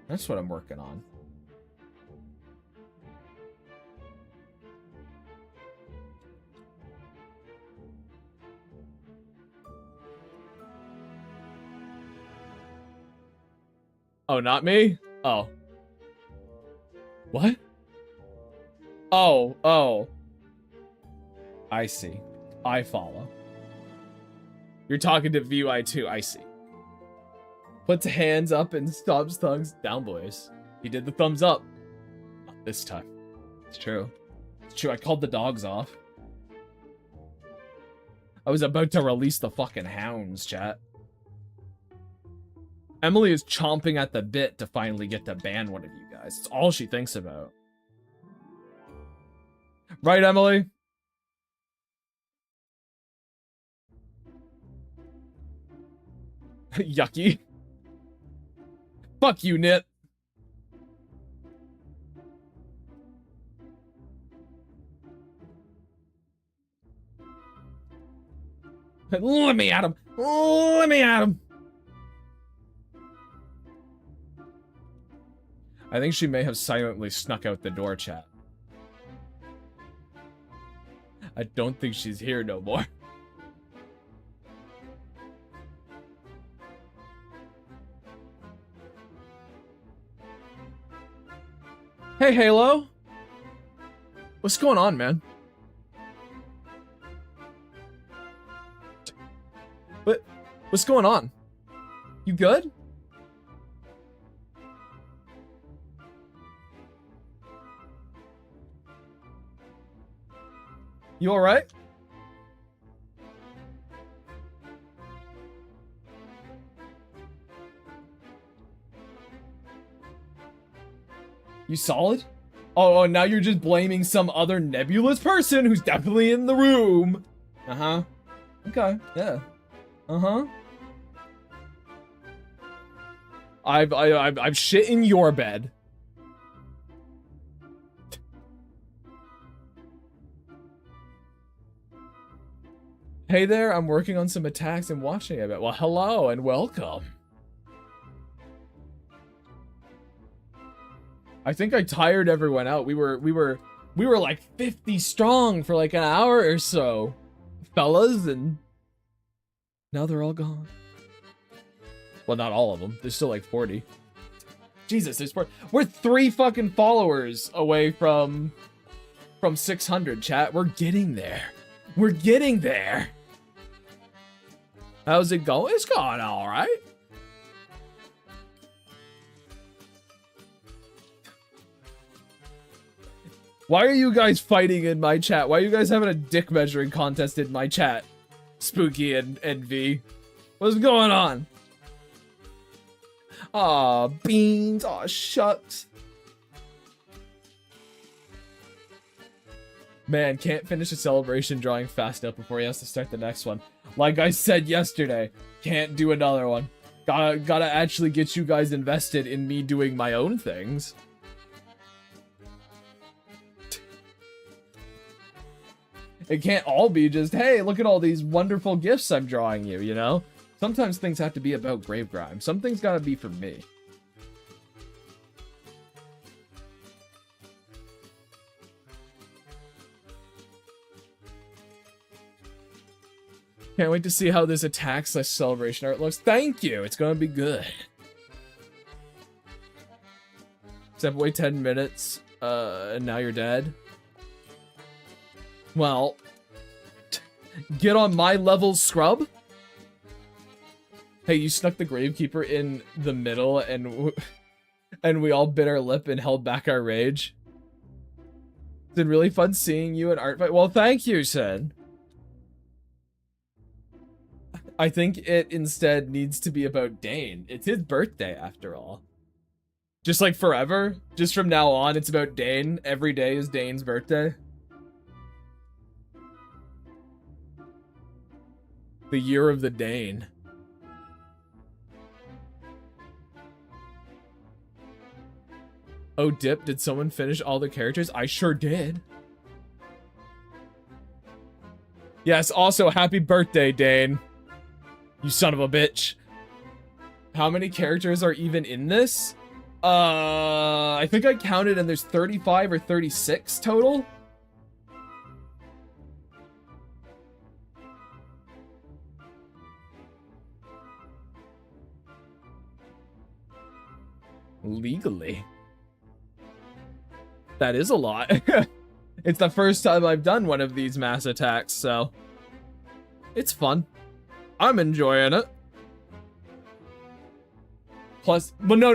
That's what I'm working on. Oh, not me? Oh. What? Oh. I see. I follow. You're talking to VY2, I see. Puts hands up and stops thumbs down, boys. He did the thumbs up. Not this time. It's true. It's true, I called the dogs off. I was about to release the fucking hounds, chat. Emily is chomping at the bit to finally get to ban one of you guys. It's all she thinks about. Right, Emily? Yucky. Fuck you, Nit. Let me at him. Let me at him. I think she may have silently snuck out the door, chat. I don't think she's here no more. Hey, Halo. What's going on, man? What's going on? You good? You alright? You solid? Oh, now you're just blaming some other nebulous person who's definitely in the room. Uh-huh. Okay, yeah. Uh-huh. I've shit in your bed. Hey there, I'm working on some attacks and watching a bit. Well, hello and welcome. I think I tired everyone out. We were like 50 strong for like an hour or so, fellas, and now they're all gone. Well, not all of them. There's still like 40. Jesus, there's 4. We're 3 fucking followers away from 600, chat. We're getting there. We're getting there. How's it going? It's going all right. Why are you guys fighting in my chat? Why are you guys having a dick measuring contest in my chat? Spooky and V. What's going on? Aw, beans. Aw, shucks. Man, can't finish a celebration drawing fast enough before he has to start the next one. Like I said yesterday, can't do another one. Gotta actually get you guys invested in me doing my own things. It can't all be just, hey, look at all these wonderful gifts I'm drawing you, you know? Sometimes things have to be about Gravegrime. Some things gotta be for me. Can't wait to see how this attack/celebration art looks. Thank you! It's gonna be good. Except wait 10 minutes, and now you're dead. Well, get on my level, scrub. Hey, you snuck the Gravekeeper in the middle, and we all bit our lip and held back our rage. It's been really fun seeing you at Artfight. Well, thank you, Sid. I think it instead needs to be about Dane. It's his birthday, after all. Just like forever. Just from now on, it's about Dane. Every day is Dane's birthday. The year of the Dane. Oh, Dip, did someone finish all the characters? I sure did. Yes, also, happy birthday, Dane. You son of a bitch. How many characters are even in this? I think I counted and there's 35 or 36 total. Legally. That is a lot. It's the first time I've done one of these mass attacks, so it's fun. I'm enjoying it. Plus, but no.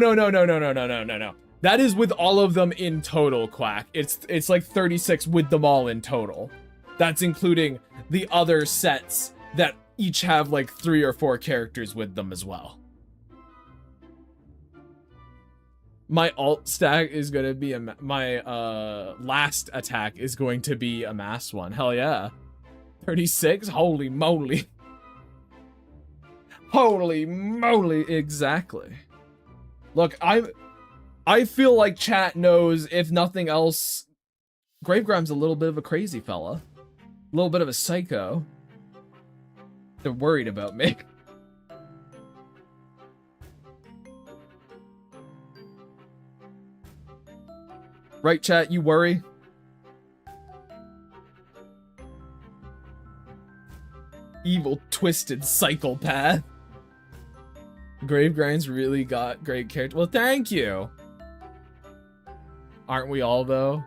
That is with all of them in total, Quack. It's like 36 with them all in total. That's including the other sets that each have like 3 or 4 characters with them as well. My alt stack is gonna be my last attack is going to be a mass one. Hell yeah. 36? Holy moly. Holy moly, exactly. Look, I feel like chat knows, if nothing else, Gravegrime's a little bit of a crazy fella. A little bit of a psycho. They're worried about me. Right, chat, you worry? Evil, twisted psychopath. Gravegrime's really got great character. Well, thank you. Aren't we all, though?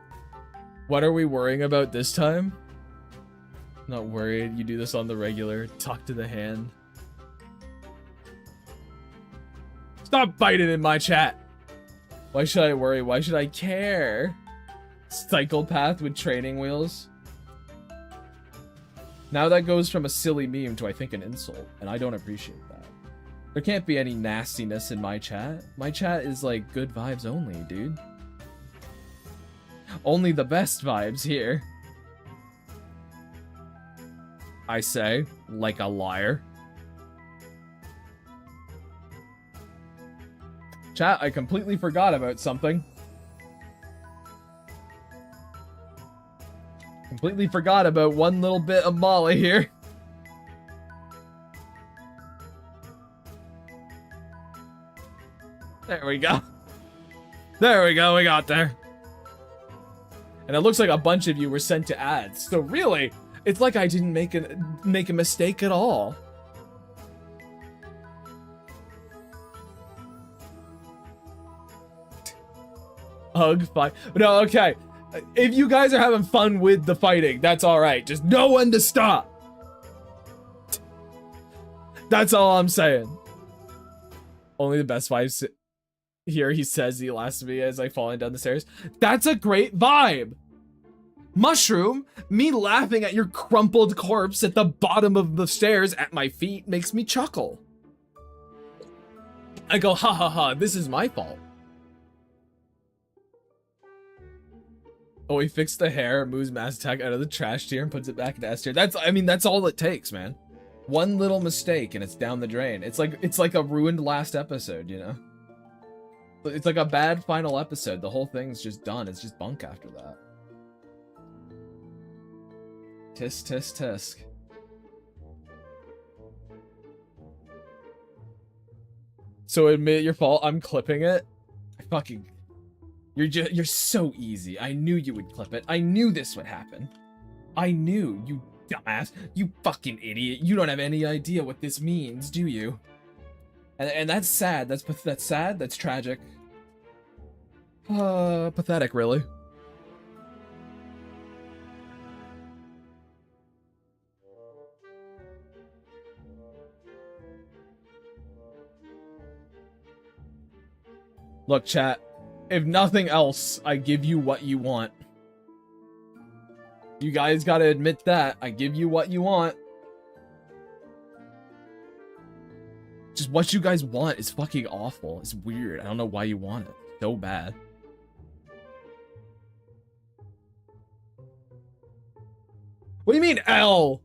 What are we worrying about this time? Not worried. You do this on the regular. Talk to the hand. Stop biting in my chat. Why should I worry? Why should I care? Psychopath with training wheels. Now that goes from a silly meme to, I think, an insult, and I don't appreciate that. There can't be any nastiness in my chat. My chat is like good vibes only, dude. Only the best vibes here. I say, like a liar. Chat, I completely forgot about something. Completely forgot about one little bit of Molly here. There we go. There we go, we got there. And it looks like a bunch of you were sent to ads. So really, it's like I didn't make a mistake at all. Hug fight. No, okay. If you guys are having fun with the fighting, that's alright. Just know when to stop. That's all I'm saying. Only the best vibes here, he says. He laughs at me as I falling down the stairs. That's a great vibe. Mushroom, me laughing at your crumpled corpse at the bottom of the stairs at my feet makes me chuckle. I go, ha ha ha, this is my fault. Oh, he fixed the hair, moves mass attack out of the trash tier and puts it back into S tier. That's, I mean, that's all it takes, man. One little mistake and it's down the drain. It's like a ruined last episode, you know? It's like a bad final episode. The whole thing's just done. It's just bunk after that. Tisk, tisk, tisk. So admit your fault. I'm clipping it. I fucking... You're so easy. I knew you would clip it. I knew this would happen. I knew, you dumbass. You fucking idiot. You don't have any idea what this means, do you? And that's sad. That's sad. That's tragic. Pathetic, really. Look, chat. If nothing else, I give you what you want. You guys gotta admit that. I give you what you want. Just what you guys want is fucking awful. It's weird. I don't know why you want it so bad. What do you mean L?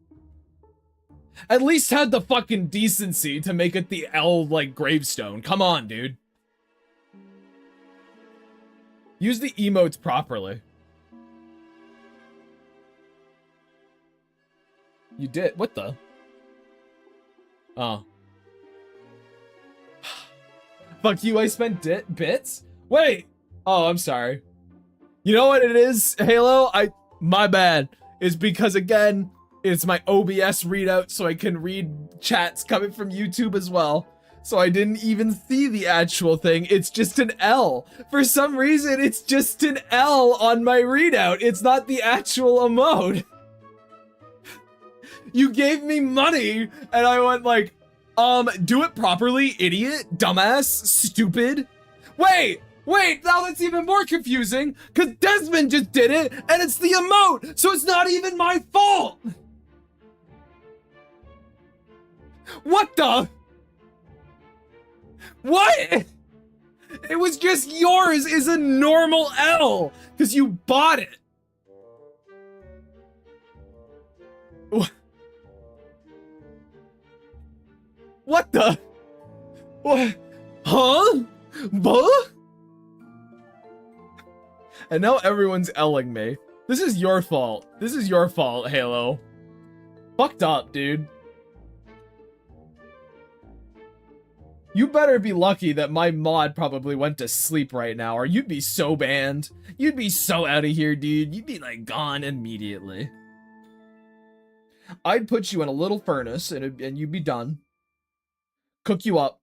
At least had the fucking decency to make it the L, like, gravestone. Come on, dude. Use the emotes properly. You did. What the? Oh. Fuck you, I spent bits? Wait! Oh, I'm sorry. You know what it is, Halo? My bad. It's because, again, it's my OBS readout, so I can read chats coming from YouTube as well. So I didn't even see the actual thing. It's just an L. For some reason, it's just an L on my readout. It's not the actual emote. You gave me money, and I went like, do it properly, idiot, dumbass, stupid. Wait, now that's even more confusing, because Desmond just did it, and it's the emote, so it's not even my fault. What the? What? It was just yours is a normal L, because you bought it. What the? What? Huh? Buh? And now everyone's L-ing me. This is your fault. This is your fault, Halo. Fucked up, dude. You better be lucky that my mod probably went to sleep right now, or you'd be so banned. You'd be so out of here, dude. You'd be, like, gone immediately. I'd put you in a little furnace, and you'd be done. Cook you up.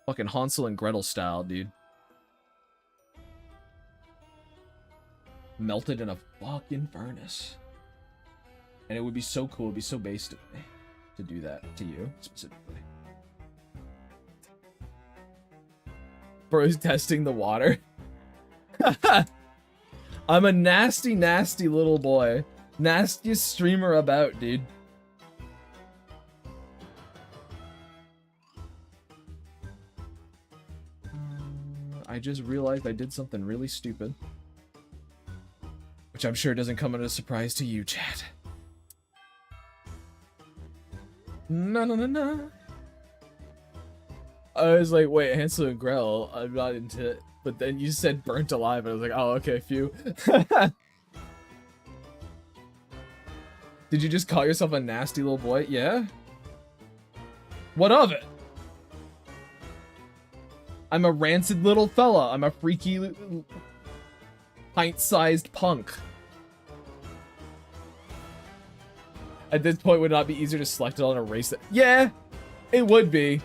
Fucking Hansel and Gretel style, dude. Melted in a fucking furnace. And it would be so cool, it'd be so based of me to do that to you, specifically. Bro's testing the water. I'm a nasty, nasty little boy. Nastiest streamer about, dude. I just realized I did something really stupid. Which I'm sure doesn't come as a surprise to you, chat. No. I was like, wait, Hansel and Gretel, I'm not into it. But then you said burnt alive, and I was like, oh, okay, phew. Did you just call yourself a nasty little boy? Yeah? What of it? I'm a rancid little fella. I'm a freaky, pint-sized punk. At this point, would it not be easier to select it all and erase it? Yeah, it would be.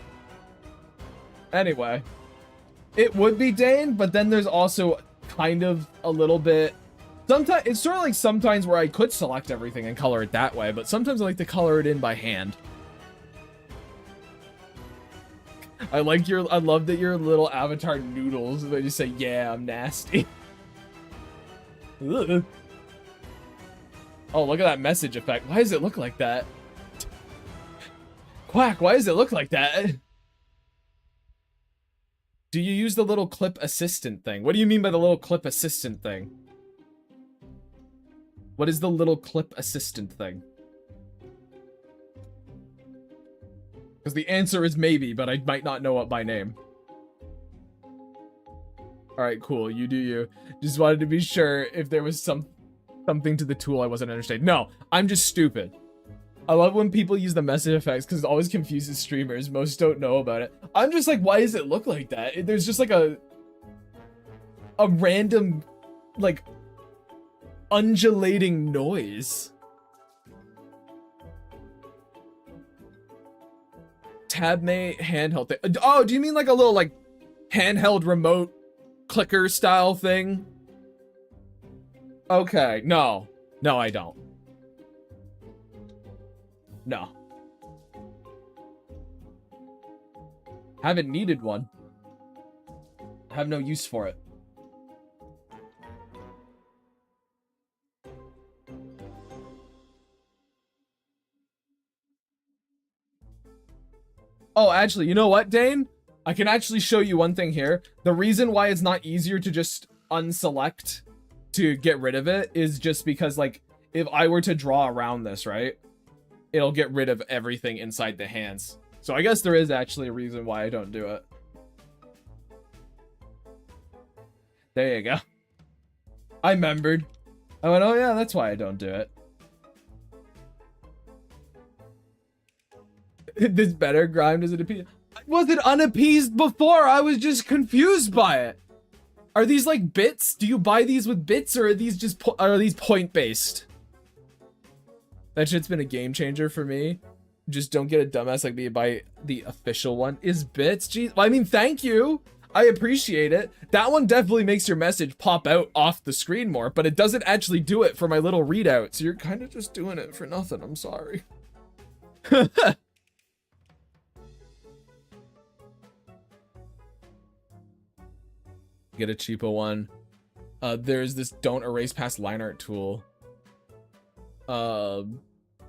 Anyway. It would be Dane, but then there's also kind of a little bit... Sometimes it's sort of like sometimes where I could select everything and color it that way, but sometimes I like to color it in by hand. I love that your little avatar noodles when you say, yeah, I'm nasty. Ugh. Oh, look at that message effect. Why does it look like that? Quack, why does it look like that? Do you use the little clip assistant thing? What do you mean by the little clip assistant thing? What is the little clip assistant thing? Because the answer is maybe, but I might not know it by name. Alright, cool. You do you. Just wanted to be sure if there was something to the tool I wasn't understanding. No, I'm just stupid. I love when people use the message effects because it always confuses streamers. Most don't know about it. I'm just like, why does it look like that? There's just like a random, like, undulating noise. Tabmate handheld thing. Oh, do you mean like a little like handheld remote clicker style thing? Okay, no. No, I don't. No. Haven't needed one. Have no use for it. Oh, actually, you know what, Dane? I can actually show you one thing here. The reason why it's not easier to just unselect to get rid of it is just because, like, if I were to draw around this, right? It'll get rid of everything inside the hands. So I guess there is actually a reason why I don't do it. There you go. I remembered. I went, oh yeah, that's why I don't do it. This better grime does it appease? I wasn't unappeased before. I was just confused by it. Are these like bits? Do you buy these with bits, or are these just are these point based? That shit's been a game changer for me. Just don't get a dumbass like me and buy the official one. Is bits? Geez, well, I mean, thank you. I appreciate it. That one definitely makes your message pop out off the screen more, but it doesn't actually do it for my little readout. So you're kind of just doing it for nothing. I'm sorry. Get a cheapo one. There's this don't erase past line art tool. No,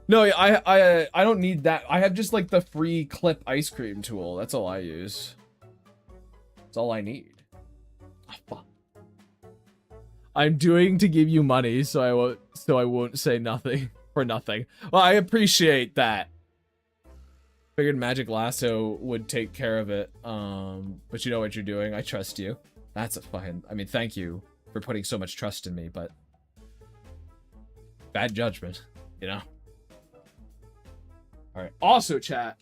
I don't need that. I have just like the free clip ice cream tool. That's all I use. That's all I need. Oh, fuck. I'm doing to give you money, so I won't say nothing for nothing. Well, I appreciate that. Figured Magic Lasso would take care of it. But you know what you're doing. I trust you. That's a fucking, I mean, thank you for putting so much trust in me, but bad judgment, you know? All right. Also, chat,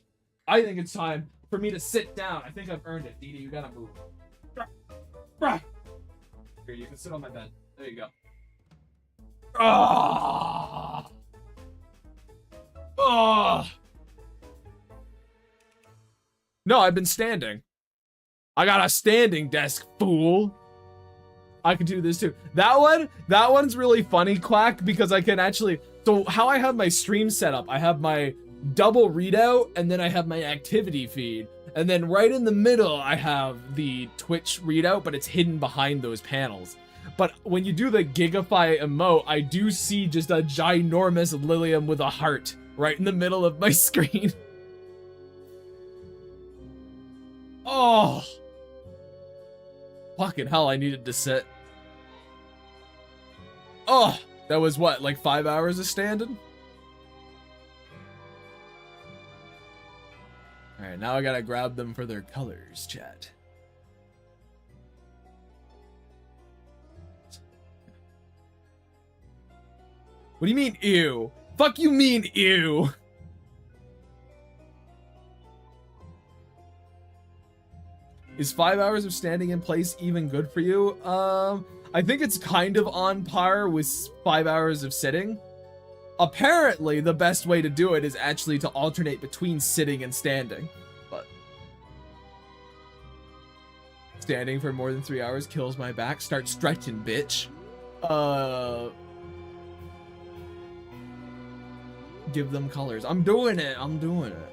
I think it's time for me to sit down. I think I've earned it. Didi, you gotta move. Here, you can sit on my bed. There you go. Ah! Ah! No, I've been standing. I got a standing desk, fool. I can do this too. That one's really funny, Quack, because I can actually, so how I have my stream set up, I have my double readout, and then I have my activity feed. And then right in the middle, I have the Twitch readout, but it's hidden behind those panels. But when you do the Gigafy emote, I do see just a ginormous Lilium with a heart right in the middle of my screen. Oh. Fucking hell, I needed to sit. Oh, that was what, like 5 hours of standing? Alright, now I gotta grab them for their colors, chat. What do you mean, ew? Fuck you mean, ew? Is 5 hours of standing in place even good for you? I think it's kind of on par with 5 hours of sitting. Apparently, the best way to do it is actually to alternate between sitting and standing. But standing for more than 3 hours kills my back. Start stretching, bitch. Give them colors. I'm doing it. I'm doing it.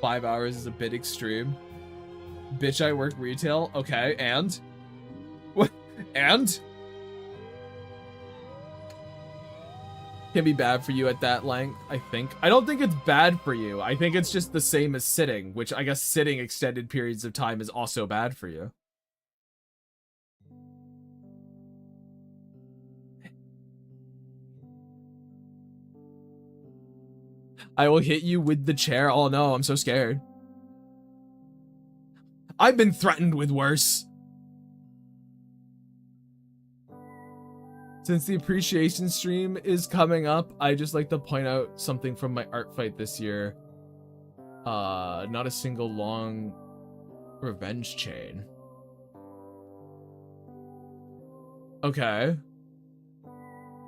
5 hours is a bit extreme. Bitch, I work retail. Okay, and? What? And? can be bad for you at that length, I think. I don't think it's bad for you. I think it's just the same as sitting, which I guess sitting extended periods of time is also bad for you. I will hit you with the chair. Oh no, I'm so scared. I've been threatened with worse. Since the appreciation stream is coming up, I just like to point out something from my art fight this year. Not a single long revenge chain. Okay.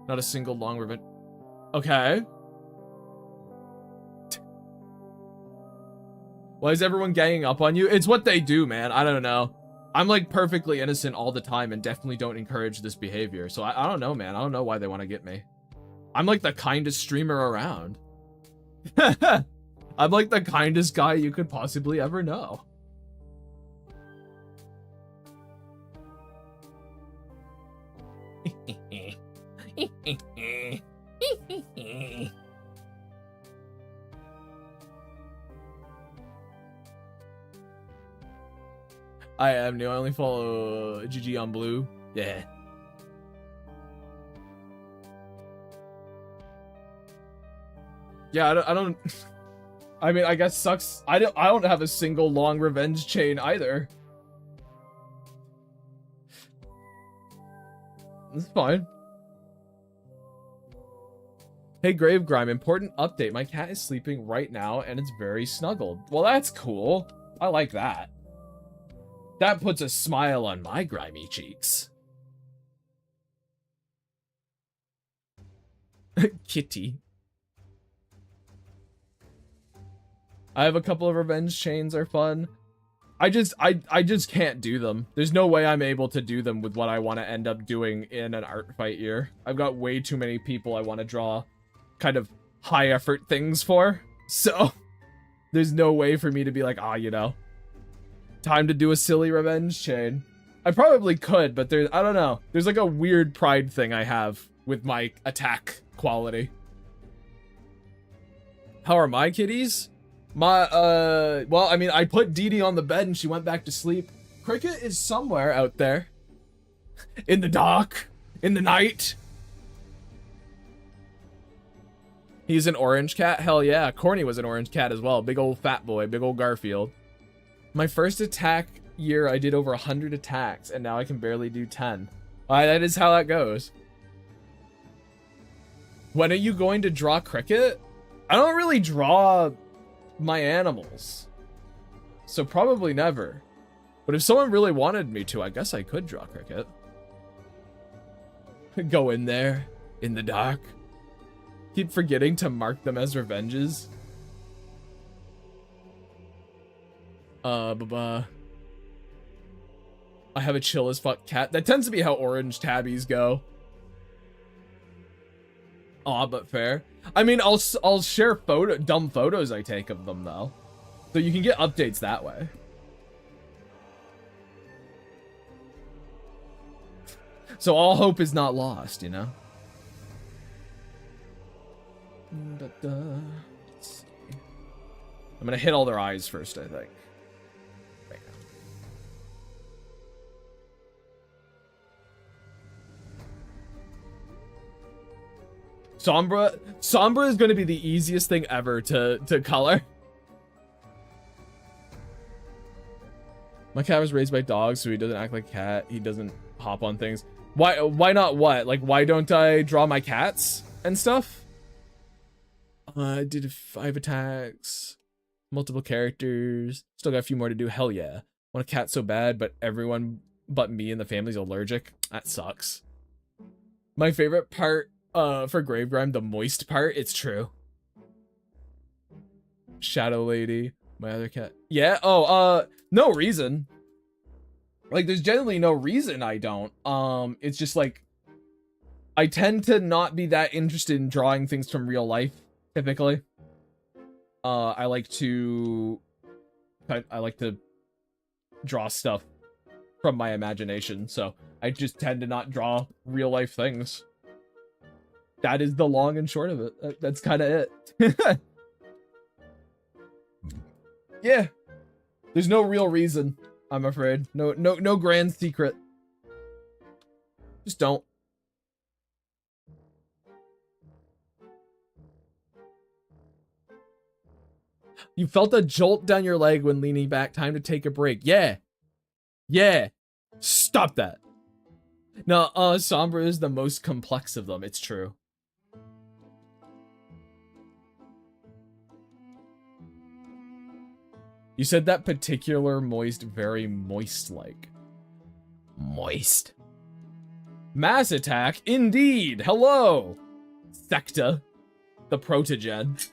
Not a single long revenge. Okay. Why is everyone ganging up on you? It's what they do, man. I don't know. I'm like perfectly innocent all the time and definitely don't encourage this behavior. So I don't know, man. I don't know why they want to get me. I'm like the kindest streamer around. I'm like the kindest guy you could possibly ever know. I am new. I only follow GG on Blue. Yeah. Yeah, I don't I mean, I guess sucks. I don't have a single long revenge chain either. It's fine. Hey Gravegrime, important update. My cat is sleeping right now and it's very snuggled. Well, that's cool. I like that. That puts a smile on my grimy cheeks. Kitty. I have a couple of revenge chains are fun. I just can't do them. There's no way I'm able to do them with what I want to end up doing in an art fight year. I've got way too many people I want to draw kind of high effort things for. So there's no way for me to be like, you know, time to do a silly revenge chain. I probably could, but there's, I don't know. There's like a weird pride thing I have with my attack quality. How are my kitties? My, well, I mean, I put Dee Dee on the bed and she went back to sleep. Cricket is somewhere out there. In the dark. In the night. He's an orange cat? Hell yeah. Corny was an orange cat as well. Big old fat boy. Big old Garfield. My first attack year, I did over 100 attacks, and now I can barely do 10. That is how that goes. When are you going to draw Cricket? I don't really draw my animals, so probably never. But if someone really wanted me to, I guess I could draw Cricket. Go in there, in the dark. Keep forgetting to mark them as revenges. I have a chill as fuck cat. That tends to be how orange tabbies go. Aw, but fair. I mean, I'll share dumb photos I take of them though, so you can get updates that way. So all hope is not lost, you know. Let's see. I'm gonna hit all their eyes first, I think. Right now. Sombra is going to be the easiest thing ever to color. My cat was raised by dogs, so he doesn't act like a cat. He doesn't hop on things. Why not what? Like, why don't I draw my cats and stuff? I did 5 attacks, multiple characters. Still got a few more to do. Hell yeah. Want a cat so bad, but everyone but me and the family's allergic. That sucks. My favorite part for Gravegrime, the moist part, it's true. Shadow Lady, my other cat. Yeah, no reason. Like, there's generally no reason I don't. It's just like, I tend to not be that interested in drawing things from real life, typically. I like to draw stuff from my imagination, so I just tend to not draw real life things. That is the long and short of it. That's kind of it. Yeah. There's no real reason, I'm afraid. No grand secret. Just don't. You felt a jolt down your leg when leaning back. Time to take a break. Yeah. Yeah. Stop that. No, Sombra is the most complex of them. It's true. You said that particular moist, very moist-like. Moist. Mass attack, indeed. Hello, Secta, the protogen.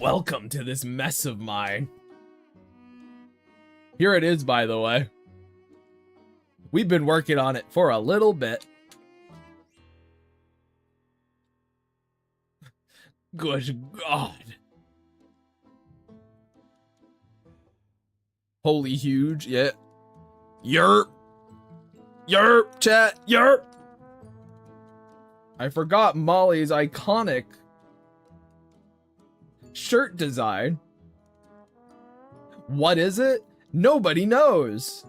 Welcome to this mess of mine. Here it is, by the way. We've been working on it for a little bit. Good God. Holy huge, yeah. Yerp. Yerp, chat, yerp. I forgot Molly's iconic shirt design. What is it? Nobody knows.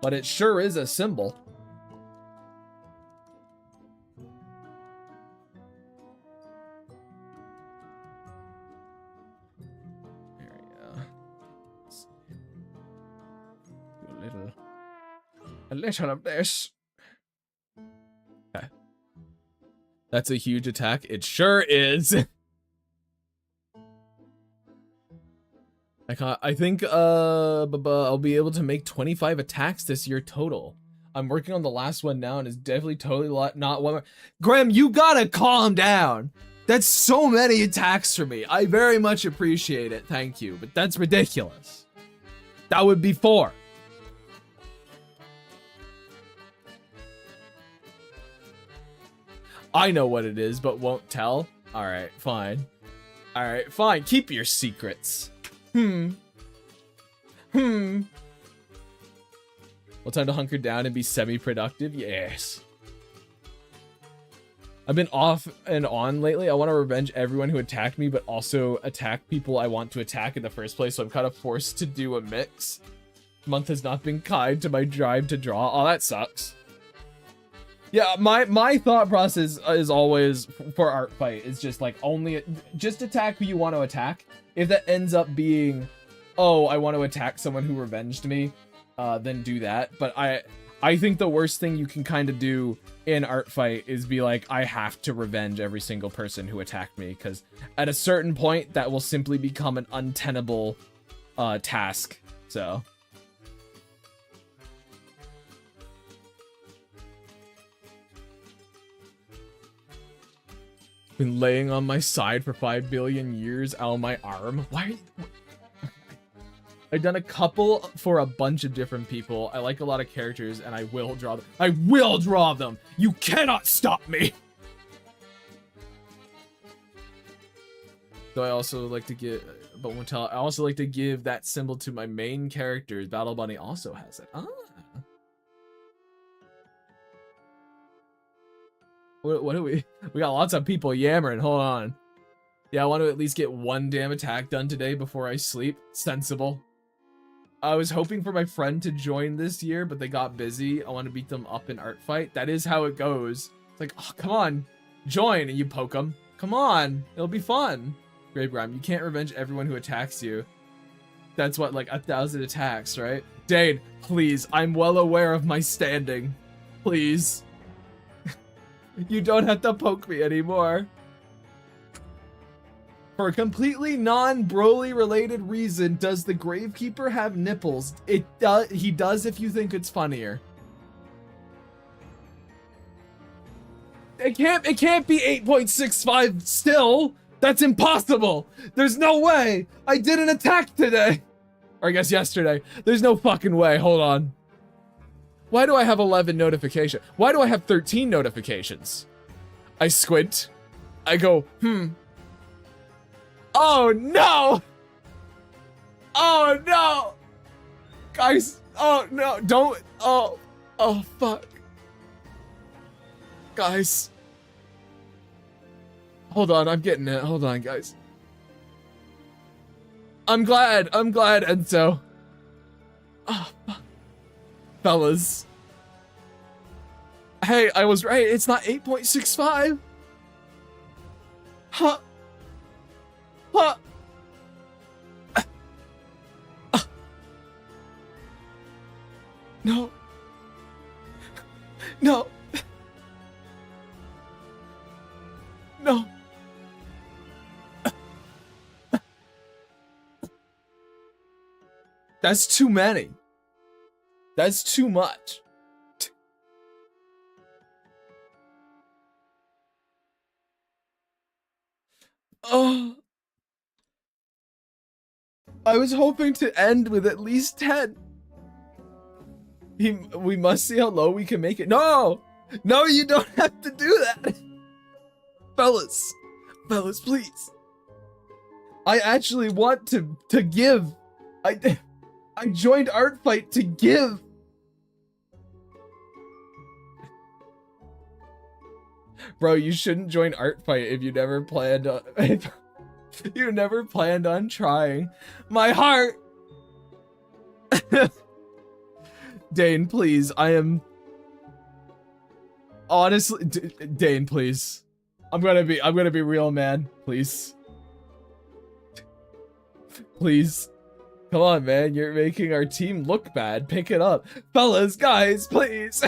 But it sure is a symbol. There we go. Do a little of this. Okay. That's a huge attack. It sure is. I think I'll be able to make 25 attacks this year total. I'm working on the last one now, and it's definitely totally not one more. Graham, you gotta calm down. That's so many attacks for me. I very much appreciate it. Thank you. But that's ridiculous. That would be 4. I know what it is, but won't tell. All right, fine. All right, fine. Keep your secrets. Well, time to hunker down and be semi-productive? Yes. I've been off and on lately. I want to revenge everyone who attacked me, but also attack people I want to attack in the first place, so I'm kind of forced to do a mix. Month has not been kind to my drive to draw. Oh, that sucks. Yeah, my thought process is always, for Artfight, is just like, just attack who you want to attack. If that ends up being, oh, I want to attack someone who revenged me, then do that. But I think the worst thing you can kind of do in Artfight is be like, I have to revenge every single person who attacked me, because at a certain point, that will simply become an untenable task, so... Been laying on my side for 5 billion years. Ow, my arm. Why are you... I've done a couple for a bunch of different people. I like a lot of characters, and I will draw them. I will draw them! You cannot stop me! So I also like to give... But won't tell. I also like to give that symbol to my main characters. Battle Bunny also has it. Ah. What do we got lots of people yammering. Hold on. Yeah, I want to at least get 1 damn attack done today before I sleep. Sensible. I was hoping for my friend to join this year, but they got busy. I want to beat them up in Artfight. That is how it goes. It's like, oh, come on, join, and you poke them. Come on, it'll be fun. Gravegram, you can't revenge everyone who attacks you. That's what, like 1,000 attacks, right? Dane, please, I'm well aware of my standing. Please. You don't have to poke me anymore. For a completely non-Broly related reason, does the Gravekeeper have nipples? He does if you think it's funnier. It can't be 8.65 still. That's impossible. There's no way. I did an attack today. Or I guess yesterday. There's no fucking way. Hold on. Why do I have 11 notifications? Why do I have 13 notifications? I squint. I go, Oh no! Oh no! Guys, oh no, don't, oh fuck. Guys. Hold on, I'm getting it. Hold on, guys. I'm glad, Enzo. Oh, fellas. Hey, I was right. It's not 8.65. Huh. Huh. No. No. No. That's too many. That's too much. Oh. I was hoping to end with at least 10. We must see how low we can make it. No! No, you don't have to do that. Fellas, please. I actually want to give. I joined Artfight to give. Bro, you shouldn't join Artfight if you never planned on you never planned on trying. My heart. Dane, please. I am honestly Dane, please. I'm gonna be real, man. Please. Please. Come on, man. You're making our team look bad. Pick it up. Fellas, guys, please.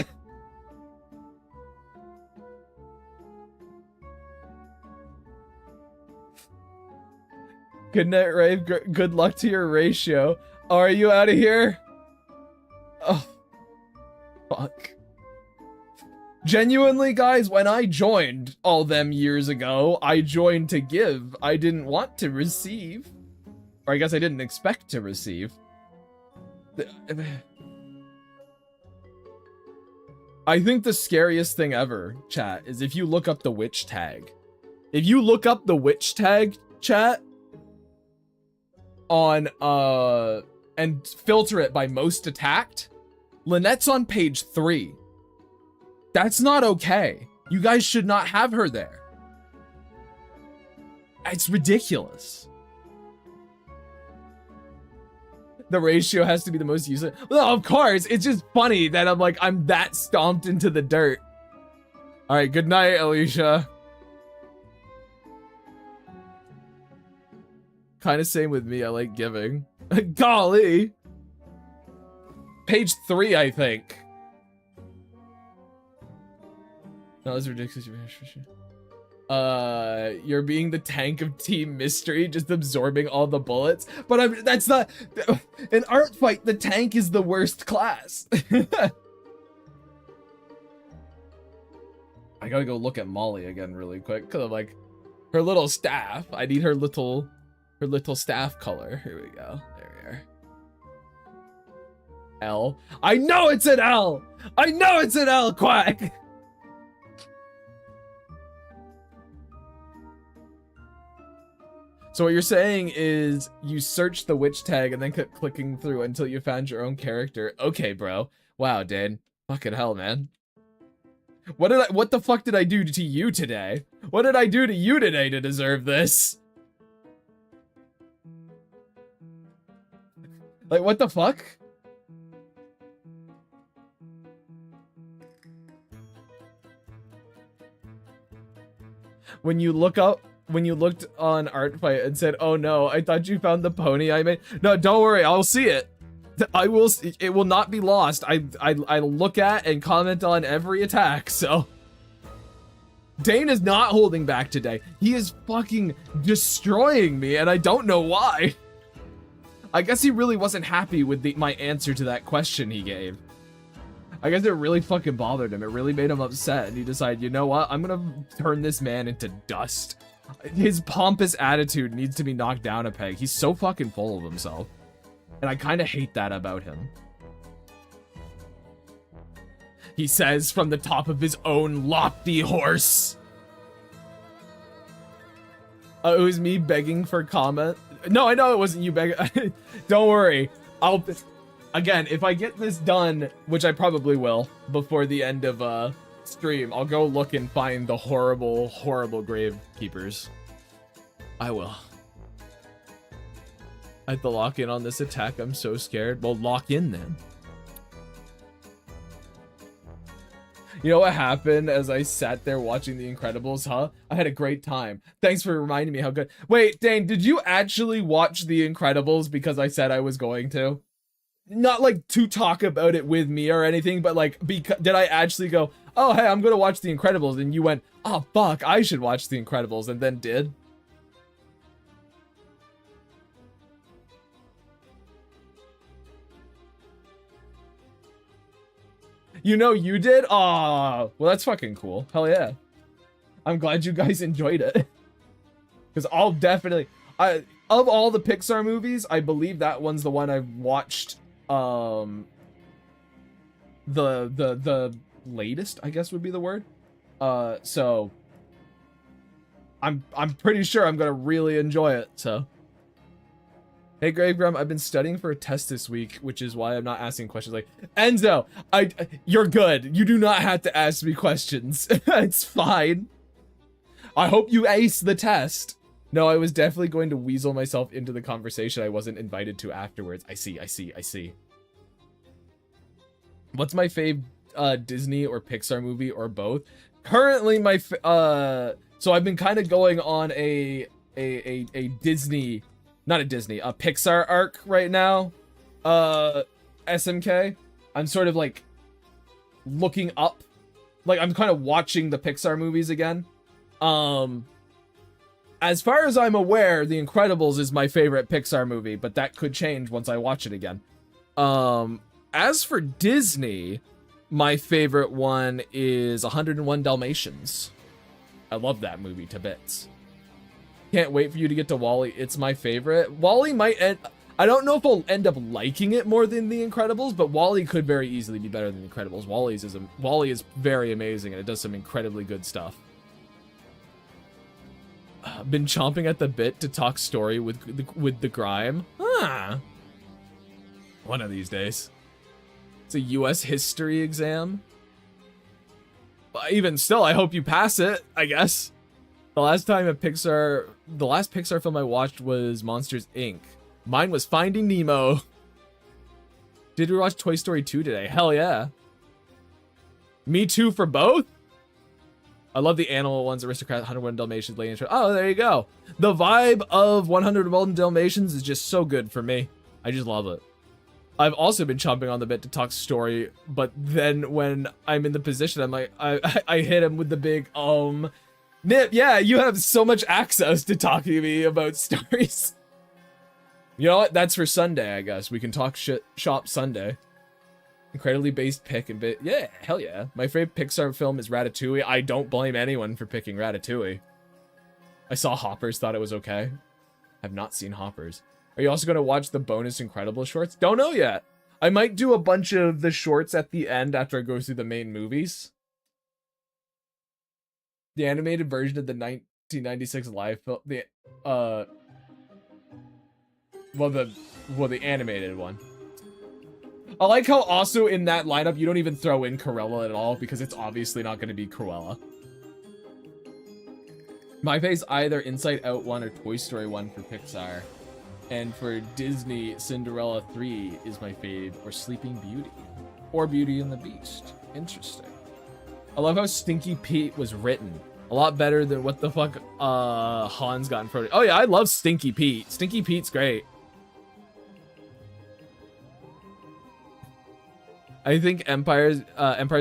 Good night, Rave. Good luck to your ratio. Oh, are you out of here? Oh. Fuck. Genuinely, guys, when I joined all them years ago, I joined to give. I didn't want to receive. Or I guess I didn't expect to receive. I think the scariest thing ever, chat, is if you look up the witch tag. If you look up the witch tag, chat, on, and filter it by most attacked, Lynette's on page 3. That's not okay. You guys should not have her there. It's ridiculous. The ratio has to be the most useless. Well, of course. It's just funny that I'm that stomped into the dirt. All right, good night, Alicia. Kind of same with me. I like giving. Golly. Page 3, I think. No, that's ridiculous. You're being the tank of Team Mystery, just absorbing all the bullets. But that's not... In Artfight, the tank is the worst class. I gotta go look at Molly again really quick, because I'm like, her little staff. I need her little staff color. Here we go. There we are. L. I know it's an L! I know it's an L, Quack! So what you're saying is you search the witch tag and then kept clicking through until you found your own character. Okay, bro. Wow, Dan. Fucking hell, man. What the fuck did I do to you today? What did I do to you today to deserve this? Like, what the fuck? When you looked on Artfight and said, "Oh no, I thought you found the pony I made." No, don't worry, I'll see it. It will not be lost. I look at and comment on every attack, so. Dane is not holding back today. He is fucking destroying me, and I don't know why. I guess he really wasn't happy with my answer to that question he gave. I guess it really fucking bothered him. It really made him upset, and he decided, you know what? I'm gonna turn this man into dust. His pompous attitude needs to be knocked down a peg. He's so fucking full of himself. And I kind of hate that about him. He says from the top of his own lofty horse. It was me begging for comment. No, I know it wasn't you begging. Don't worry. Again, if I get this done, which I probably will, before the end of stream, I'll go look and find the horrible, horrible gravekeepers. I will. I have to lock in on this attack. I'm so scared. Well, lock in then. You know what happened as I sat there watching The Incredibles, huh? I had a great time. Thanks for reminding me how good. Wait, Dane, did you actually watch The Incredibles because I said I was going to? Not like to talk about it with me or anything, but like, did I actually go, oh, hey, I'm going to watch The Incredibles? And you went, oh, fuck, I should watch The Incredibles, and then did? You know you did? Aw, well, that's fucking cool. Hell yeah. I'm glad you guys enjoyed it. Because I'll definitely... of all the Pixar movies, I believe that one's the one I've watched the latest, I guess would be the word. So I'm pretty sure I'm gonna really enjoy it, so. Hey Gravegrum, I've been studying for a test this week, which is why I'm not asking questions like, Enzo, you're good. You do not have to ask me questions. It's fine. I hope you ace the test. No, I was definitely going to weasel myself into the conversation I wasn't invited to afterwards. I see. What's my fave Disney or Pixar movie or both? Currently my so I've been kind of going on a Disney, not a Disney, a Pixar arc right now. SMK. I'm sort of like looking up, like I'm kind of watching the Pixar movies again. As far as I'm aware, The Incredibles is my favorite Pixar movie, but that could change once I watch it again. As for Disney, my favorite one is 101 Dalmatians. I love that movie to bits. Can't wait for you to get to WALL-E. It's my favorite. WALL-E might end... I don't know if I'll end up liking it more than The Incredibles, but WALL-E could very easily be better than The Incredibles. WALL-E is very amazing, and it does some incredibly good stuff. Been chomping at the bit to talk story with the grime. Huh. One of these days. It's a US history exam. But even still, I hope you pass it, I guess. The last Pixar film I watched was Monsters, Inc. Mine was Finding Nemo. Did we watch Toy Story 2 today? Hell yeah. Me too for both? I love the animal ones, Aristocrat, 101 Dalmatians, Lady and Tramp. Oh, there you go. The vibe of 101 Dalmatians is just so good for me. I just love it. I've also been chomping on the bit to talk story, but then when I'm in the position, I'm like, I hit him with the big, Nip, yeah, you have so much access to talking to me about stories. You know what? That's for Sunday, I guess. We can talk shop Sunday. Incredibly based pick and bit. Yeah, hell yeah. My favorite Pixar film is Ratatouille. I don't blame anyone for picking Ratatouille. I saw Hoppers, thought it was okay. Have not seen Hoppers. Are you also going to watch the bonus Incredible shorts? Don't know yet. I might do a bunch of the shorts at the end after I go through the main movies. The animated version of the 1996 live film, the animated one. I like how also in that lineup you don't even throw in Cruella at all because it's obviously not going to be Cruella. My fave's either Inside Out 1 or Toy Story 1 for Pixar. And for Disney, Cinderella 3 is my fave, or Sleeping Beauty. Or Beauty and the Beast. Interesting. I love how Stinky Pete was written. A lot better than what the fuck Hans got in front of. Oh yeah, I love Stinky Pete. Stinky Pete's great. I think Empire's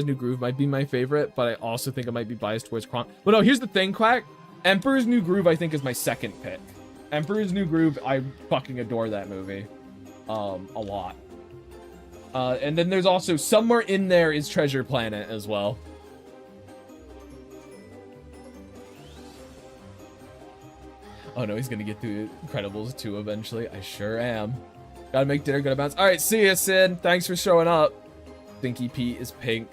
New Groove might be my favorite, but I also think I might be biased towards Kronk. But no, here's the thing, Quack. Emperor's New Groove, I think, is my second pick. Emperor's New Groove, I fucking adore that movie. A lot. And then there's also, somewhere in there is Treasure Planet as well. Oh no, he's gonna get through Incredibles 2 eventually. I sure am. Gotta make dinner, gotta bounce. Alright, see ya, Sid. Thanks for showing up. Stinky Pete is pink.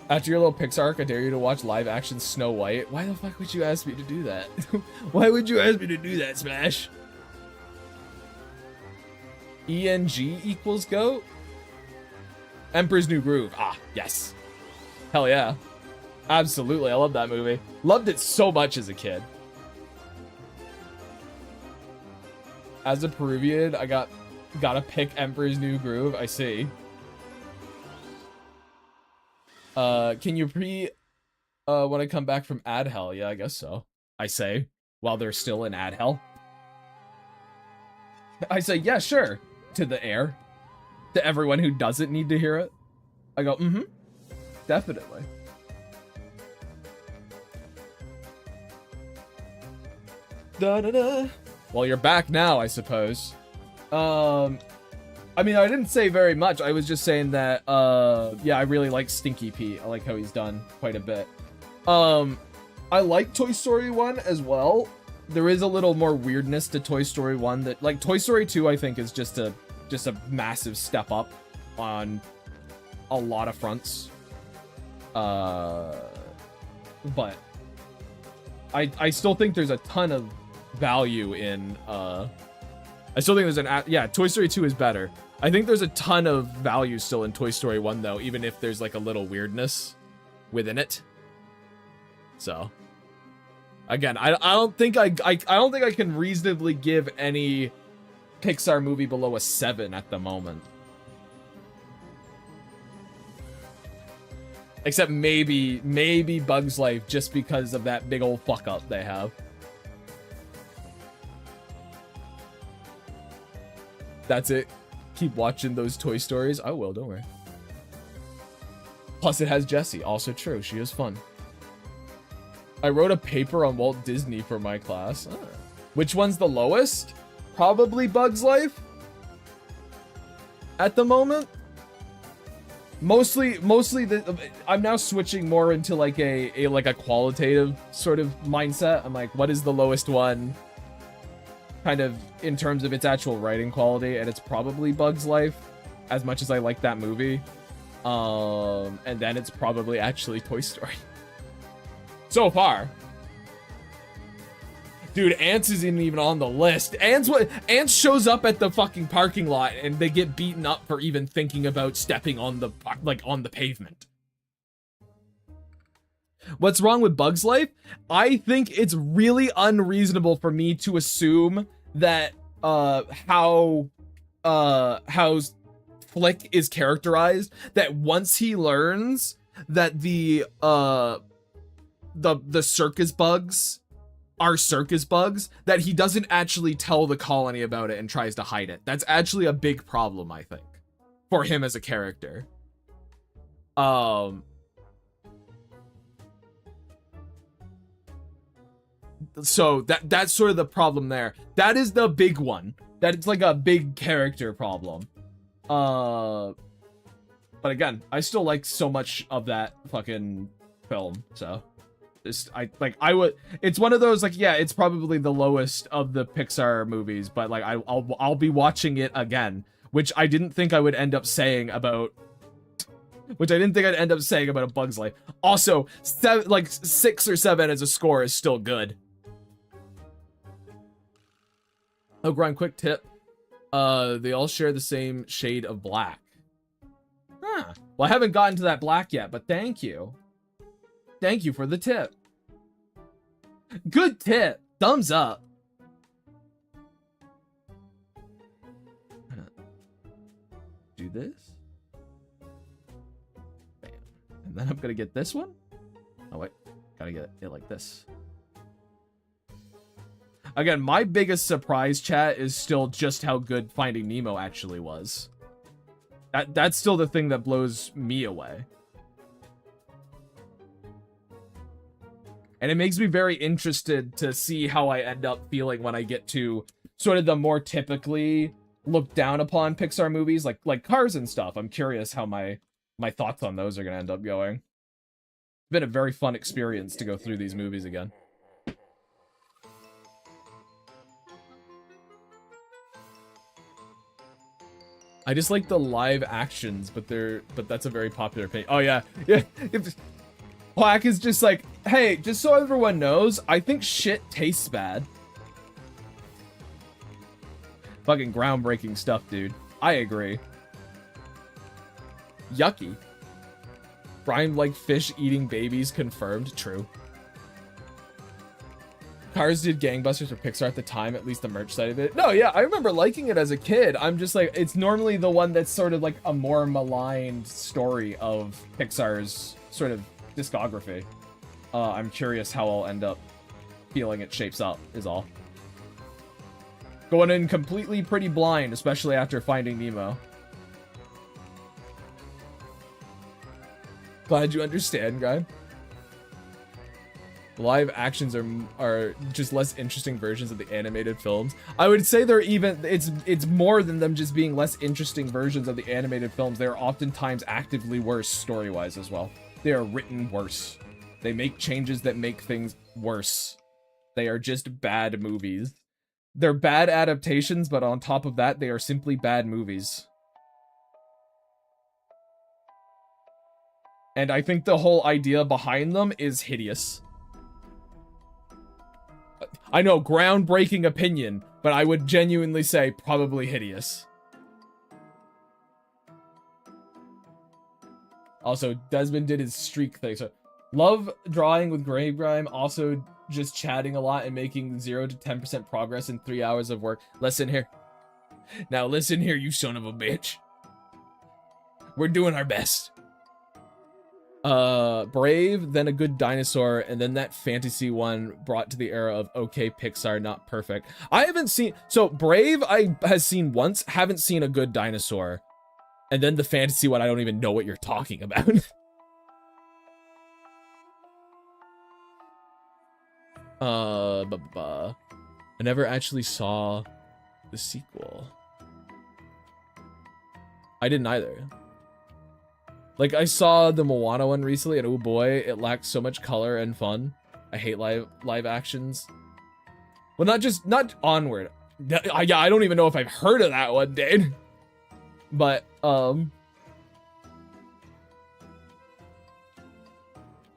After your little Pixar arc, I dare you to watch live action Snow White. Why the fuck would you ask me to do that? Why would you ask me to do that, Smash? ENG equals GOAT? Emperor's New Groove. Ah, yes. Hell yeah. Absolutely, I love that movie. Loved it so much as a kid. As a Peruvian, I gotta pick Emperor's New Groove. I see. Can you when I come back from ad hell? Yeah, I guess so. I say, while they're still in ad hell. I say, yeah, sure. To the air. To everyone who doesn't need to hear it. I go, mm-hmm. Definitely. Da-da-da. Well, you're back now, I suppose. I mean, I didn't say very much. I was just saying that, yeah, I really like Stinky Pete. I like how he's done quite a bit. I like Toy Story 1 as well. There is a little more weirdness to Toy Story 1 that, like, Toy Story 2, I think, is just a massive step up on a lot of fronts. But I still think there's a ton of value in, I still think there's yeah, Toy Story 2 is better. I think there's a ton of value still in Toy Story 1 though, even if there's like a little weirdness within it. So, again, I don't think I don't think I can reasonably give any Pixar movie below a 7 at the moment. Except maybe Bug's Life, just because of that big old fuck up they have. That's it. Keep watching those Toy Stories. I will, don't worry. Plus it has Jessie. Also true. She is fun. I wrote a paper on Walt Disney for my class. Oh. Which one's the lowest? Probably Bug's Life. At the moment. Mostly I'm now switching more into like a qualitative sort of mindset. I'm like, what is the lowest one? Kind of in terms of its actual writing quality, and it's probably Bug's Life, as much as I like that movie. And then it's probably actually Toy Story. So far. Dude, Ants isn't even on the list. Ants shows up at the fucking parking lot and they get beaten up for even thinking about stepping on the pavement. What's wrong with Bug's Life? I think it's really unreasonable for me to assume that how Flick is characterized, that once he learns that the circus bugs are circus bugs, that he doesn't actually tell the colony about it and tries to hide it. That's actually a big problem, I think, for him as a character. So that's sort of the problem there. That is the big one. That it's like a big character problem. But again, I still like so much of that fucking film, so it's one of those, like, yeah, it's probably the lowest of the Pixar movies, but like I'll be watching it again, which I didn't think I would end up saying about A Bug's Life. Also, 6 or 7 as a score is still good. Oh, Grind, quick tip. They all share the same shade of black. Huh. Well, I haven't gotten to that black yet, but thank you. Thank you for the tip. Good tip. Thumbs up. Do this. Bam. And then I'm gonna get this one. Oh, wait. Gotta get it like this. Again, my biggest surprise, chat, is still just how good Finding Nemo actually was. That's still the thing that blows me away. And it makes me very interested to see how I end up feeling when I get to sort of the more typically looked down upon Pixar movies, like Cars and stuff. I'm curious how my thoughts on those are going to end up going. It's been a very fun experience to go through these movies again. I just like the live actions, but that's a very popular opinion. Oh yeah. Yeah. Quack is just like, hey, just so everyone knows, I think shit tastes bad. Fucking groundbreaking stuff, dude. I agree. Yucky. Brian like fish eating babies confirmed. True. Cars did gangbusters for Pixar at the time, at least the merch side of it. No, yeah, I remember liking it as a kid. I'm just like, it's normally the one that's sort of like a more maligned story of Pixar's sort of discography. I'm curious how I'll end up feeling it shapes up, is all. Going in completely pretty blind, especially after Finding Nemo. Glad you understand, guy. Live actions are just less interesting versions of the animated films. I would say they're even, it's more than them just being less interesting versions of the animated films. They're oftentimes actively worse story-wise as well. They are written worse. They make changes that make things worse. They are just bad movies. They're bad adaptations, but on top of that, they are simply bad movies. And I think the whole idea behind them is hideous. I know, groundbreaking opinion, but I would genuinely say probably hideous. Also, Desmond did his streak thing, so love drawing with Grave Grime, also just chatting a lot and making 0 to 10% progress in 3 hours of work. Listen here. Now listen here, you son of a bitch. We're doing our best. Brave, then A Good Dinosaur, and then that fantasy one brought to the era of okay Pixar, not perfect. I haven't seen, so Brave I has seen once, haven't seen A Good Dinosaur. And then the fantasy one, I don't even know what you're talking about. I never actually saw the sequel. I didn't either. Like, I saw the Moana one recently, and oh boy, it lacked so much color and fun. I hate live actions. Well, not Onward. Yeah, I don't even know if I've heard of that one, dude. But, no,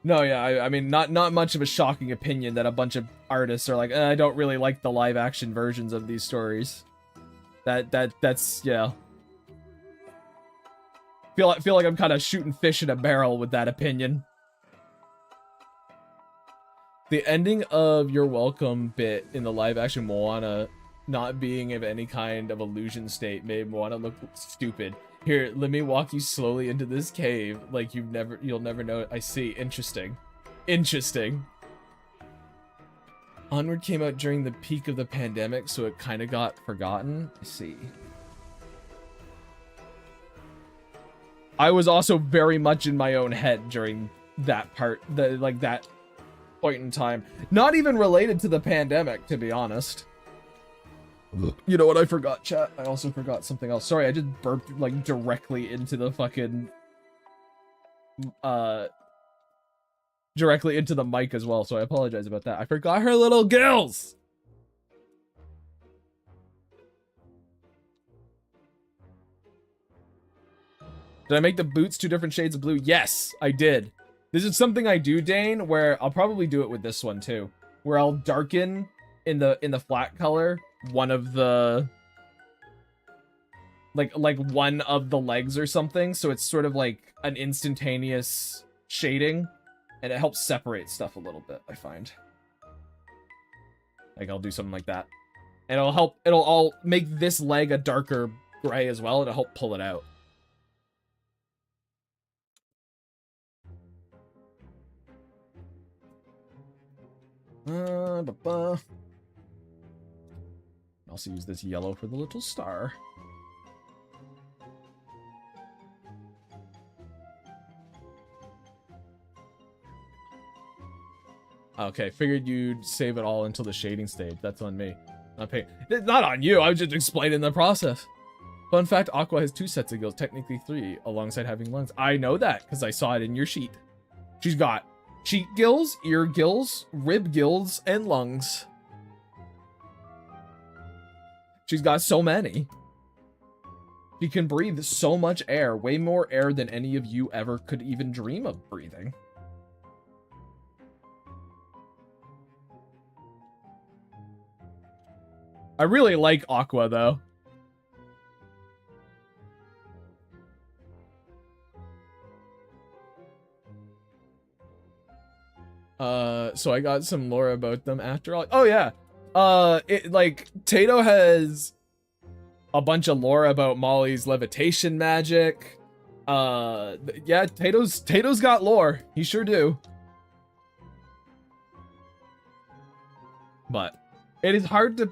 yeah, I mean, not much of a shocking opinion that a bunch of artists are like, I don't really like the live action versions of these stories. That's, yeah. Feel like I'm kind of shooting fish in a barrel with that opinion. The ending of You're Welcome bit in the live action Moana not being of any kind of illusion state made Moana look stupid. Here, let me walk you slowly into this cave like you'll never know it. I see. Interesting. Interesting. Onward came out during the peak of the pandemic, so it kind of got forgotten. I see. I was also very much in my own head during that part, that point in time. Not even related to the pandemic, to be honest. You know what I forgot, chat? I also forgot something else. Sorry, I just burped, like, directly into the fucking... directly into the mic as well, so I apologize about that. I forgot her little gills! Did I make the boots 2 different shades of blue? Yes, I did. This is something I do, Dane, where I'll probably do it with this one too. Where I'll darken in the flat color one of the like one of the legs or something, so it's sort of like an instantaneous shading, and it helps separate stuff a little bit, I find. Like, I'll do something like that. And it'll make this leg a darker gray as well, and it'll help pull it out. Also use this yellow for the little star. Okay, figured you'd save it all until the shading stage. That's on me. It's not on you, I was just explaining the process. Fun fact, Aqua has 2 sets of gills, technically 3, alongside having lungs. I know that, because I saw it in your sheet. She's got cheek gills, ear gills, rib gills, and lungs. She's got so many. She can breathe so much air, way more air than any of you ever could even dream of breathing. I really like Aqua, though. So I got some lore about them after all. Oh yeah. Tato has a bunch of lore about Molly's levitation magic. Yeah, Tato's got lore. He sure do. But it is hard to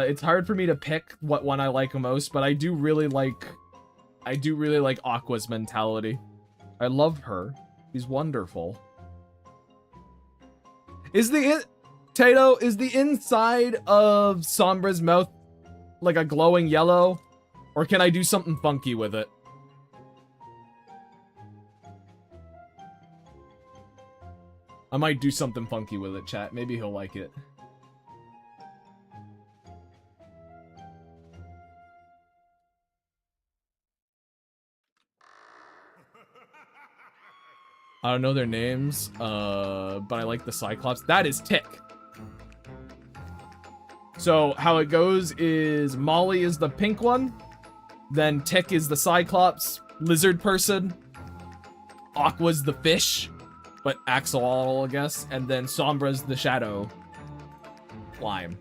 it's hard for me to pick what one I like most, but I do really like Aqua's mentality. I love her. She's wonderful. Tato, is the inside of Sombra's mouth like a glowing yellow? Or can I do something funky with it? I might do something funky with it, chat. Maybe he'll like it. I don't know their names, but I like the Cyclops. That is Tick. So how it goes is Molly is the pink one, then Tick is the Cyclops lizard person, Aqua's the fish, but axolotl, I guess, and then Sombra's the shadow lime.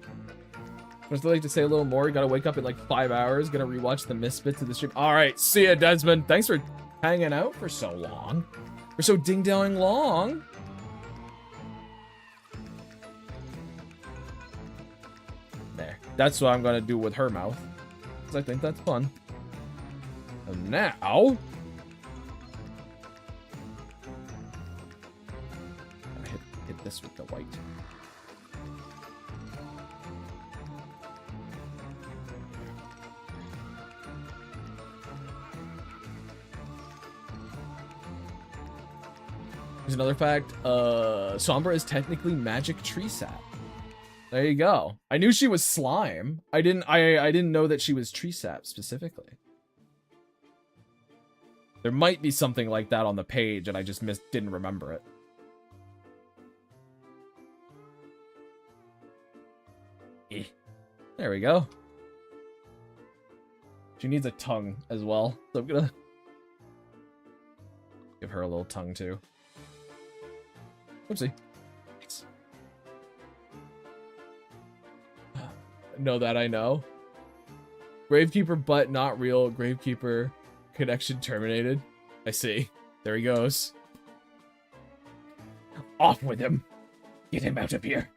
I'd still like to say a little more. Gotta wake up in like 5 hours. Gonna rewatch the Misfits of the stream. All right, see ya, Desmond. Thanks for hanging out for so long. For so ding-dong long. There. That's what I'm gonna do with her mouth. Because I think that's fun. And now... hit this with the white. Here's another fact. Sombra is technically magic tree sap. There you go. I knew she was slime. I didn't know that she was tree sap specifically. There might be something like that on the page and I just didn't remember it. There we go. She needs a tongue as well, so I'm gonna give her a little tongue too. Oopsie. Thanks. Know that I know. Gravekeeper, but not real. Gravekeeper connection terminated. I see. There he goes. Off with him. Get him out of here.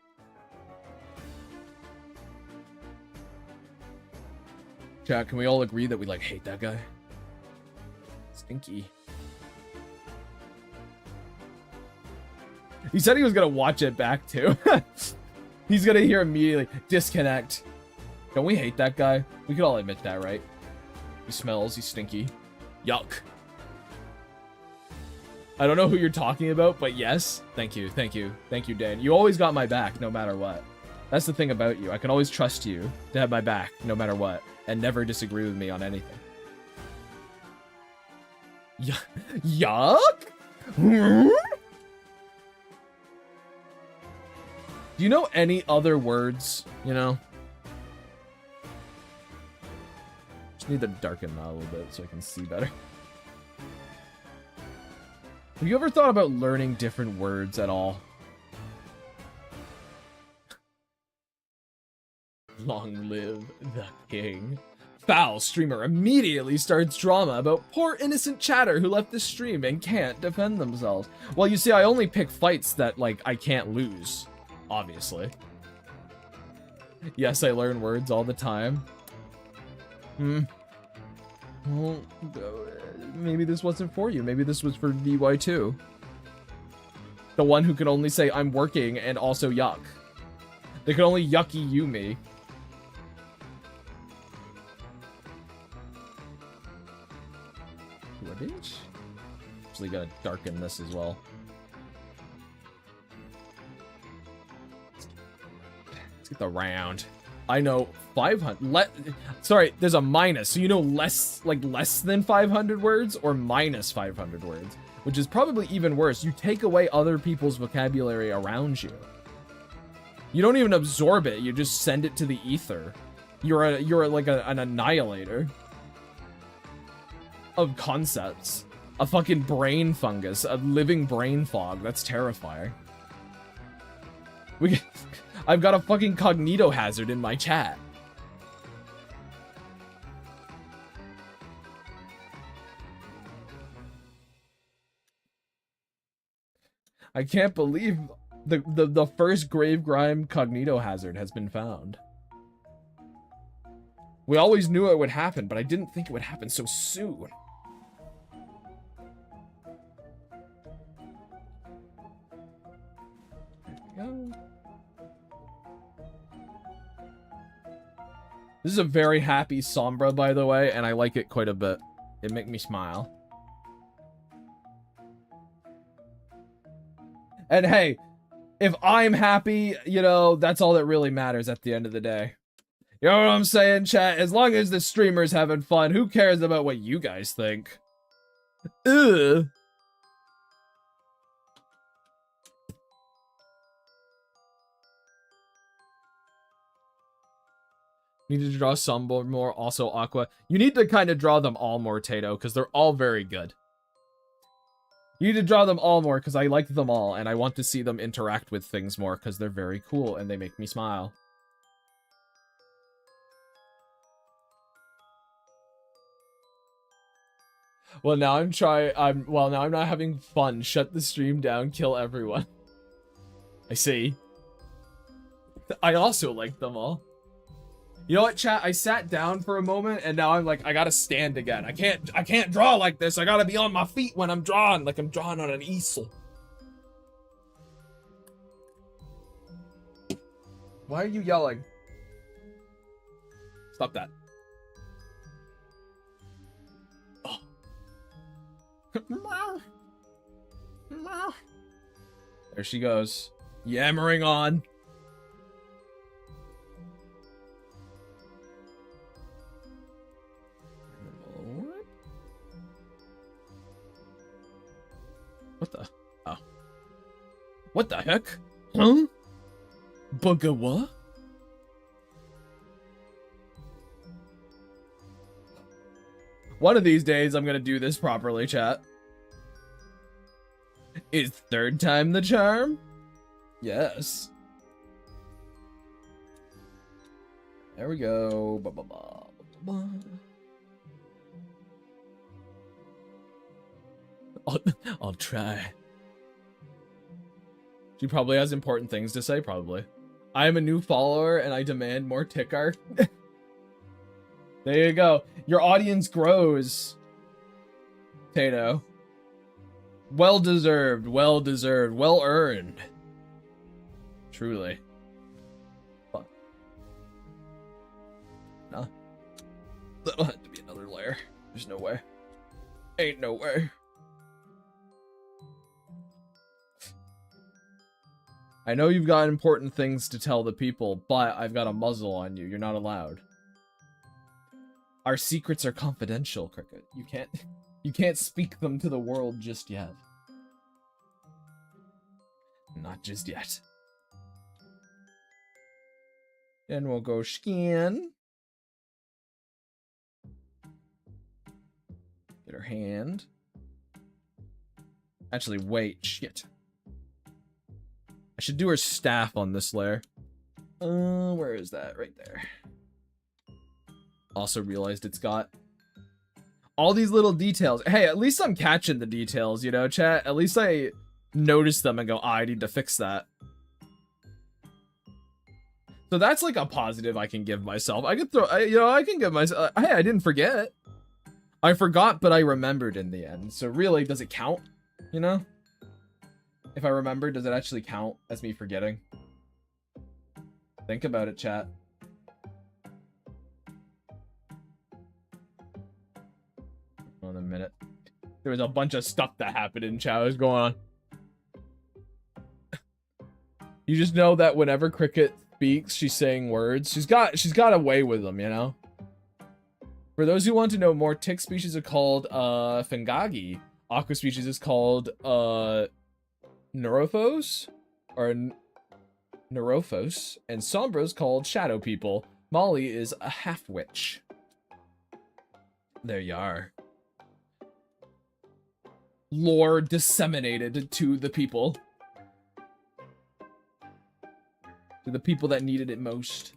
Chat, can we all agree that we like hate that guy? Stinky. He said he was gonna watch it back too. He's gonna hear immediately disconnect. Don't we hate that guy? We could all admit that, right? He smells, he's stinky. Yuck. I don't know who you're talking about, but yes. Thank you, thank you. Thank you, Dan. You always got my back, no matter what. That's the thing about you. I can always trust you to have my back, no matter what. And never disagree with me on anything. Yuck? Do you know any other words, you know? Just need to darken that a little bit so I can see better. Have you ever thought about learning different words at all? Long live the king. Foul streamer immediately starts drama about poor innocent chatter who left the stream and can't defend themselves. Well, you see, I only pick fights that, like, I can't lose. Obviously. Yes, I learn words all the time. Well, maybe this wasn't for you. Maybe this was for VY2. The one who can only say, I'm working, and also yuck. They can only yucky you me. Actually gotta darken this as well. Let's get the round. I know 500. Sorry, there's a minus. So you know less than 500 words or minus 500 words, which is probably even worse. You take away other people's vocabulary around you. You don't even absorb it. You just send it to the ether. You're like an annihilator of concepts. A fucking brain fungus, a living brain fog. That's terrifying. I've got a fucking cognito hazard in my chat. I can't believe the first grave grime cognito hazard has been found. We always knew it would happen, but I didn't think it would happen so soon. There we go. This is a very happy Sombra, by the way, and I like it quite a bit. It makes me smile. And hey, if I'm happy, you know, that's all that really matters at the end of the day. You know what I'm saying, chat? As long as the streamer's having fun, who cares about what you guys think? Ugh. Need to draw some more, also Aqua. You need to kind of draw them all more, Tato, because they're all very good. You need to draw them all more, because I like them all, and I want to see them interact with things more, because they're very cool, and they make me smile. Well, now I'm now I'm not having fun. Shut the stream down, kill everyone. I see. I also like them all. You know what, chat? I sat down for a moment, and now I'm like, I gotta stand again. I can't draw like this. I gotta be on my feet when I'm drawing, like I'm drawing on an easel. Why are you yelling? Stop that. Oh. There she goes. Yammering on. What the? Oh. What the heck? Huh? Bugger what? One of these days, I'm gonna do this properly, chat. Is third time the charm? Yes. There we go. Ba -ba -ba, ba -ba. I'll try. She probably has important things to say, probably. I am a new follower and I demand more tick art. There you go. Your audience grows. Tato. Well deserved, well deserved, well earned. Truly. Fuck. Nah. That'll have to be another layer. There's no way. Ain't no way. I know you've got important things to tell the people, but I've got a muzzle on you. You're not allowed. Our secrets are confidential, Cricket. You can't speak them to the world just yet. Not just yet. And we'll go scan. Get her hand. Actually, wait, shit. I should do her staff on this layer. Where is that? Right there. Also realized it's got all these little details. Hey, at least I'm catching the details, you know, chat? At least I notice them and go, I need to fix that. So that's like a positive I can give myself. I could throw, I can give myself, hey, I didn't forget. I forgot, but I remembered in the end. So really, does it count? You know? If I remember, does it actually count as me forgetting? Think about it, chat. Hold on a minute. There was a bunch of stuff that happened in chat. What's going on? You just know that whenever Cricket speaks, she's saying words. She's got a way with them, you know? For those who want to know more, tick species are called Fengagi. Aqua species is called Neurophos, or Neurophos, and Sombra's called Shadow People. Molly is a half-witch. There you are. Lore disseminated to the people. to the people that needed it most.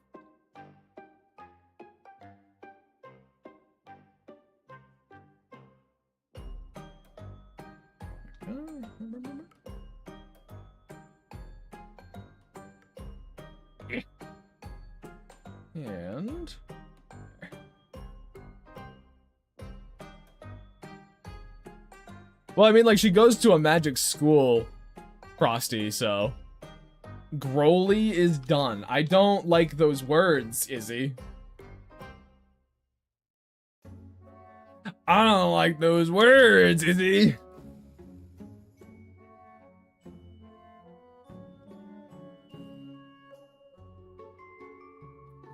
And well, I mean, like, she goes to a magic school, Frosty, so Growly is done. I don't like those words, Izzy. I don't like those words, Izzy.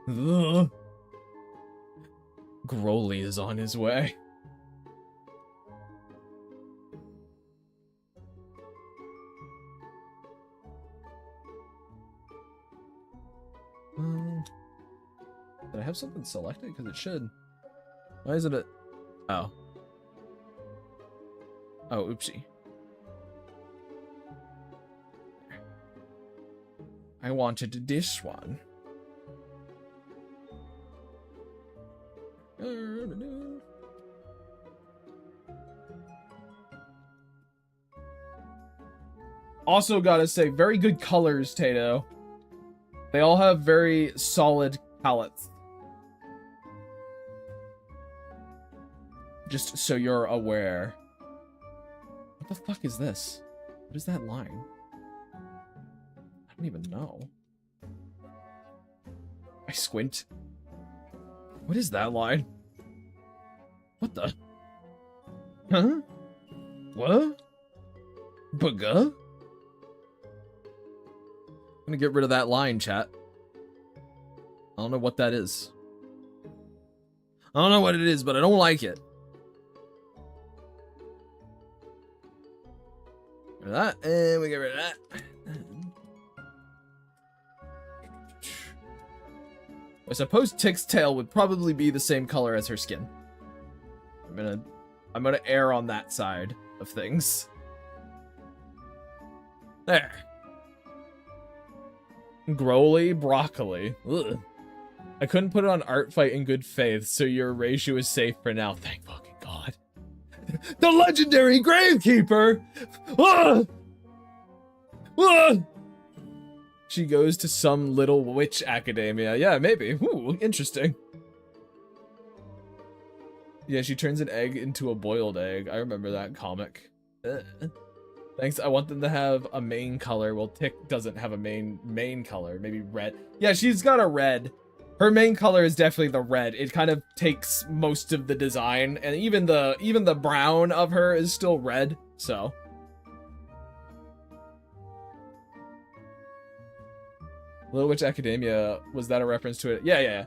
Ugh. Growly is on his way. Did I have something selected? Because it should. Why isn't it? Oh. Oh, oopsie. I wanted this one. Also gotta say, very good colors, Tato. They all have very solid palettes. Just so you're aware. What the fuck is this? What is that line? I don't even know. I squint. What is that line? What the? Huh? What? Bugga? I'm gonna get rid of that line, chat. I don't know what that is. I don't know what it is, but I don't like it. Get rid of that, and we get rid of that. I suppose Tick's tail would probably be the same color as her skin. I'm gonna err on that side of things. There. Growly broccoli. Ugh. I couldn't put it on Artfight in good faith, so your ratio is safe for now. Thank fucking God. The legendary Gravekeeper! Ah! Ah! She goes to some little witch academia. Yeah, maybe. Ooh, interesting. Yeah, she turns an egg into a boiled egg. I remember that comic. Thanks. I want them to have a main color. Well, Tick doesn't have a main color. Maybe red. Yeah, she's got a red. Her main color is definitely the red. It kind of takes most of the design, and even the brown of her is still red. So. Little Witch Academia, was that a reference to it? Yeah.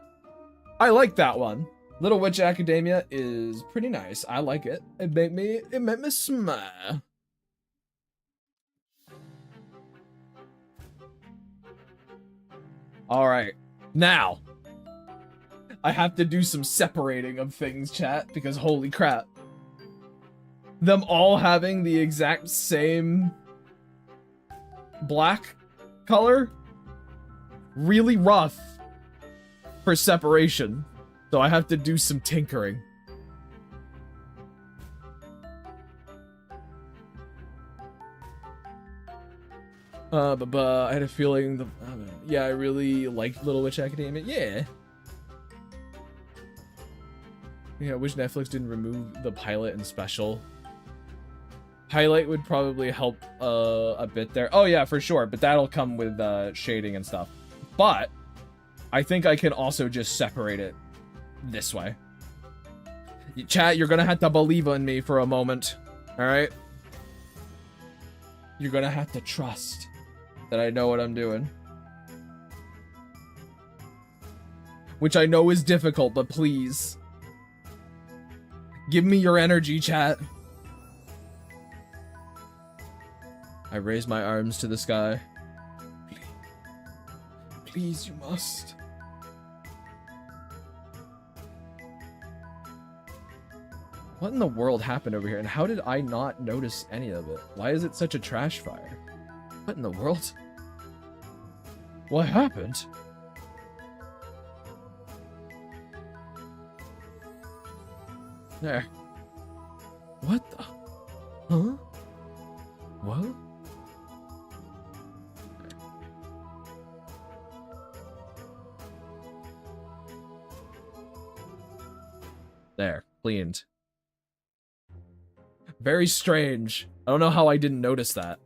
I like that one. Little Witch Academia is pretty nice. I like it. It made me smile. All right. Now, I have to do some separating of things, chat, because holy crap. Them all having the exact same black color, really rough for separation. So I have to do some tinkering. But I had a feeling yeah, I really liked Little Witch Academia. Yeah. Yeah, I wish Netflix didn't remove the pilot and special. Highlight would probably help a bit there. Oh yeah, for sure, but that'll come with shading and stuff. But I think I can also just separate it this way. Chat, you're gonna have to believe in me for a moment. Alright? You're gonna have to trust that I know what I'm doing. Which I know is difficult, but please. Give me your energy, chat. I raise my arms to the sky. Please, you must. What in the world happened over here, and how did I not notice any of it? Why is it such a trash fire? What in the world? What happened? There. What the? Huh? What? There. Cleaned. Very strange. I don't know how I didn't notice that.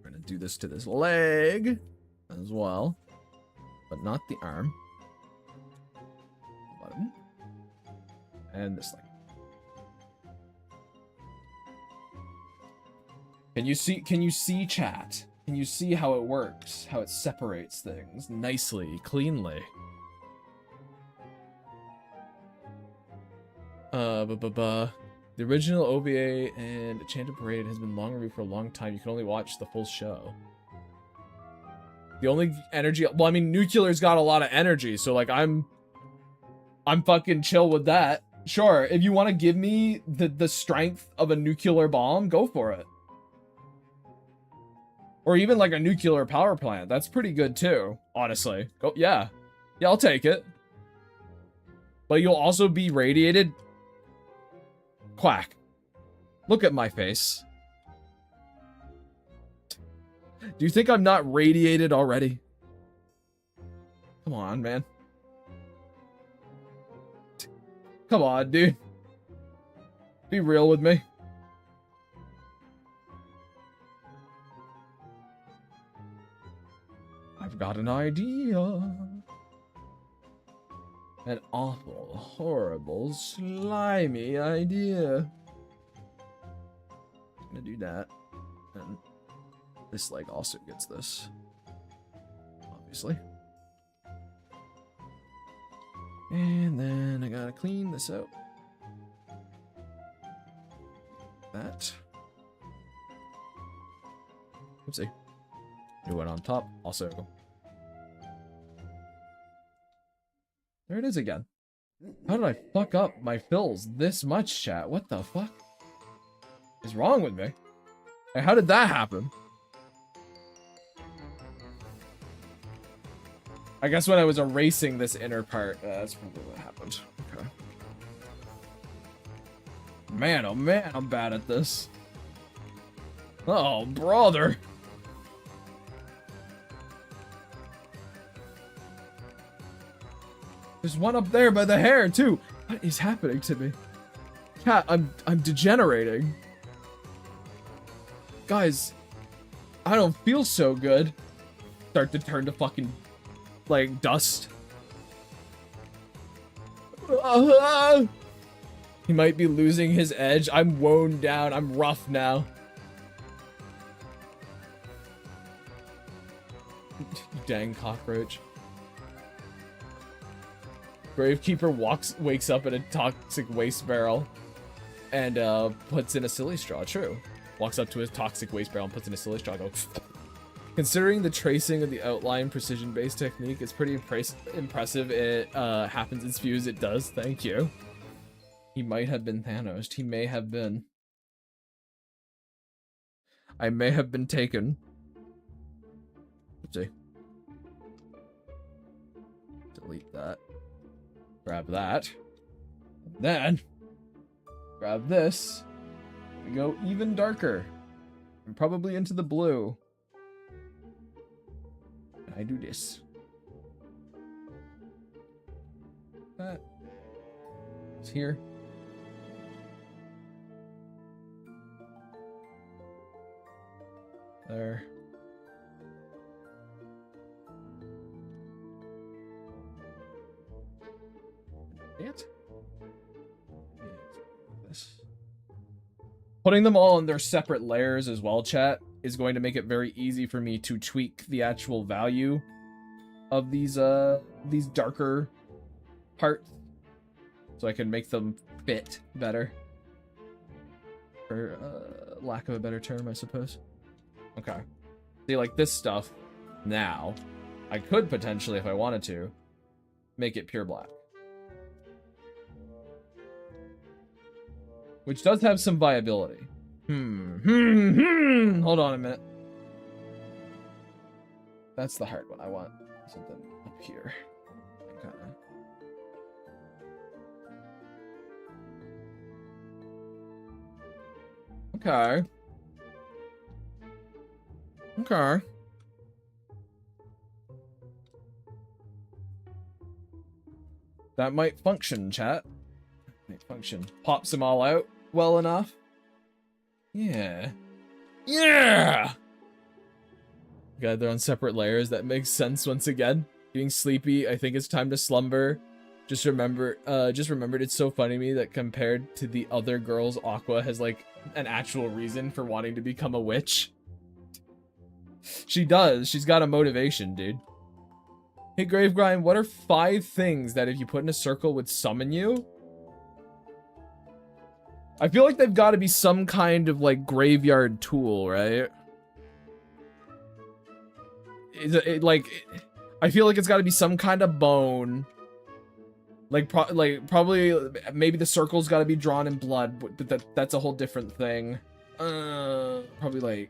We're gonna do this to this leg as well, but not the arm. Bottom. And this leg. Can you see chat? Can you see how it works? How it separates things nicely, cleanly? The original OVA and Enchanted Parade has been long reviewed for a long time. You can only watch the full show. The only energy, well, I mean, Nuclear's got a lot of energy, so like I'm fucking chill with that. Sure, if you want to give me the strength of a nuclear bomb, go for it. Or even like a nuclear power plant. That's pretty good too, honestly. Go, yeah. Yeah, I'll take it. But you'll also be radiated. Quack. Look at my face. Do you think I'm not radiated already? Come on, man. Come on, dude. Be real with me. I've got an idea. An awful, horrible, slimy idea. I'm gonna do that. And this leg also gets this. Obviously. And then I gotta clean this out. That. Oopsie. New one on top. Also. There it is again. How did I fuck up my fills this much, chat? What the fuck is wrong with me? Like, how did that happen? I guess when I was erasing this inner part, that's probably what happened. Okay. Man, oh man, I'm bad at this. Oh, brother. There's one up there by the hair, too. What is happening to me? Cat, I'm degenerating. Guys, I don't feel so good. Start to turn to fucking, like, dust. He might be losing his edge. I'm wound down. I'm rough now. You dang cockroach. Gravekeeper wakes up in a toxic waste barrel and puts in a silly straw. True. Walks up to his toxic waste barrel and puts in a silly straw. Goes. Considering the tracing of the outline precision-based technique, it's pretty impressive. It happens as few as it does. Thank you. He might have been Thanos. He may have been. I may have been taken. Oopsie. Delete that. Grab that. And then, grab this. We go even darker. And probably into the blue. And I do this. That. It's here. There. It. This. Putting them all in their separate layers as well, chat, is going to make it very easy for me to tweak the actual value of these darker parts, so I can make them fit better, for lack of a better term, I suppose. Okay. See, like this stuff now, I could potentially, if I wanted to, make it pure black. Which does have some viability. Hold on a minute. That's the hard one. I want something up here. Okay. Okay. Okay. That might function, chat. Might function. Pops them all out well enough. Yeah. Yeah! God, they're on separate layers. That makes sense once again. Getting sleepy. I think it's time to slumber. Just remembered it's so funny to me that compared to the other girls, Aqua has like an actual reason for wanting to become a witch. She does. She's got a motivation, dude. Hey, Gravegrind, what are 5 things that if you put in a circle would summon you? I feel like they've got to be some kind of like graveyard tool, right? I feel like it's got to be some kind of bone. Probably maybe the circle's got to be drawn in blood, but that's a whole different thing. Probably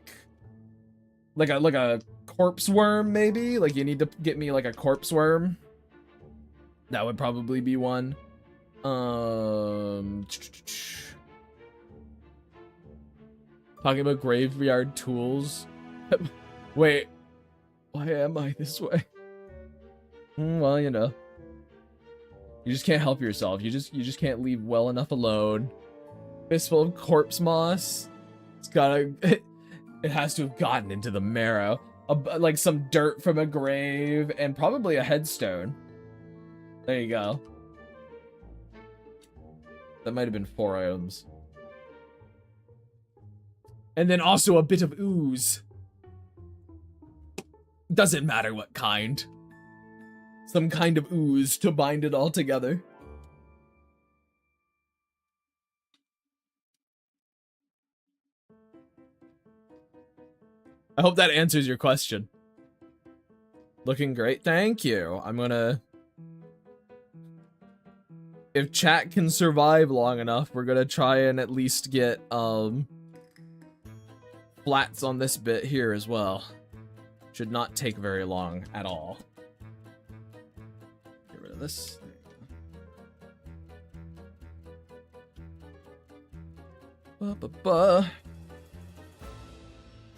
like a corpse worm, maybe? Like, you need to get me, like, a corpse worm. That would probably be one. Talking about graveyard tools. Wait. Why am I this way? Well, you know. You just can't help yourself. You just can't leave well enough alone. Fistful of corpse moss. It's gotta... It has to have gotten into the marrow. Like some dirt from a grave and probably a headstone. There you go. That might have been 4 items. And then also a bit of ooze. Doesn't matter what kind. Some kind of ooze to bind it all together. I hope that answers your question. Looking great. Thank you. I'm gonna... If chat can survive long enough, we're gonna try and at least get, flats on this bit here as well. Should not take very long at all. Get rid of this.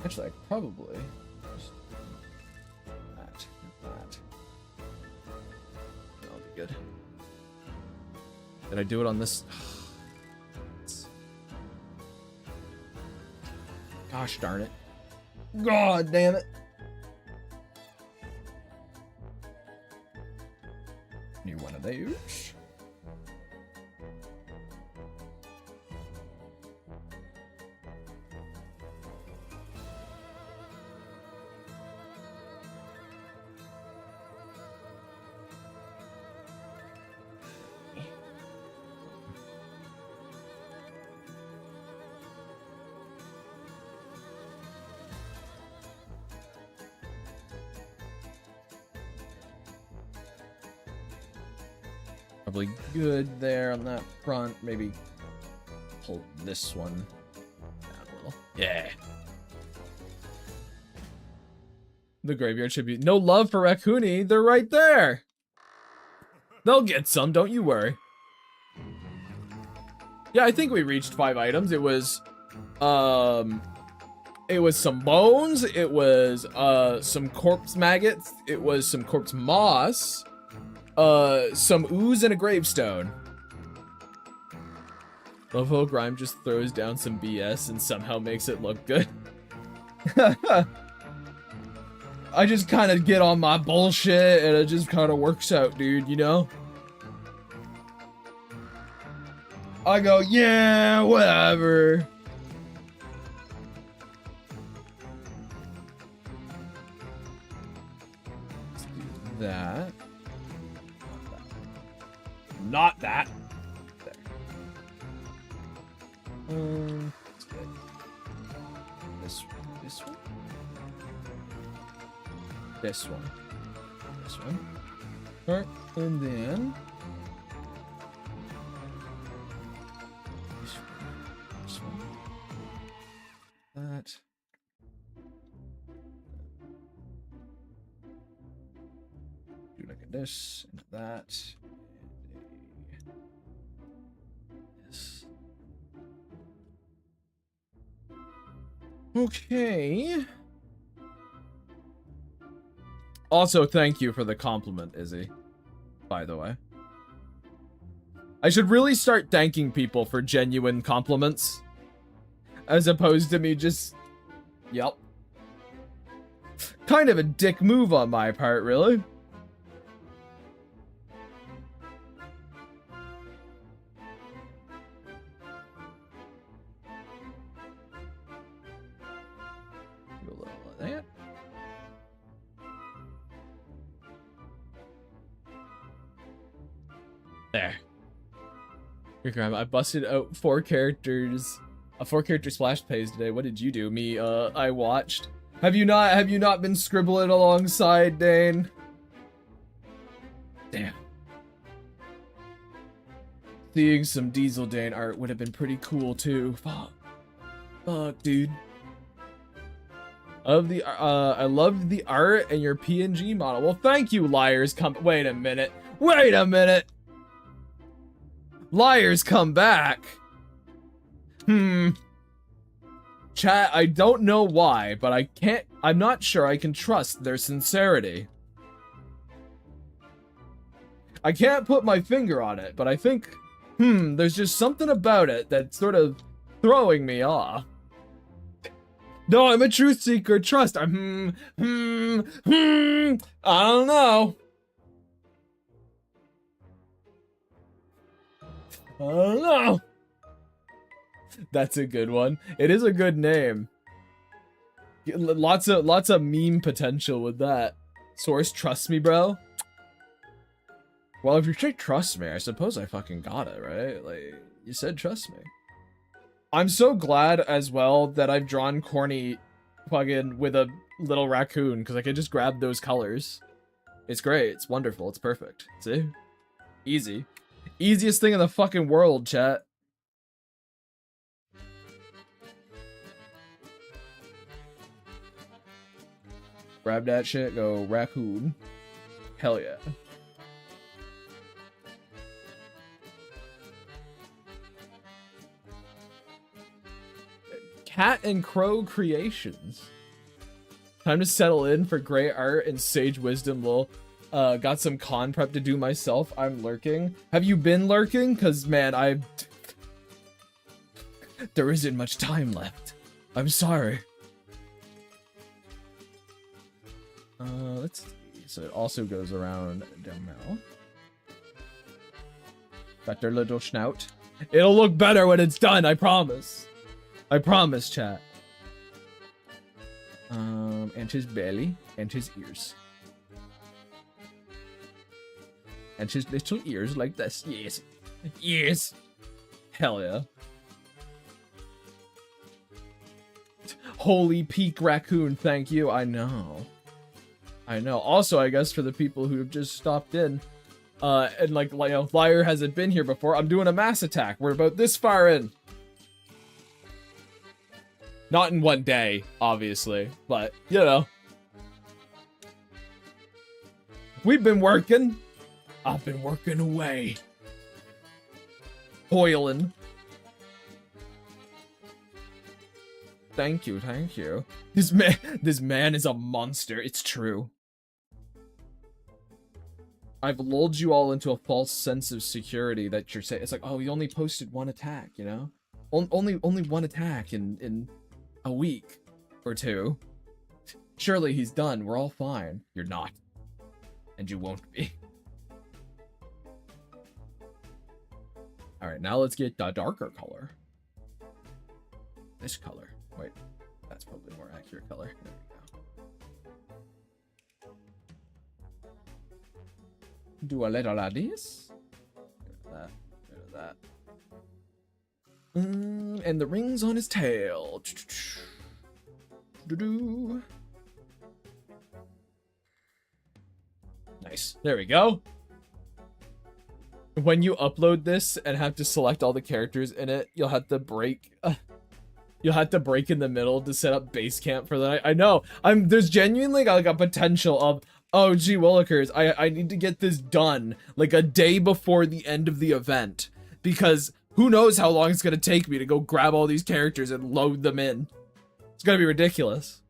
Actually, I could probably just that. That'll be good. Did I do it on this? Gosh darn it. God damn it. Need one of those. Probably good there on that front. Maybe pull this one down a little. Yeah. The graveyard should be... No love for Raccoony. They're right there. They'll get some. Don't you worry. Yeah, I think we reached 5 items. It was some bones. It was some corpse maggots. It was some corpse moss. Some ooze and a gravestone. Love how Grime just throws down some BS and somehow makes it look good. I just kind of get on my bullshit and it just kind of works out, dude, you know? I go, yeah, whatever. Let's do that. Not that. There. Let's get this one. This one. This one. Alright, and then this one. That. this, and that. This. Okay. Also, thank you for the compliment, Izzy. By the way. I should really start thanking people for genuine compliments. As opposed to me just... Yep. Kind of a dick move on my part, really. Do a little of that. There. Here, Grandma. I busted out 4 characters. A 4-character splash page today. What did you do? Me, I watched. Have you not been scribbling alongside, Dane? Damn. Seeing some Diesel Dane art would have been pretty cool too. Fuck. Fuck, dude. I love the art and your PNG model. Well, thank you, liars. Wait a minute. Wait a minute. Liars come back. Chat, I don't know why, but I'm not sure I can trust their sincerity. I can't put my finger on it, but I think, there's just something about it that's sort of throwing me off. No, I'm a truth seeker, trust. I don't know. I don't know. That's a good one. It is a good name. Lots of meme potential with that. Source, trust me, bro. Well, if you say trust me, I suppose I fucking got it, right? Like, you said trust me. I'm so glad as well that I've drawn Corny plugin with a little raccoon, because I can just grab those colors. It's great. It's wonderful. It's perfect. See? Easy. Easiest thing in the fucking world, chat. Grab that shit, go raccoon. Hell yeah. Cat and Crow Creations. Time to settle in for gray art and sage wisdom, lol. Got some con prep to do myself. I'm lurking. Have you been lurking? Cause man, there isn't much time left. I'm sorry. Let's see. So it also goes around down now. Got their little snout. It'll look better when it's done, I promise. I promise, chat. And his belly and his ears. And his little ears like this. Yes. Yes. Hell yeah. Holy peak raccoon, thank you. I know. I know. Also, I guess for the people who have just stopped in, and like, you know, Liar hasn't been here before, I'm doing a mass attack. We're about this far in. Not in one day, obviously, but, you know. We've been working. I've been working away. Toiling. Thank you, thank you. This man is a monster. It's true. I've lulled you all into a false sense of security that you're saying. It's like, oh, he only posted one attack, you know? Only one attack in a week or two. Surely he's done. We're all fine. You're not. And you won't be. Alright, now let's get the darker color. This color. Wait, that's probably a more accurate color. There we go. Do a little of this. Bit of that. And the rings on his tail. Nice. There we go. When you upload this and have to select all the characters in it, you'll have to break. You'll have to break in the middle to set up base camp for the night. I know. There's genuinely like a potential of Oh, gee willikers, I need to get this done like a day before the end of the event, because who knows how long it's gonna take me to go grab all these characters and load them in. It's gonna be ridiculous.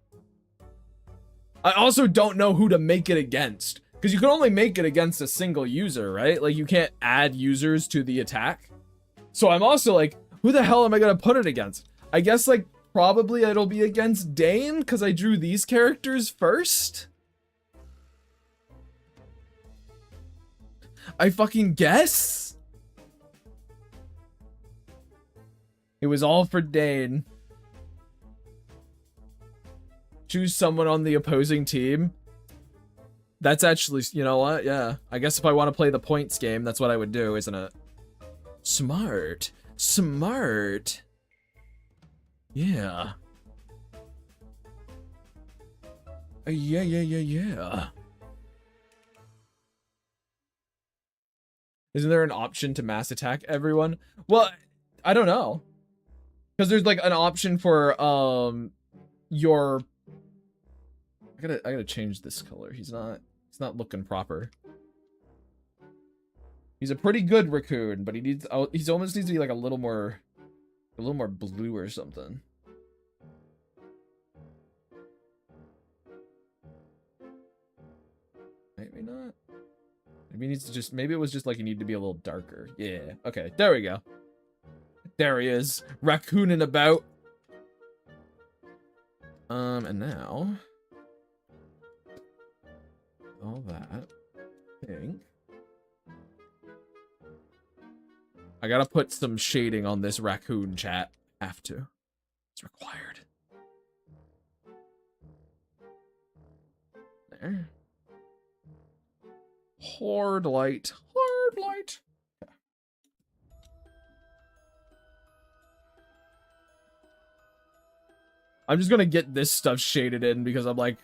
I also don't know who to make it against, because you can only make it against a single user, right? Like, you can't add users to the attack. So I'm also like, who the hell am I gonna put it against? I guess, like, probably it'll be against Dane, because I drew these characters first? I fucking guess? It was all for Dane. Choose someone on the opposing team. That's actually, you know what? Yeah. I guess if I want to play the points game, that's what I would do, isn't it? Smart. Smart. Yeah. Yeah. Isn't there an option to mass attack everyone? Well, I don't know. Because there's like an option for your I gotta change this color. He's not looking proper. He's a pretty good raccoon, but he almost needs to be like a little more blue or something. Maybe not. Maybe he needs to just, maybe it was just like he needed to be a little darker. Yeah. Okay, there we go. There he is, raccooning about. And now all that thing. I gotta put some shading on this raccoon, chat. Have to. It's required. There. Hard light. Hard light. Okay. I'm just gonna get this stuff shaded in because I'm like,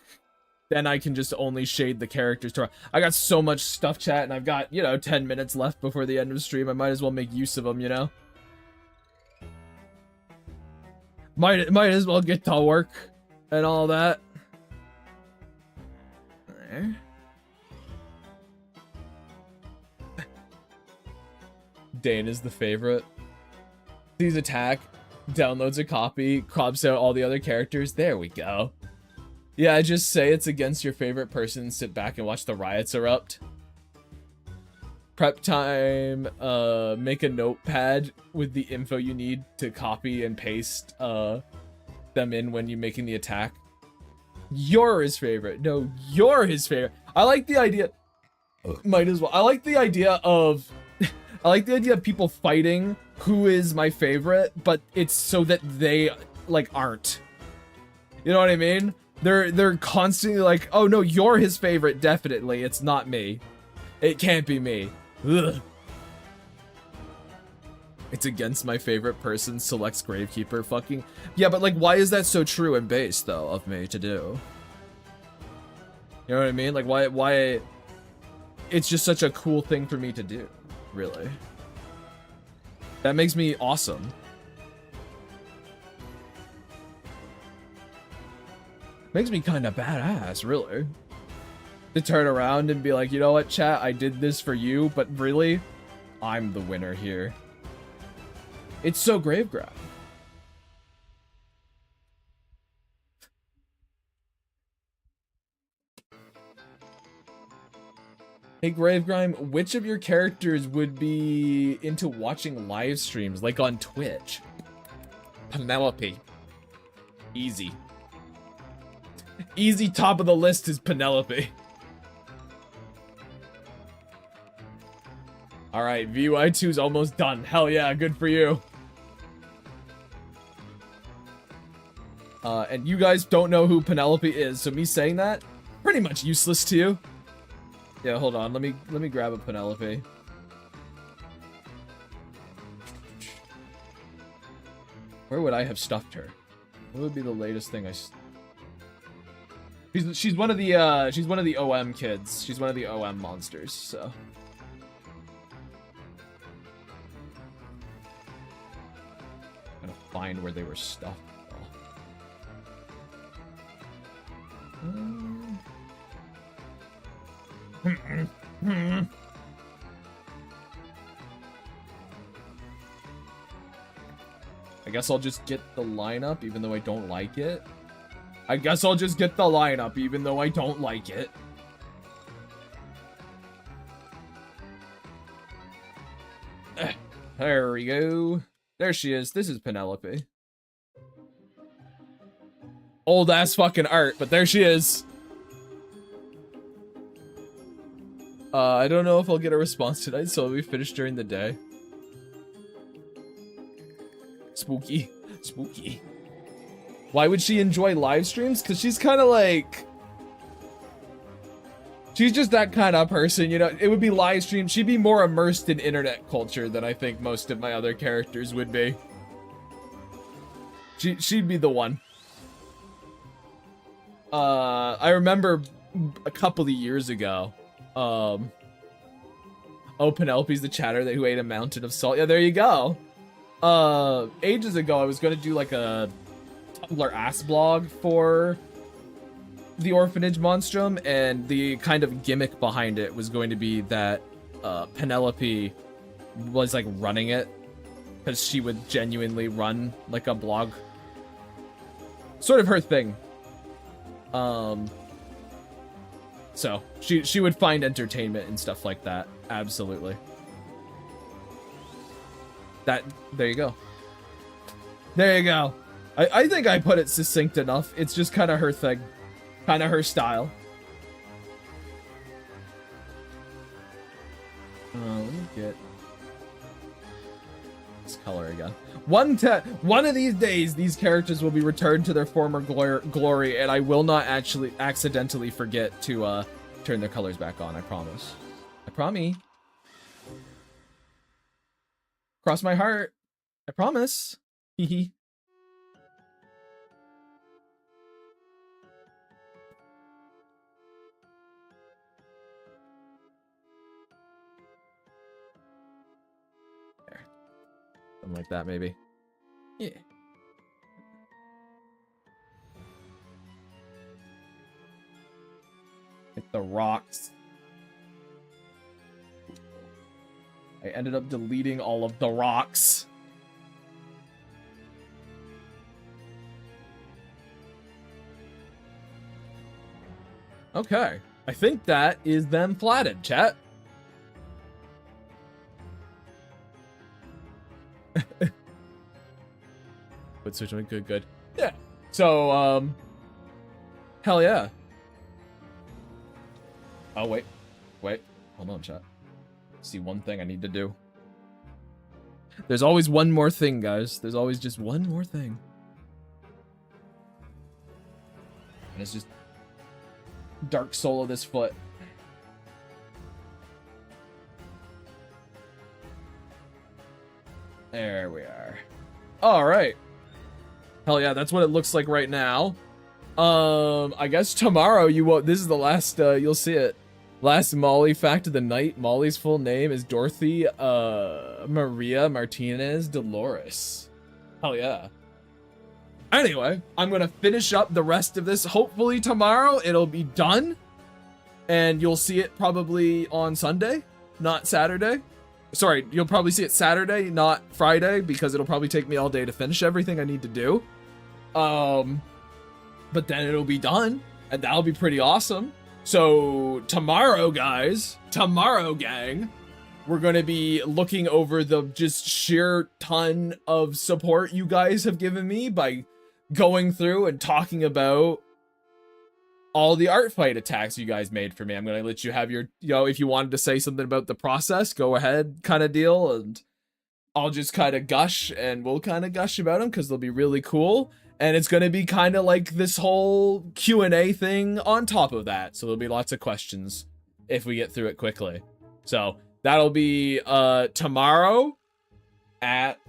then I can just only shade the characters. I got so much stuff, chat, and I've got, you know, 10 minutes left before the end of the stream. I might as well make use of them, you know? Might as well get to work and all that. There. Dane is the favorite. Sees attack, downloads a copy, crops out all the other characters. There we go. Yeah, just say it's against your favorite person, sit back and watch the riots erupt. Prep time, make a notepad with the info you need to copy and paste them in when you're making the attack. You're his favorite. No, you're his favorite. I like the idea. Might as well. I like the idea of people fighting who is my favorite, but it's so that they like aren't. You know what I mean? They're constantly like, oh no, you're his favorite, definitely. It's not me. It can't be me. Ugh. It's against my favorite person, selects Gravekeeper. Fucking yeah, but like, why is that so true and base though of me to do? You know what I mean? Like, why? It's just such a cool thing for me to do, really. That makes me awesome. Makes me kind of badass, really. To turn around and be like, you know what, chat, I did this for you, but really, I'm the winner here. It's so Gravegrime. Hey Gravegrime, which of your characters would be into watching live streams, like on Twitch? Penelope. Easy. Easy top of the list is Penelope. Alright, VUI2's almost done. Hell yeah, good for you. And you guys don't know who Penelope is, so me saying that, pretty much useless to you. Yeah, hold on, let me grab a Penelope. Where would I have stuffed her? What would be the latest thing She's one of the OM kids. She's one of the OM monsters, so. I'm gonna find where they were stuffed. I guess I'll just get the lineup even though I don't like it. I guess I'll just get the lineup even though I don't like it. There we go. There she is. This is Penelope. Old ass fucking art, but there she is. I don't know if I'll get a response tonight, so it'll be finished during the day. Spooky. Spooky. Why would she enjoy live streams? Because she's kind of like... She's just that kind of person, you know? It would be live stream. She'd be more immersed in internet culture than I think most of my other characters would be. She'd be the one. I remember a couple of years ago, oh, Penelope's the chatter who ate a mountain of salt. Yeah, there you go. Ages ago, I was going to do like a Tumblr ass blog for the Orphanage Monstrum, and the kind of gimmick behind it was going to be that Penelope was like running it, because she would genuinely run like a blog. Sort of her thing. So she would find entertainment and stuff like that. Absolutely. There you go. There you go. I think I put it succinct enough. It's just kind of her thing. Kind of her style. Let me get this color again. One of these days, these characters will be returned to their former glory, and I will not actually accidentally forget to turn their colors back on. I promise. I promise. Cross my heart. I promise. Hee. There. Something like that, maybe. Yeah. Hit the rocks. I ended up deleting all of the rocks. Okay. I think that is them flatted, chat. But switch on, good. Yeah. So, hell yeah. Oh, wait. Hold on, chat. See one thing I need to do. There's always one more thing, guys. There's always just one more thing. And it's just Dark Soul of this foot. There we are. All right. Hell yeah, that's what it looks like right now. I guess tomorrow you won't. This is the last. You'll see it. Last Molly fact of the night. Molly's full name is Dorothy Maria Martinez Dolores. Hell yeah. Anyway, I'm gonna finish up the rest of this. Hopefully tomorrow it'll be done, and you'll see it probably on Sunday, not Saturday. Sorry, you'll probably see it Saturday, not Friday, because it'll probably take me all day to finish everything I need to do. But then it'll be done, and that'll be pretty awesome. So tomorrow, guys, gang, we're going to be looking over the just sheer ton of support you guys have given me by going through and talking about all the Artfight attacks you guys made for me. I'm going to let you have your, if you wanted to say something about the process, go ahead kind of deal. And I'll just kind of gush, and we'll kind of gush about them because they'll be really cool. And it's going to be kind of like this whole Q&A thing on top of that. So there'll be lots of questions if we get through it quickly. So that'll be tomorrow at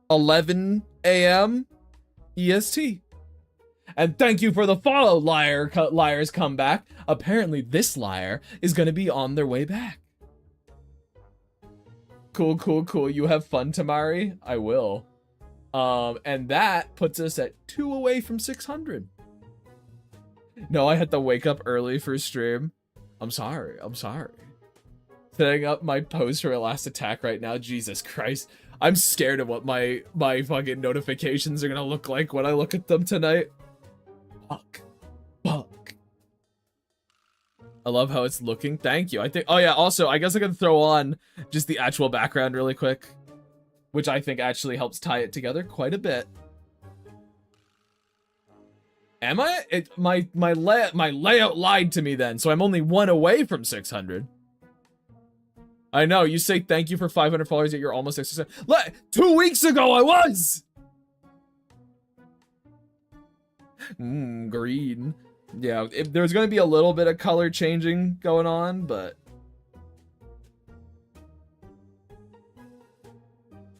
11 a.m. EST. And thank you for the follow, liars come back. Apparently this liar is going to be on their way back. Cool. You have fun, Tamari? I will. And that puts us at 2 away from 600. No, I had to wake up early for stream. I'm sorry. I'm sorry. Setting up my post for a last attack right now. Jesus Christ. I'm scared of what my fucking notifications are gonna look like when I look at them tonight. Fuck. Fuck. I love how it's looking. Thank you. I think, oh yeah, also, I guess I can throw on just the actual background really quick, which I think actually helps tie it together quite a bit. Am I? My layout lied to me then, so I'm only 1 away from 600. I know, you say thank you for 500 followers, yet you're almost 600. 2 weeks ago I was! Green. Yeah, there's gonna be a little bit of color changing going on, but...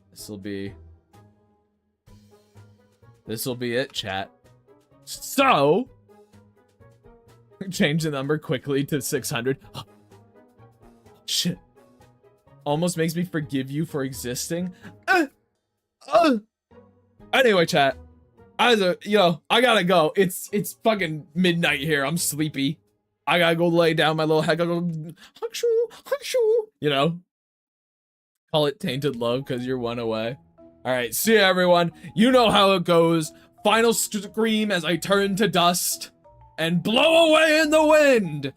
This'll be it, chat. So... Change the number quickly to 600. Shit. Almost makes me forgive you for existing. Anyway, chat. I gotta go. It's fucking midnight here. I'm sleepy. I gotta go lay down my little head. I gotta go, you know? Call it tainted love because you're 1 away. All right, see ya, everyone. You know how it goes. Final scream as I turn to dust and blow away in the wind.